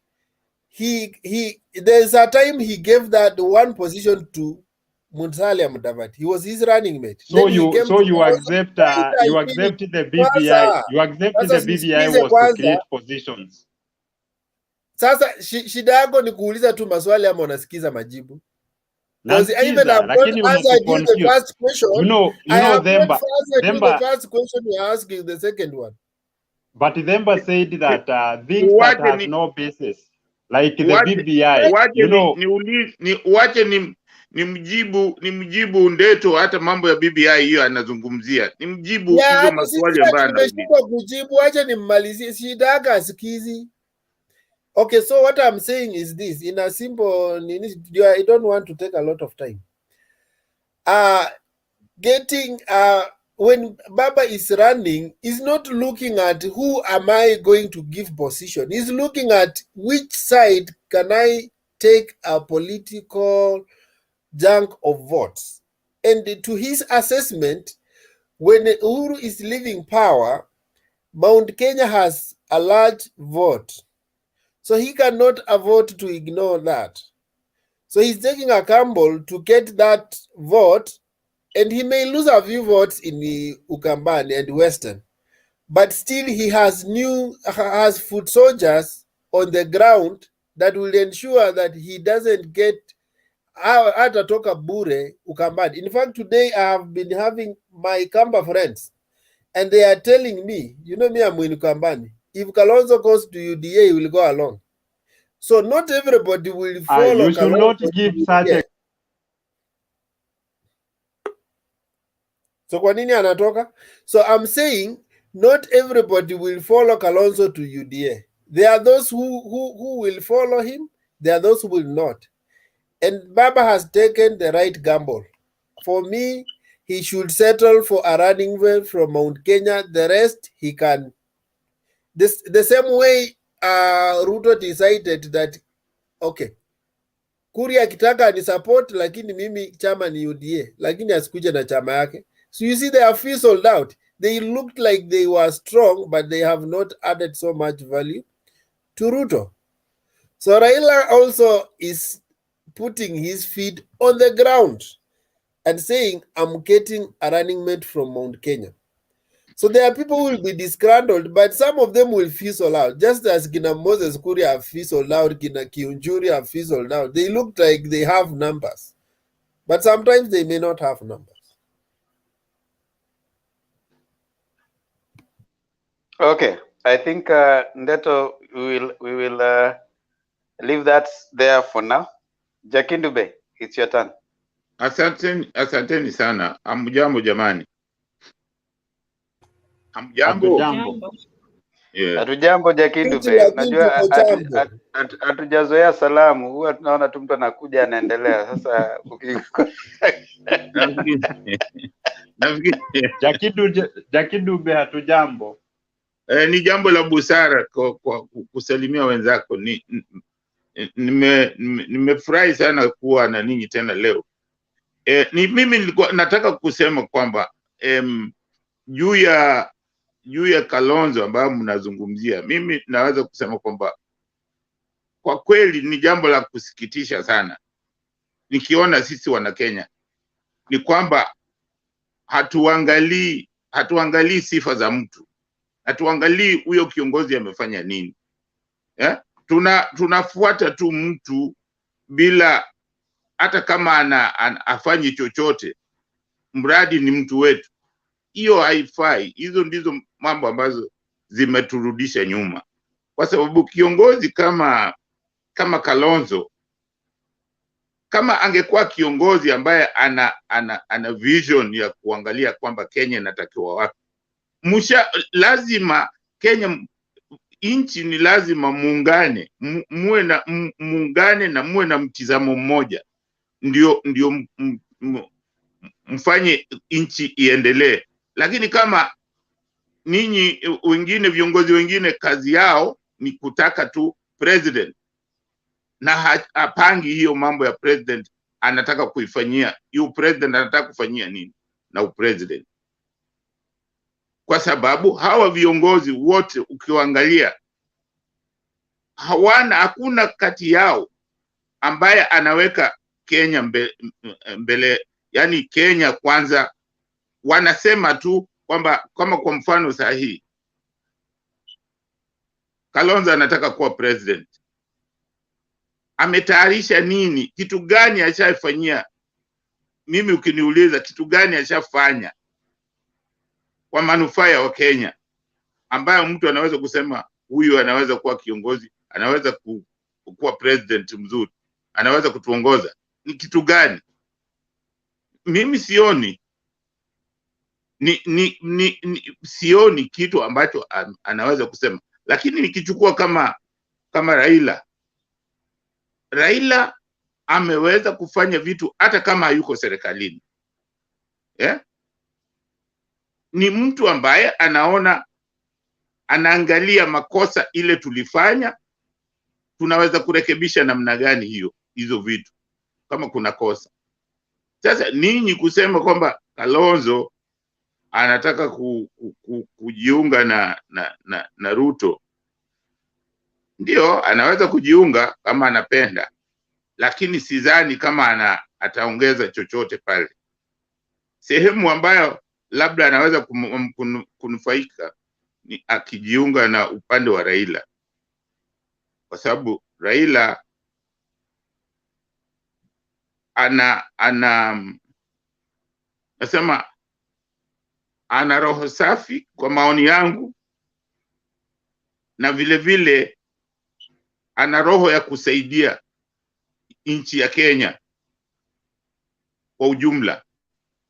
there's a time he gave that 1 position to Musalia Mudavadi. He was his running mate. So you accept the BBI. You accept the BBI was to create positions. Sasa shida yako ni kuuliza tu maswali ama unasikiza majibu? Because even I've not answered you the first question. I have not answered you the first question, you're asking the second one. But Themba said that things that have no basis, like the BBI, nimjibu Ndeto, hata mambo ya BBI hiyo anazungumzia. Nimjibu hizo maswali ambayo nimeshindwa kujibu, acha nimmalizie, shida yake asikizi. Okay, so what I'm saying is this, in a simple, I don't want to take a lot of time. When Baba is running, he's not looking at who am I going to give position. He's looking at which side can I take a political junk of votes. And to his assessment, when Uhuru is leaving power, Mount Kenya has a large vote. So he cannot afford to ignore that. So he's taking a gamble to get that vote, and he may lose a few votes in the Ukambani and Western. But still he has foot soldiers on the ground that will ensure that he doesn't get atatoka bure Ukambani. In fact, today I have been having my Kamba friends, and they are telling me, you know me, I'm in Ukambani. If Kalonzo goes to UDA, he will go along. So not everybody will follow. You should not give such a... So kwa nini anatoka? So I'm saying not everybody will follow Kalonzo to UDA. There are those who will follow him. There are those who will not. And Baba has taken the right gamble. For me, he should settle for a running mate from Mount Kenya. The rest he can. The same way Ruto decided that, okay, Kuria akitaka ni support, lakini mimi chama ni UDA, lakini asikuje na chama yake. So you see, they are fizzled out. They looked like they were strong, but they have not added so much value to Ruto. So Raila also is putting his feet on the ground and saying, I'm getting a running mate from Mount Kenya. So there are people who will be disgruntled, but some of them will fizzle out. Just as Gina Moses Kuria have fizzled out, Gina Kiunjuri have fizzled out. They look like they have numbers, but sometimes they may not have numbers. Okay, I think Ndeto, we will leave that there for now. Jakindube, it's your turn. Asanteni sana. Hamjambo jamani. Hamjambo. Hatujambo Jakindube. Unajua hatujazoea salamu. Huwa tunaona tu mtu anakuja anaendelea. Sasa Jakindube hatujambo. Ni jambo la busara kwa kusalimia wenzako. Nimefurahi sana kuwa na ninyi tena leo. Mimi nilikuwa nataka kusema kwamba juu ya Kalonzo ambayo mnazungumzia, mimi naweza kusema kwamba kwa kweli ni jambo la kusikitisha sana nikiona sisi wana Kenya ni kwamba hatuangalii sifa za mtu, hatuangalii huyo kiongozi amefanya nini. Tunafuata tu mtu bila hata kama afanyi chochote, mradi ni mtu wetu. Hiyo haifai. Hizo ndizo mambo ambazo zimeturudisha nyuma, kwa sababu kiongozi kama Kalonzo, kama angekuwa kiongozi ambaye ana vision ya kuangalia kwamba Kenya inatakiwa wapi, lazima Kenya inchi ni lazima muungane, muungane na muwe na mtizamo mmoja, ndio mfanye inchi iendelee. Lakini kama ninyi wengine, viongozi wengine, kazi yao ni kutaka tu president, na hapangi hiyo mambo ya president anataka kuifanyia, hiyo president anataka kufanyia nini na upresident. Kwa sababu hawa viongozi wote ukiwaangalia, hakuna kati yao ambaye anaweka Kenya mbele, yani Kenya kwanza. Wanasema tu kwamba, kama kwa mfano sahihi, Kalonzo anataka kuwa president. Ametayarisha nini? Kitu gani ashafanyia? Mimi ukiniuliza kitu gani ashafanya kwa manufaa ya Kenya, ambayo mtu anaweza kusema huyu anaweza kuwa kiongozi, anaweza kuwa president mzuri, anaweza kutuongoza? Ni kitu gani? Mimi sioni. Sioni kitu ambacho anaweza kusema. Lakini nikichukua kama Raila ameweza kufanya vitu hata kama hayuko serikalini. Ni mtu ambaye anaangalia makosa ile tulifanya, tunaweza kurekebisha namna gani hizo vitu kama kuna kosa. Sasa ninyi kusema kwamba Kalonzo anataka kujiunga na Ruto, ndio anaweza kujiunga kama anapenda, lakini sidhani kama ataongeza chochote pale. Sehemu ambayo labda anaweza kunufaika ni akijiunga na upande wa Raila, kwa sababu Raila nasema ana roho safi kwa maoni yangu, na vile vile ana roho ya kusaidia nchi ya Kenya kwa ujumla.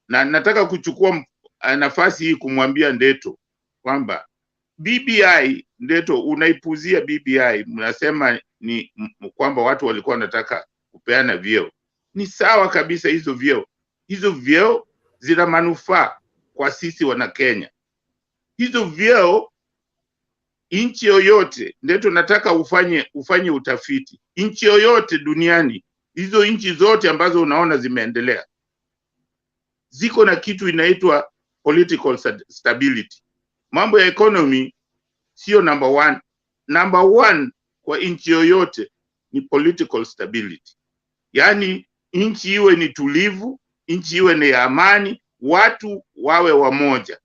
Na nataka kuchukua nafasi hii kumwambia Ndeto kwamba BBI, Ndeto, unaipuzia BBI. Mnasema ni kwamba watu walikuwa wanataka kupeana vyeo. Ni sawa kabisa, hizo vyeo zina manufaa kwa sisi wana Kenya. Hizo vyeo, nchi yoyote, Ndeto, nataka ufanye utafiti. Nchi yoyote duniani, hizo nchi zote ambazo unaona zimeendelea, ziko na kitu inaitwa political stability. Mambo ya economy sio number one. Number one kwa nchi yoyote ni political stability. Yani nchi iwe ni tulivu, nchi iwe ni amani, watu wawe wamoja.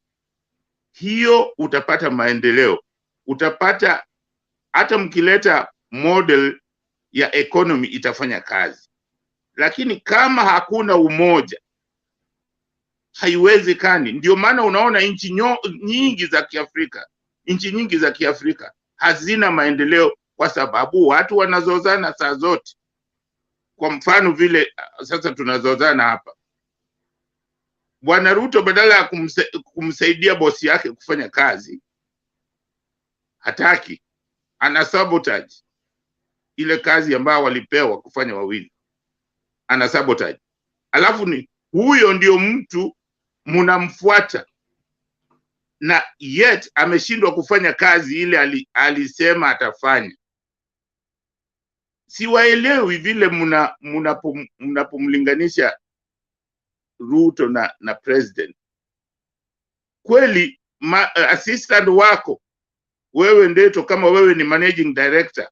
Hiyo utapata maendeleo. Utapata hata mkileta model ya economy itafanya kazi. Lakini kama hakuna umoja, haiwezekani. Ndio maana unaona nchi nyingi za Kiafrika hazina maendeleo, kwa sababu watu wanazozana saa zote. Kwa mfano vile sasa tunazozana hapa. Bwana Ruto badala ya kumsaidia bosi yake kufanya kazi, hataki, ana sabotage ile kazi ambayo walipewa kufanya wawili, ana sabotage. Alafu ni huyo ndio mtu mnamfuata na yet ameshindwa kufanya kazi ile alisema atafanya. Siwaelewi vile mnapomlinganisha Ruto na president. Kweli assistant wako wewe Ndeto, kama wewe ni managing director,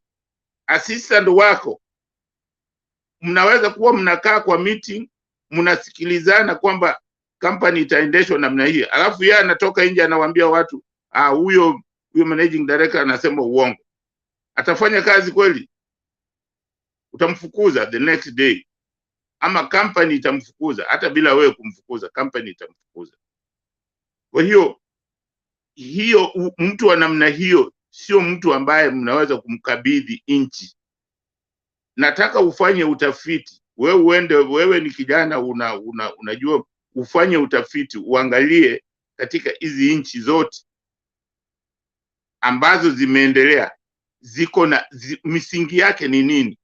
assistant wako mnaweza kuwa mnakaa kwa meeting, mnasikilizana kwamba company itaendeshwa namna hii, alafu yeye anatoka nje anawaambia watu huyo managing director anasema uongo. Atafanya kazi kweli? Utamfukuza the next day, ama company itamfukuza. Hata bila wewe kumfukuza, company itamfukuza. Kwa hiyo mtu wa namna hiyo sio mtu ambaye mnaweza kumkabidhi nchi. Nataka ufanye utafiti. Wewe ni kijana, unajua, ufanye utafiti, uangalie katika hizi nchi zote ambazo zimeendelea ziko na misingi yake ni nini.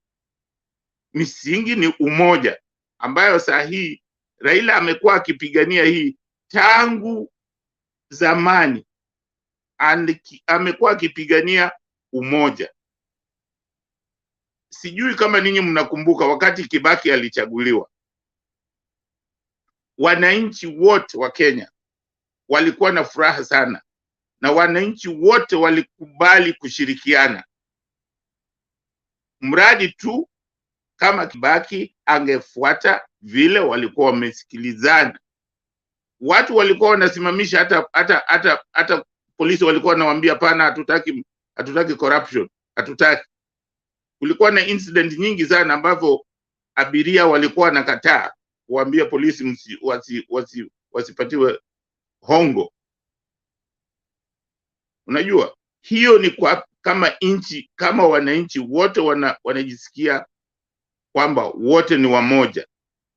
Misingi ni umoja, ambayo saa hii Raila amekuwa akipigania hii tangu zamani. Amekuwa akipigania umoja. Sijui kama ninyi mnakumbuka wakati Kibaki alichaguliwa, wananchi wote wa Kenya walikuwa na furaha sana, na wananchi wote walikubali kushirikiana, mradi tu kama Kibaki angefuata vile walikuwa wamesikilizana. Watu walikuwa wanasimamisha, hata polisi walikuwa wanawaambia pana, hatutaki corruption, hatutaki. Kulikuwa na incident nyingi sana ambavyo abiria walikuwa nakataa kuambia polisi wasipatiwe hongo. Unajua, hiyo ni kama nchi, kama wananchi wote wanajisikia kwamba wote ni wamoja,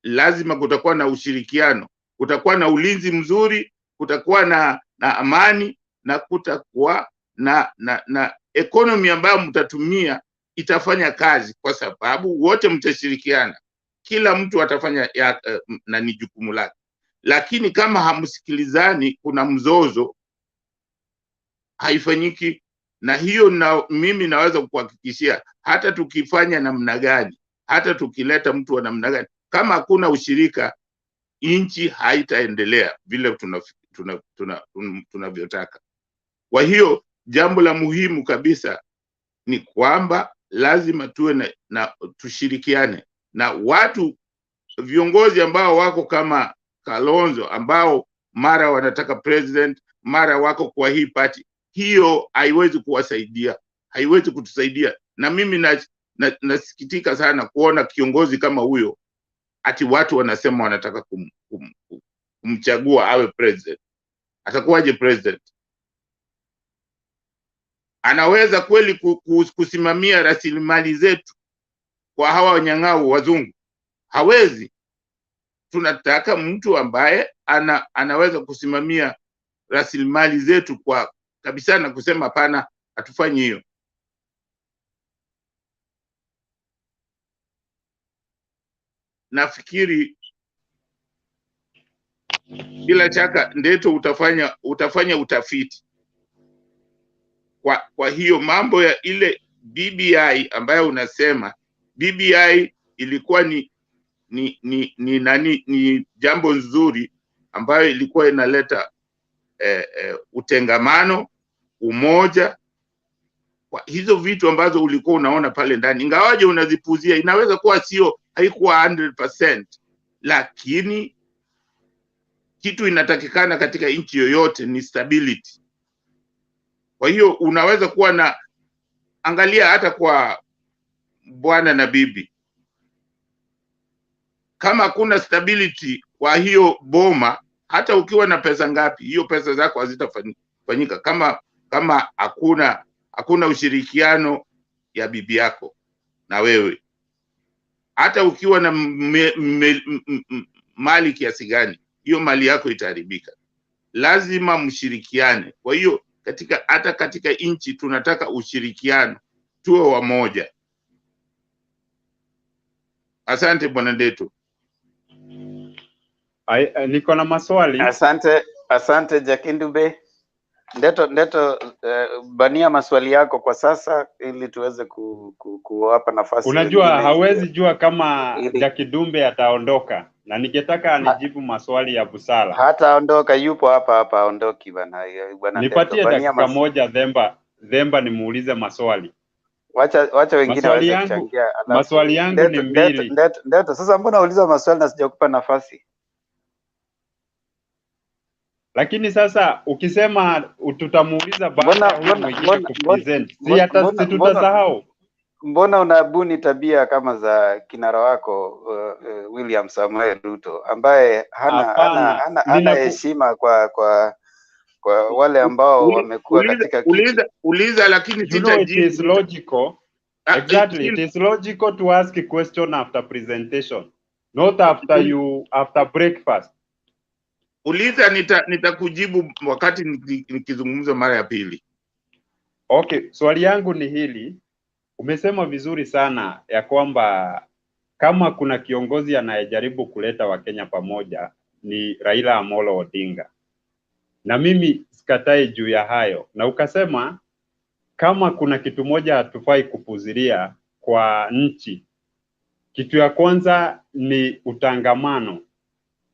lazima kutakuwa na ushirikiano, kutakuwa na ulinzi mzuri, kutakuwa na amani, na kutakuwa na economy ambayo mtatumia itafanya kazi, kwa sababu wote mtashirikiana. Kila mtu atafanya na ni jukumu lake. Lakini kama hamsikilizani, kuna mzozo, haifanyiki. Na hiyo mimi naweza kukuhakikishia, hata tukifanya namna gani, hata tukileta mtu wa namna gani, kama hakuna ushirika, nchi haitaendelea vile tunavyotaka. Kwa hiyo jambo la muhimu kabisa ni kwamba lazima tuwe na tushirikiane na watu, viongozi ambao wako kama Kalonzo, ambao mara wanataka president, mara wako kwa hii party. Hiyo haiwezi kuwasaidia, haiwezi kutusaidia. Na mimi nasikitika sana kuona kiongozi kama huyo, ati watu wanasema wanataka kumchagua awe president. Atakuwaje president? Anaweza kweli kusimamia rasilimali zetu kwa hawa wanyang'au wazungu? Hawezi. Tunataka mtu ambaye anaweza kusimamia rasilimali zetu kwa kabisa, na kusema hapana, hatufanyi hiyo. Nafikiri bila shaka Ndeto utafanya utafiti kwa hiyo mambo ya ile BBI ambayo unasema BBI ilikuwa ni jambo nzuri ambayo ilikuwa inaleta utengamano, umoja. Kwa hizo vitu ambazo ulikuwa unaona pale ndani, ingawaje unazipuzia, inaweza kuwa haikuwa 100%, lakini kitu inatakikana katika nchi yoyote ni stability. Kwa hiyo unaweza kuwa angalia hata kwa bwana na bibi, kama kuna stability kwa hiyo boma, hata ukiwa na pesa ngapi, hiyo pesa zako hazitafanyika kama hakuna ushirikiano ya bibi yako na wewe. Hata ukiwa na mali kiasi gani, hiyo mali yako itaharibika. Lazima mshirikiane. Kwa hiyo hata katika nchi tunataka ushirikiano, tuwe wamoja. Asante bwana Ndeto. Niko na maswali. Asante Jakindube. Ndeto, bania maswali yako kwa sasa ili tuweze kuwapa nafasi Unajua wengine. hawezi jua kama ili Jakidumbe ataondoka, na ningetaka anijibu maswali ya busara. hataondoka, yupo hapa, aondoki bwana Ndeto. Nipatie dakika moja Themba nimuulize maswali. Wacha wengine waweze kuchangia. Maswali yangu ni mbili. Ndeto, sasa mbona uliza maswali na sijakupa nafasi? Lakini sasa ukisema tutamuuliza baada ya huyo mwingine kupresent, si hata tutasahau. Mbona unabuni tabia kama za kinara wako William Samuel Ruto ambaye hana heshima kwa wale ambao wamekuwa katika uliza lakini it is logical. Exactly, it is logical to ask a question after presentation, not after breakfast. Uliza, nitakujibu wakati nikizungumza mara ya pili. Okay, swali yangu ni hili. Umesema vizuri sana ya kwamba kama kuna kiongozi anayejaribu kuleta Wakenya pamoja ni Raila Amolo Odinga, na mimi sikatai juu ya hayo, na ukasema kama kuna kitu moja hatufai kupuzilia kwa nchi, kitu ya kwanza ni utangamano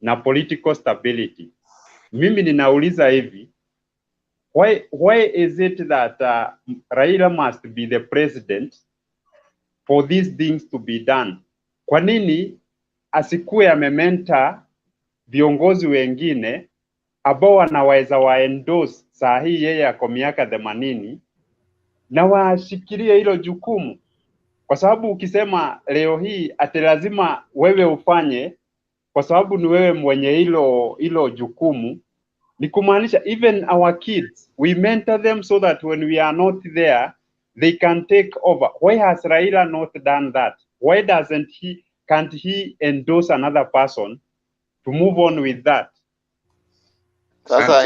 na political stability. Mimi ninauliza hivi, why is it that Raila must be the president for these things to be done? Kwa nini asikuwe amementa viongozi wengine ambao wanaweza waendorse saa hii yeye ako miaka 80 na washikilie hilo jukumu? Kwa sababu ukisema leo hii ati lazima wewe ufanye kwa sababu ni wewe mwenye hilo jukumu, ni kumaanisha even our kids we mentor them so that when we are not there they can take over. Why has Raila not done that? Why can't he endorse another person to move on with that? Sasa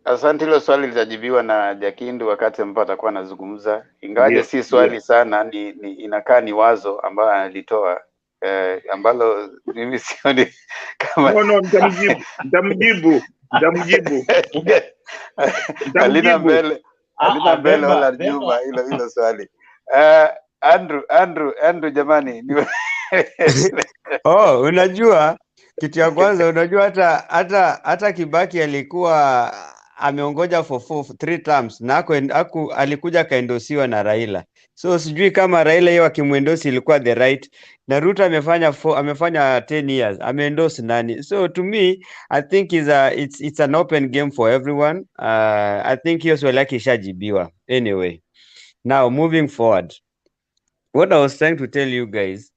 asante, hilo swali litajibiwa na Jakindu wakati ambapo atakuwa anazungumza, ingawaje si swali sana, inakaa ni wazo ambalo analitoa ambalo mimi sioni kama nitamjibu alina mbele wala nyuma hilo swali. Andrew jamani unajua kitu ya kwanza, unajua hata Kibaki alikuwa ameongoja for 3 terms na alikuja kaendosiwa na Raila. So sijui kama Raila yeye akimwendosi ilikuwa the right, na Ruto amefanya 10 years ameendosi nani? So to me I think it's an open game for everyone. I think hiyo swali yake ishajibiwa. Anyway, now moving forward, what I was trying to tell you guys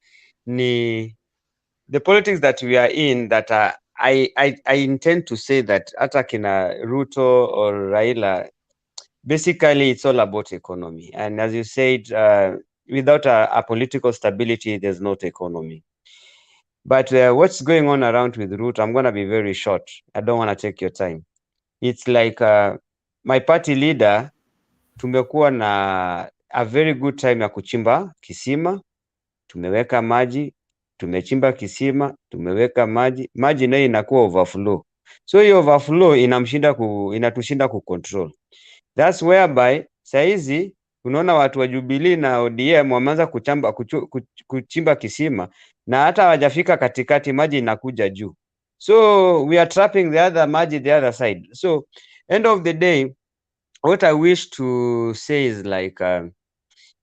ni the politics that we are in, that I intend to say that hata kina Ruto or Raila, basically it's all about economy. And as you said, without a political stability, there's not economy. But what's going on around with Ruto, I'm going to be very short. I don't want to take your time. It's like my party leader, tumekuwa na a very good time ya kuchimba kisima, tumeweka maji, tumechimba kisima, tumeweka maji nayo inakuwa overflow. So hiyo overflow inatushinda kucontrol. That's whereby saizi unaona watu wa Jubilee na ODM wameanza kuchimba kisima na hata hawajafika katikati, maji inakuja juu. So we are trapping the other side. So end of the day, what I wish to say is like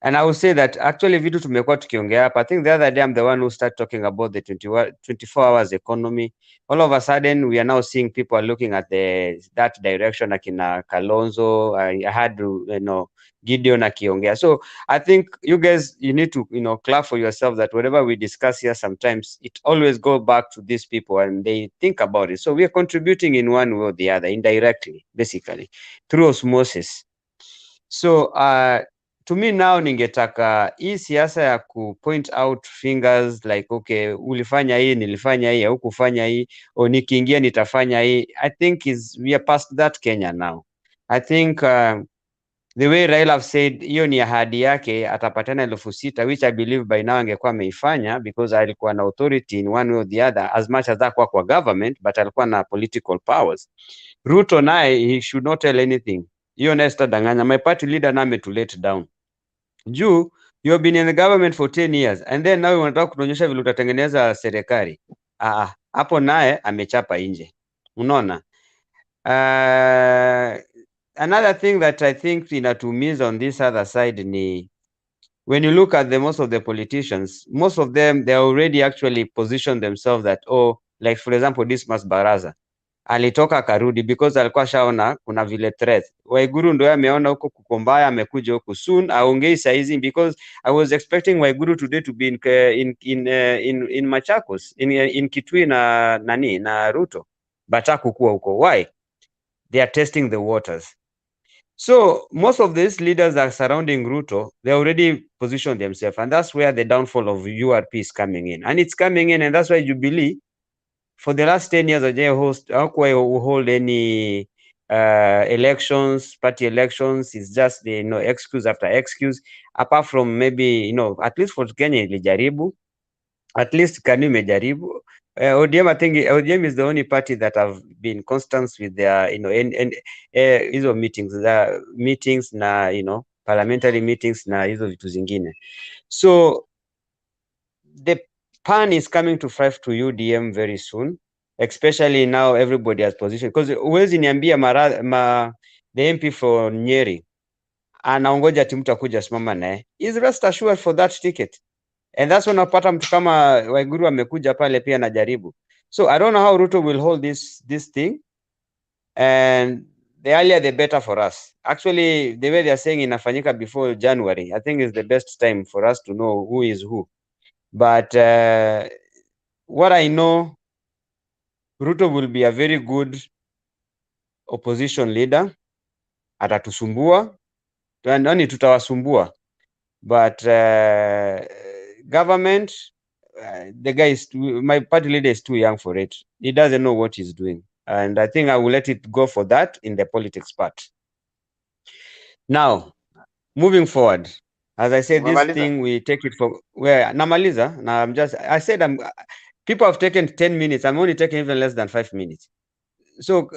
and I will say that actually vitu tumekuwa tukiongea hapa. I think the other day I'm the one who started talking about the 24 hours economy. All of a sudden we are now seeing people are looking at that direction, akina Kalonzo. I had Gideon akiongea. So I think you guys, you need to clap for yourself that whatever we discuss here, sometimes it always go back to these people and they think about it. So we are contributing in one way or the other, indirectly, basically through osmosis. So to me now, ningetaka hii siasa ya point out fingers like okay, ulifanya hii, nilifanya hii, au kufanya hii, au nikiingia nitafanya hii. I think we are past that Kenya now. I think the way Raila have said hiyo ni ahadi yake atapatana 6,000, which I believe by now angekuwa ameifanya because alikuwa na authority in one way or the other, as much as hakuwa kwa government but alikuwa na political powers. Ruto naye he should not tell anything. Hiyo naye sitadanganya. My party leader name to let down. Juu you have been in the government for 10 years and then now unataka kutuonyesha vile utatengeneza serikali. Hapo naye amechapa nje. Unaona? Another thing that I think inatumiza on this other side ni when you look at most of the politicians, most of them they already actually positioned themselves that like for example Dismas Baraza alitoka akarudi because alikuwa shaona kuna vile threat. Waiguru ndio ameona huko kukombaya, amekuja huko soon aongei saizi because I was expecting Waiguru today to be in Machakos in Kitui na Ruto, but hakukuwa huko. Why? They are testing the waters. So most of these leaders are surrounding Ruto, they already positioned themselves, and that's where the downfall of URP is coming in. And it's coming in, and that's why Jubilee, for the last 10 years, they hold any elections, party elections. It's just excuse after excuse. Apart from maybe at least for Kenya ilijaribu, at least KANU imejaribu. ODM, I think ODM is the only party that have been constant with their hizo meetings na parliamentary meetings na hizo vitu zingine. So the pan is coming to five to UDM very soon, especially now everybody has position, because uwezi niambia the MP for Nyeri anaongoja timu takuja simama naye, is rest assured for that ticket. And that's when unapata mtu kama Waiguru amekuja pale pia anajaribu. So I don't know how Ruto will hold this thing, and the earlier the better for us. Actually, the way they are saying inafanyika before January, I think is the best time for us to know who is who. But what I know, Ruto will be a very good opposition leader. Atatusumbua, nani tutawasumbua, but government, the guy my party leader is too young for it. He doesn't know what he's doing, and I think I will let it go for that in the politics part. Now, moving forward, as I said, this thing we take it for where namaliza. Now I said people have taken 10 minutes. I'm only taking even less than 5 minutes. So,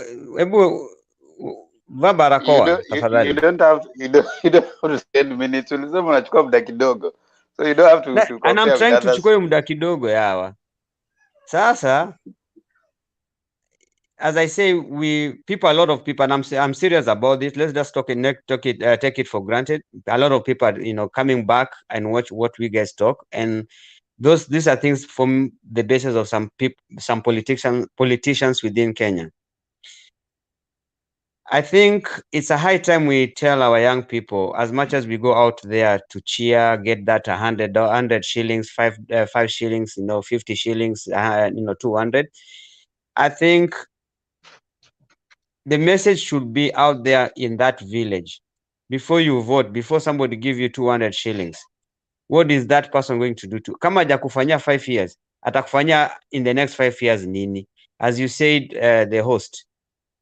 vaa barakoa tafadhali. You don't have to 10 minutes. Ulisema unachukua muda kidogo. So you don't have to compare. And I'm trying to chukua muda kidogo yawa. Sasa, as I say, a lot of people, and I'm serious about this. Let's just take it for granted. A lot of people are, coming back and watch what we guys talk, and these are things from the basis of some politicians within Kenya. I think it's a high time we tell our young people, as much as we go out there to cheer, get that 100 shillings, 5 shillings, 50 shillings, 200. I think the message should be out there in that village. Before you vote, before somebody give you 200 shillings, what is that person going to do to? Kama hajakufanyia 5 years, atakufanyia in the next 5 years nini? As you said, the host,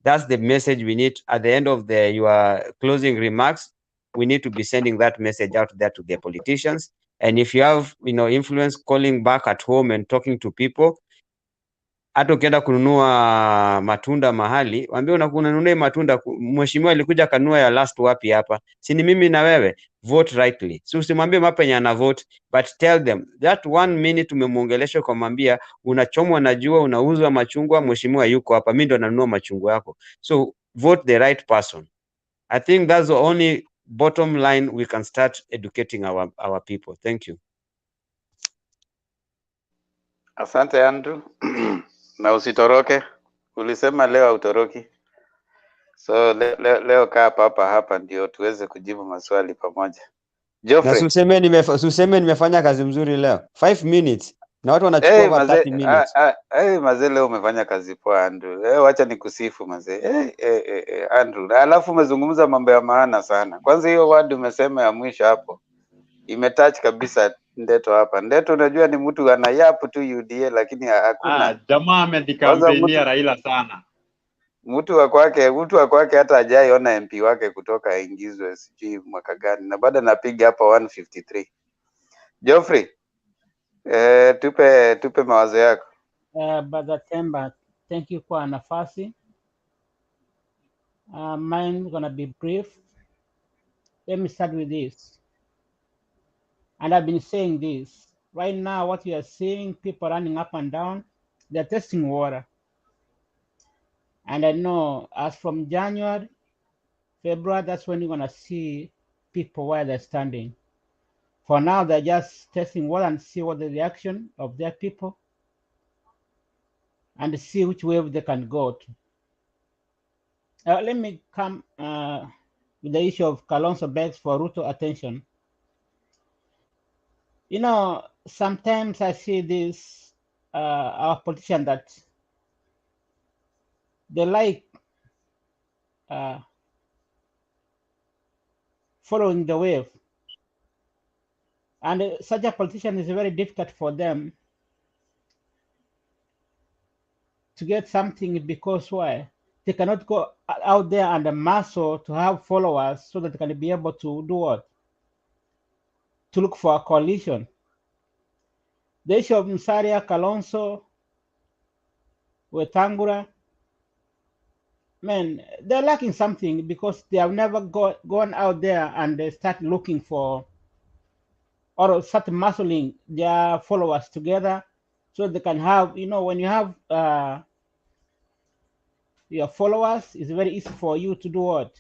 that's the message we need at the end of your closing remarks. We need to be sending that message out there to the politicians. And if you have, influence, calling back at home and talking to people, hata ukienda kununua matunda mahali, waambie unanunua matunda, mheshimiwa alikuja kanunua ya last wapi hapa? Si ni mimi na wewe? Vote rightly. So usimwambie mapenye ana vote, but tell them that 1 minute umemuongelesha kwa mwambia unachomwa na jua, unauzwa machungwa, mheshimiwa yuko hapa, mimi ndo nanunua machungwa yako. So vote the right person. I think that's the only bottom line we can start educating our people. Thank you. Asante Andrew. Na usitoroke. Ulisema leo hautoroki. So leo kaa hapa ndio tuweze kujibu maswali pamoja. Geoffrey. Na suseme nimefanya kazi mzuri leo. 5 minutes. Na watu wanachukua kwa 30 minutes. Mazee leo umefanya kazi poa Andrew. Leo acha nikusifu mazee. Andrew. Alafu umezungumza mambo ya maana sana. Kwanza hiyo word umesema ya mwisho hapo. Imetouch kabisa Ndeto hapa. Ndeto unajua ni mtu anayapu tu UDA lakini hakuna. Jamaa amedikampenia Raila sana. mtu wa kwake hata hajaiona MP wake kutoka aingizwe sijui mwaka gani, na bado anapiga hapa 153. Geoffrey, tupe mawazo yako. Brother Temba, thank you kwa nafasi. Mine gonna be brief. Let me start with this. And I've been saying this. Right now, what you are seeing, people running up and down, they're testing water. And I know as from January, February, that's when you're gonna see people where they're standing. For now, they're just testing water and see what the reaction of their people and see which wave they can go to. Let me come with the issue of Kalonzo begs for Ruto attention. You know, sometimes I see this, our politicians that they like following the wave. And such a politician is very difficult for them to get something because why? They cannot go out there and muscle to have followers so that they can be able to do what? To look for a coalition. The issue of Musalia, Kalonzo, Wetangula, man, they're lacking something because they have never gone out there and they start looking for or start muscling their followers together so they can have, you know, when you have your followers, it's very easy for you to do what?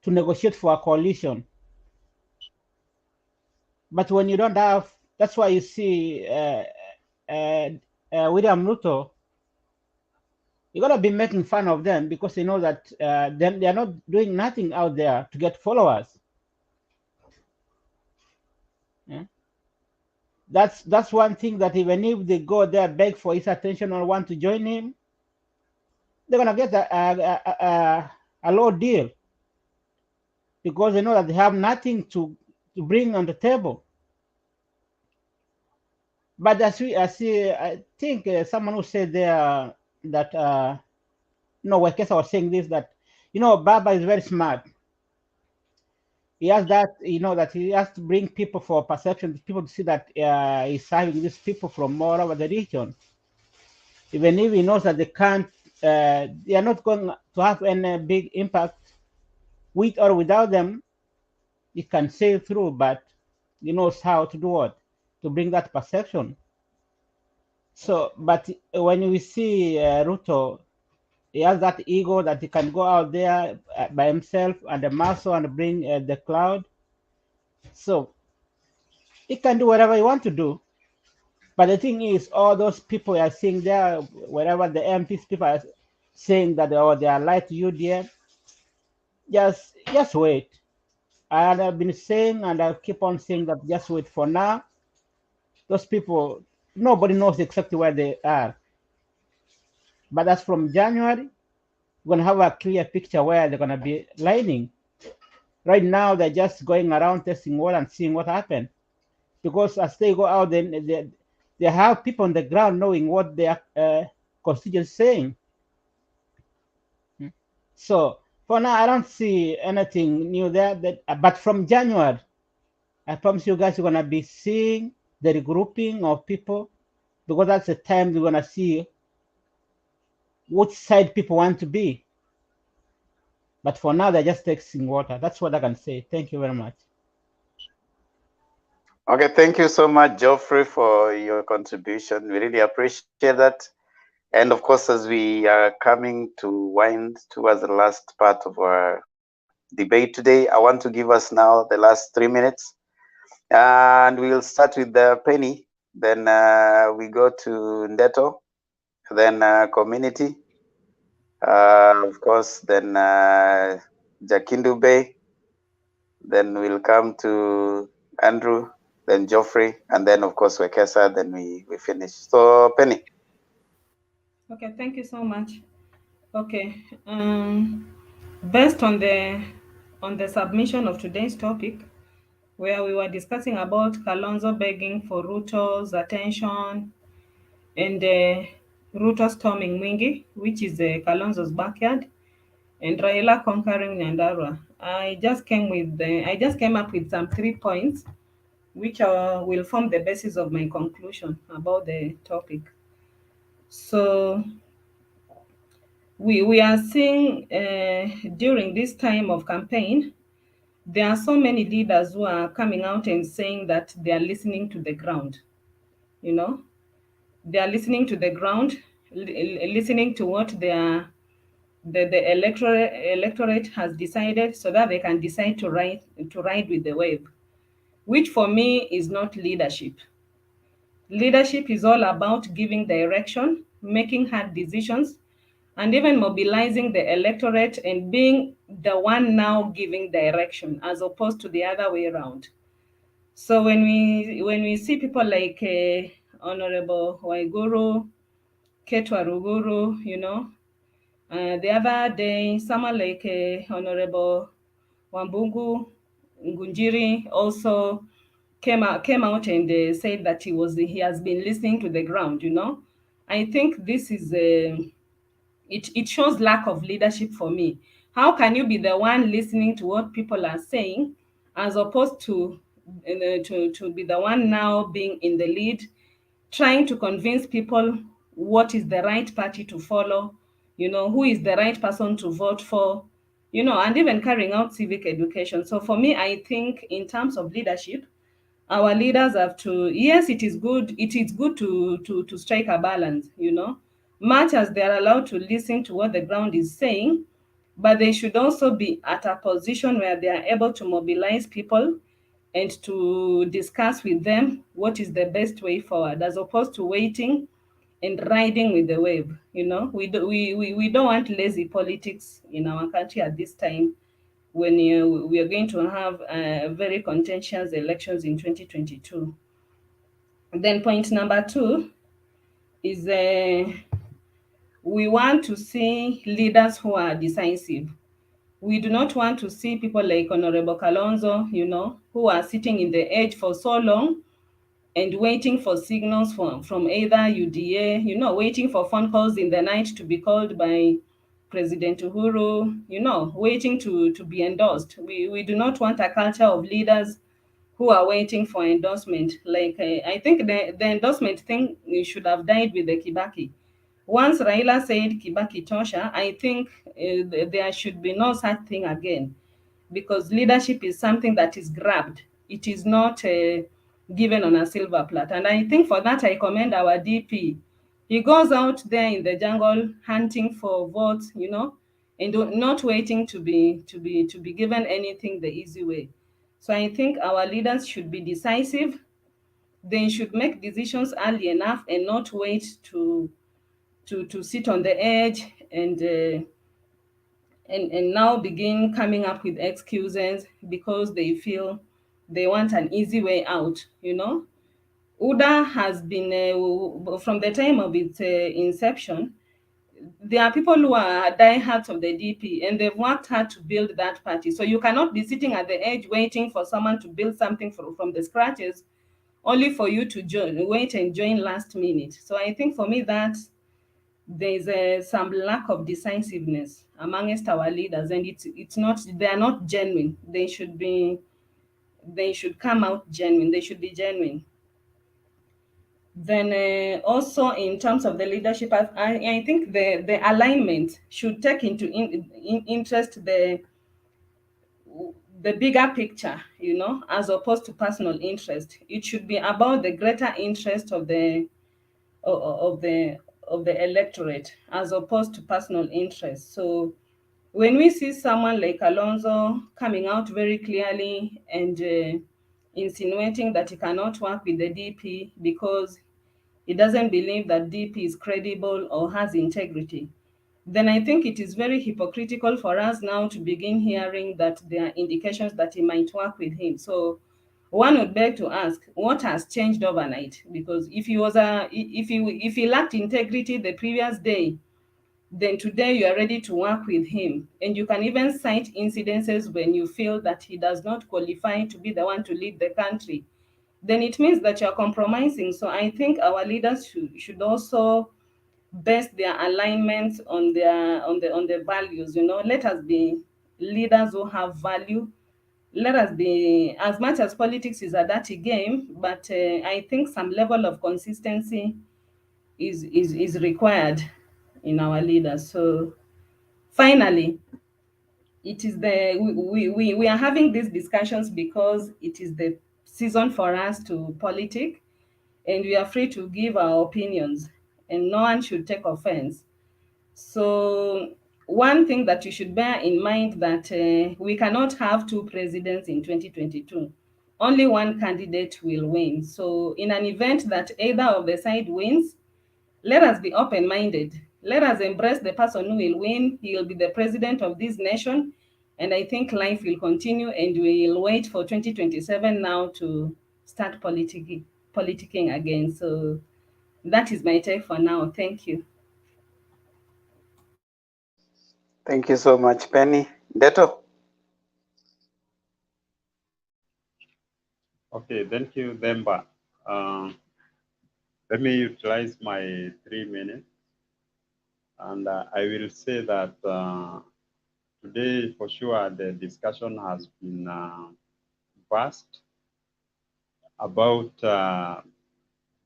To negotiate for a coalition. But when you don't have, that's why you see William Ruto, you're gonna be making fun of them because they know that they are not doing nothing out there to get followers. Yeah? That's one thing that even if they go there beg for his attention or want to join him, they're gonna get a low deal because they know that they have nothing to bring on the table. But I think someone who said there that no, Wekesa was saying this, that you know Baba is very smart. He has that, you know, that he has to bring people for perception, people to see that he's serving these people from all over the region. Even if he knows that they can't, they are not going to have any big impact with or without them, he can sail through, but he knows how to do what? To bring that perception. So, but when we see Ruto, he has that ego that he can go out there by himself and the muscle and bring the cloud. So he can do whatever he wants to do. But the thing is, all those people are seeing there, wherever the MPs people are saying that they are light to you, dear, just wait. And I've been saying, and I keep on saying that just wait for now. Those people, nobody knows exactly where they are. But that's from January, we're going to have a clear picture where they're going to be lining. Right now, they're just going around testing water and seeing what happens. Because as they go out, then they have people on the ground knowing what their constituents saying. So for now, I don't see anything new there. But from January, I promise you guys, you're going to be seeing the regrouping of people, because that's the time we're going to see which side people want to be. But for now, they're just testing water. That's what I can say. Thank you very much. Okay, thank you so much, Geoffrey, for your contribution. We really appreciate that. And of course, as we are coming to wind towards the last part of our debate today, I want to give us now the last 3 minutes. And we'll start with Penny, then we go to Ndeto, then Community, of course, then Jakindu Bay, then we'll come to Andrew, then Geoffrey, and then of course Wekesa, then we finish. So Penny. Okay, thank you so much. Okay, based on the submission of today's topic, where we were discussing about Kalonzo begging for Ruto's attention, and Ruto storming Mwingi, which is Kalonzo's backyard, and Raila conquering Nyandarua. I just came up with some 3 points, which will form the basis of my conclusion about the topic. So we are seeing during this time of campaign, there are so many leaders who are coming out and saying that they are listening to the ground. You know, they are listening to the ground, listening to what the electorate has decided, so that they can decide to ride with the wave, which for me is not leadership. Leadership is all about giving direction, making hard decisions, and even mobilizing the electorate and being the one now giving direction, as opposed to the other way around. So when we see people like Honorable Waiguru, Ketwa Ruguru, the other day someone like Honorable Wambungu Ngunjiri also came out and said that he has been listening to the ground. I think this is it shows lack of leadership for me. How can you be the one listening to what people are saying, as opposed to be the one now being in the lead, trying to convince people what is the right party to follow, who is the right person to vote for, and even carrying out civic education. So for me, I think in terms of leadership, our leaders have to, yes, it is good to strike a balance, much as they are allowed to listen to what the ground is saying, but they should also be at a position where they are able to mobilize people and to discuss with them what is the best way forward, as opposed to waiting and riding with the wave. We don't want lazy politics in our country at this time, when we are going to have very contentious elections in 2022. Then point number 2 is we want to see leaders who are decisive. We do not want to see people like Honorable Kalonzo, who are sitting in the edge for so long and waiting for signals from either UDA, waiting for phone calls in the night to be called by President Uhuru, waiting to be endorsed. We do not want a culture of leaders who are waiting for endorsement. Like, I think the endorsement thing should have died with the Kibaki. Once Raila said Kibaki Tosha, I think there should be no such thing again, because leadership is something that is grabbed. It is not given on a silver platter. And I think for that, I commend our DP. He goes out there in the jungle hunting for votes, and not waiting to be given anything the easy way. So I think our leaders should be decisive. They should make decisions early enough and not wait to sit on the edge and now begin coming up with excuses because they feel they want an easy way out. UDA has been from the time of its inception, there are people who are diehards of the DP, and they've worked hard to build that party. So you cannot be sitting at the edge waiting for someone to build something from the scratches, only for you to wait and join last minute. So I think for me that there's some lack of decisiveness amongst our leaders, and they are not genuine. They should come out genuine. They should be genuine. Then also in terms of the leadership, I think the alignment should take into interest the bigger picture, as opposed to personal interest. It should be about the greater interest of the electorate, as opposed to personal interest. So when we see someone like Kalonzo coming out very clearly and insinuating that he cannot work with the DP because he doesn't believe that DP is credible or has integrity, then I think it is very hypocritical for us now to begin hearing that there are indications that he might work with him. So one would beg to ask, what has changed overnight? Because if he lacked integrity the previous day, then today you are ready to work with him. And you can even cite incidences when you feel that he does not qualify to be the one to lead the country. Then it means that you're compromising. So I think our leaders should also base their alignment on the values. Let us be leaders who have value. Let us be, as much as politics is a dirty game, but I think some level of consistency is required in our leaders. So finally, it is we are having these discussions because it is the season for us to politic, and we are free to give our opinions, and no one should take offense. So one thing that you should bear in mind that we cannot have two presidents in 2022. Only one candidate will win. So in an event that either of the side wins, let us be open-minded. Let us embrace the person who will win. He will be the president of this nation. And I think life will continue, and we will wait for 2027 now to start politicking again. So that is my take for now. Thank you. Thank you so much, Penny. Deto? Okay, thank you, Demba. Let me utilize my 3 minutes. And I will say that today, for sure, the discussion has been vast about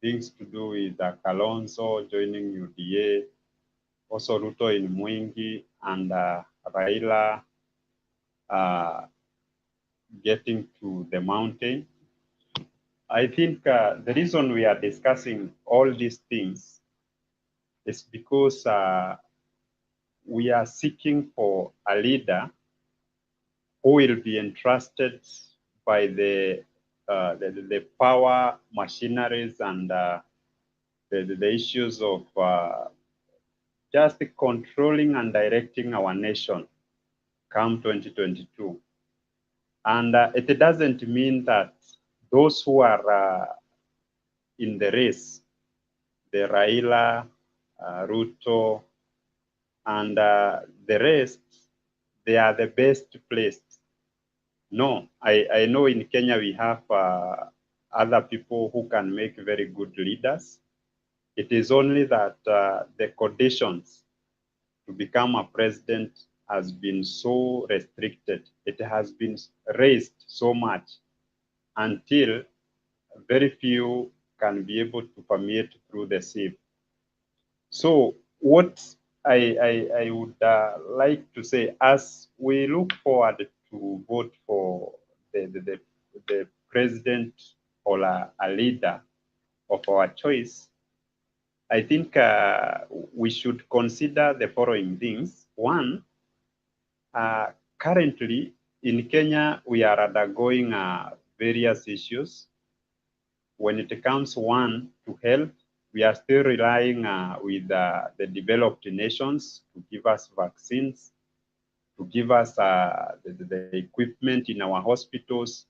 things to do with Kalonzo joining UDA, also Ruto in Mwingi, and Raila getting to the mountain. I think the reason we are discussing all these things is because we are seeking for a leader who will be entrusted by the power machineries and the issues of just controlling and directing our nation come 2022. And it doesn't mean that those who are in the race, the Raila, Ruto, and the rest, they are the best placed. No, I know in Kenya we have other people who can make very good leaders. It is only that the conditions to become a president has been so restricted. It has been raised so much until very few can be able to permeate through the sieve. So what I would like to say, as we look forward to vote for the president or a leader of our choice, I think we should consider the following things. One, currently in Kenya, we are undergoing various issues. When it comes, one, to health, we are still relying with the developed nations to give us vaccines, to give us the equipment in our hospitals,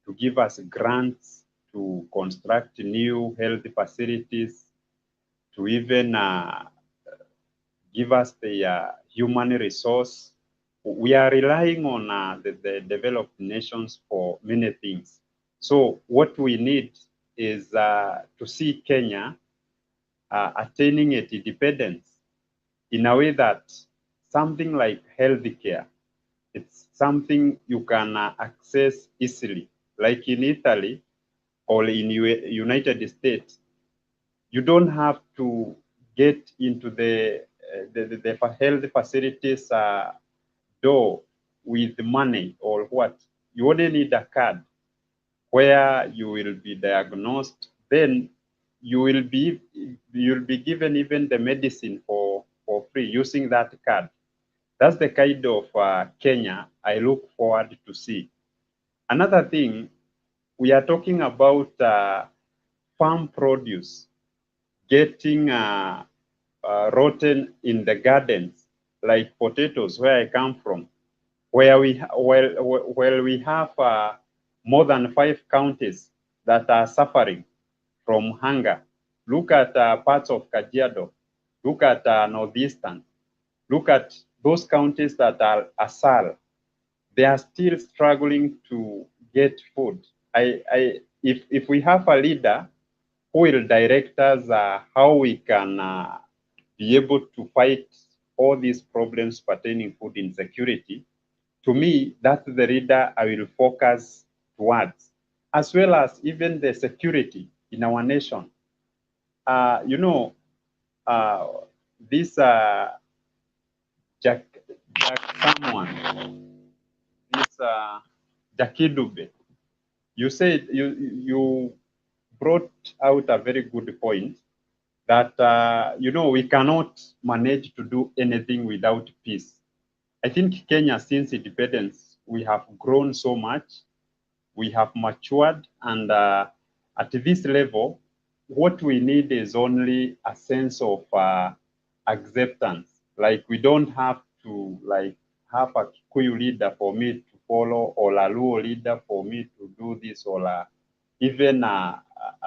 to give us grants to construct new health facilities, to even give us the human resource. We are relying on the developed nations for many things. So what we need is to see Kenya attaining its independence in a way that something like healthcare, it's something you can access easily. Like in Italy or in United States, you don't have to get into the health facilities door with money or what. You only need a card where you will be diagnosed. Then you will be given even the medicine for free using that card. That's the kind of Kenya I look forward to see. Another thing, we are talking about farm produce getting rotten in the gardens, like potatoes, where I come from, where we have more than 5 counties that are suffering from hunger. Look at parts of Kajiado. Look at Northeastern. Look at those counties that are ASAL. They are still struggling to get food. If we have a leader who will direct us how we can be able to fight all these problems pertaining food insecurity, to me, that's the leader I will focus towards, as well as even the security in our nation. You know, this Jack someone, this Jackie Dube, you said you brought out a very good point that you know, we cannot manage to do anything without peace. I think Kenya, since independence, we have grown so much, we have matured, and at this level, what we need is only a sense of acceptance. Like, we don't have to like have a Kikuyu leader for me to follow, or a Luo leader for me to do this, or even a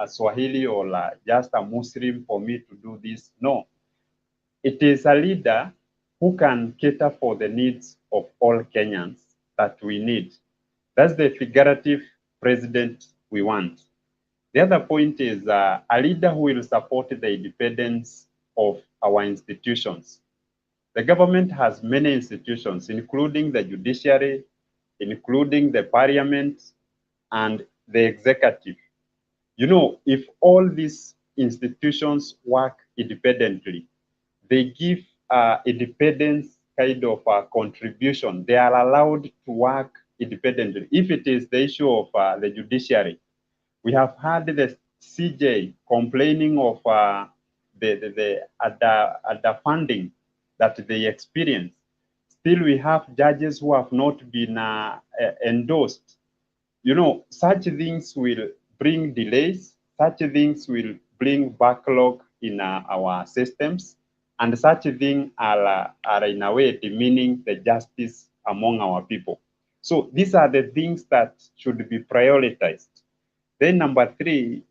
Swahili or just a Muslim for me to do this. No, it is a leader who can cater for the needs of all Kenyans that we need. That's the figurative president we want. The other point is a leader who will support the independence of our institutions. The government has many institutions, including the judiciary, including the parliament, and the executive. You know, if all these institutions work independently, they give independence kind of a contribution. They are allowed to work independently. If it is the issue of the judiciary, we have had the CJ complaining of the funding that they experience. Still, we have judges who have not been endorsed. You know, such things will bring delays. Such things will bring backlog in our systems, and such things are in a way demeaning the justice among our people. So these are the things that should be prioritized. Then number 3,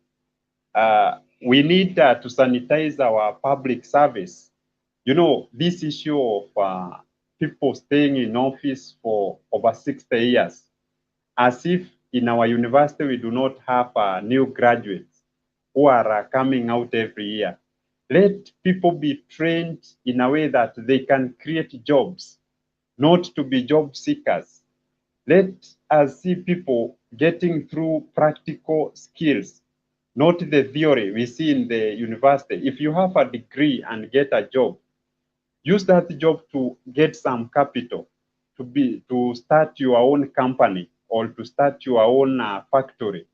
we need to sanitize our public service. You know, this issue of people staying in office for over 60 years, as if in our university we do not have new graduates who are coming out every year. Let people be trained in a way that they can create jobs, not to be job seekers. Let us see people getting through practical skills, not the theory we see in the university. If you have a degree and get a job, use that job to get some capital, to start your own company or to start your own factory.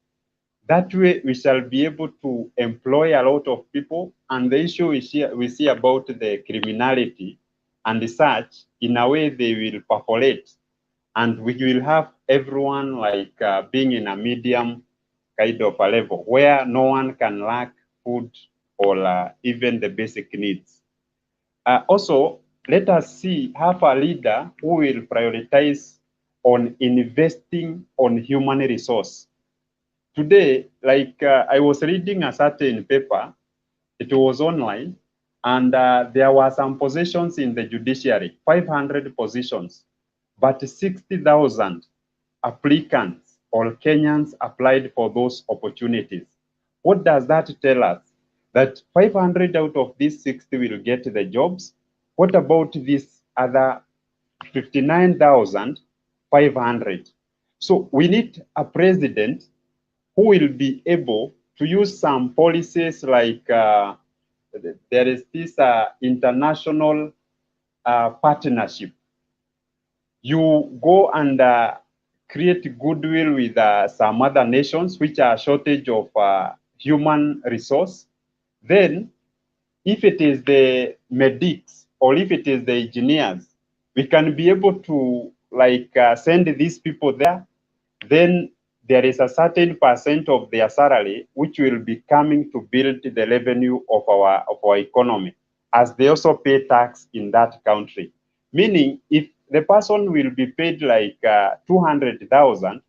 That way we shall be able to employ a lot of people, and the issue we see about the criminality and such, in a way they will percolate, and we will have everyone like being in a medium kind of a level where no one can lack food or even the basic needs. Also, let us have a leader who will prioritize on investing on human resource. Today, like I was reading a certain paper, it was online, and there were some positions in the judiciary, 500 positions, but 60,000 applicants or Kenyans applied for those opportunities. What does that tell us? That 500 out of these 60 will get the jobs. What about these other 59,500? So we need a president who will be able to use some policies like there is this international partnership. You go and create goodwill with some other nations which are shortage of human resource. Then, if it is the medics or if it is the engineers, we can be able to like send these people there. Then there is a certain percent of their salary which will be coming to build the revenue of our economy, as they also pay tax in that country. Meaning, if the person will be paid like 200,000,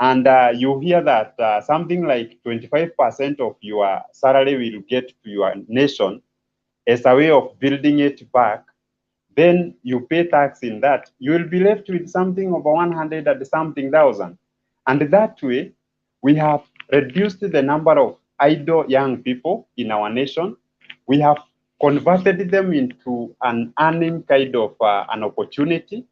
and you hear that something like 25% of your salary will get to your nation as a way of building it back, then you pay tax in that, you will be left with something over 100 and something thousand. And that way, we have reduced the number of idle young people in our nation. We have converted them into an earning kind of an opportunity,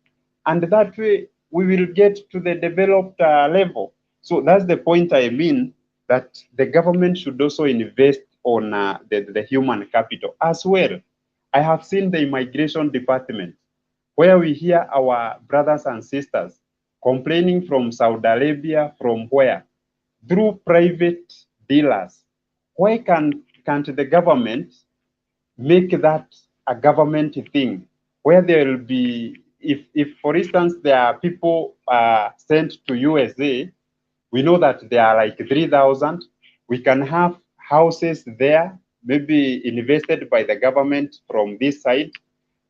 and that way we will get to the developed level. So that's the point I mean, that the government should also invest on the human capital as well. I have seen the immigration department where we hear our brothers and sisters complaining from Saudi Arabia, from where? Through private dealers. Why can't the government make that a government thing where there will be, if for instance there are people sent to USA, we know that there are like 3,000. We can have houses there, maybe invested by the government from this side.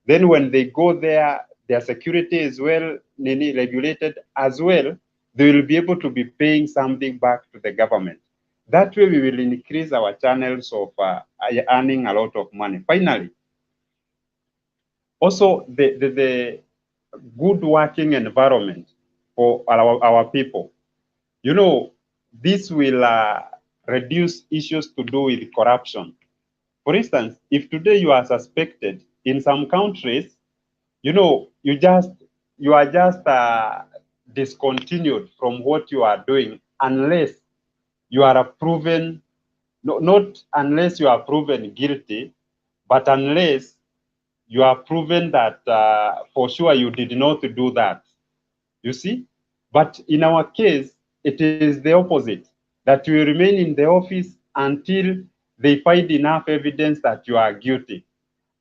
Then when they go there, their security is well regulated as well. They will be able to be paying something back to the government. That way we will increase our channels of earning a lot of money. Finally, also the good working environment for our people. You know, this will reduce issues to do with corruption. For instance, if today you are suspected in some countries, you know, you are just discontinued from what you are doing unless you are proven, not unless you are proven guilty, but unless you are proven that for sure you did not do that. You see? But in our case, it is the opposite, that you remain in the office until they find enough evidence that you are guilty.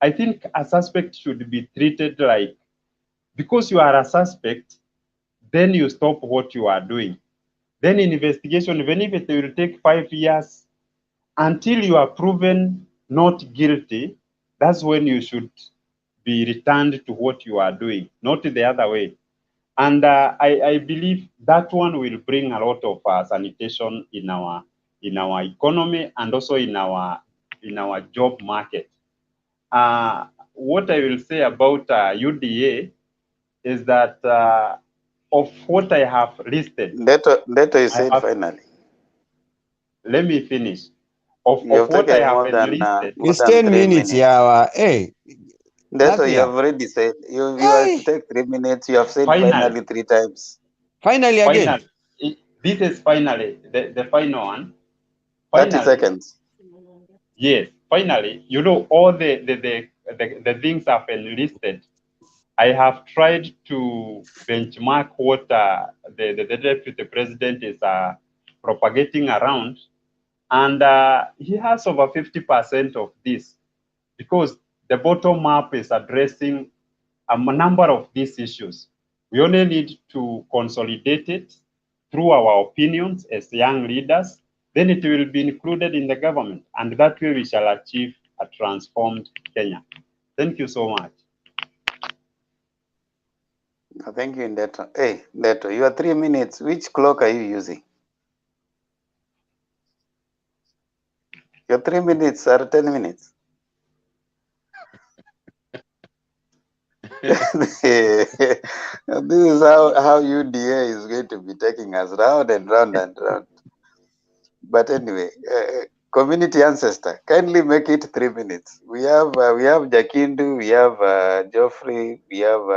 I think a suspect should be treated like, because you are a suspect, then you stop what you are doing. Then investigation, even if it will take 5 years, until you are proven not guilty, that's when you should be returned to what you are doing, not the other way. And I believe that one will bring a lot of sanitation in our economy and also in our job market. What I will say about UDA is that of what I have listed. Leto you said finally. Let me finish. Of what I have enlisted. It's 10 minutes, yeah. Hey. Leto, you have already said you have to take 3 minutes. You have said finally 3 times. Finally again. This is finally the final one. 30 seconds. Yes, finally, you know, all the things I've enlisted, I have tried to benchmark what the deputy president is propagating around, and he has over 50% of this, because the bottom up is addressing a number of these issues. We only need to consolidate it through our opinions as young leaders, then it will be included in the government, and that way we shall achieve a transformed Kenya. Thank you so much. Thank you, Leto. Hey, Leto, you are 3 minutes. Which clock are you using? Your 3 minutes are 10 minutes. This is how UDA is going to be taking us round and round and round. But anyway, community ancestor, kindly make it 3 minutes. We have Jakindu, we have Geoffrey, we have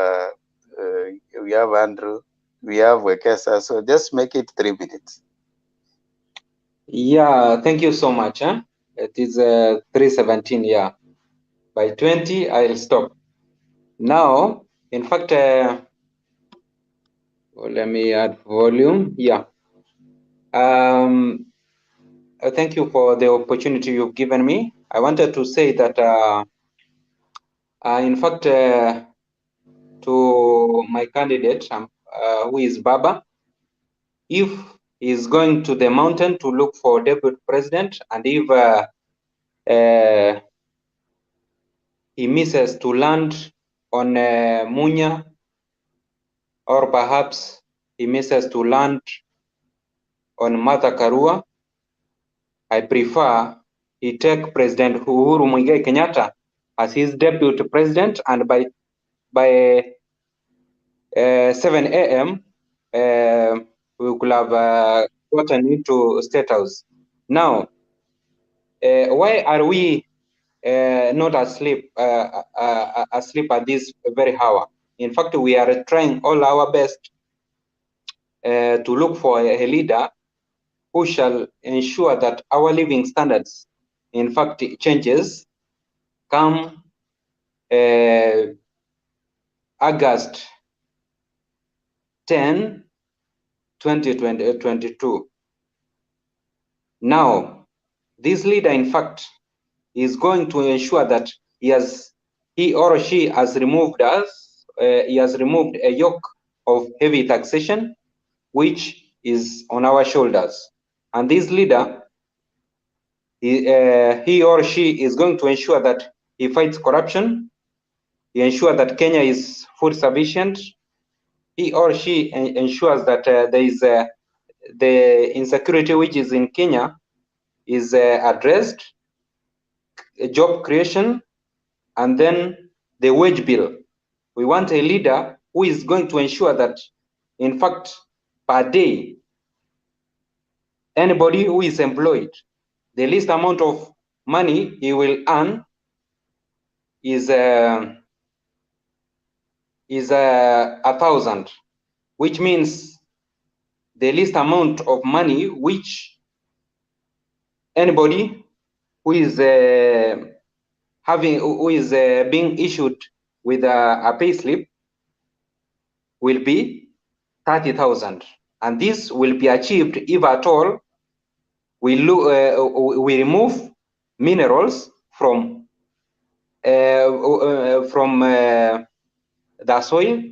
Andrew, we have Wekesa. So just make it 3 minutes. Yeah, thank you so much. It is 3:17. Yeah, by 20 I'll stop. Now, in fact, let me add volume. Yeah. Thank you for the opportunity you've given me. I wanted to say that, in fact, to my candidate, who is Baba, if he's going to the mountain to look for deputy president, and if he misses to land on Munya, or perhaps he misses to land on Martha Karua, I prefer he take President Uhuru Muigai Kenyatta as his deputy president, and by 7 a.m. We could have gotten into State House. Now, why are we not asleep asleep at this very hour. In fact, we are trying all our best to look for a leader who shall ensure that our living standards, in fact, changes come August 10, 2022. Now, this leader, in fact, is going to ensure that he or she has removed he has removed a yoke of heavy taxation, which is on our shoulders. And this leader, he or she is going to ensure that he fights corruption, he ensures that Kenya is food sufficient, he or she ensures that there is the insecurity which is in Kenya is addressed, job creation, and then the wage bill. We want a leader who is going to ensure that, in fact, per day, anybody who is employed, the least amount of money he will earn is 1,000, which means the least amount of money which anybody who is being issued with a pay slip will be 30,000, and this will be achieved if at all we remove minerals from the soil,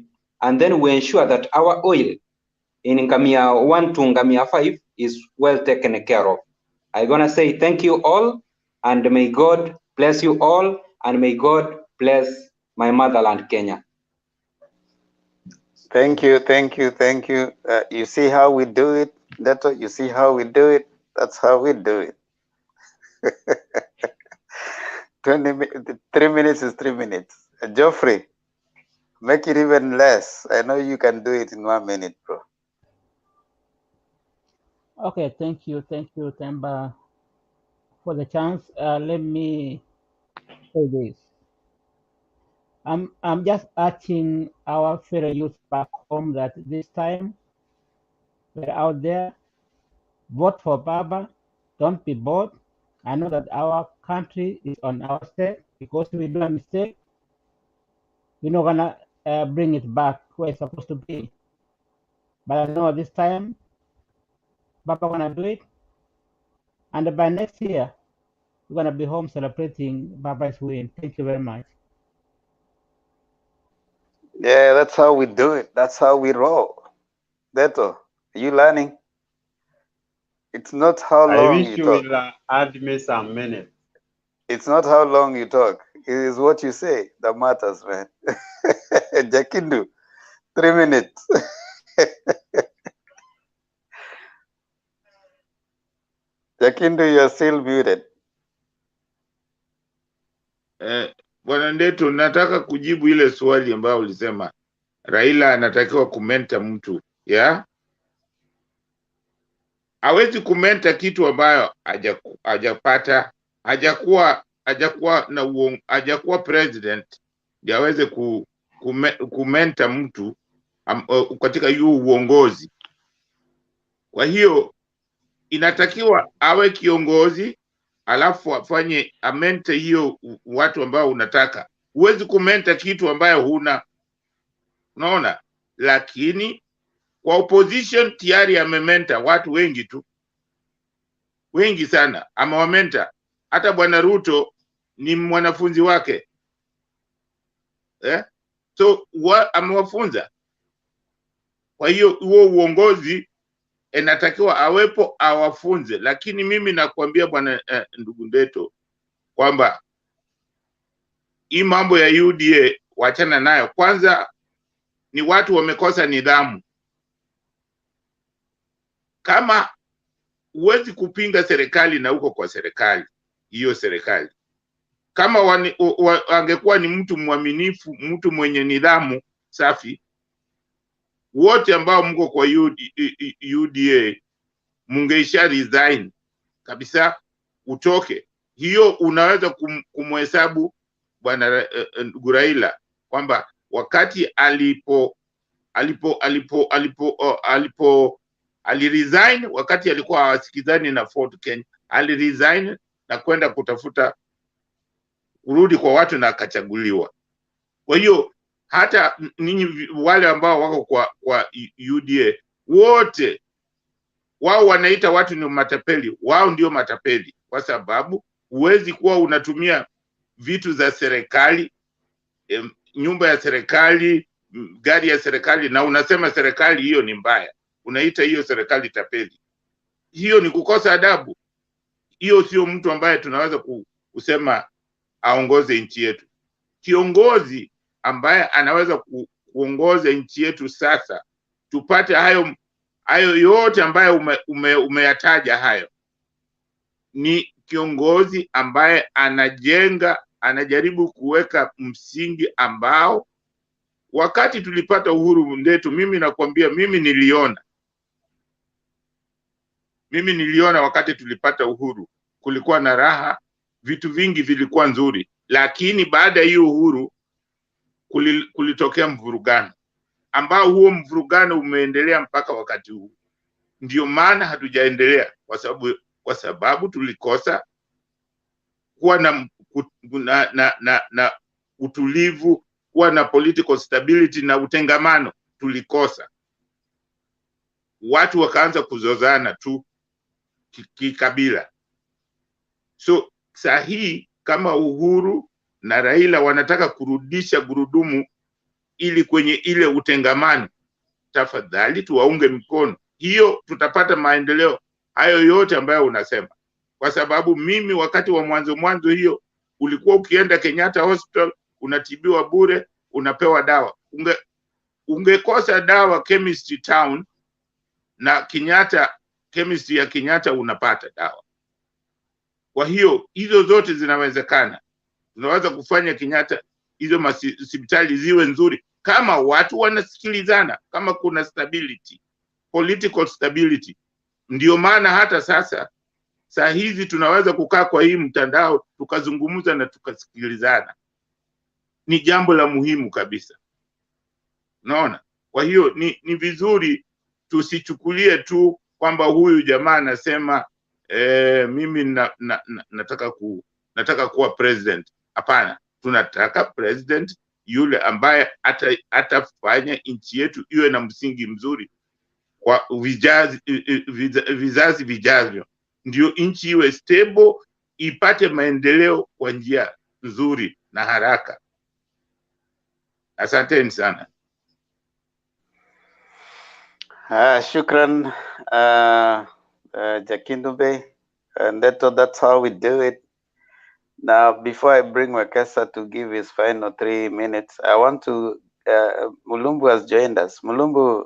and then we ensure that our oil in Ngamia 1 to Ngamia 5 is well taken care of. I'm gonna say thank you all, and may God bless you all, and may God bless my motherland, Kenya. Thank you. You see how we do it, Dato? You see how we do it? That's how we do it. 3 minutes is 3 minutes. Geoffrey, make it even less. I know you can do it in 1 minute, bro. Okay, thank you, Temba, for the chance. Let me say this. I'm just urging our fellow youth back home that this time we're out there, vote for Baba. Don't be bored. I know that our country is on our step, because we do a mistake, we're not gonna bring it back where it's supposed to be. But I know this time Baba gonna do it, and by next year we're gonna be home celebrating Baba's win. Thank you very much. Yeah, that's how we do it. That's how we roll. Dato, are you learning? It's not how I long wish you you talk. will add me some minutes. It's not how long you talk. It is what you say that matters, man. Jakindu, 3 minutes. Jakindu, you're still muted. Bwana Ndeto, nataka kujibu ile swali ambayo ulisema Raila anatakiwa kumenta mtu, ya? Hawezi kumenta kitu ambayo hajapata, hajakuwa president ndio aweze kumenta mtu katika hiyo uongozi. Kwa hiyo inatakiwa awe kiongozi alafu afanye amente hiyo watu ambao unataka. Huwezi kumenta kitu ambayo huna, unaona? Lakini kwa opposition tayari amementa watu wengi tu, wengi sana amewamenta. Hata bwana Ruto ni mwanafunzi wake, so amewafunza. Kwa hiyo huo uongozi inatakiwa awepo awafunze. Lakini mimi nakwambia bwana ndugu Ndeto kwamba hii mambo ya UDA wachana nayo. Kwanza ni watu wamekosa nidhamu. Kama huwezi kupinga serikali na uko kwa serikali, hiyo serikali kama angekuwa ni mtu mwaminifu, mtu mwenye nidhamu safi, wote ambao mko kwa UDA mungeisha resign kabisa, utoke. hiyo unaweza kumhesabu bwana Raila kwamba wakati aliresign, wakati alikuwa hawasikizani na Ford Kenya, aliresign na kwenda kutafuta kurudi kwa watu na akachaguliwa. Kwa hiyo hata ninyi wale ambao wako kwa UDA wote wao wanaita watu ni matapeli, wao ndio matapeli, kwa sababu huwezi kuwa unatumia vitu za serikali, nyumba ya serikali, gari ya serikali, na unasema serikali hiyo ni mbaya, unaita hiyo serikali tapeli. Hiyo ni kukosa adabu. Hiyo sio mtu ambaye tunaweza kusema aongoze nchi yetu. Kiongozi ambaye anaweza kuongoza nchi yetu sasa, tupate hayo yote ambayo umeyataja hayo, ni kiongozi ambaye anajaribu kuweka msingi ambao wakati tulipata uhuru ndetu, mimi nakwambia, mimi niliona wakati tulipata uhuru kulikuwa na raha, vitu vingi vilikuwa nzuri, lakini baada ya hiyo uhuru kulitokea mvurugano, ambao huo mvurugano umeendelea mpaka wakati huu. Ndio maana hatujaendelea, kwa sababu tulikosa kuwa na utulivu, kuwa na political stability na utengamano. Tulikosa, watu wakaanza kuzozana tu kikabila. So sahi kama Uhuru na Raila wanataka kurudisha gurudumu ili kwenye ile utengamano, tafadhali tuwaunge mkono. Hiyo tutapata maendeleo hayo yote ambayo unasema. Kwa sababu mimi wakati wa mwanzo hiyo, ulikuwa ukienda Kenyatta Hospital unatibiwa bure, unapewa dawa. Ungekosa dawa Chemistry Town na Kenyatta, chemistry ya Kenyatta unapata dawa. Kwa hiyo hizo zote zinawezekana. Tunaweza kufanya Kenyatta hizo hospitali ziwe nzuri kama watu wanasikilizana, kama kuna stability, political stability. Ndio maana hata saa hizi tunaweza kukaa kwa hii mtandao tukazungumza na tukasikilizana. Ni jambo la muhimu kabisa. Unaona? Kwa hiyo ni vizuri tusichukulie tu kwamba huyu jamaa anasema mimi nataka kuwa president. Hapana, tunataka president yule ambaye atafanya nchi yetu iwe na msingi mzuri kwa vizazi vijavyo, ndio nchi iwe stable, ipate maendeleo kwa njia nzuri na haraka. Asanteni sana. Shukran Jakindube, and that's how we do it. Now, before I bring Wekesa to give his final 3 minutes, I want to, Mulumbu has joined us. Mulumbu,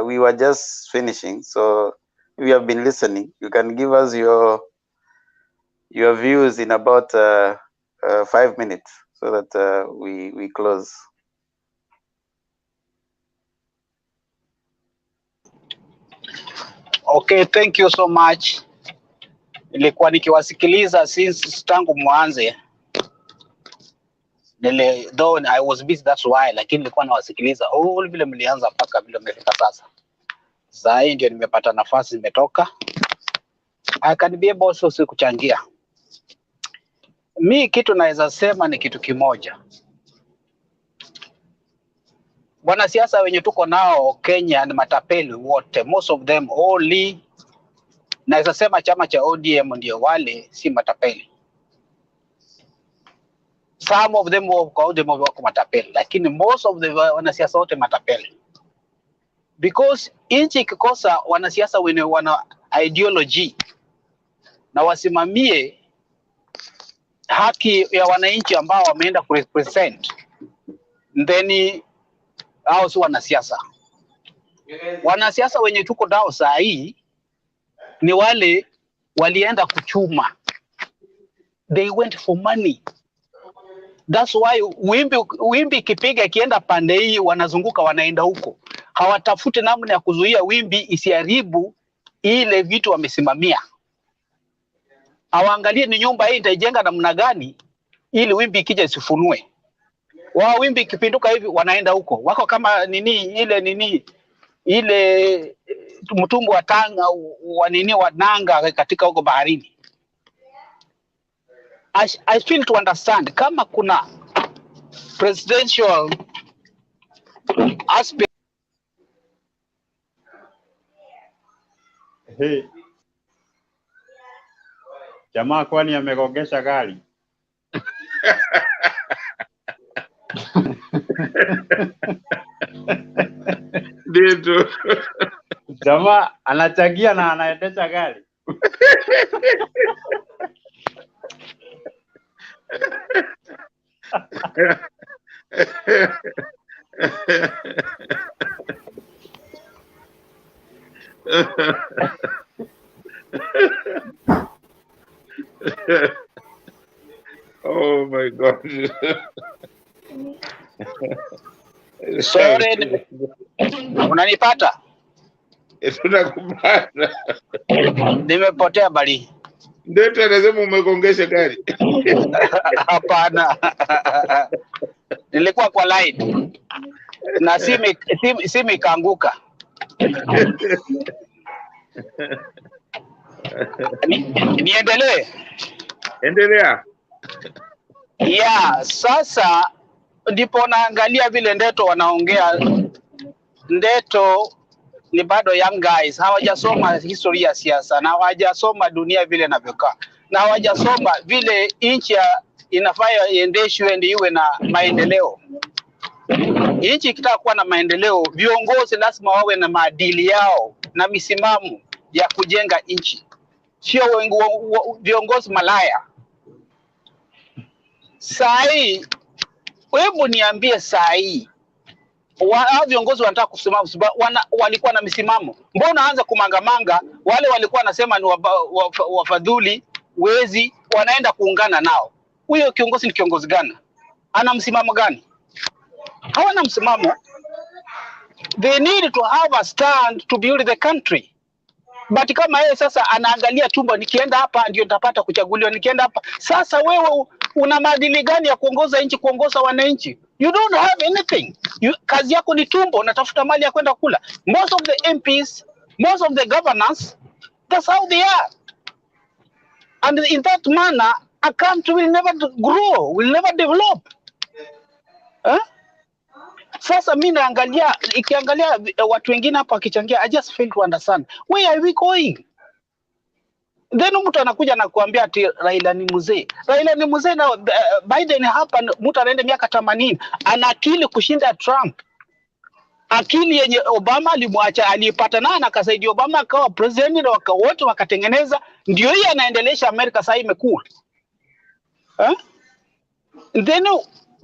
we were just finishing, so if you have been listening, you can give us your views in about 5 minutes so that we close. Okay, thank you so much. Nilikuwa nikiwasikiliza since tangu mwanze. Though I was busy, that's why, lakini nilikuwa nawasikiliza vile mlianza mpaka vile mmefika sasa. Sasa hii ndio nimepata nafasi, nimetoka. I can be able also kuchangia. Mi kitu naweza sema ni kitu kimoja. Wanasiasa wenye tuko nao Kenya ni matapeli wote, most of them only. Naweza sema chama cha ODM ndio wale si matapeli. Some of them wako matapeli, lakini most of the wanasiasa wote matapeli. Because nchi ikikosa wanasiasa wenye wana ideology na wasimamie haki ya wananchi ambao wameenda kurepresent, then hao si wanasiasa. Wanasiasa wenye tuko nao saa hii ni wale walienda kuchuma. They went for money. That's why wimbi kipiga kienda pande hii wanazunguka wanaenda huko. Hawatafute namna ya kuzuia wimbi isiharibu ile vitu wamesimamia. Awaangalie ni nyumba hii itajenga namna gani ili wimbi ikija isifunue. Wao wimbi ikipinduka hivi wanaenda huko. Wako kama ile mtumbu wa tanga wa nanga katika huko baharini. I feel to understand kama kuna presidential aspect. Hey. Jamaa kwani amegogesha gari? Ndio. Jamaa anachagia na anaendesha gari. Oh my God. Sorry, unanipata? Tunakupata. Nimepotea bali. Ndio tunasema umegongesha gari. Hapana. Nilikuwa kwa line. Na simu ikaanguka. Niendelee. Endelea. Yeah, sasa ndipo naangalia vile Ndeto wanaongea. Ndeto ni bado young guys, hawajasoma historia ya siasa na hawajasoma dunia vile inavyokaa. Na hawajasoma vile nchi inafaa iendeshwe ndio iwe na maendeleo. Nchi ikitaka kuwa na maendeleo, viongozi lazima wawe na maadili yao na misimamo ya kujenga nchi. Sio viongozi malaya. Sahi, hebu niambie sahi, viongozi wanataka kusimama walikuwa na misimamo. Mbona anza kumangamanga wale walikuwa wanasema ni wafadhuli, wezi, wanaenda kuungana nao? Huyo kiongozi ni kiongozi gani? Ana msimamo gani? Hawana msimamo. They need to have a stand to build the country. But kama yeye sasa anaangalia tumbo, nikienda hapa ndio nitapata kuchaguliwa, nikienda hapa. Sasa wewe una maadili gani ya kuongoza nchi, kuongoza wananchi? You don't have anything. Kazi yako ni tumbo, unatafuta mali ya kwenda kula. Most of the MPs, most of the governors, that's how they are. And in that manner, a country will never grow, will never develop. Huh? Sasa mimi naangalia, ikiangalia watu wengine hapa wakichangia, I just fail to understand. Where are we going? Then mtu anakuja na kuambia ati Raila ni mzee. Raila ni mzee na Biden hapa mtu anaenda miaka 80. Ana akili kushinda Trump. Akili yenye Obama alimwacha, alipata na akasaidia Obama akawa president na wote wakatengeneza, ndio yeye anaendelesha Amerika sasa imekuwa. Then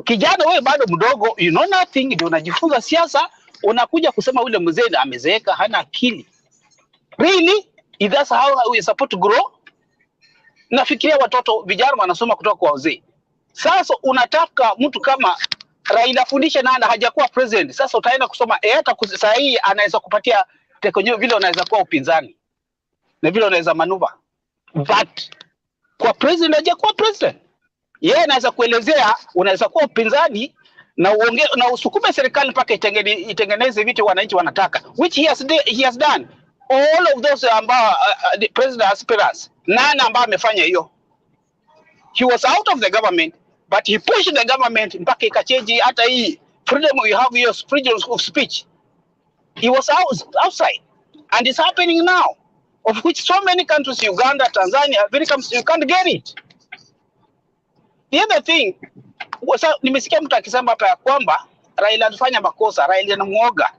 kijana wewe bado mdogo, you know nothing, ndio unajifunza siasa, unakuja kusema ule mzee amezeeka, hana akili. Really? Is that how we support to grow? Nafikiria watoto vijana wanasoma kutoka kwa wazee. Sasa unataka mtu kama Raila fundisha na hajakuwa president. Sasa utaenda kusoma hata saa hii anaweza kupatia teknolojia vile unaweza kuwa upinzani. Na vile unaweza manuva. But kwa president hajakuwa president. Yeye anaweza kuelezea, unaweza kuwa upinzani na uongee na usukume serikali mpaka itengeneze vitu wananchi wanataka, which he has done. All of those ambao the president aspirants, none ambao amefanya hiyo. He was out of the government, but he pushed the government mpaka ikachange hata hii freedom we have here, freedom of speech. He was outside, and it's happening now, of which so many countries, Uganda, Tanzania, when it comes to, you can't get it. The other thing, nimesikia mtu akisema hapa ya kwamba Raila alifanya makosa, Raila ni mwoga,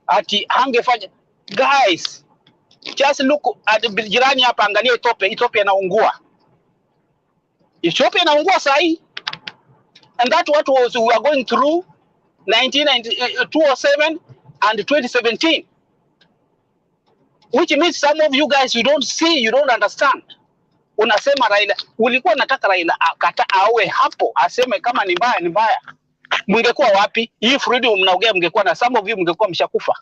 ati hangefanya. Guys, just look at jirani hapa, angalia Ethiopia inaungua. Ethiopia inaungua sahi. And that what was we are going through 2007 and 2017. Which means some of you guys, you don't see, you don't understand. Unasema Raila, ulikuwa nataka Raila akata awe hapo, aseme kama ni mbaya ni mbaya. Mngekuwa wapi? Hii freedom mnaongea, mngekuwa na some of you mngekuwa mshakufa.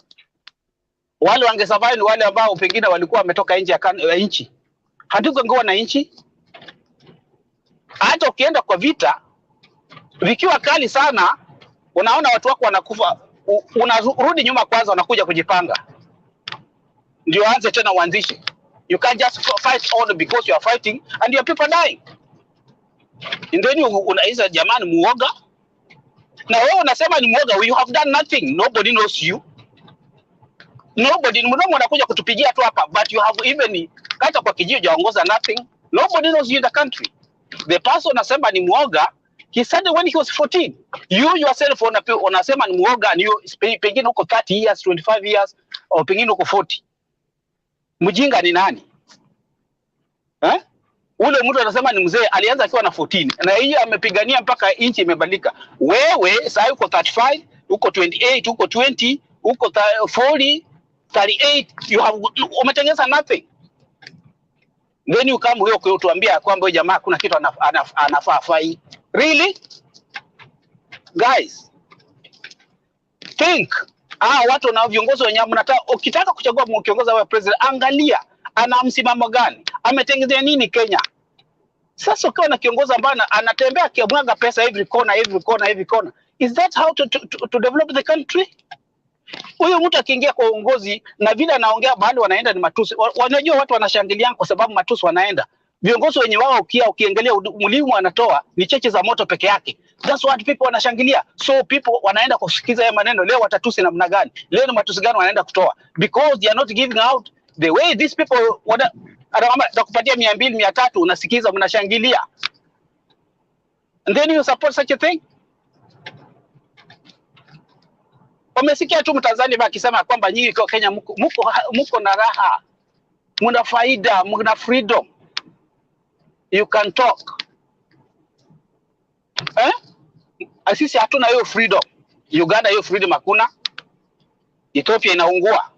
Wale wangesurvive wale ambao pengine walikuwa wametoka nje ya nchi. Hatungekuwa na nchi. Hata ukienda kwa vita vikiwa kali sana, unaona watu wako wanakufa, unarudi nyuma kwanza, unakuja kujipanga ndio anze tena uanzishe. You can't just fight all because you are fighting and your people dying. And then unaiza jamani muoga, na wewe unasema ni muoga. You have done nothing, nobody knows you, nobody mdomo anakuja kutupigia tu hapa, but you have even kata kwa kijiji jaongoza nothing, nobody knows you in the country. The person unasema ni muoga, he started when he was 14. You yourself unasema ni muoga, and you pengine uko 30 years 25 years au pengine uko 40. Mjinga ni nani? Ule mtu anasema ni mzee, alianza akiwa na 14 na hiyo amepigania mpaka inchi imebadilika. Wewe sasa uko 35, uko 28, uko 20, uko 40, 38, you have umetengeneza nothing. Then you come here kutuambia kwamba huyu jamaa kuna kitu anafaa fai. Really? Guys, think. Watu na viongozi wenyewe mnataka, ukitaka kuchagua kiongozi wa president, angalia ana msimamo gani, ametengeneza nini Kenya. Sasa ukiwa na kiongozi ambaye anatembea akimwaga pesa every corner, is that how to develop the country? Huyo mtu akiingia kwa uongozi na vile anaongea mahali wanaenda ni matusi. Wanajua watu wanashangilia kwa sababu matusi wanaenda. Viongozi wenye wao ukiangalia mlimu anatoa ni cheche za moto peke yake. That's what people wanashangilia. So people wanaenda kusikiza haya maneno. Leo watatusi namna gani? Leo ni matusi gani wanaenda kutoa? Because they are not giving out the way these people atakupatia 200 300 unasikiza mnashangilia. And then you support such a thing? Umesikia tu Mtanzania akisema kwamba nyinyi kwa Kenya muko na raha, mna faida, mna freedom, you can talk. Sisi hatuna hiyo freedom. Uganda hiyo freedom hakuna. Ethiopia inaungua.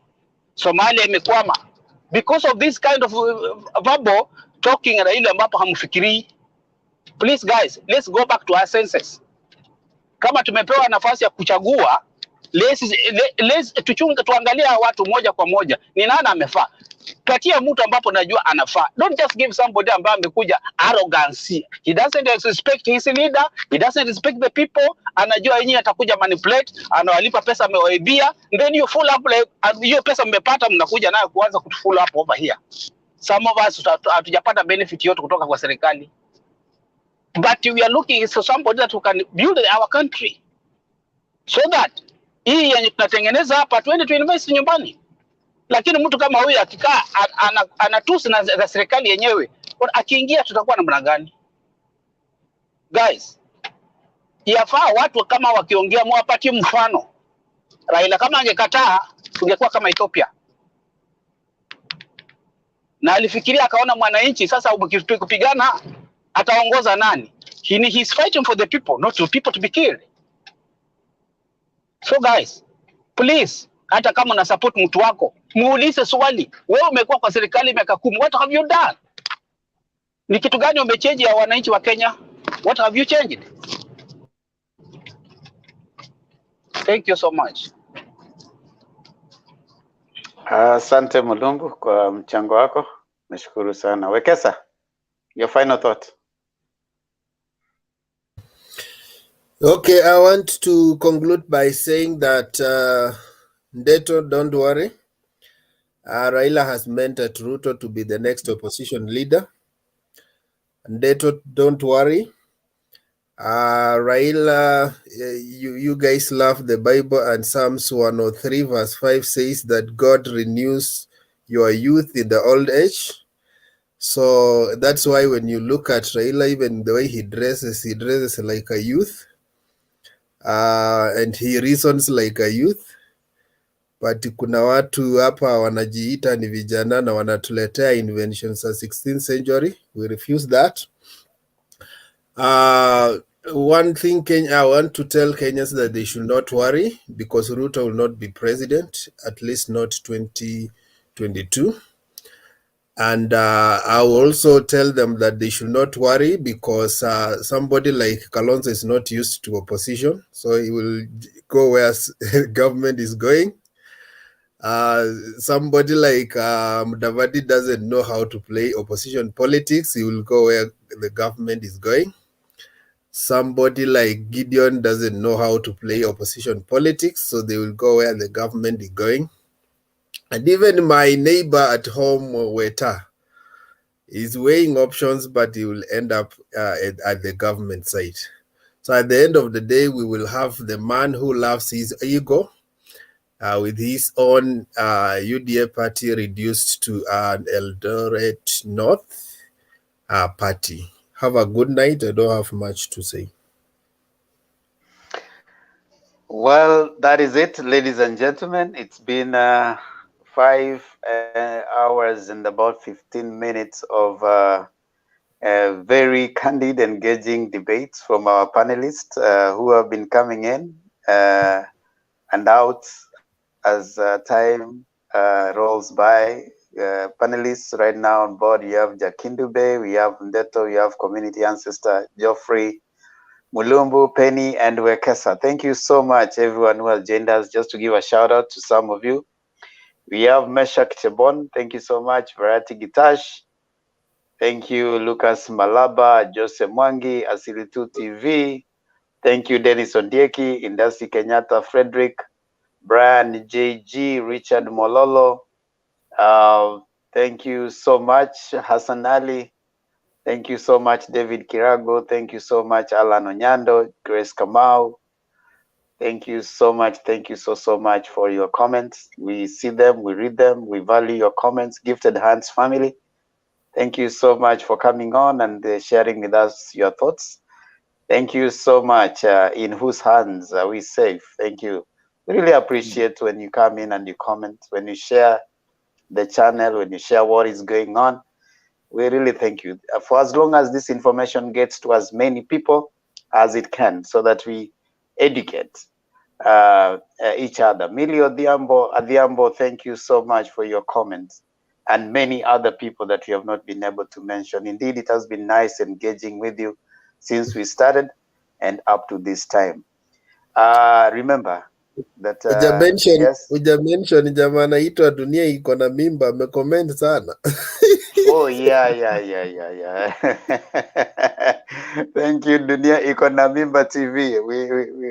Somalia imekwama because of this kind of verbal talking na ile ambapo hamfikirii. Please guys, let's go back to our senses. Kama tumepewa nafasi ya kuchagua, let's tuangalia watu moja kwa moja. Ni nani amefaa? Patia mtu ambapo najua anafaa. Don't just give somebody ambaye amekuja arrogance. He doesn't respect his leader, he doesn't respect the people. Anajua yeye atakuja manipulate, anawalipa pesa amewaibia, then you full up like hiyo pesa mmepata mnakuja nayo kuanza kufull up over here. Some of us hatujapata benefit yote kutoka kwa serikali. But we are looking for somebody that who can build our country. So that hii yenye tunatengeneza hapa twende tu invest nyumbani. Lakini mtu kama huyu akikaa anatusi na serikali yenyewe, akiingia tutakuwa namna gani? Guys, yafaa watu kama wakiongea muwapatie mfano. Raila kama angekataa tungekuwa kama Ethiopia. Na alifikiria akaona mwananchi sasa kupigana ataongoza nani? He's fighting for the people, not for people to be killed. So guys, please, hata kama una support mtu wako, muulize swali. Wewe umekuwa kwa serikali miaka 10, what have you done? Ni kitu gani umechange ya wananchi wa Kenya? What have you changed? Thank you so much. Asante Mulungu kwa mchango wako. Nashukuru sana. Wekesa, your final thought. Okay, I want to conclude by saying that Ndeto, don't worry. Raila has mentored Ruto to be the next opposition leader. Ndeto, don't worry. Raila, you guys love the Bible, and Psalms 103 verse 5 says that God renews your youth in the old age. So that's why when you look at Raila, even the way he dresses like a youth. And he reasons like a youth. But kuna watu hapa wanajiita ni vijana na wanatuletea inventions za 16th century. We refuse that. One thing I want to tell Kenyans that they should not worry, because Ruto will not be president, at least not 2022. And I will also tell them that they should not worry, because somebody like Kalonzo is not used to opposition, so he will go where government is going. Somebody like Mudavadi doesn't know how to play opposition politics. He will go where the government is going. Somebody like Gideon doesn't know how to play opposition politics, so they will go where the government is going. And even my neighbor at home, Weta, is weighing options, but he will end up at the government side. So at the end of the day, we will have the man who loves his ego, with his own UDA party reduced to an Eldoret North party. Have a good night. I don't have much to say. Well, that is it, ladies and gentlemen. It's been 5 hours and about 15 minutes of very candid, engaging debates from our panelists who have been coming in and out as time rolls by. Panelists right now on board, you have Jakindube, we have Ndeto, we have community ancestor Geoffrey, Mulumbu, Penny, and Wekesa. Thank you so much, everyone who has joined us. Just to give a shout out to some of you. We have Meshak Chebon. Thank you so much. Variety Gitash. Thank you, Lucas Malaba, Joseph Mwangi, Asilitu TV. Thank you, Dennis Ondieki, Indasi Kenyatta, Frederick, Brian JG, Richard Mololo. Thank you so much, Hassan Ali. Thank you so much, David Kirago. Thank you so much, Alan Onyando, Grace Kamau. Thank you so much. Thank you so much for your comments. We see them, we read them, we value your comments. Gifted Hands family, thank you so much for coming on and sharing with us your thoughts. Thank you so much. In whose hands are we safe? Thank you. We really appreciate when you come in and you comment, when you share the channel, when you share what is going on. We really thank you for as long as this information gets to as many people as it can, so that we educate each other. Millie Adhiambo, thank you so much for your comments, and many other people that you have not been able to mention. Indeed, it has been nice engaging with you since we started and up to this time. Remember that Uja mention jamaa anaitwa Dunia iko na mimba, amecomment sana. Oh yeah. Thank you, Dunia iko na mimba TV.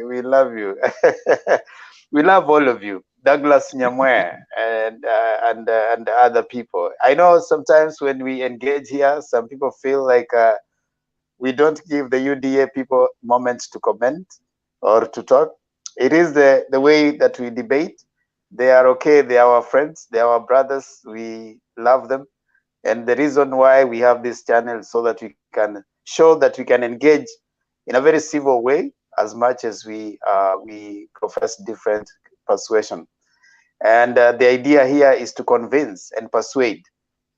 We love you. We love all of you. Douglas Nyamwe and other people. I know sometimes when we engage here, some people feel like we don't give the UDA people moments to comment or to talk. It is the way that we debate. They are okay. They are our friends. They are our brothers. We love them. And the reason why we have this channel, so that we can show that we can engage in a very civil way, as much as we profess different persuasion. And the idea here is to convince and persuade,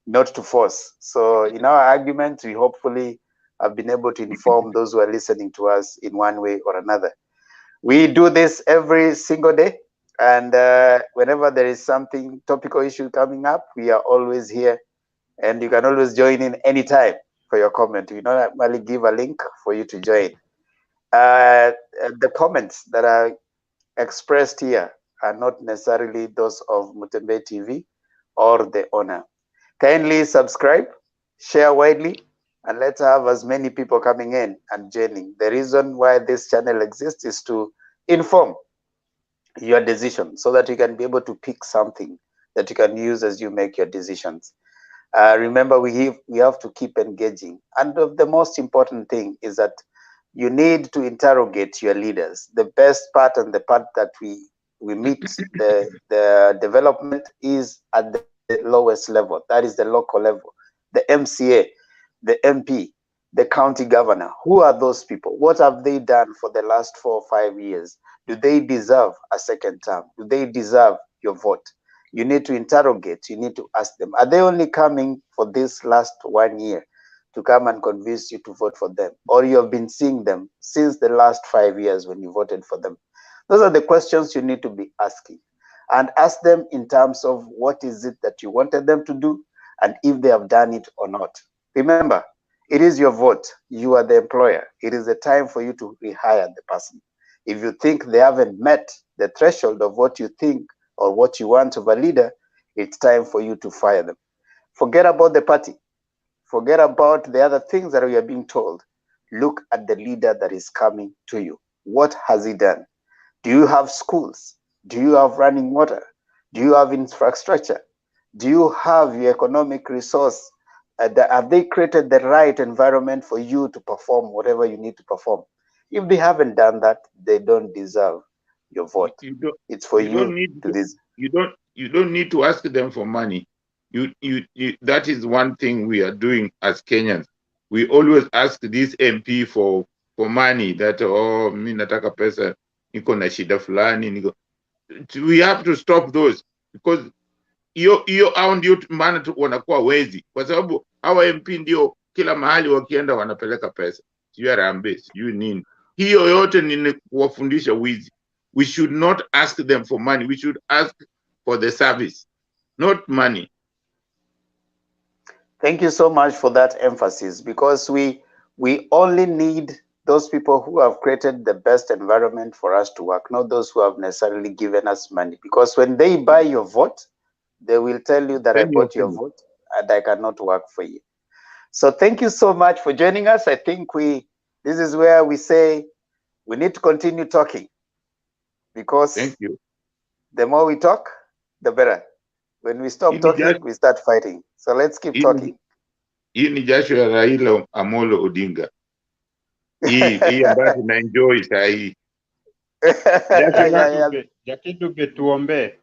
not to force. So in our argument, we hopefully have been able to inform those who are listening to us in one way or another. We do this every single day. And whenever there is something, topical issue coming up, we are always here. And you can always join in anytime for your comment. We normally give a link for you to join. The comments that are expressed here are not necessarily those of Mutembe TV or the owner. Kindly subscribe, share widely, and let's have as many people coming in and joining. The reason why this channel exists is to inform your decision, so that you can be able to pick something that you can use as you make your decisions. Remember, we have to keep engaging. And the most important thing is that you need to interrogate your leaders. The best part and the part that we meet the development is at the lowest level. That is the local level, the MCA, the MP, the county governor. Who are those people? What have they done for the last 4 or 5 years? Do they deserve a second term? Do they deserve your vote? You need to interrogate, you need to ask them, are they only coming for this last 1 year to come and convince you to vote for them? Or you have been seeing them since the last 5 years when you voted for them? Those are the questions you need to be asking. And ask them in terms of what is it that you wanted them to do, and if they have done it or not. Remember, it is your vote. You are the employer. It is the time for you to rehire the person. If you think they haven't met the threshold of what you think or what you want of a leader, it's time for you to fire them. Forget about the party. Forget about the other things that we are being told. Look at the leader that is coming to you. What has he done? Do you have schools? Do you have running water? Do you have infrastructure? Do you have your economic resource? Have they created the right environment for you to perform whatever you need to perform? If they haven't done that, they don't deserve your vote. It's for you to this. You don't need to ask them for money. That is one thing we are doing as Kenyans. We always ask this MP for money. That mi nataka pesa, niko na shida fulani, niko. We have to stop those, because hao ndio maana wanakuwa wezi, kwa sababu hawa MP ndio kila mahali wakienda wanapeleka pesa, sijui Harambee, sijui nini. Hiyo yote ni kuwafundisha wizi. We should not ask them for money. We should ask for the service, not money. Thank you so much for that emphasis, because we only need those people who have created the best environment for us to work, not those who have necessarily given us money. Because when they buy your vote, they will tell you that I bought your vote and I cannot work for you. So thank you so much for joining us. I think this is where we say we need to continue talking, because thank you. The more we talk, the better. When we stop talking, we start fighting. So let's keep talking. Hii ni jasho ya Raila Amolo Odinga. Hii ambayo tunaenjoy saa hii. Jakituge tuombe.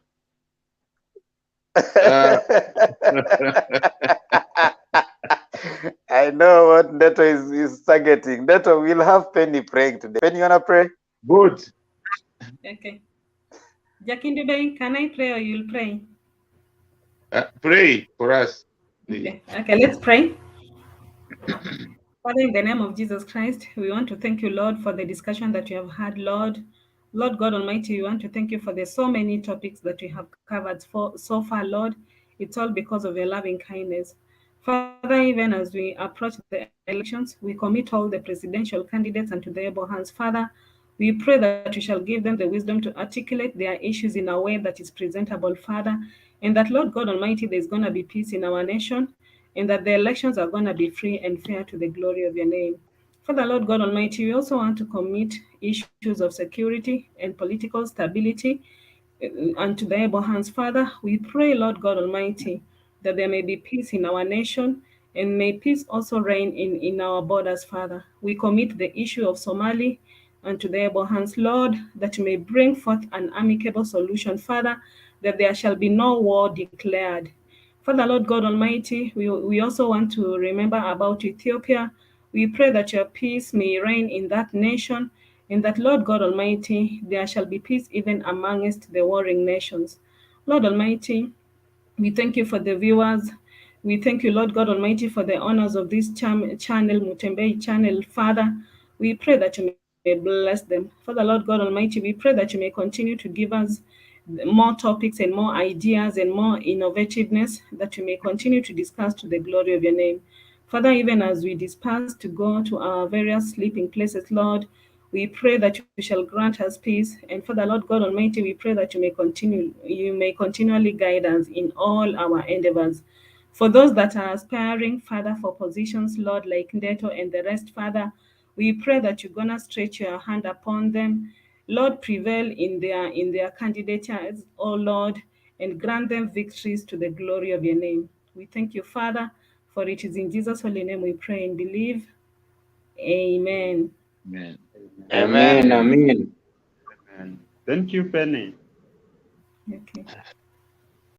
I know what Neto is targeting. Neto, we'll have Penny praying today. Penny, you wanna pray? Good. Okay. Jakindube, can I pray or you'll pray? Pray for us. Okay, let's pray. Father, in the name of Jesus Christ, we want to thank you, Lord, for the discussion that you have had, Lord. Lord God Almighty, we want to thank you for the so many topics that we have covered so far, Lord. It's all because of your loving kindness. Father, even as we approach the elections, we commit all the presidential candidates unto the able hands. Father, we pray that you shall give them the wisdom to articulate their issues in a way that is presentable, Father, and that, Lord God Almighty, there's going to be peace in our nation, and that the elections are going to be free and fair to the glory of your name. Father, Lord God Almighty, we also want to commit issues of security and political stability unto the able hands. Father, we pray, Lord God Almighty, that there may be peace in our nation, and may peace also reign in our borders, Father. We commit the issue of Somali unto the able hands, Lord, that you may bring forth an amicable solution, Father, that there shall be no war declared. Father, Lord God Almighty, we also want to remember about Ethiopia. We pray that your peace may reign in that nation, and that, Lord God Almighty, there shall be peace even amongst the warring nations. Lord Almighty, we thank you for the viewers. We thank you, Lord God Almighty, for the honors of this channel, Mutembei channel. Father, we pray that you may bless them. Father, Lord God Almighty, we pray that you may continue to give us more topics and more ideas and more innovativeness, that you may continue to discuss to the glory of your name. Father, even as we disperse to go to our various sleeping places, Lord, we pray that you shall grant us peace. And Father, Lord God Almighty, we pray that you may continually guide us in all our endeavors. For those that are aspiring, Father, for positions, Lord, like Ndeto and the rest, Father, we pray that you're gonna stretch your hand upon them. Lord, prevail in their candidatures, oh Lord, and grant them victories to the glory of your name. We thank you, Father, for it is in Jesus' holy name we pray and believe. Amen. Amen. Amen. Amen. Thank you, Penny. Okay.